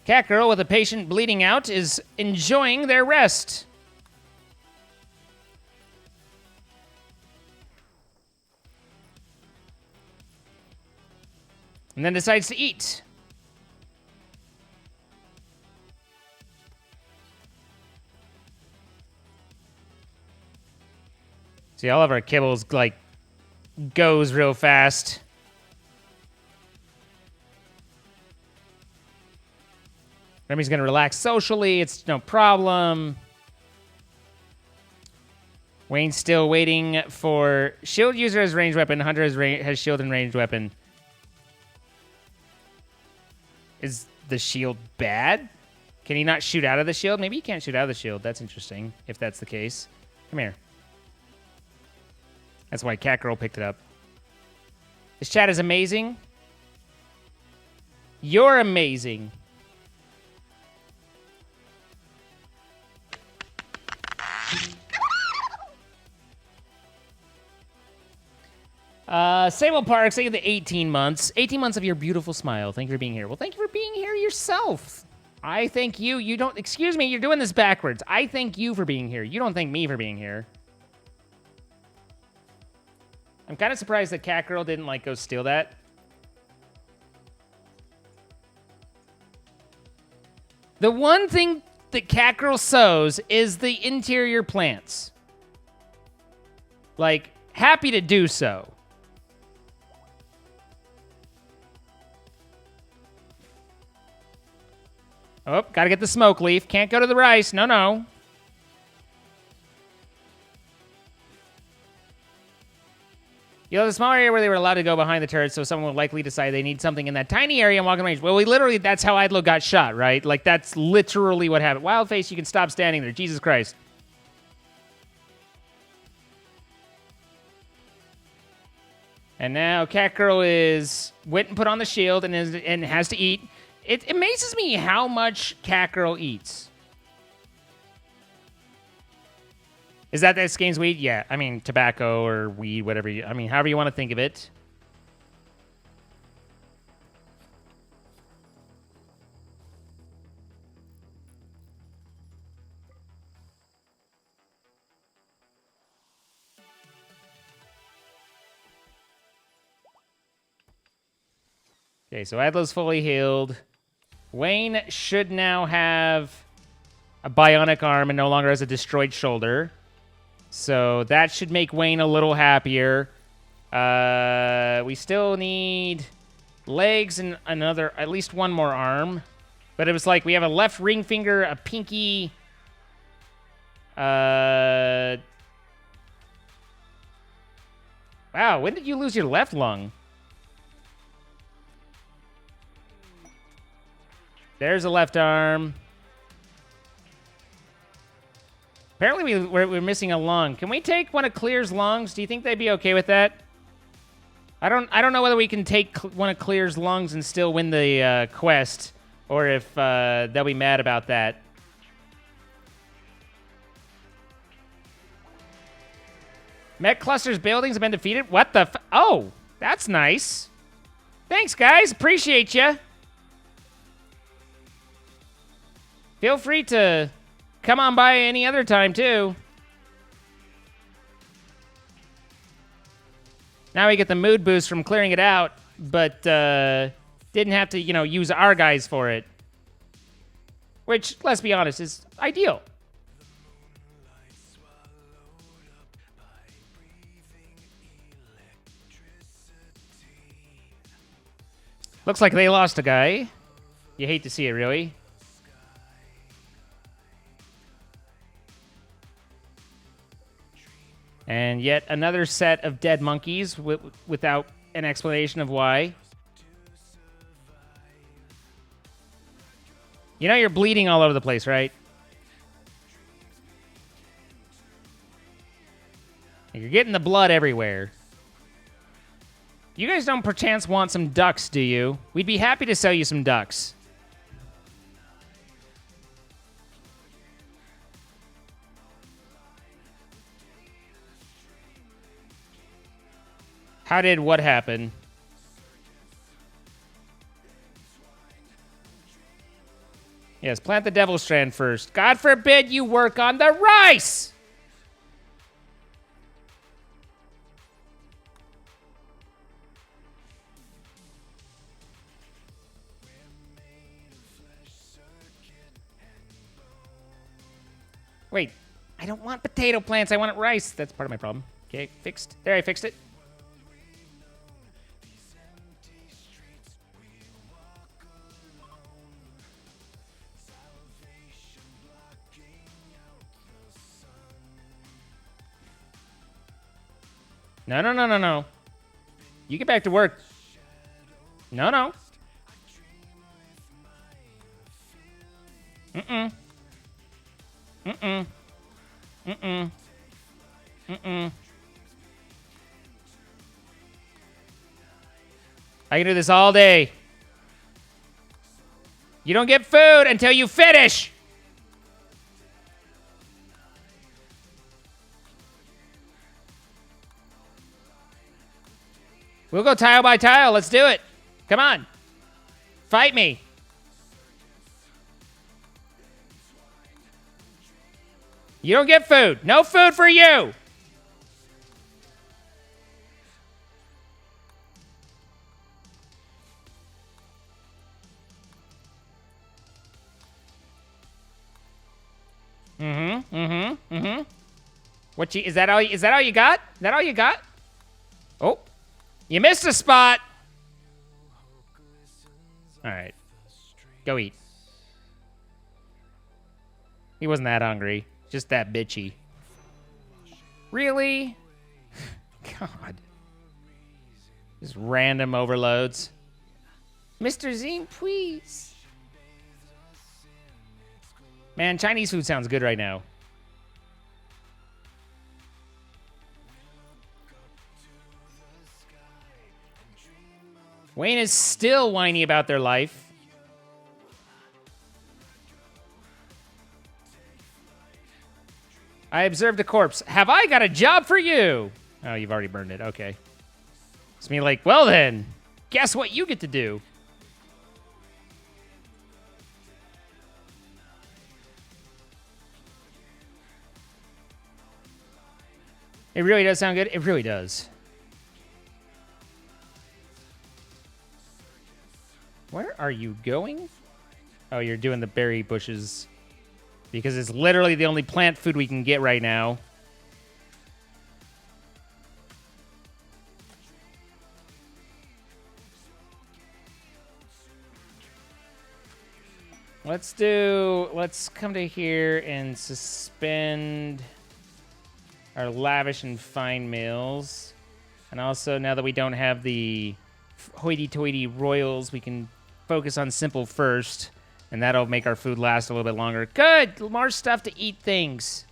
Cat girl with a patient bleeding out is enjoying their rest. And then decides to eat. See, all of our kibbles, like, goes real fast. Remy's gonna relax socially. It's no problem. Wayne's still waiting for... Shield user has ranged weapon. Hunter has shield and ranged weapon. Is the shield bad? Can he not shoot out of the shield? Maybe he can't shoot out of the shield. That's interesting, if that's the case. Come here. That's why Cat Girl picked it up. This chat is amazing. You're amazing. Sable Parks, thank you for the 18 months. 18 months of your beautiful smile. Thank you for being here. Well, thank you for being here yourself. I thank you. You don't... Excuse me, you're doing this backwards. I thank you for being here. You don't thank me for being here. I'm kind of surprised that Cat Girl didn't, like, go steal that. The one thing that Cat Girl sows is the interior plants. Like, happy to do so. Oh, gotta get the smoke leaf. Can't go to the rice. No, no. You know, the small area where they were allowed to go behind the turret, so someone would likely decide they need something in that tiny area and walk in range. Well, that's how Idlo got shot, right? Like, that's literally what happened. Wildface, you can stop standing there. Jesus Christ. And now Cat Girl went and put on the shield and has to eat. It amazes me how much Cat Girl eats. Is that this game's weed? Yeah. I mean, tobacco or weed, whatever however you want to think of it. Okay, so Adlo's fully healed. Wayne should now have a bionic arm and no longer has a destroyed shoulder. So that should make Wayne a little happier. We still need legs and at least one more arm. But it was like we have a left ring finger, a pinky. Wow, when did you lose your left lung? There's a left arm. Apparently we're missing a lung. Can we take one of Clear's lungs? Do you think they'd be okay with that? I don't know whether we can take one of Clear's lungs and still win the quest, or if they'll be mad about that. Mech Cluster's buildings have been defeated? What the Oh, that's nice. Thanks, guys. Appreciate you. Feel free to come on by any other time, too. Now we get the mood boost from clearing it out, but didn't have to, use our guys for it. Which, let's be honest, is ideal. Looks like they lost a guy. You hate to see it, really. And yet another set of dead monkeys without an explanation of why. You know you're bleeding all over the place, right? You're getting the blood everywhere. You guys don't perchance want some ducks, do you? We'd be happy to sell you some ducks. How did what happen? Yes, plant the devil strand first. God forbid you work on the rice! Wait, I don't want potato plants. I want rice. That's part of my problem. Okay, fixed. There, I fixed it. No, no, no, no, no. You get back to work. No, no. Mm-mm. Mm-mm. Mm-mm. Mm-mm. I can do this all day. You don't get food until you finish. We'll go tile by tile. Let's do it. Come on. Fight me. You don't get food. No food for you. Mm-hmm. Mm-hmm. Mm-hmm. Is that all you got? Is that all you got? Oh. You missed a spot. All right. Go eat. He wasn't that hungry. Just that bitchy. Really? God. Just random overloads. Mr. Zing, please. Man, Chinese food sounds good right now. Wayne is still whiny about their life. I observed a corpse. Have I got a job for you? Oh, you've already burned it. Okay. It's me like, well then, guess what you get to do? It really does sound good. It really does. Where are you going? Oh, you're doing the berry bushes. Because it's literally the only plant food we can get right now. Let's come to here and suspend our lavish and fine meals. And also, now that we don't have the hoity-toity royals, we can focus on simple first. And that'll make our food last a little bit longer. Good! More stuff to eat things.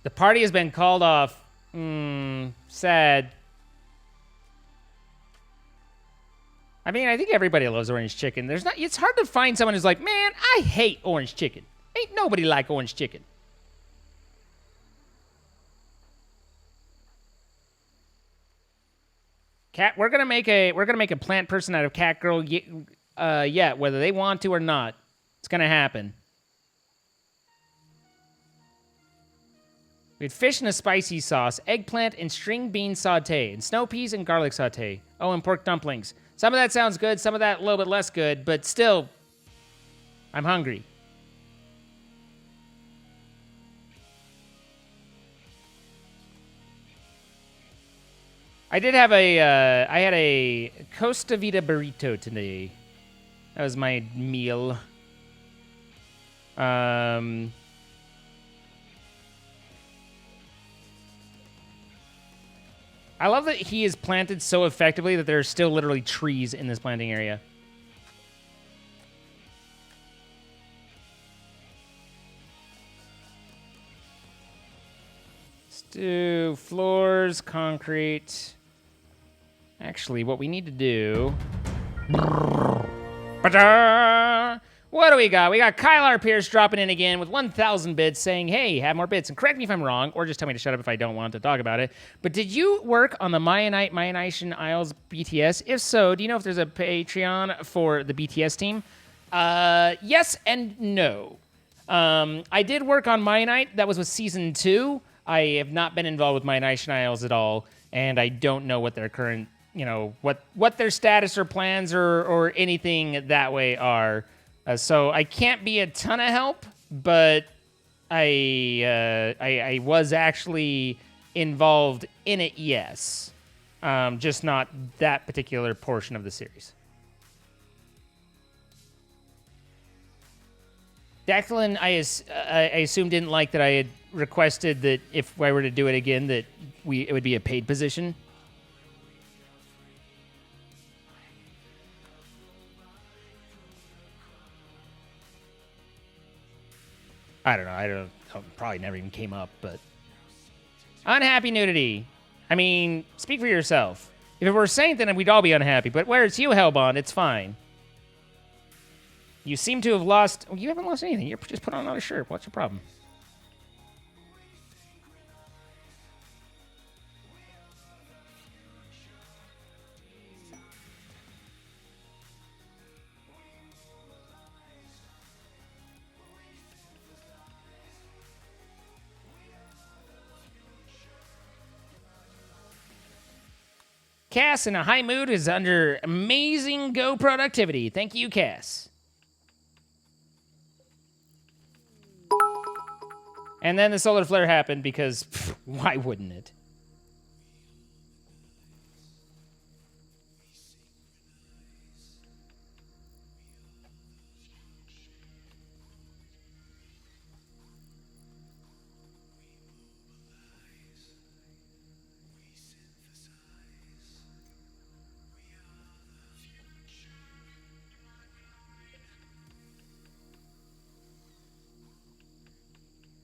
The party has been called off. Sad. I mean, I think everybody loves orange chicken. It's hard to find someone who's like, man, I hate orange chicken. Ain't nobody like orange chicken. Cat, we're gonna make a plant person out of Cat Girl. yet, whether they want to or not. It's gonna happen. We had fish in a spicy sauce, eggplant and string bean saute, and snow peas and garlic saute. Oh, and pork dumplings. Some of that sounds good, some of that a little bit less good, but still, I'm hungry. I did have I had a Costa Vida burrito today. That was my meal. I love that he is planted so effectively that there are still literally trees in this planting area. Let's do floors, concrete. Actually, what we need to do... What do we got? We got Kylar Pierce dropping in again with 1,000 bits saying, hey, have more bits. And correct me if I'm wrong, or just tell me to shut up if I don't want to talk about it. But did you work on the Mayanite Isles BTS? If so, do you know if there's a Patreon for the BTS team? Yes and no. I did work on Mayanite. That was with Season 2. I have not been involved with Mayanite Isles at all, and I don't know what their current, what their status or plans or anything that way are. So I can't be a ton of help, but I was actually involved in it, yes. Just not that particular portion of the series. Declan, I assume didn't like that I had requested that if I were to do it again, that it would be a paid position. I don't know. Probably never even came up, but... Unhappy nudity. I mean, speak for yourself. If it were a saint, then we'd all be unhappy, but where it's you, Hellbond, it's fine. You seem to have lost... You haven't lost anything. You just put on another shirt. What's your problem? Cass in a high mood is under amazing go productivity. Thank you, Cass. And then the solar flare happened because why wouldn't it?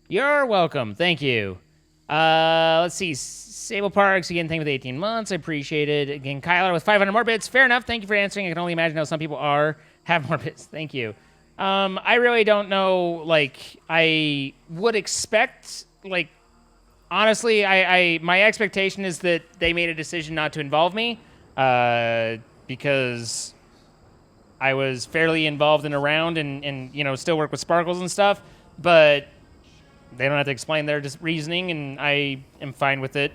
You're welcome. Thank you. Let's see. Sable Parks, again, thank you for the 18 months. I appreciate it. Again, Kyler with 500 more bits. Fair enough. Thank you for answering. I can only imagine how some people have more bits. Thank you. I really don't know. I would expect, honestly, my expectation is that they made a decision not to involve me because I was fairly involved and around and still work with Sparkles and stuff. But they don't have to explain their reasoning, and I am fine with it.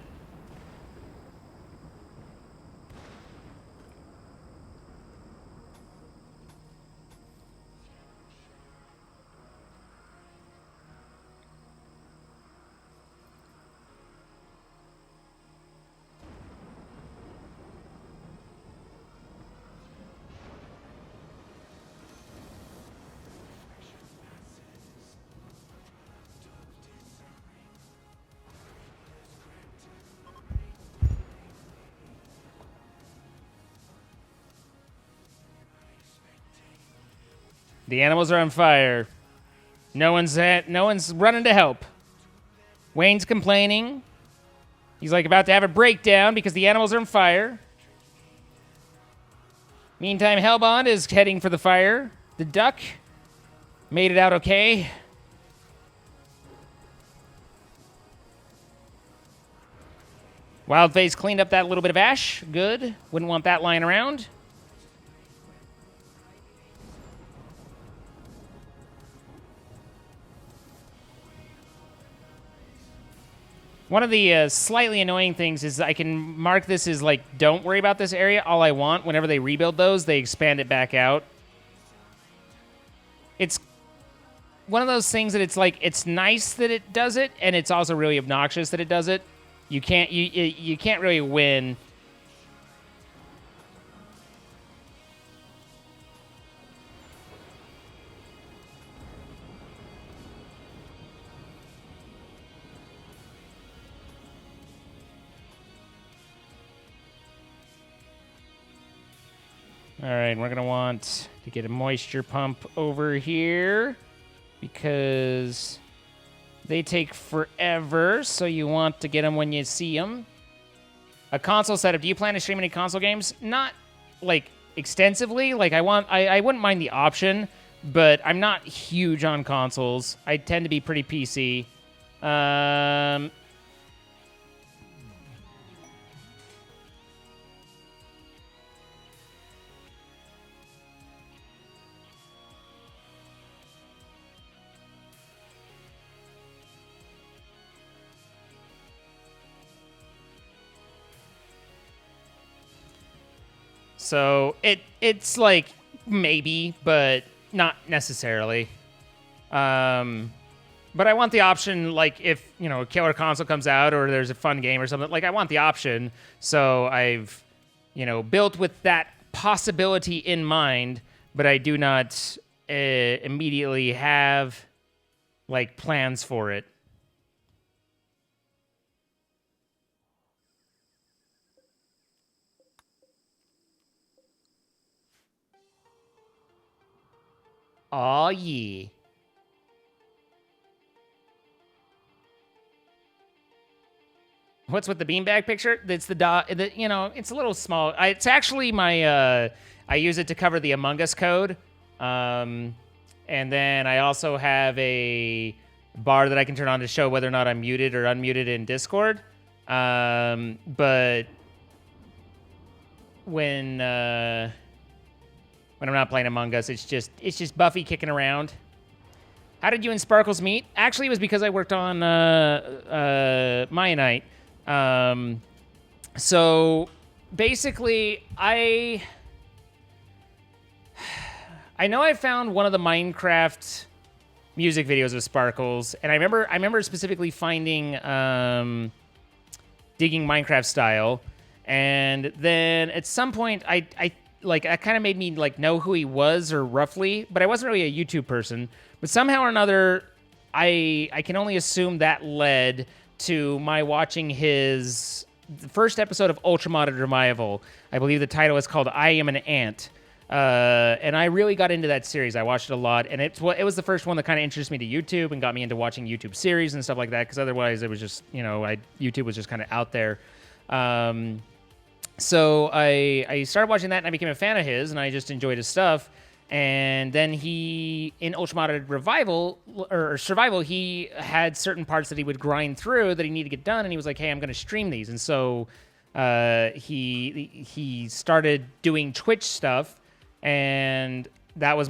The animals are on fire. No one's running to help. Wayne's complaining. He's about to have a breakdown because the animals are on fire. Meantime, Hellbond is heading for the fire. The duck made it out okay. Wildface cleaned up that little bit of ash. Good. Wouldn't want that lying around. One of the slightly annoying things is I can mark this as, like, don't worry about this area all I want. Whenever they rebuild those, they expand it back out. It's one of those things that it's like, it's nice that it does it, and it's also really obnoxious that it does it. You can't really win. All right, we're going to want to get a moisture pump over here because they take forever, so you want to get them when you see them. A console setup. Do you plan to stream any console games? Not, like, extensively. Like, I wouldn't mind the option, but I'm not huge on consoles. I tend to be pretty PC. So it's like maybe, but not necessarily. But I want the option, like if, you know, a killer console comes out or there's a fun game or something, like I want the option. So I've, you know, built with that possibility in mind, but I do not immediately have like plans for it. Aw, yeah. What's with the beanbag picture? It's the dot. You know, it's a little small. It's actually my. I use it to cover the Among Us code, and then I also have a bar that I can turn on to show whether or not I'm muted or unmuted in Discord. But when I'm not playing Among Us, it's just Buffy kicking around. How did you and Sparkles meet? Actually, it was because I worked on Maya So basically, I know I found one of the Minecraft music videos of Sparkles, and I remember specifically finding digging Minecraft style, and then at some point I kind of made me like know who he was or roughly, but I wasn't really a YouTube person. But somehow or another, I can only assume that led to my watching the first episode of Ultramodded Revival. I believe the title is called I Am an Ant. And I really got into that series. I watched it a lot, and it was the first one that kind of introduced me to YouTube and got me into watching YouTube series and stuff like that, because otherwise it was just, you know, YouTube was just kind of out there. So I started watching that, and I became a fan of his, and I just enjoyed his stuff. And then he, in Ultramodded Revival, or Survival, he had certain parts that he would grind through that he needed to get done, and he was like, hey, I'm going to stream these. And so he started doing Twitch stuff, and that was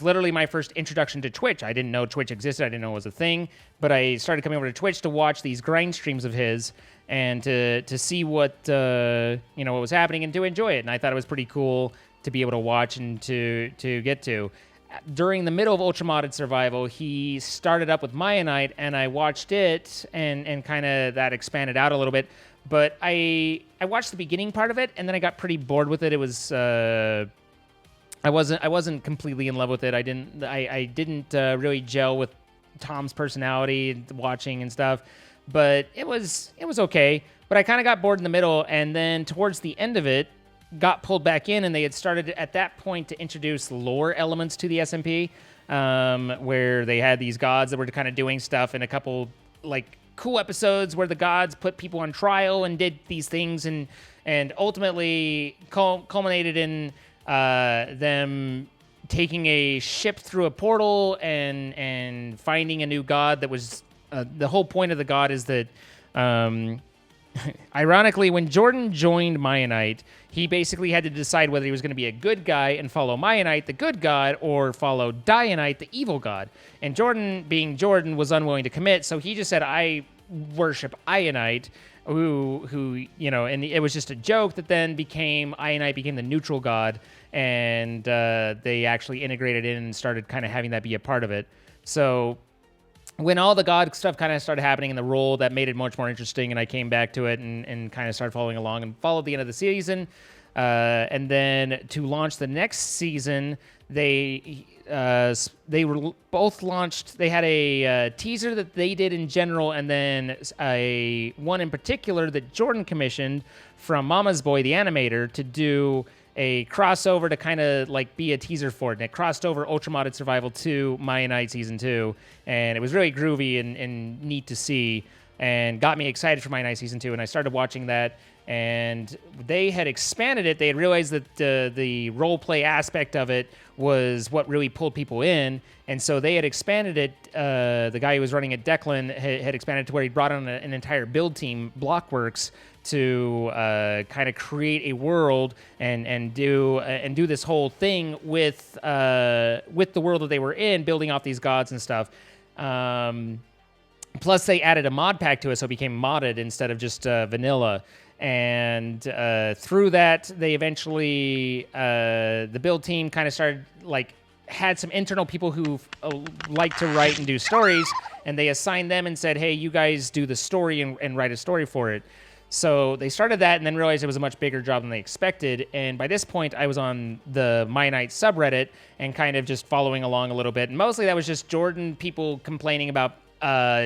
literally my first introduction to Twitch. I didn't know Twitch existed. I didn't know it was a thing. But I started coming over to Twitch to watch these grind streams of his and to see what was happening and to enjoy it. And I thought it was pretty cool to be able to watch and to get to. During the middle of Ultramodded Survival, he started up with Maya, and I watched it, and kind of that expanded out a little bit. But I watched the beginning part of it, and then I got pretty bored with it. It was I wasn't completely in love with it. I didn't really gel with Tom's personality, watching and stuff. But it was okay. But I kind of got bored in the middle, and then towards the end of it, got pulled back in, and they had started at that point to introduce lore elements to the SMP, where they had these gods that were kind of doing stuff, in a couple like cool episodes where the gods put people on trial and did these things, and ultimately culminated in them taking a ship through a portal and finding a new god that was the whole point of the god is that ironically, when Jordan joined Mayanite, he basically had to decide whether he was going to be a good guy and follow Mayanite, the good god, or follow Dianite, the evil god. And Jordan, being Jordan, was unwilling to commit, so he just said, I worship Ionite, who you know, and it was just a joke that then became Ionite became the neutral god, and they actually integrated in and started kind of having that be a part of it. So when all the god stuff kind of started happening in the role, that made it much more interesting, and I came back to it and kind of started following along and followed the end of the season. And then to launch the next season, they were both launched. They had a teaser that they did in general, and then a one in particular that Jordan commissioned from Mama's Boy, the animator, to do a crossover to kind of like be a teaser for it. And it crossed over Ultra Modded Survival 2, Maya Knight Season 2, and it was really groovy and neat to see, and got me excited for Maya Knight Season 2, and I started watching that. And they had expanded it. They had realized that the role play aspect of it was what really pulled people in. And so they had expanded it. The guy who was running it, Declan, had expanded to where he brought on an entire build team, Blockworks, to kind of create a world and do this whole thing with the world that they were in, building off these gods and stuff. Plus, they added a mod pack to it, so it became modded instead of just vanilla. And through that, they eventually, the build team kind of started, like, had some internal people who like to write and do stories, and they assigned them and said, hey, you guys do the story and write a story for it. So they started that and then realized it was a much bigger job than they expected. And by this point, I was on the My Knight subreddit and kind of just following along a little bit. And mostly that was just Jordan people complaining about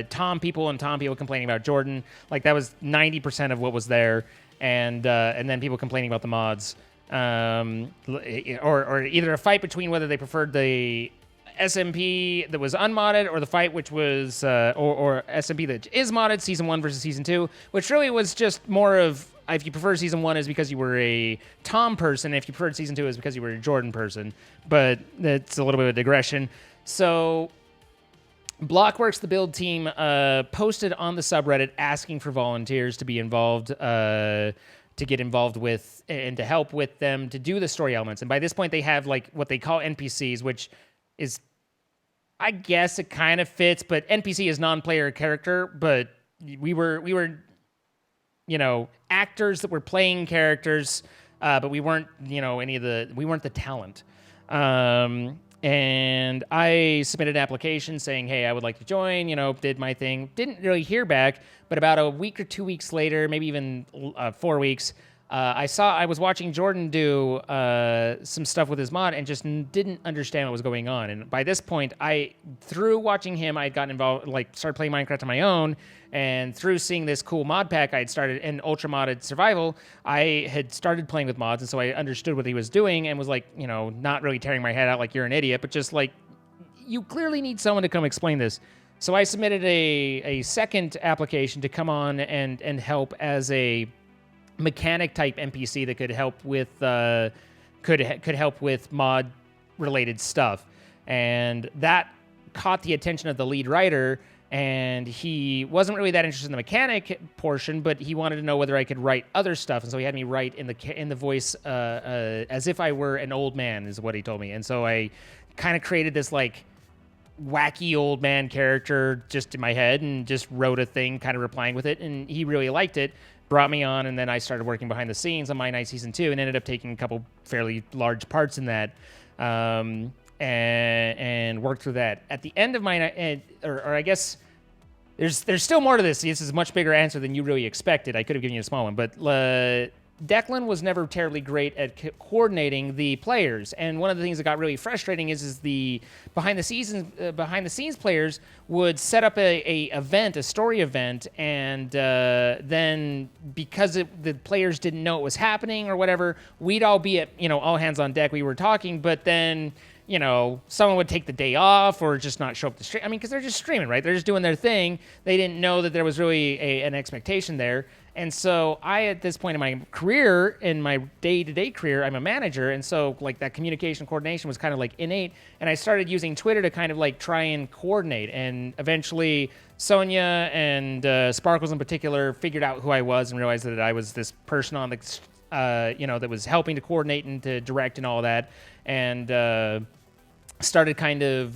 Tom people and Tom people complaining about Jordan. Like, that was 90% of what was there, and then people complaining about the mods, or either a fight between whether they preferred the SMP that was unmodded or the fight which was or SMP that is modded, Season 1 versus Season 2, which really was just more of, if you prefer Season 1 is because you were a Tom person, if you preferred Season 2 is because you were a Jordan person, but it's a little bit of a digression. So Blockworks, the build team, posted on the subreddit asking for volunteers to be involved, to get involved with and to help with them to do the story elements. And by this point, they have like what they call NPCs, which is, I guess it kind of fits, but NPC is non-player character. But we were, you know, actors that were playing characters, but we weren't, you know, we weren't the talent. And I submitted an application saying, hey, I would like to join, you know, did my thing. Didn't really hear back, but about a week or 2 weeks later, maybe even 4 weeks, I was watching Jordan do some stuff with his mod and just didn't understand what was going on. And by this point, through watching him, I had gotten involved, like started playing Minecraft on my own. And through seeing this cool mod pack I had started in Ultra Modded Survival, I had started playing with mods. And so I understood what he was doing and was like, you know, not really tearing my head out like you're an idiot, but just like, you clearly need someone to come explain this. So I submitted a second application to come on and help as a mechanic type NPC that could help with could help with mod related stuff, and that caught the attention of the lead writer, and he wasn't really that interested in the mechanic portion, but he wanted to know whether I could write other stuff, and so he had me write in the voice as if I were an old man, is what he told me. And so I kind of created this like wacky old man character just in my head and just wrote a thing kind of replying with it, and he really liked it, brought me on, and then I started working behind the scenes on My Knight Season 2 and ended up taking a couple fairly large parts in that, and worked through that. At the end of My Knight, or I guess there's still more to this. This is a much bigger answer than you really expected. I could have given you a small one, but Declan was never terribly great at coordinating the players, and one of the things that got really frustrating is the behind the scenes players would set up a story event, and then because the players didn't know it was happening or whatever, we'd all be at, you know, all hands on deck. We were talking, but then, you know, someone would take the day off or just not show up to stream. I mean, because they're just streaming, right? They're just doing their thing. They didn't know that there was really an expectation there. And so at this point in my career, in my day-to-day career, I'm a manager. And so like that communication coordination was kind of like innate. And I started using Twitter to kind of like try and coordinate. And eventually Sonia and Sparkles in particular figured out who I was and realized that I was this person on the, you know, that was helping to coordinate and to direct and all that. And started kind of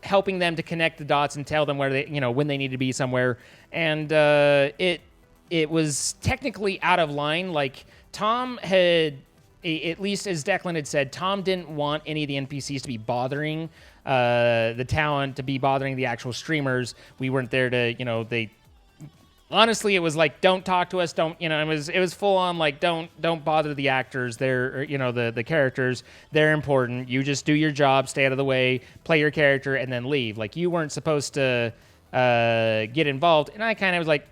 helping them to connect the dots and tell them where they, when they need to be somewhere. And it was technically out of line. Like, Tom had, at least as Declan had said, Tom didn't want any of the NPCs to be bothering the talent, to be bothering the actual streamers. We weren't there to, honestly, it was like, don't talk to us, don't, it was full on like, don't bother the actors. They're, the characters, they're important. You just do your job, stay out of the way, play your character, and then leave. Like, you weren't supposed to get involved. And I kind of was like,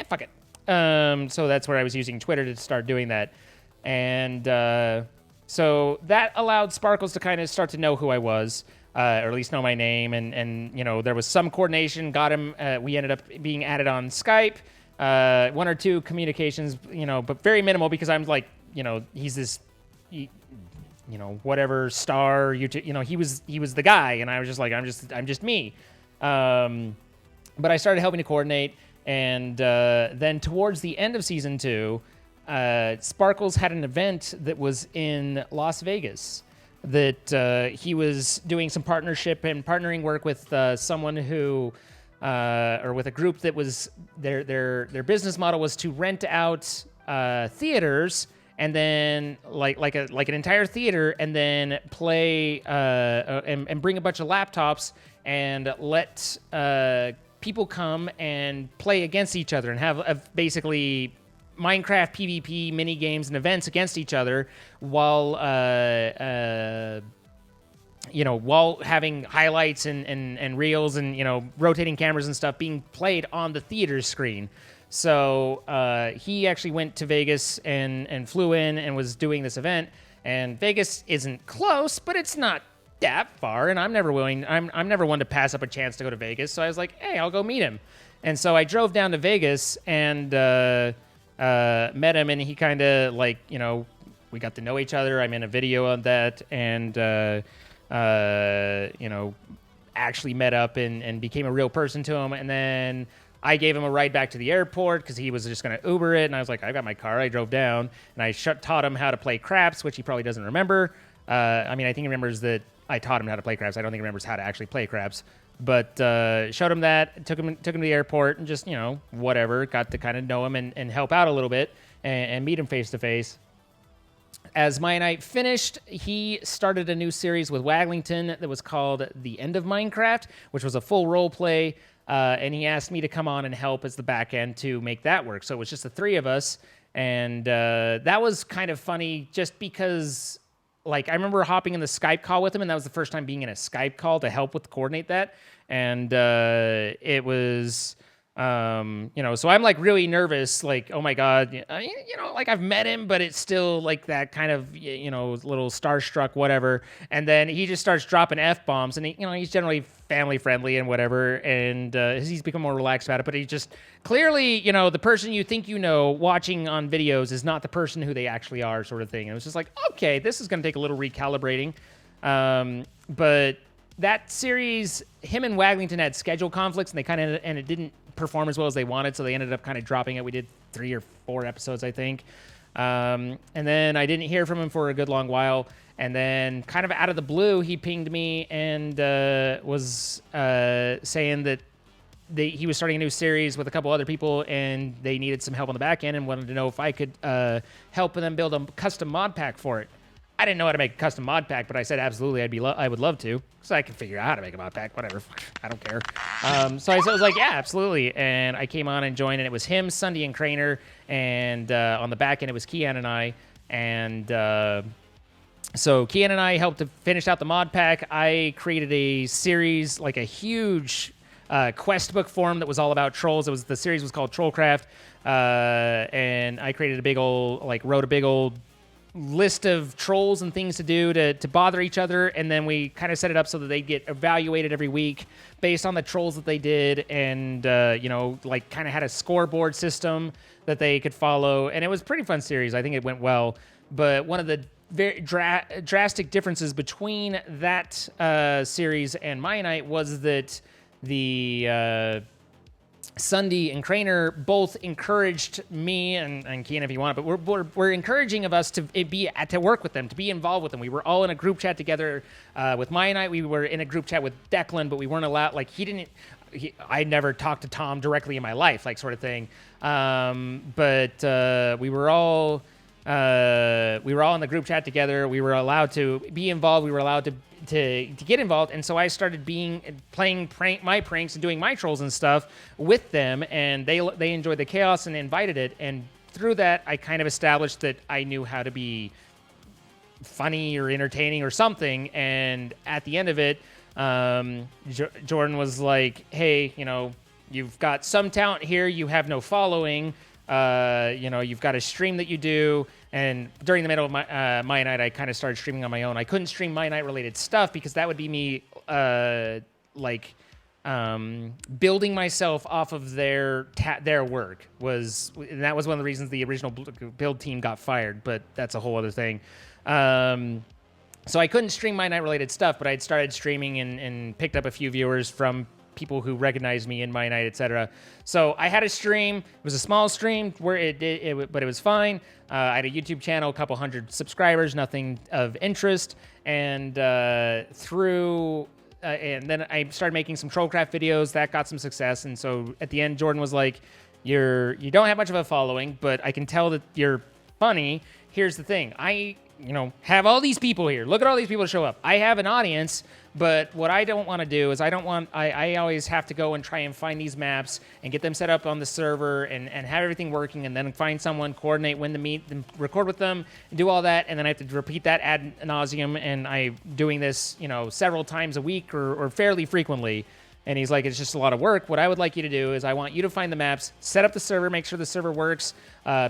fuck it. So that's where I was using Twitter to start doing that. And so that allowed Sparkles to kind of start to know who I was. Or at least know my name, and there was some coordination. Got him. We ended up being added on Skype. 1 or 2 communications, but very minimal because I'm like, he's this, whatever star. He was the guy, and I was just like, I'm just me. But I started helping to coordinate, and then towards the end of season 2, Sparkles had an event that was in Las Vegas. That he was doing some partnership and partnering work with someone who, or with a group that was their business model was to rent out theaters and then like an entire theater and then play and bring a bunch of laptops and let people come and play against each other and have basically Minecraft PvP mini games and events against each other while while having highlights and reels and rotating cameras and stuff being played on the theater screen. So he actually went to Vegas and flew in and was doing this event. And Vegas isn't close, but it's not that far. And I'm never one to pass up a chance to go to Vegas. So I was like, hey, I'll go meet him. And so I drove down to Vegas and met him, and he kind of like, we got to know each other. I'm in a video on that, and actually met up and became a real person to him. And then I gave him a ride back to the airport because he was just going to Uber it, and I was like, I got my car. I drove down, and I taught him how to play craps, which he probably doesn't remember. I think he remembers that I taught him how to play craps. I don't think he remembers how to actually play craps. But showed him that, took him to the airport, and just, whatever, got to kind of know him and help out a little bit and meet him face to face. As my night finished, he started a new series with Waglington that was called The End of Minecraft, which was a full role play, and he asked me to come on and help as the back end to make that work. So it was just the 3 of us, and that was kind of funny just because... Like, I remember hopping in the Skype call with him, and that was the first time being in a Skype call to help with coordinate that. And it was, so I'm like really nervous, like, oh my God, like I've met him, but it's still like that kind of, little starstruck, whatever. And then he just starts dropping F-bombs, and he's generally family friendly and whatever. And he's become more relaxed about it, but he just clearly, the person you think watching on videos is not the person who they actually are, sort of thing. And it was just like, okay, this is going to take a little recalibrating. But that series, him and Waglington had schedule conflicts, and it didn't perform as well as they wanted, so they ended up kind of dropping it. We did 3 or 4 episodes, I think. And then I didn't hear from him for a good long while. And then kind of out of the blue, he pinged me and was saying that he was starting a new series with a couple other people, and they needed some help on the back end and wanted to know if I could help them build a custom mod pack for it. I didn't know how to make a custom mod pack, but I said absolutely, I would love to, because I can figure out how to make a mod pack, whatever, I don't care. So I was like, yeah, absolutely, and I came on and joined, and it was him, Sunday, and Craner, and on the back end it was Kian and I, and so Kian and I helped to finish out the mod pack. I created a series, like a huge quest book form that was all about trolls. The series was called Trollcraft, and I created a big old, wrote a big old list of trolls and things to do to bother each other, and then we kind of set it up so that they get evaluated every week based on the trolls that they did, and kind of had a scoreboard system that they could follow, and it was a pretty fun series. I think it went well, but one of the very drastic differences between that series and my night was that the Sunday and Craner both encouraged me and Keen if you want, but we're encouraging of us to work with them, to be involved with them. We were all in a group chat together with Maya and I. We were in a group chat with Declan, but we weren't allowed. Like I never talked to Tom directly in my life, like sort of thing. But we were all in the group chat together. We were allowed to be involved. We were allowed to get involved, and so I started playing my pranks and doing my trolls and stuff with them, and they enjoyed the chaos and invited it, and through that I kind of established that I knew how to be funny or entertaining or something. And at the end of it, Jordan was like, hey, you've got some talent here, you have no following, you've got a stream that you do. And during the middle of my night, I kind of started streaming on my own. I couldn't stream my night related stuff because that would be me building myself off of their work. And that was one of the reasons the original build team got fired, but that's a whole other thing. So I couldn't stream my night related stuff, but I'd started streaming and picked up a few viewers from people who recognized me in my night, etc. So I had a stream. It was a small stream but it was fine. I had a YouTube channel, a couple hundred subscribers, nothing of interest. And and then I started making some Trollcraft videos that got some success. And so at the end, Jordan was like, you don't have much of a following, but I can tell that you're funny. Here's the thing. I have all these people here. Look at all these people show up. I have an audience, but what I don't want to do is I always have to go and try and find these maps and get them set up on the server and have everything working, and then find someone, coordinate when to meet, and record with them, and do all that, and then I have to repeat that ad nauseum, and I'm doing this, several times a week or fairly frequently. And he's like, it's just a lot of work. What I would like you to do is I want you to find the maps, set up the server, make sure the server works,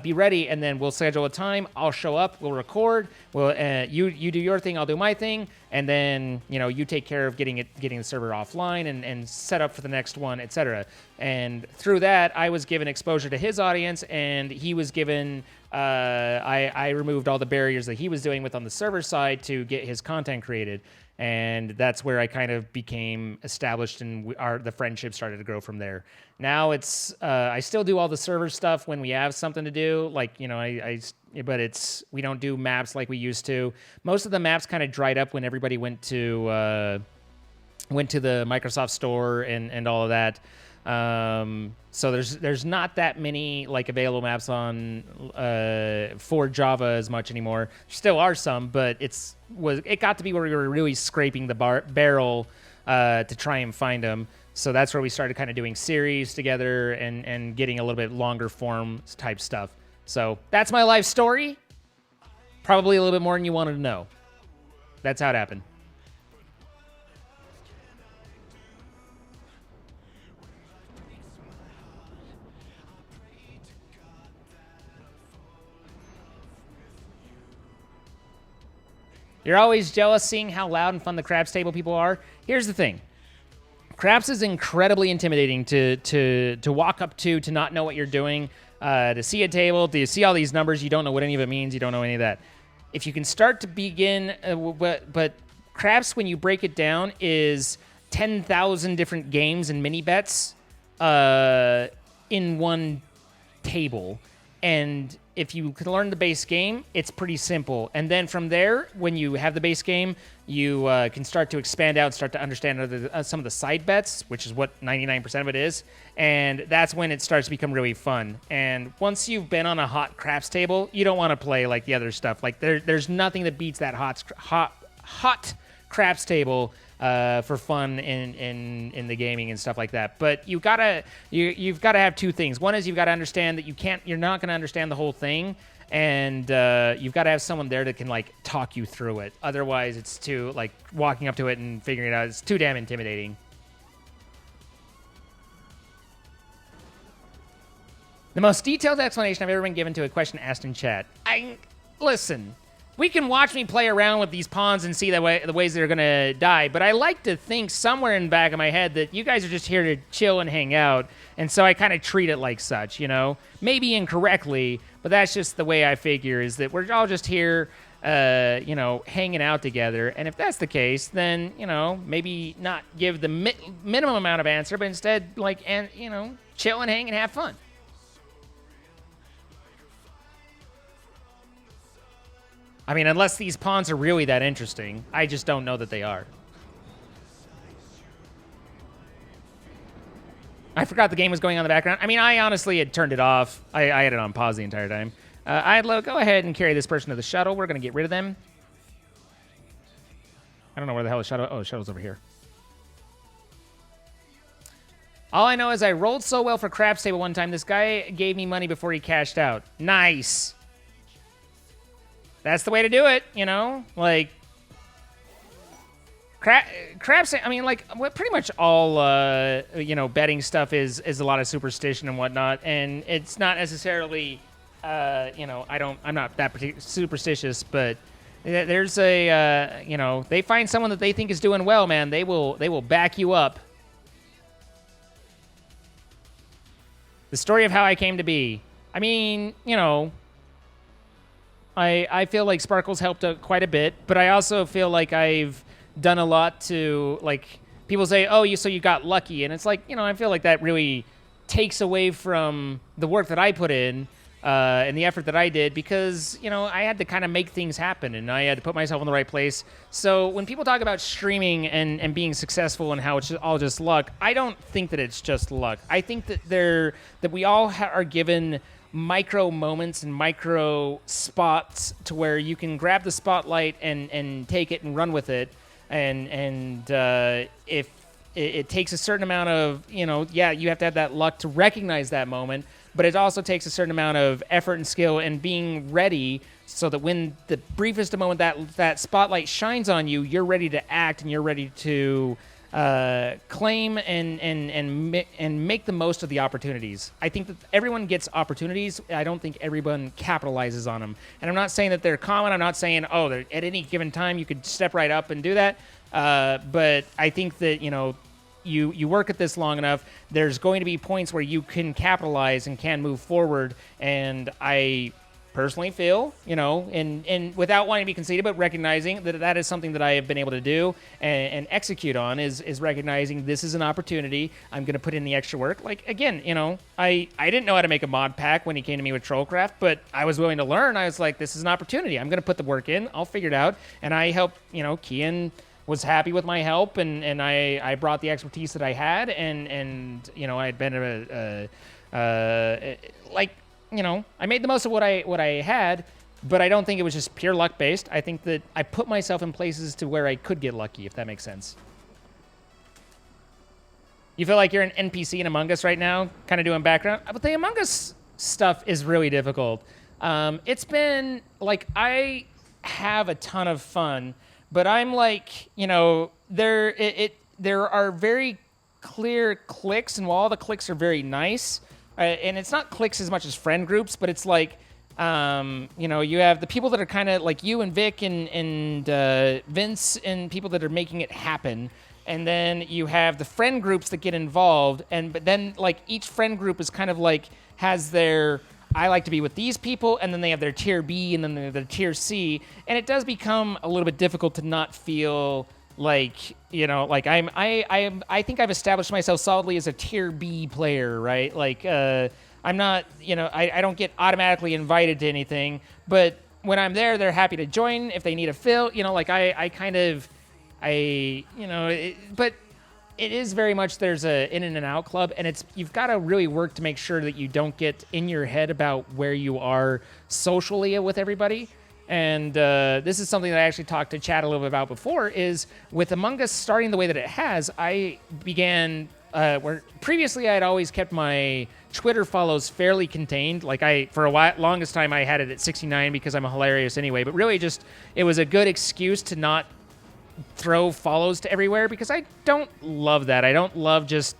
be ready, and then we'll schedule a time. I'll show up, we'll record, you do your thing, I'll do my thing, and then you take care of getting the server offline and set up for the next one, etc. And through that, I was given exposure to his audience, and he was given. I removed all the barriers that he was doing with on the server side to get his content created. And that's where I kind of became established, and the friendship started to grow from there. Now it's I still do all the server stuff when we have something to do, but we don't do maps like we used to. Most of the maps kind of dried up when everybody went to the Microsoft Store and all of that. So there's not that many available maps on for Java as much anymore. There still are some, but it got to be where we were really scraping the barrel to try and find them. So that's where we started kind of doing series together and getting a little bit longer form type stuff. So that's my life story. Probably a little bit more than you wanted to know. That's how it happened. You're always jealous seeing how loud and fun the craps table people are. Here's the thing. Craps is incredibly intimidating to walk up to not know what you're doing, to see a table, to see all these numbers, you don't know what any of it means, you don't know any of that. If you can start to begin, but craps, when you break it down, is 10,000 different games and mini bets in one table. And if you can learn the base game, it's pretty simple. And then from there, when you have the base game, you can start to expand out and start to understand some of the side bets, which is what 99% of it is. And that's when it starts to become really fun. And once you've been on a hot craps table, you don't want to play like the other stuff. Like there's nothing that beats that hot craps table for fun in the gaming and stuff like that. But you've got to have two things. One is you've got to understand that you're not going to understand the whole thing, and you've got to have someone there that can talk you through it. Otherwise, it's too walking up to it and figuring it out. It's too damn intimidating. The most detailed explanation I've ever been given to a question asked in chat. Listen. We can watch me play around with these pawns and see the ways they're going to die, but I like to think somewhere in the back of my head that you guys are just here to chill and hang out, and so I kind of treat it like such, Maybe incorrectly, but that's just the way I figure, is that we're all just here, hanging out together, and if that's the case, then, maybe not give the minimum amount of answer, but instead, chill and hang and have fun. I mean, unless these ponds are really that interesting. I just don't know that they are. I forgot the game was going on in the background. I mean, I honestly had turned it off. I had it on pause the entire time. I'd go ahead and carry this person to the shuttle. We're going to get rid of them. I don't know where the hell the shuttle... Oh, the shuttle's over here. All I know is I rolled so well for Craps Table one time, this guy gave me money before he cashed out. Nice. That's the way to do it, you know? Like... Craps, I mean, like, pretty much all, you know, betting stuff is a lot of superstition and whatnot, and it's not necessarily, you know, I'm not that superstitious, but there's a, you know, they find someone that they think is doing well, man, they will back you up. The story of how I came to be. I mean, you know, I feel like Sparkles helped quite a bit, but I also feel like I've done a lot to, like, people say, oh, so you got lucky, and it's like, you know, I feel like that really takes away from the work that I put in and the effort that I did, because, you know, I had to kind of make things happen, and I had to put myself in the right place. So when people talk about streaming and being successful and how it's all just luck, I don't think that it's just luck. I think that that we all are given micro moments and micro spots to where you can grab the spotlight and take it and run with it. And if it takes a certain amount of, you know, yeah, you have to have that luck to recognize that moment, but it also takes a certain amount of effort and skill and being ready so that when the briefest moment that spotlight shines on you, you're ready to act and you're ready to claim and make the most of the opportunities. I think that everyone gets opportunities. I don't think everyone capitalizes on them. And I'm not saying that they're common. I'm not saying, oh, at any given time you could step right up and do that. But I think that, you know, you work at this long enough, there's going to be points where you can capitalize and can move forward. And I personally feel, you know, and without wanting to be conceited, but recognizing that is something that I have been able to do and execute on is recognizing this is an opportunity. I'm going to put in the extra work. Like, again, you know, I didn't know how to make a mod pack when he came to me with Trollcraft, but I was willing to learn. I was like, this is an opportunity. I'm going to put the work in. I'll figure it out. And I helped, you know, Kian was happy with my help, and I brought the expertise that I had, and you know, I had been like, you know, I made the most of what I had, but I don't think it was just pure luck based. I think that I put myself in places to where I could get lucky, if that makes sense. You feel like you're an NPC in Among Us right now, kind of doing background, but the Among Us stuff is really difficult. It's been like, I have a ton of fun, but I'm like, you know, there are very clear cliques, and while all the cliques are very nice, and it's not cliques as much as friend groups, but it's like, you know, you have the people that are kind of like you and Vic and Vince and people that are making it happen. And then you have the friend groups that get involved. But then like each friend group is kind of like has their, I like to be with these people, and then they have their tier B, and then they have their tier C. And it does become a little bit difficult to not feel like, you know, like I think I've established myself solidly as a tier B player, right? Like, I'm not, you know, I don't get automatically invited to anything, but when I'm there, they're happy to join if they need a fill, you know, like you know, but it is very much, there's a in and out club, and you've got to really work to make sure that you don't get in your head about where you are socially with everybody. And this is something that I actually talked to Chad a little bit about before, is with Among Us starting the way that it has, I began, where previously I had always kept my Twitter follows fairly contained. Like for a longest time, I had it at 69 because I'm hilarious anyway, but really just, it was a good excuse to not throw follows to everywhere, because I don't love that. I don't love just,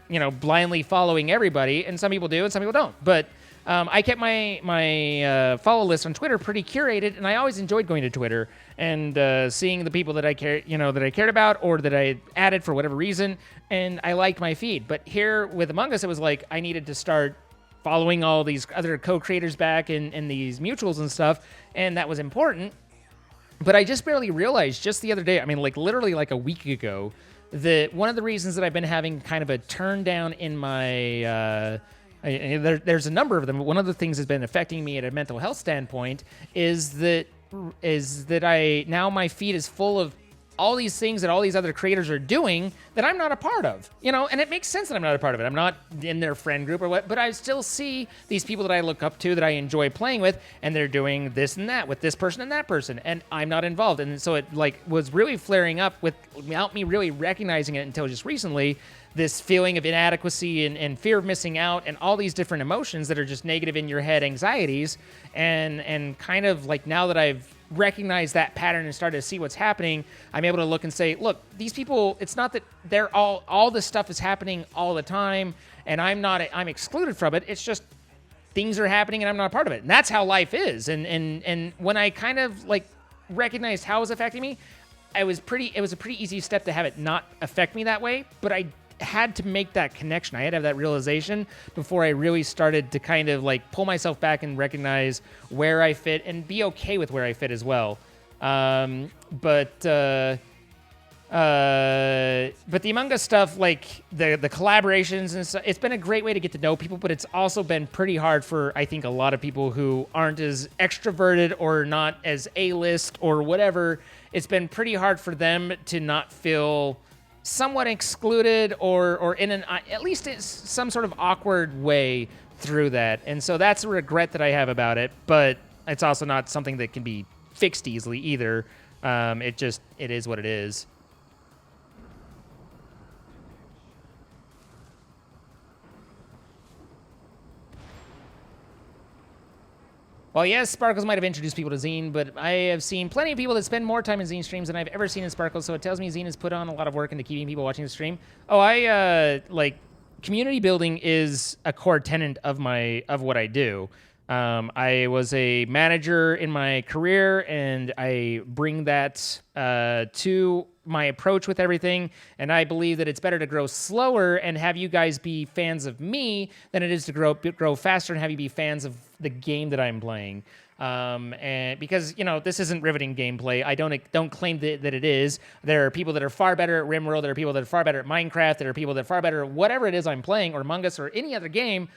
you know, blindly following everybody, and some people do and some people don't. But I kept my follow list on Twitter pretty curated, and I always enjoyed going to Twitter and seeing the people that I cared about, or that I added for whatever reason, and I liked my feed. But here with Among Us, it was like I needed to start following all these other co-creators back and these mutuals and stuff, and that was important. But I just barely realized just the other day, I mean, like literally like a week ago, one of the reasons that I've been having kind of a turn down in my there's a number of them. One of the things that's been affecting me at a mental health standpoint is that I now my feed is full of all these things that all these other creators are doing that I'm not a part of, and it makes sense that I'm not a part of it. I'm not in their friend group or what, but I still see these people that I look up to, that I enjoy playing with, and they're doing this and that with this person and that person, and I'm not involved. And so it was really flaring up without me really recognizing it until just recently, this feeling of inadequacy and fear of missing out and all these different emotions that are just negative in your head anxieties. And kind of now that I've recognized that pattern and started to see what's happening, I'm able to look and say, look, these people, it's not that they're all this stuff is happening all the time and I'm excluded from it. It's just things are happening and I'm not a part of it. And that's how life is. And when I kind of recognized how it was affecting me, it was a pretty easy step to have it not affect me that way. But I had to make that connection. I had to have that realization before I really started to kind of pull myself back and recognize where I fit and be okay with where I fit as well. But the Among Us stuff, the collaborations and stuff, it's been a great way to get to know people, but it's also been pretty hard for, I think, a lot of people who aren't as extroverted or not as A-list or whatever. It's been pretty hard for them to not feel somewhat excluded or in at least in some sort of awkward way through that. And so that's a regret that I have about it, but it's also not something that can be fixed easily either. It is what it is. Well, yes, Sparkles might have introduced people to Zine, but I have seen plenty of people that spend more time in Zine streams than I've ever seen in Sparkles, so it tells me Zine has put on a lot of work into keeping people watching the stream. Oh, community building is a core tenet of what I do. I was a manager in my career, and I bring that to my approach with everything, and I believe that it's better to grow slower and have you guys be fans of me than it is to grow faster and have you be fans of the game that I'm playing. And because this isn't riveting gameplay, I don't claim that it is. There are people that are far better at Rimworld. There are people that are far better at Minecraft. There are people that are far better at whatever it is I'm playing, or Among Us, or any other game.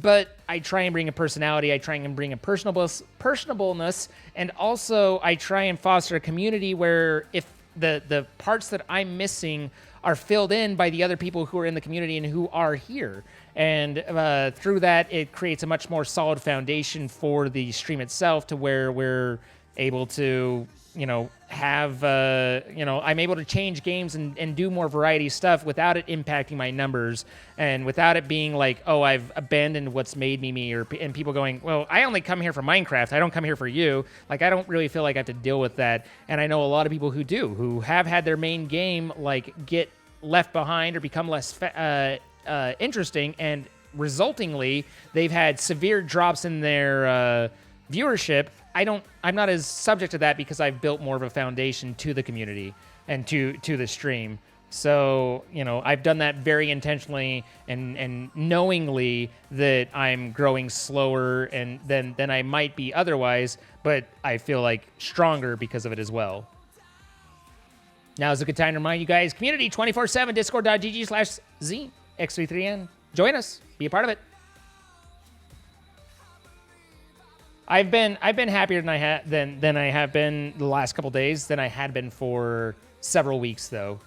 But I try and bring a personality. I try and bring a personableness, and also I try and foster a community where if the parts that I'm missing are filled in by the other people who are in the community and who are here. And through that, it creates a much more solid foundation for the stream itself, to where we're able to, have, I'm able to change games and do more variety stuff without it impacting my numbers and without it being oh, I've abandoned what's made me, and people going, well, I only come here for Minecraft. I don't come here for you. I don't really feel like I have to deal with that. And I know a lot of people who have had their main game, get left behind or become less interesting, and resultingly, they've had severe drops in their viewership. I'm not as subject to that because I've built more of a foundation to the community and to the stream. So, I've done that very intentionally and knowingly that I'm growing slower and than I might be otherwise, but I feel stronger because of it as well. Now is a good time to remind you guys, community 24/7, discord.gg/ZX33N. Join us, be a part of it. I've been happier than I have been the last couple days than I had been for several weeks though.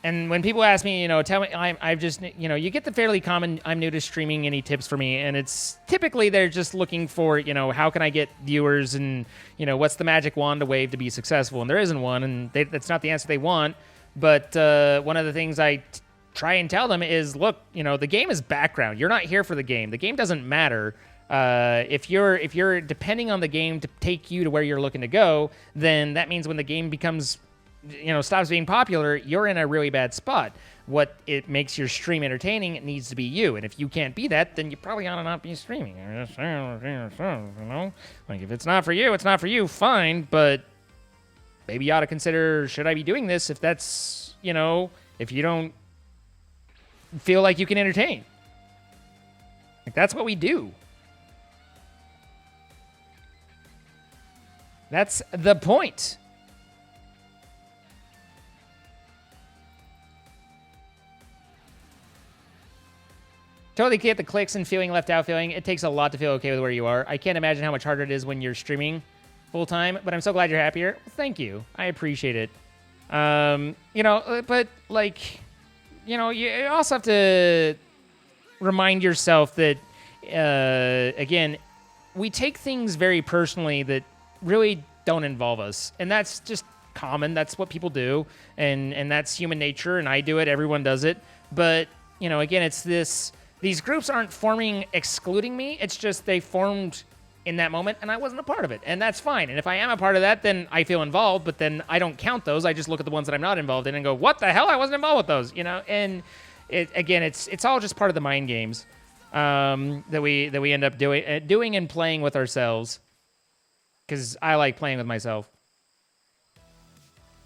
And when people ask me, tell me, I've just, you get the fairly common, I'm new to streaming, any tips for me? And it's typically they're just looking for, how can I get viewers and, what's the magic wand to wave to be successful? And there isn't one, and that's not the answer they want. But one of the things I try and tell them is, look, the game is background. You're not here for the game. The game doesn't matter. If you're depending on the game to take you to where you're looking to go, then that means when the game becomes, stops being popular, you're in a really bad spot. What it makes your stream entertaining, it needs to be you. And if you can't be that, then you probably ought to not be streaming. If it's not for you, it's not for you, fine. But maybe you ought to consider, should I be doing this if that's, if you don't feel like you can entertain. That's what we do. That's the point. Totally get the clicks and feeling left out feeling. It takes a lot to feel okay with where you are. I can't imagine how much harder it is when you're streaming full time, but I'm so glad you're happier. Thank you. I appreciate it. You know, but like, you know, you also have to remind yourself that, again, we take things very personally that really don't involve us. And that's just common. That's what people do. And that's human nature. And I do it. Everyone does it. But, you know, again, it's this... These groups aren't forming excluding me. It's just they formed in that moment, and I wasn't a part of it. And that's fine. And if I am a part of that, then I feel involved, but then I don't count those. I just look at the ones that I'm not involved in and go, what the hell? I wasn't involved with those, you know? And again, it's all just part of the mind games that we end up doing and playing with ourselves, because I like playing with myself.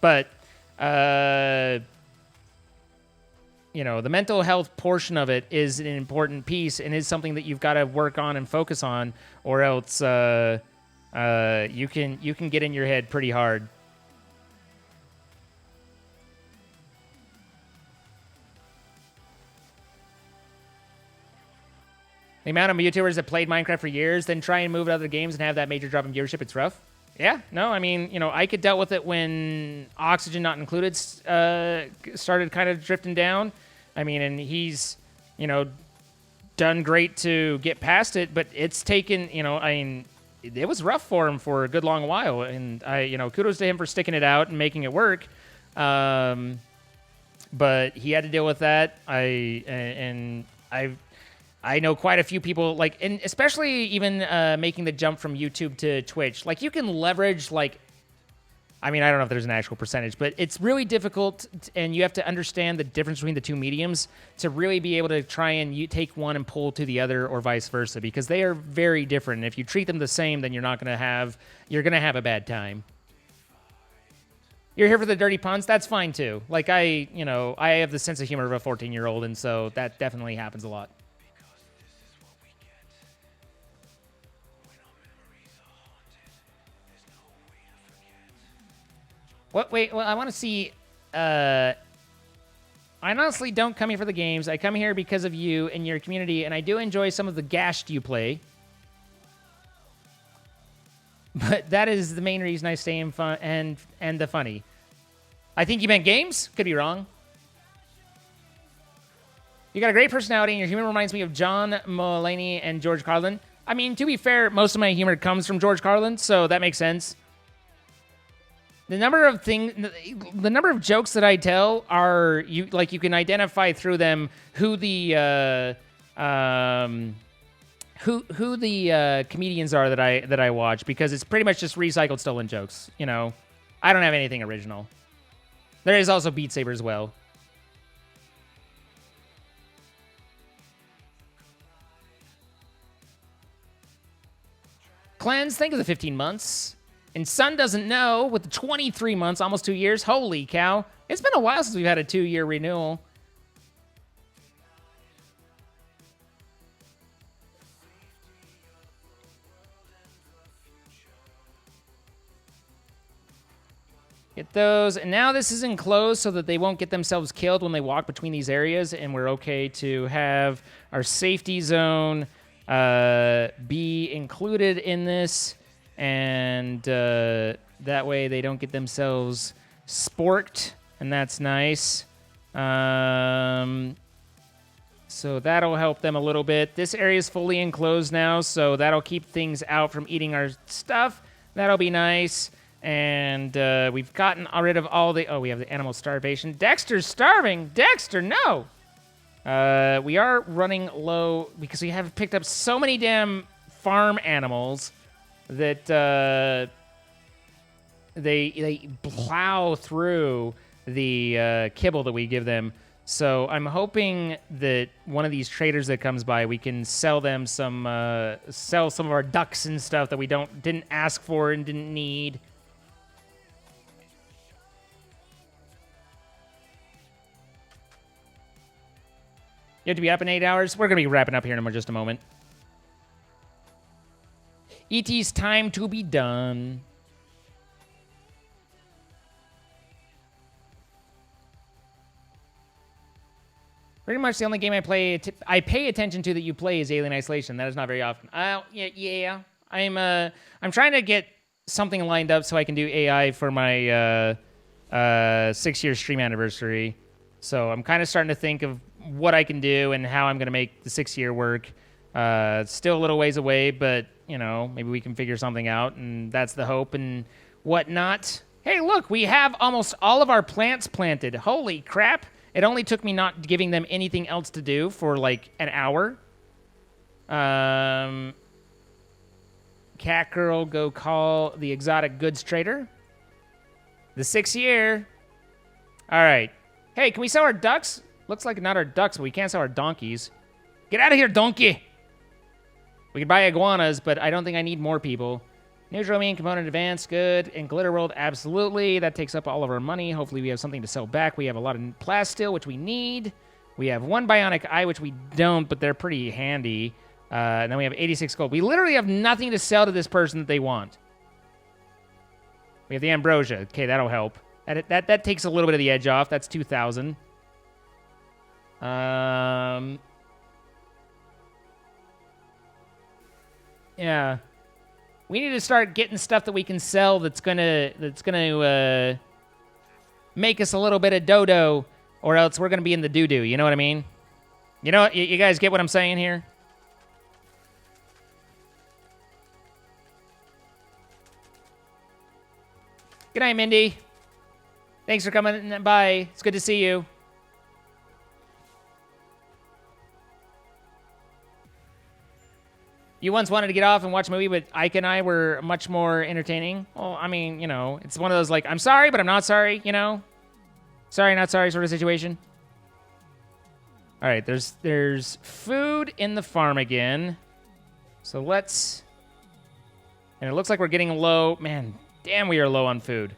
But... you know, the mental health portion of it is an important piece and is something that you've got to work on and focus on, or else you can get in your head pretty hard. The amount of YouTubers that played Minecraft for years, then try and move to other games and have that major drop in viewership, it's rough. Yeah, no, I mean, you know, I could dealt with it when Oxygen Not Included started kind of drifting down. I mean, and he's, you know, done great to get past it, but it's taken, you know, I mean, it was rough for him for a good long while. And you know, kudos to him for sticking it out and making it work. But he had to deal with that. I know quite a few people, like, and especially even making the jump from YouTube to Twitch. Like, you can leverage, like, I mean, I don't know if there's an actual percentage, but it's really difficult, and you have to understand the difference between the two mediums to really be able to try and take one and pull to the other, or vice versa, because they are very different. And if you treat them the same, then you're going to have a bad time. You're here for the dirty puns? That's fine, too. Like, I have the sense of humor of a 14-year-old, and so that definitely happens a lot. What? Wait, well, I want to see... I honestly don't come here for the games. I come here because of you and your community, and I do enjoy some of the gashed you play. But that is the main reason I stay in fun and the funny. I think you meant games? Could be wrong. You got a great personality, and your humor reminds me of John Mulaney and George Carlin. I mean, to be fair, most of my humor comes from George Carlin, so that makes sense. The number of jokes that I tell are you can identify through them who the comedians are that I watch, because it's pretty much just recycled stolen jokes. You know, I don't have anything original. There is also Beat Saber as well. Cleanse, think of the 15 months. And Sun doesn't know, with the 23 months, almost 2 years. Holy cow. It's been a while since we've had a 2-year renewal. Get those. And now this is enclosed so that they won't get themselves killed when they walk between these areas. And we're okay to have our safety zone be included in this. And that way they don't get themselves sporked, and that's nice. So that'll help them a little bit. This area is fully enclosed now, so that'll keep things out from eating our stuff. That'll be nice. And we've gotten rid of all the... Oh, we have the animal starvation. Dexter's starving! Dexter, no! We are running low because we have picked up so many damn farm animals that they plow through the kibble that we give them. So I'm hoping that one of these traders that comes by, we can sell them some of our ducks and stuff that we didn't ask for and didn't need. You have to be up in 8 hours. We're gonna be wrapping up here in just a moment. ET's time to be done. Pretty much the only game I pay attention to that you play is Alien Isolation. That is not very often. Yeah. I'm trying to get something lined up so I can do AI for my 6-year stream anniversary. So I'm kind of starting to think of what I can do and how I'm going to make the 6-year work. It's still a little ways away, but, you know, maybe we can figure something out, and that's the hope and whatnot. Hey, look, we have almost all of our plants planted. Holy crap. It only took me not giving them anything else to do for, like, an hour. Cat Girl, go call the exotic goods trader. The 6th year. All right. Hey, can we sell our ducks? Looks like not our ducks, but we can't sell our donkeys. Get out of here, donkey! We could buy iguanas, but I don't think I need more people. Neutral mean component advance, good. And Glitter World, absolutely. That takes up all of our money. Hopefully we have something to sell back. We have a lot of plasteel, which we need. We have 1 bionic eye, which we don't, but they're pretty handy. And then we have 86 gold. We literally have nothing to sell to this person that they want. We have the ambrosia. Okay, that'll help. That takes a little bit of the edge off. That's 2,000. Yeah. We need to start getting stuff that we can sell that's gonna make us a little bit of dodo, or else we're gonna be in the doo-doo. You know what I mean? You know, you guys get what I'm saying here? Good night, Mindy. Thanks for coming by. It's good to see you. You once wanted to get off and watch a movie, but Ike and I were much more entertaining. Well, I mean, you know, it's one of those, like, I'm sorry, but I'm not sorry, you know? Sorry, not sorry sort of situation. All right, there's food in the farm again. So let's... And it looks like we're getting low. Man, damn, we are low on food.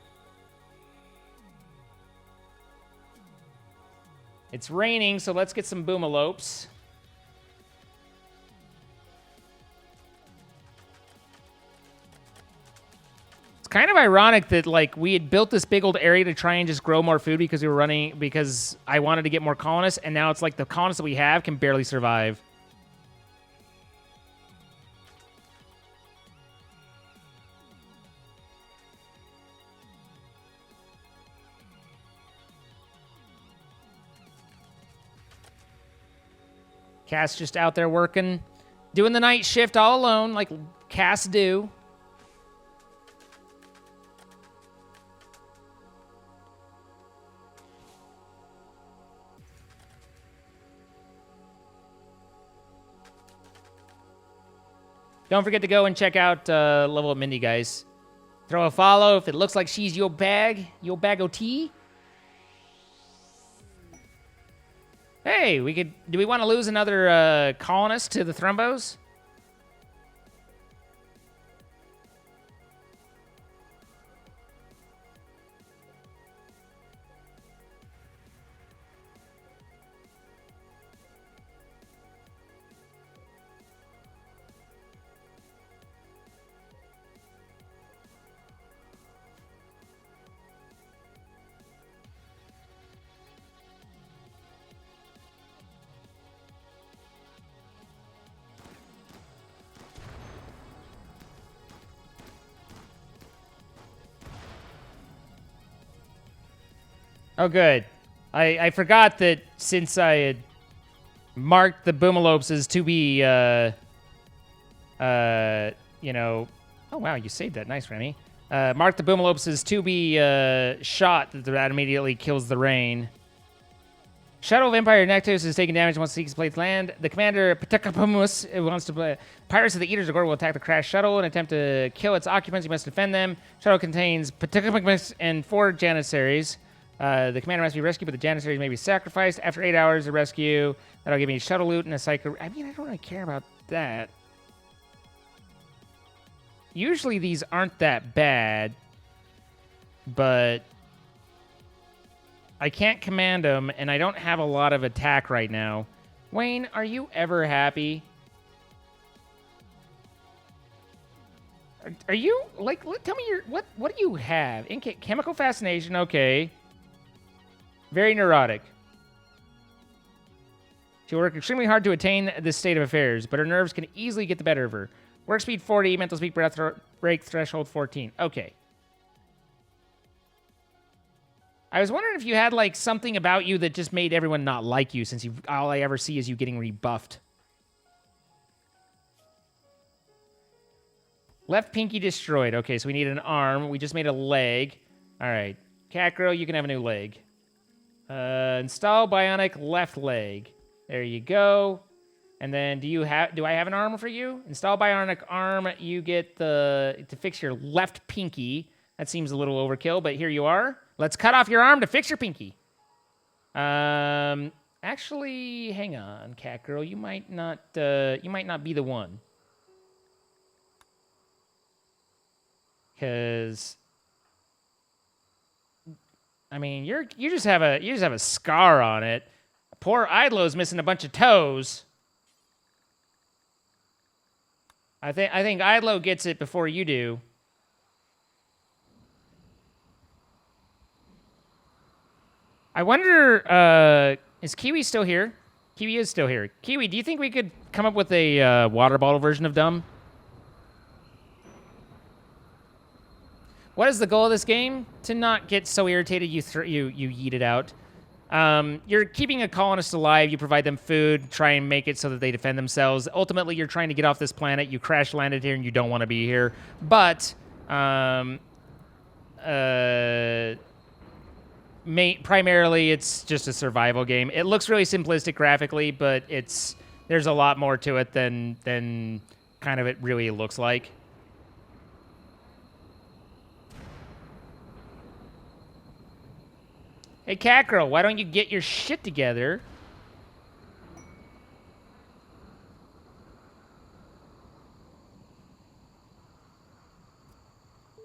It's raining, so let's get some boomalopes. Kind of ironic that, like, we had built this big old area to try and just grow more food because I wanted to get more colonists, and now it's like the colonists that we have can barely survive. Cass just out there working, doing the night shift all alone, like Cass do. Don't forget to go and check out Level Up Mindy, guys. Throw a follow if it looks like she's your bag of tea. Hey, do we want to lose another colonist to the Thrumbos? Oh, good. I forgot that since I had marked the boomalopes as to be, you know... Oh, wow, you saved that. Nice, Remy. Mark the boomalopes as to be shot, that immediately kills the rain. Shadow of Empire Nectus is taking damage once it seeks place land. The commander, Patakapumus, wants to play. Pirates of the Eaters of Gore will attack the crash shuttle and attempt to kill its occupants. You must defend them. Shuttle contains Patakapumus and 4 janissaries. The commander must be rescued, but the janissaries may be sacrificed. After 8 hours of rescue, that'll give me shuttle loot and a psycho... I mean, I don't really care about that. Usually these aren't that bad, but I can't command them, and I don't have a lot of attack right now. Wayne, are you ever happy? Are you, like, tell me what do you have? Chemical fascination, okay. Very neurotic. She'll work extremely hard to attain this state of affairs, but her nerves can easily get the better of her. Work speed 40, mental speed break threshold 14. Okay. I was wondering if you had, like, something about you that just made everyone not like you, since all I ever see is you getting rebuffed. Left pinky destroyed. Okay, so we need an arm. We just made a leg. All right. Cat girl, you can have a new leg. Install bionic left leg. There you go. And then do I have an arm for you? Install bionic arm. You get to fix your left pinky. That seems a little overkill, but here you are. Let's cut off your arm to fix your pinky. Actually, hang on, cat girl. You might not be the one. Cause I mean, you just have a scar on it. Poor Idlo's missing a bunch of toes. I think Idlo gets it before you do. I wonder, is Kiwi still here? Kiwi is still here. Kiwi, do you think we could come up with a water bottle version of dumb? What is the goal of this game? To not get so irritated you yeet it out. You're keeping a colonist alive. You provide them food, try and make it so that they defend themselves. Ultimately, you're trying to get off this planet. You crash landed here and you don't want to be here. But primarily, it's just a survival game. It looks really simplistic graphically, but there's a lot more to it than kind of it really looks like. Hey, cat girl, why don't you get your shit together?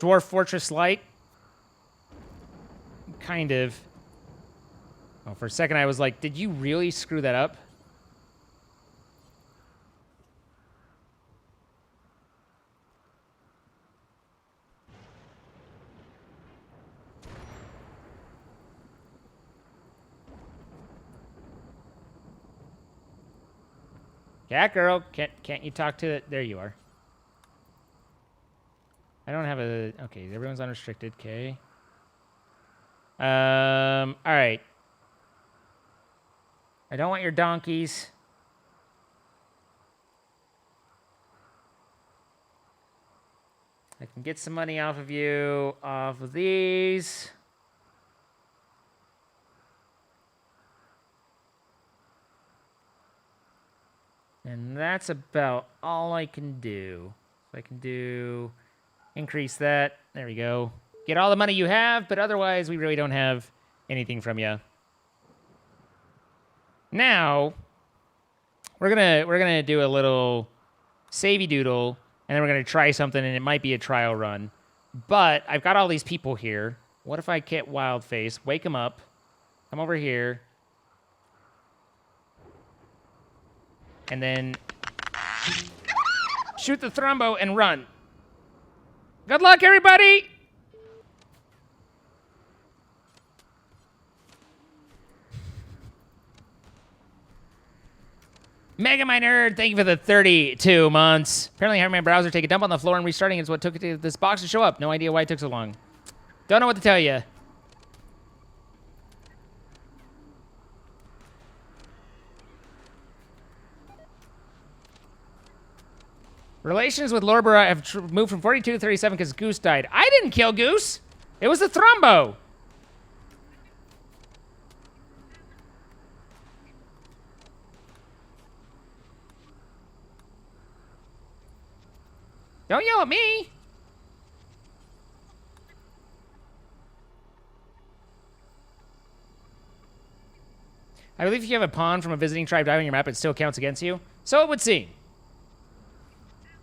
Dwarf Fortress Light? Kind of. Oh, for a second I was like, did you really screw that up? Cat girl, can't you talk to it? There you are. I don't have a... Okay, everyone's unrestricted. Okay. All right. I don't want your donkeys. I can get some money off of you off of these. And that's about all I can do. So I can do... Increase that. There we go. Get all the money you have, but otherwise we really don't have anything from you. Now, we're gonna do a little savey doodle, and then we're gonna try something, and it might be a trial run. But I've got all these people here. What if I get Wildface? Wake them up. Come over here. And then shoot the thrombo and run. Good luck, everybody! Mega My Nerd, thank you for the 32 months. Apparently having my browser take a dump on the floor and restarting is what took this box to show up. No idea why it took so long. Don't know what to tell you. Relations with Lorbera have moved from 42 to 37 because Goose died. I didn't kill Goose. It was the Thrombo. Don't yell at me. I believe if you have a pawn from a visiting tribe die on your map, it still counts against you. So it would seem.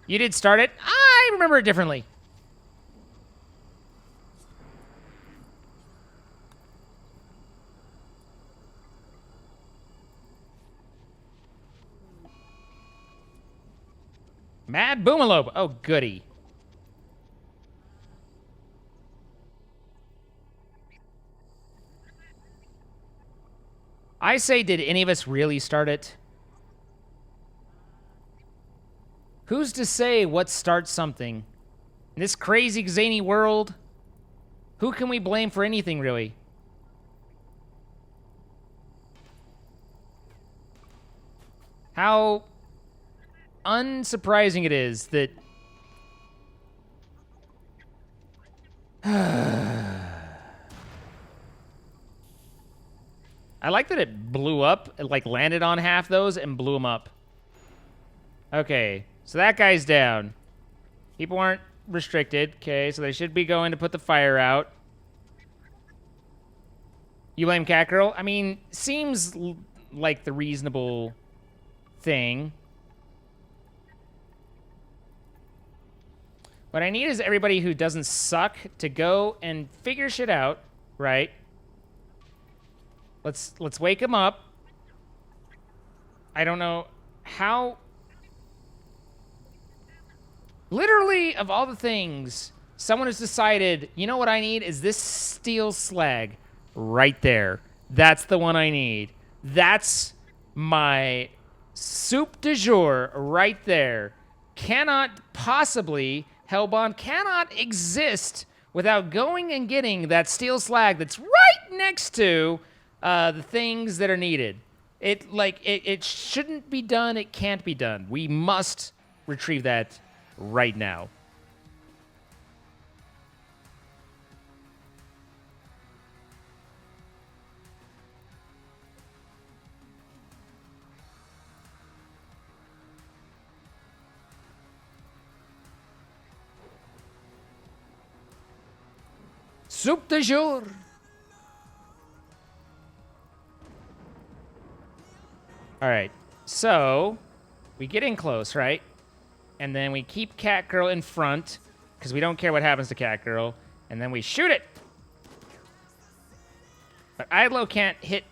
You did start it? I remember it differently. Mad Boomalope. Oh, goody. I say, did any of us really start it? Who's to say what starts something? In this crazy, zany world, who can we blame for anything, really? How unsurprising it is that... I like that it blew up. It, like, landed on half those and blew them up. Okay, so that guy's down. People aren't restricted. Okay, so they should be going to put the fire out. You blame Cat Girl? I mean, seems like the reasonable thing. What I need is everybody who doesn't suck to go and figure shit out, right? Let's wake him up. I don't know how... Literally, of all the things, someone has decided, you know what I need is this steel slag right there. That's the one I need. That's my soup du jour right there. Cannot possibly, Hellbond cannot exist without going and getting that steel slag that's right next to the things that are needed. It shouldn't be done. It can't be done. We must retrieve that right now. Soup du jour. All right, so we get in close, right? And then we keep Cat Girl in front because we don't care what happens to Cat Girl. And then we shoot it. But Idlo can't hit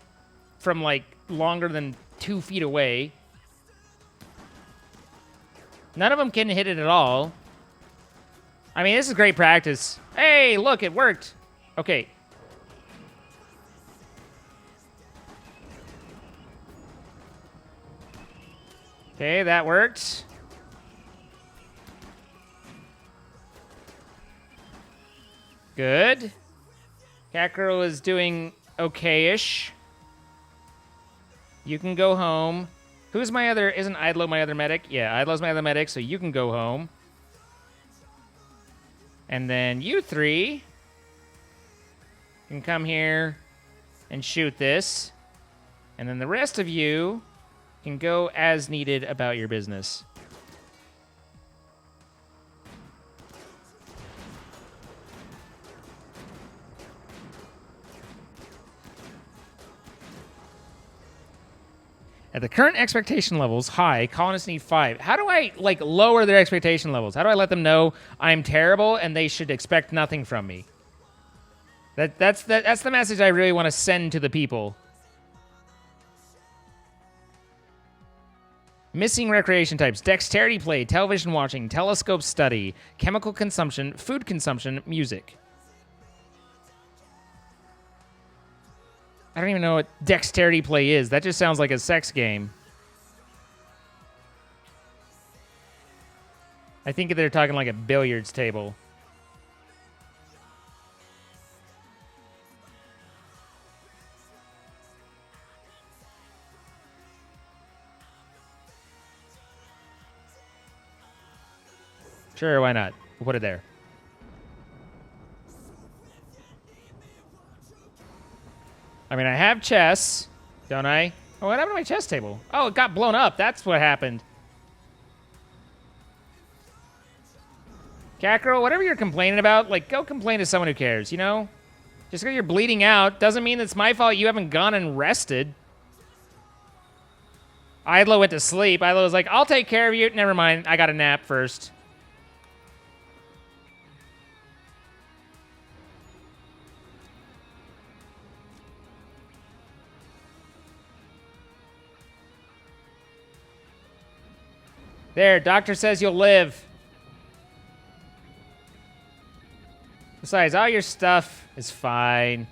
from like longer than 2 feet away. None of them can hit it at all. I mean, this is great practice. Hey, look, it worked. Okay. Okay, that worked. Good. Cat Girl is doing okay-ish. You can go home. Who's my other... Isn't Idlo my other medic? Yeah, Idlo's my other medic, so you can go home. And then you three can come here and shoot this. And then the rest of you can go as needed about your business. At the current expectation levels, high, colonists need 5. How do I, like, lower their expectation levels? How do I let them know I'm terrible and they should expect nothing from me? That's the message I really want to send to the people. Missing recreation types: dexterity play, television watching, telescope study, chemical consumption, food consumption, music. I don't even know what dexterity play is. That just sounds like a sex game. I think they're talking like a billiards table. Sure, why not? We'll put it there. I mean, I have chess, don't I? Oh, what happened to my chess table? Oh, it got blown up. That's what happened. Cat Girl, whatever you're complaining about, like, go complain to someone who cares, you know? Just because you're bleeding out doesn't mean it's my fault you haven't gone and rested. Idlo went to sleep. Idlo was like, I'll take care of you. Never mind. I got a nap first. There, doctor says you'll live. Besides, all your stuff is fine.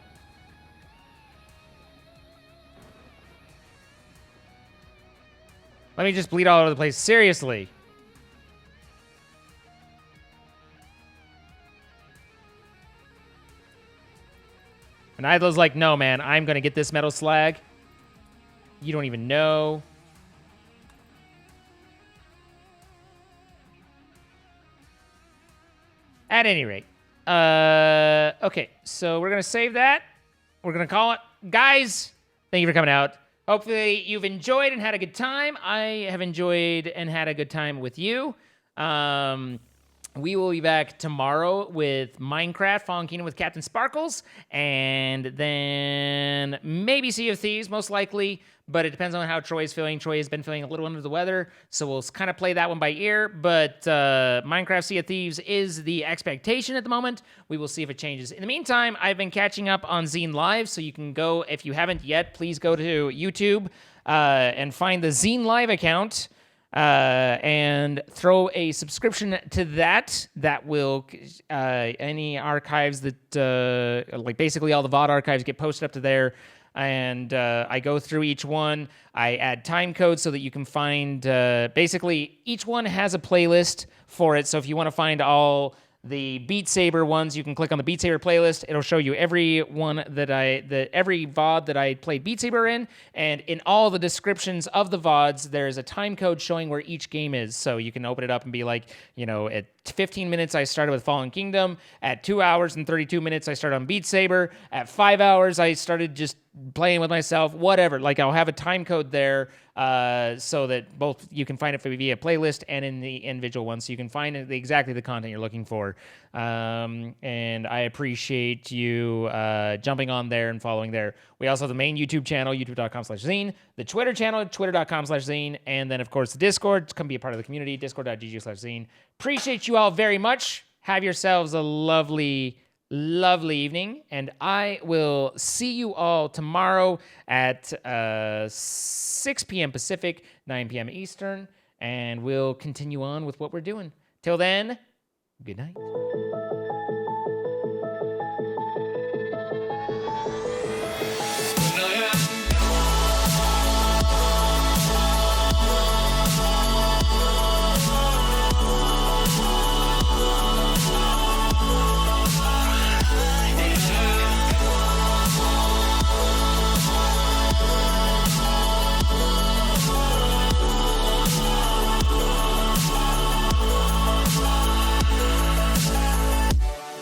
Let me just bleed all over the place. Seriously. And Isla's like, no, man, I'm going to get this metal slag. You don't even know. At any rate. Okay, so we're going to save that. We're going to call it. Guys, thank you for coming out. Hopefully you've enjoyed and had a good time. I have enjoyed and had a good time with you. We will be back tomorrow with Minecraft Fallen Kingdom with Captain Sparkles, and then maybe Sea of Thieves, most likely, but it depends on how Troy's feeling. Troy has been feeling a little under the weather, so we'll kind of play that one by ear, but Minecraft Sea of Thieves is the expectation at the moment. We will see if it changes. In the meantime, I've been catching up on Zine Live, so you can go, if you haven't yet, please go to YouTube and find the Zine Live account. And throw a subscription to that. That will any archives that like basically all the VOD archives get posted up to there, and I go through each one. I add time codes so that you can find basically each one has a playlist for it. So if you want to find all the Beat Saber ones, you can click on the Beat Saber playlist. It'll show you every one every VOD that I played Beat Saber in, and in all the descriptions of the VODs, there's a time code showing where each game is. So you can open it up and be like, you know, at 15 minutes I started with Fallen Kingdom. At 2 hours and 32 minutes I started on Beat Saber. At 5 hours I started just playing with myself. Whatever. Like I'll have a time code there. So that both you can find it via playlist and in the individual ones, so you can find exactly the content you're looking for. And I appreciate you jumping on there and following there. We also have the main YouTube channel, youtube.com/zine, the Twitter channel, twitter.com/zine, and then, of course, the Discord. Come be a part of the community, discord.gg/zine. Appreciate you all very much. Have yourselves a lovely evening, and I will see you all tomorrow at 6 p.m. Pacific, 9 p.m. Eastern, and we'll continue on with what we're doing. Till then, good night.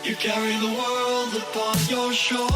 You carry the world upon your shoulders.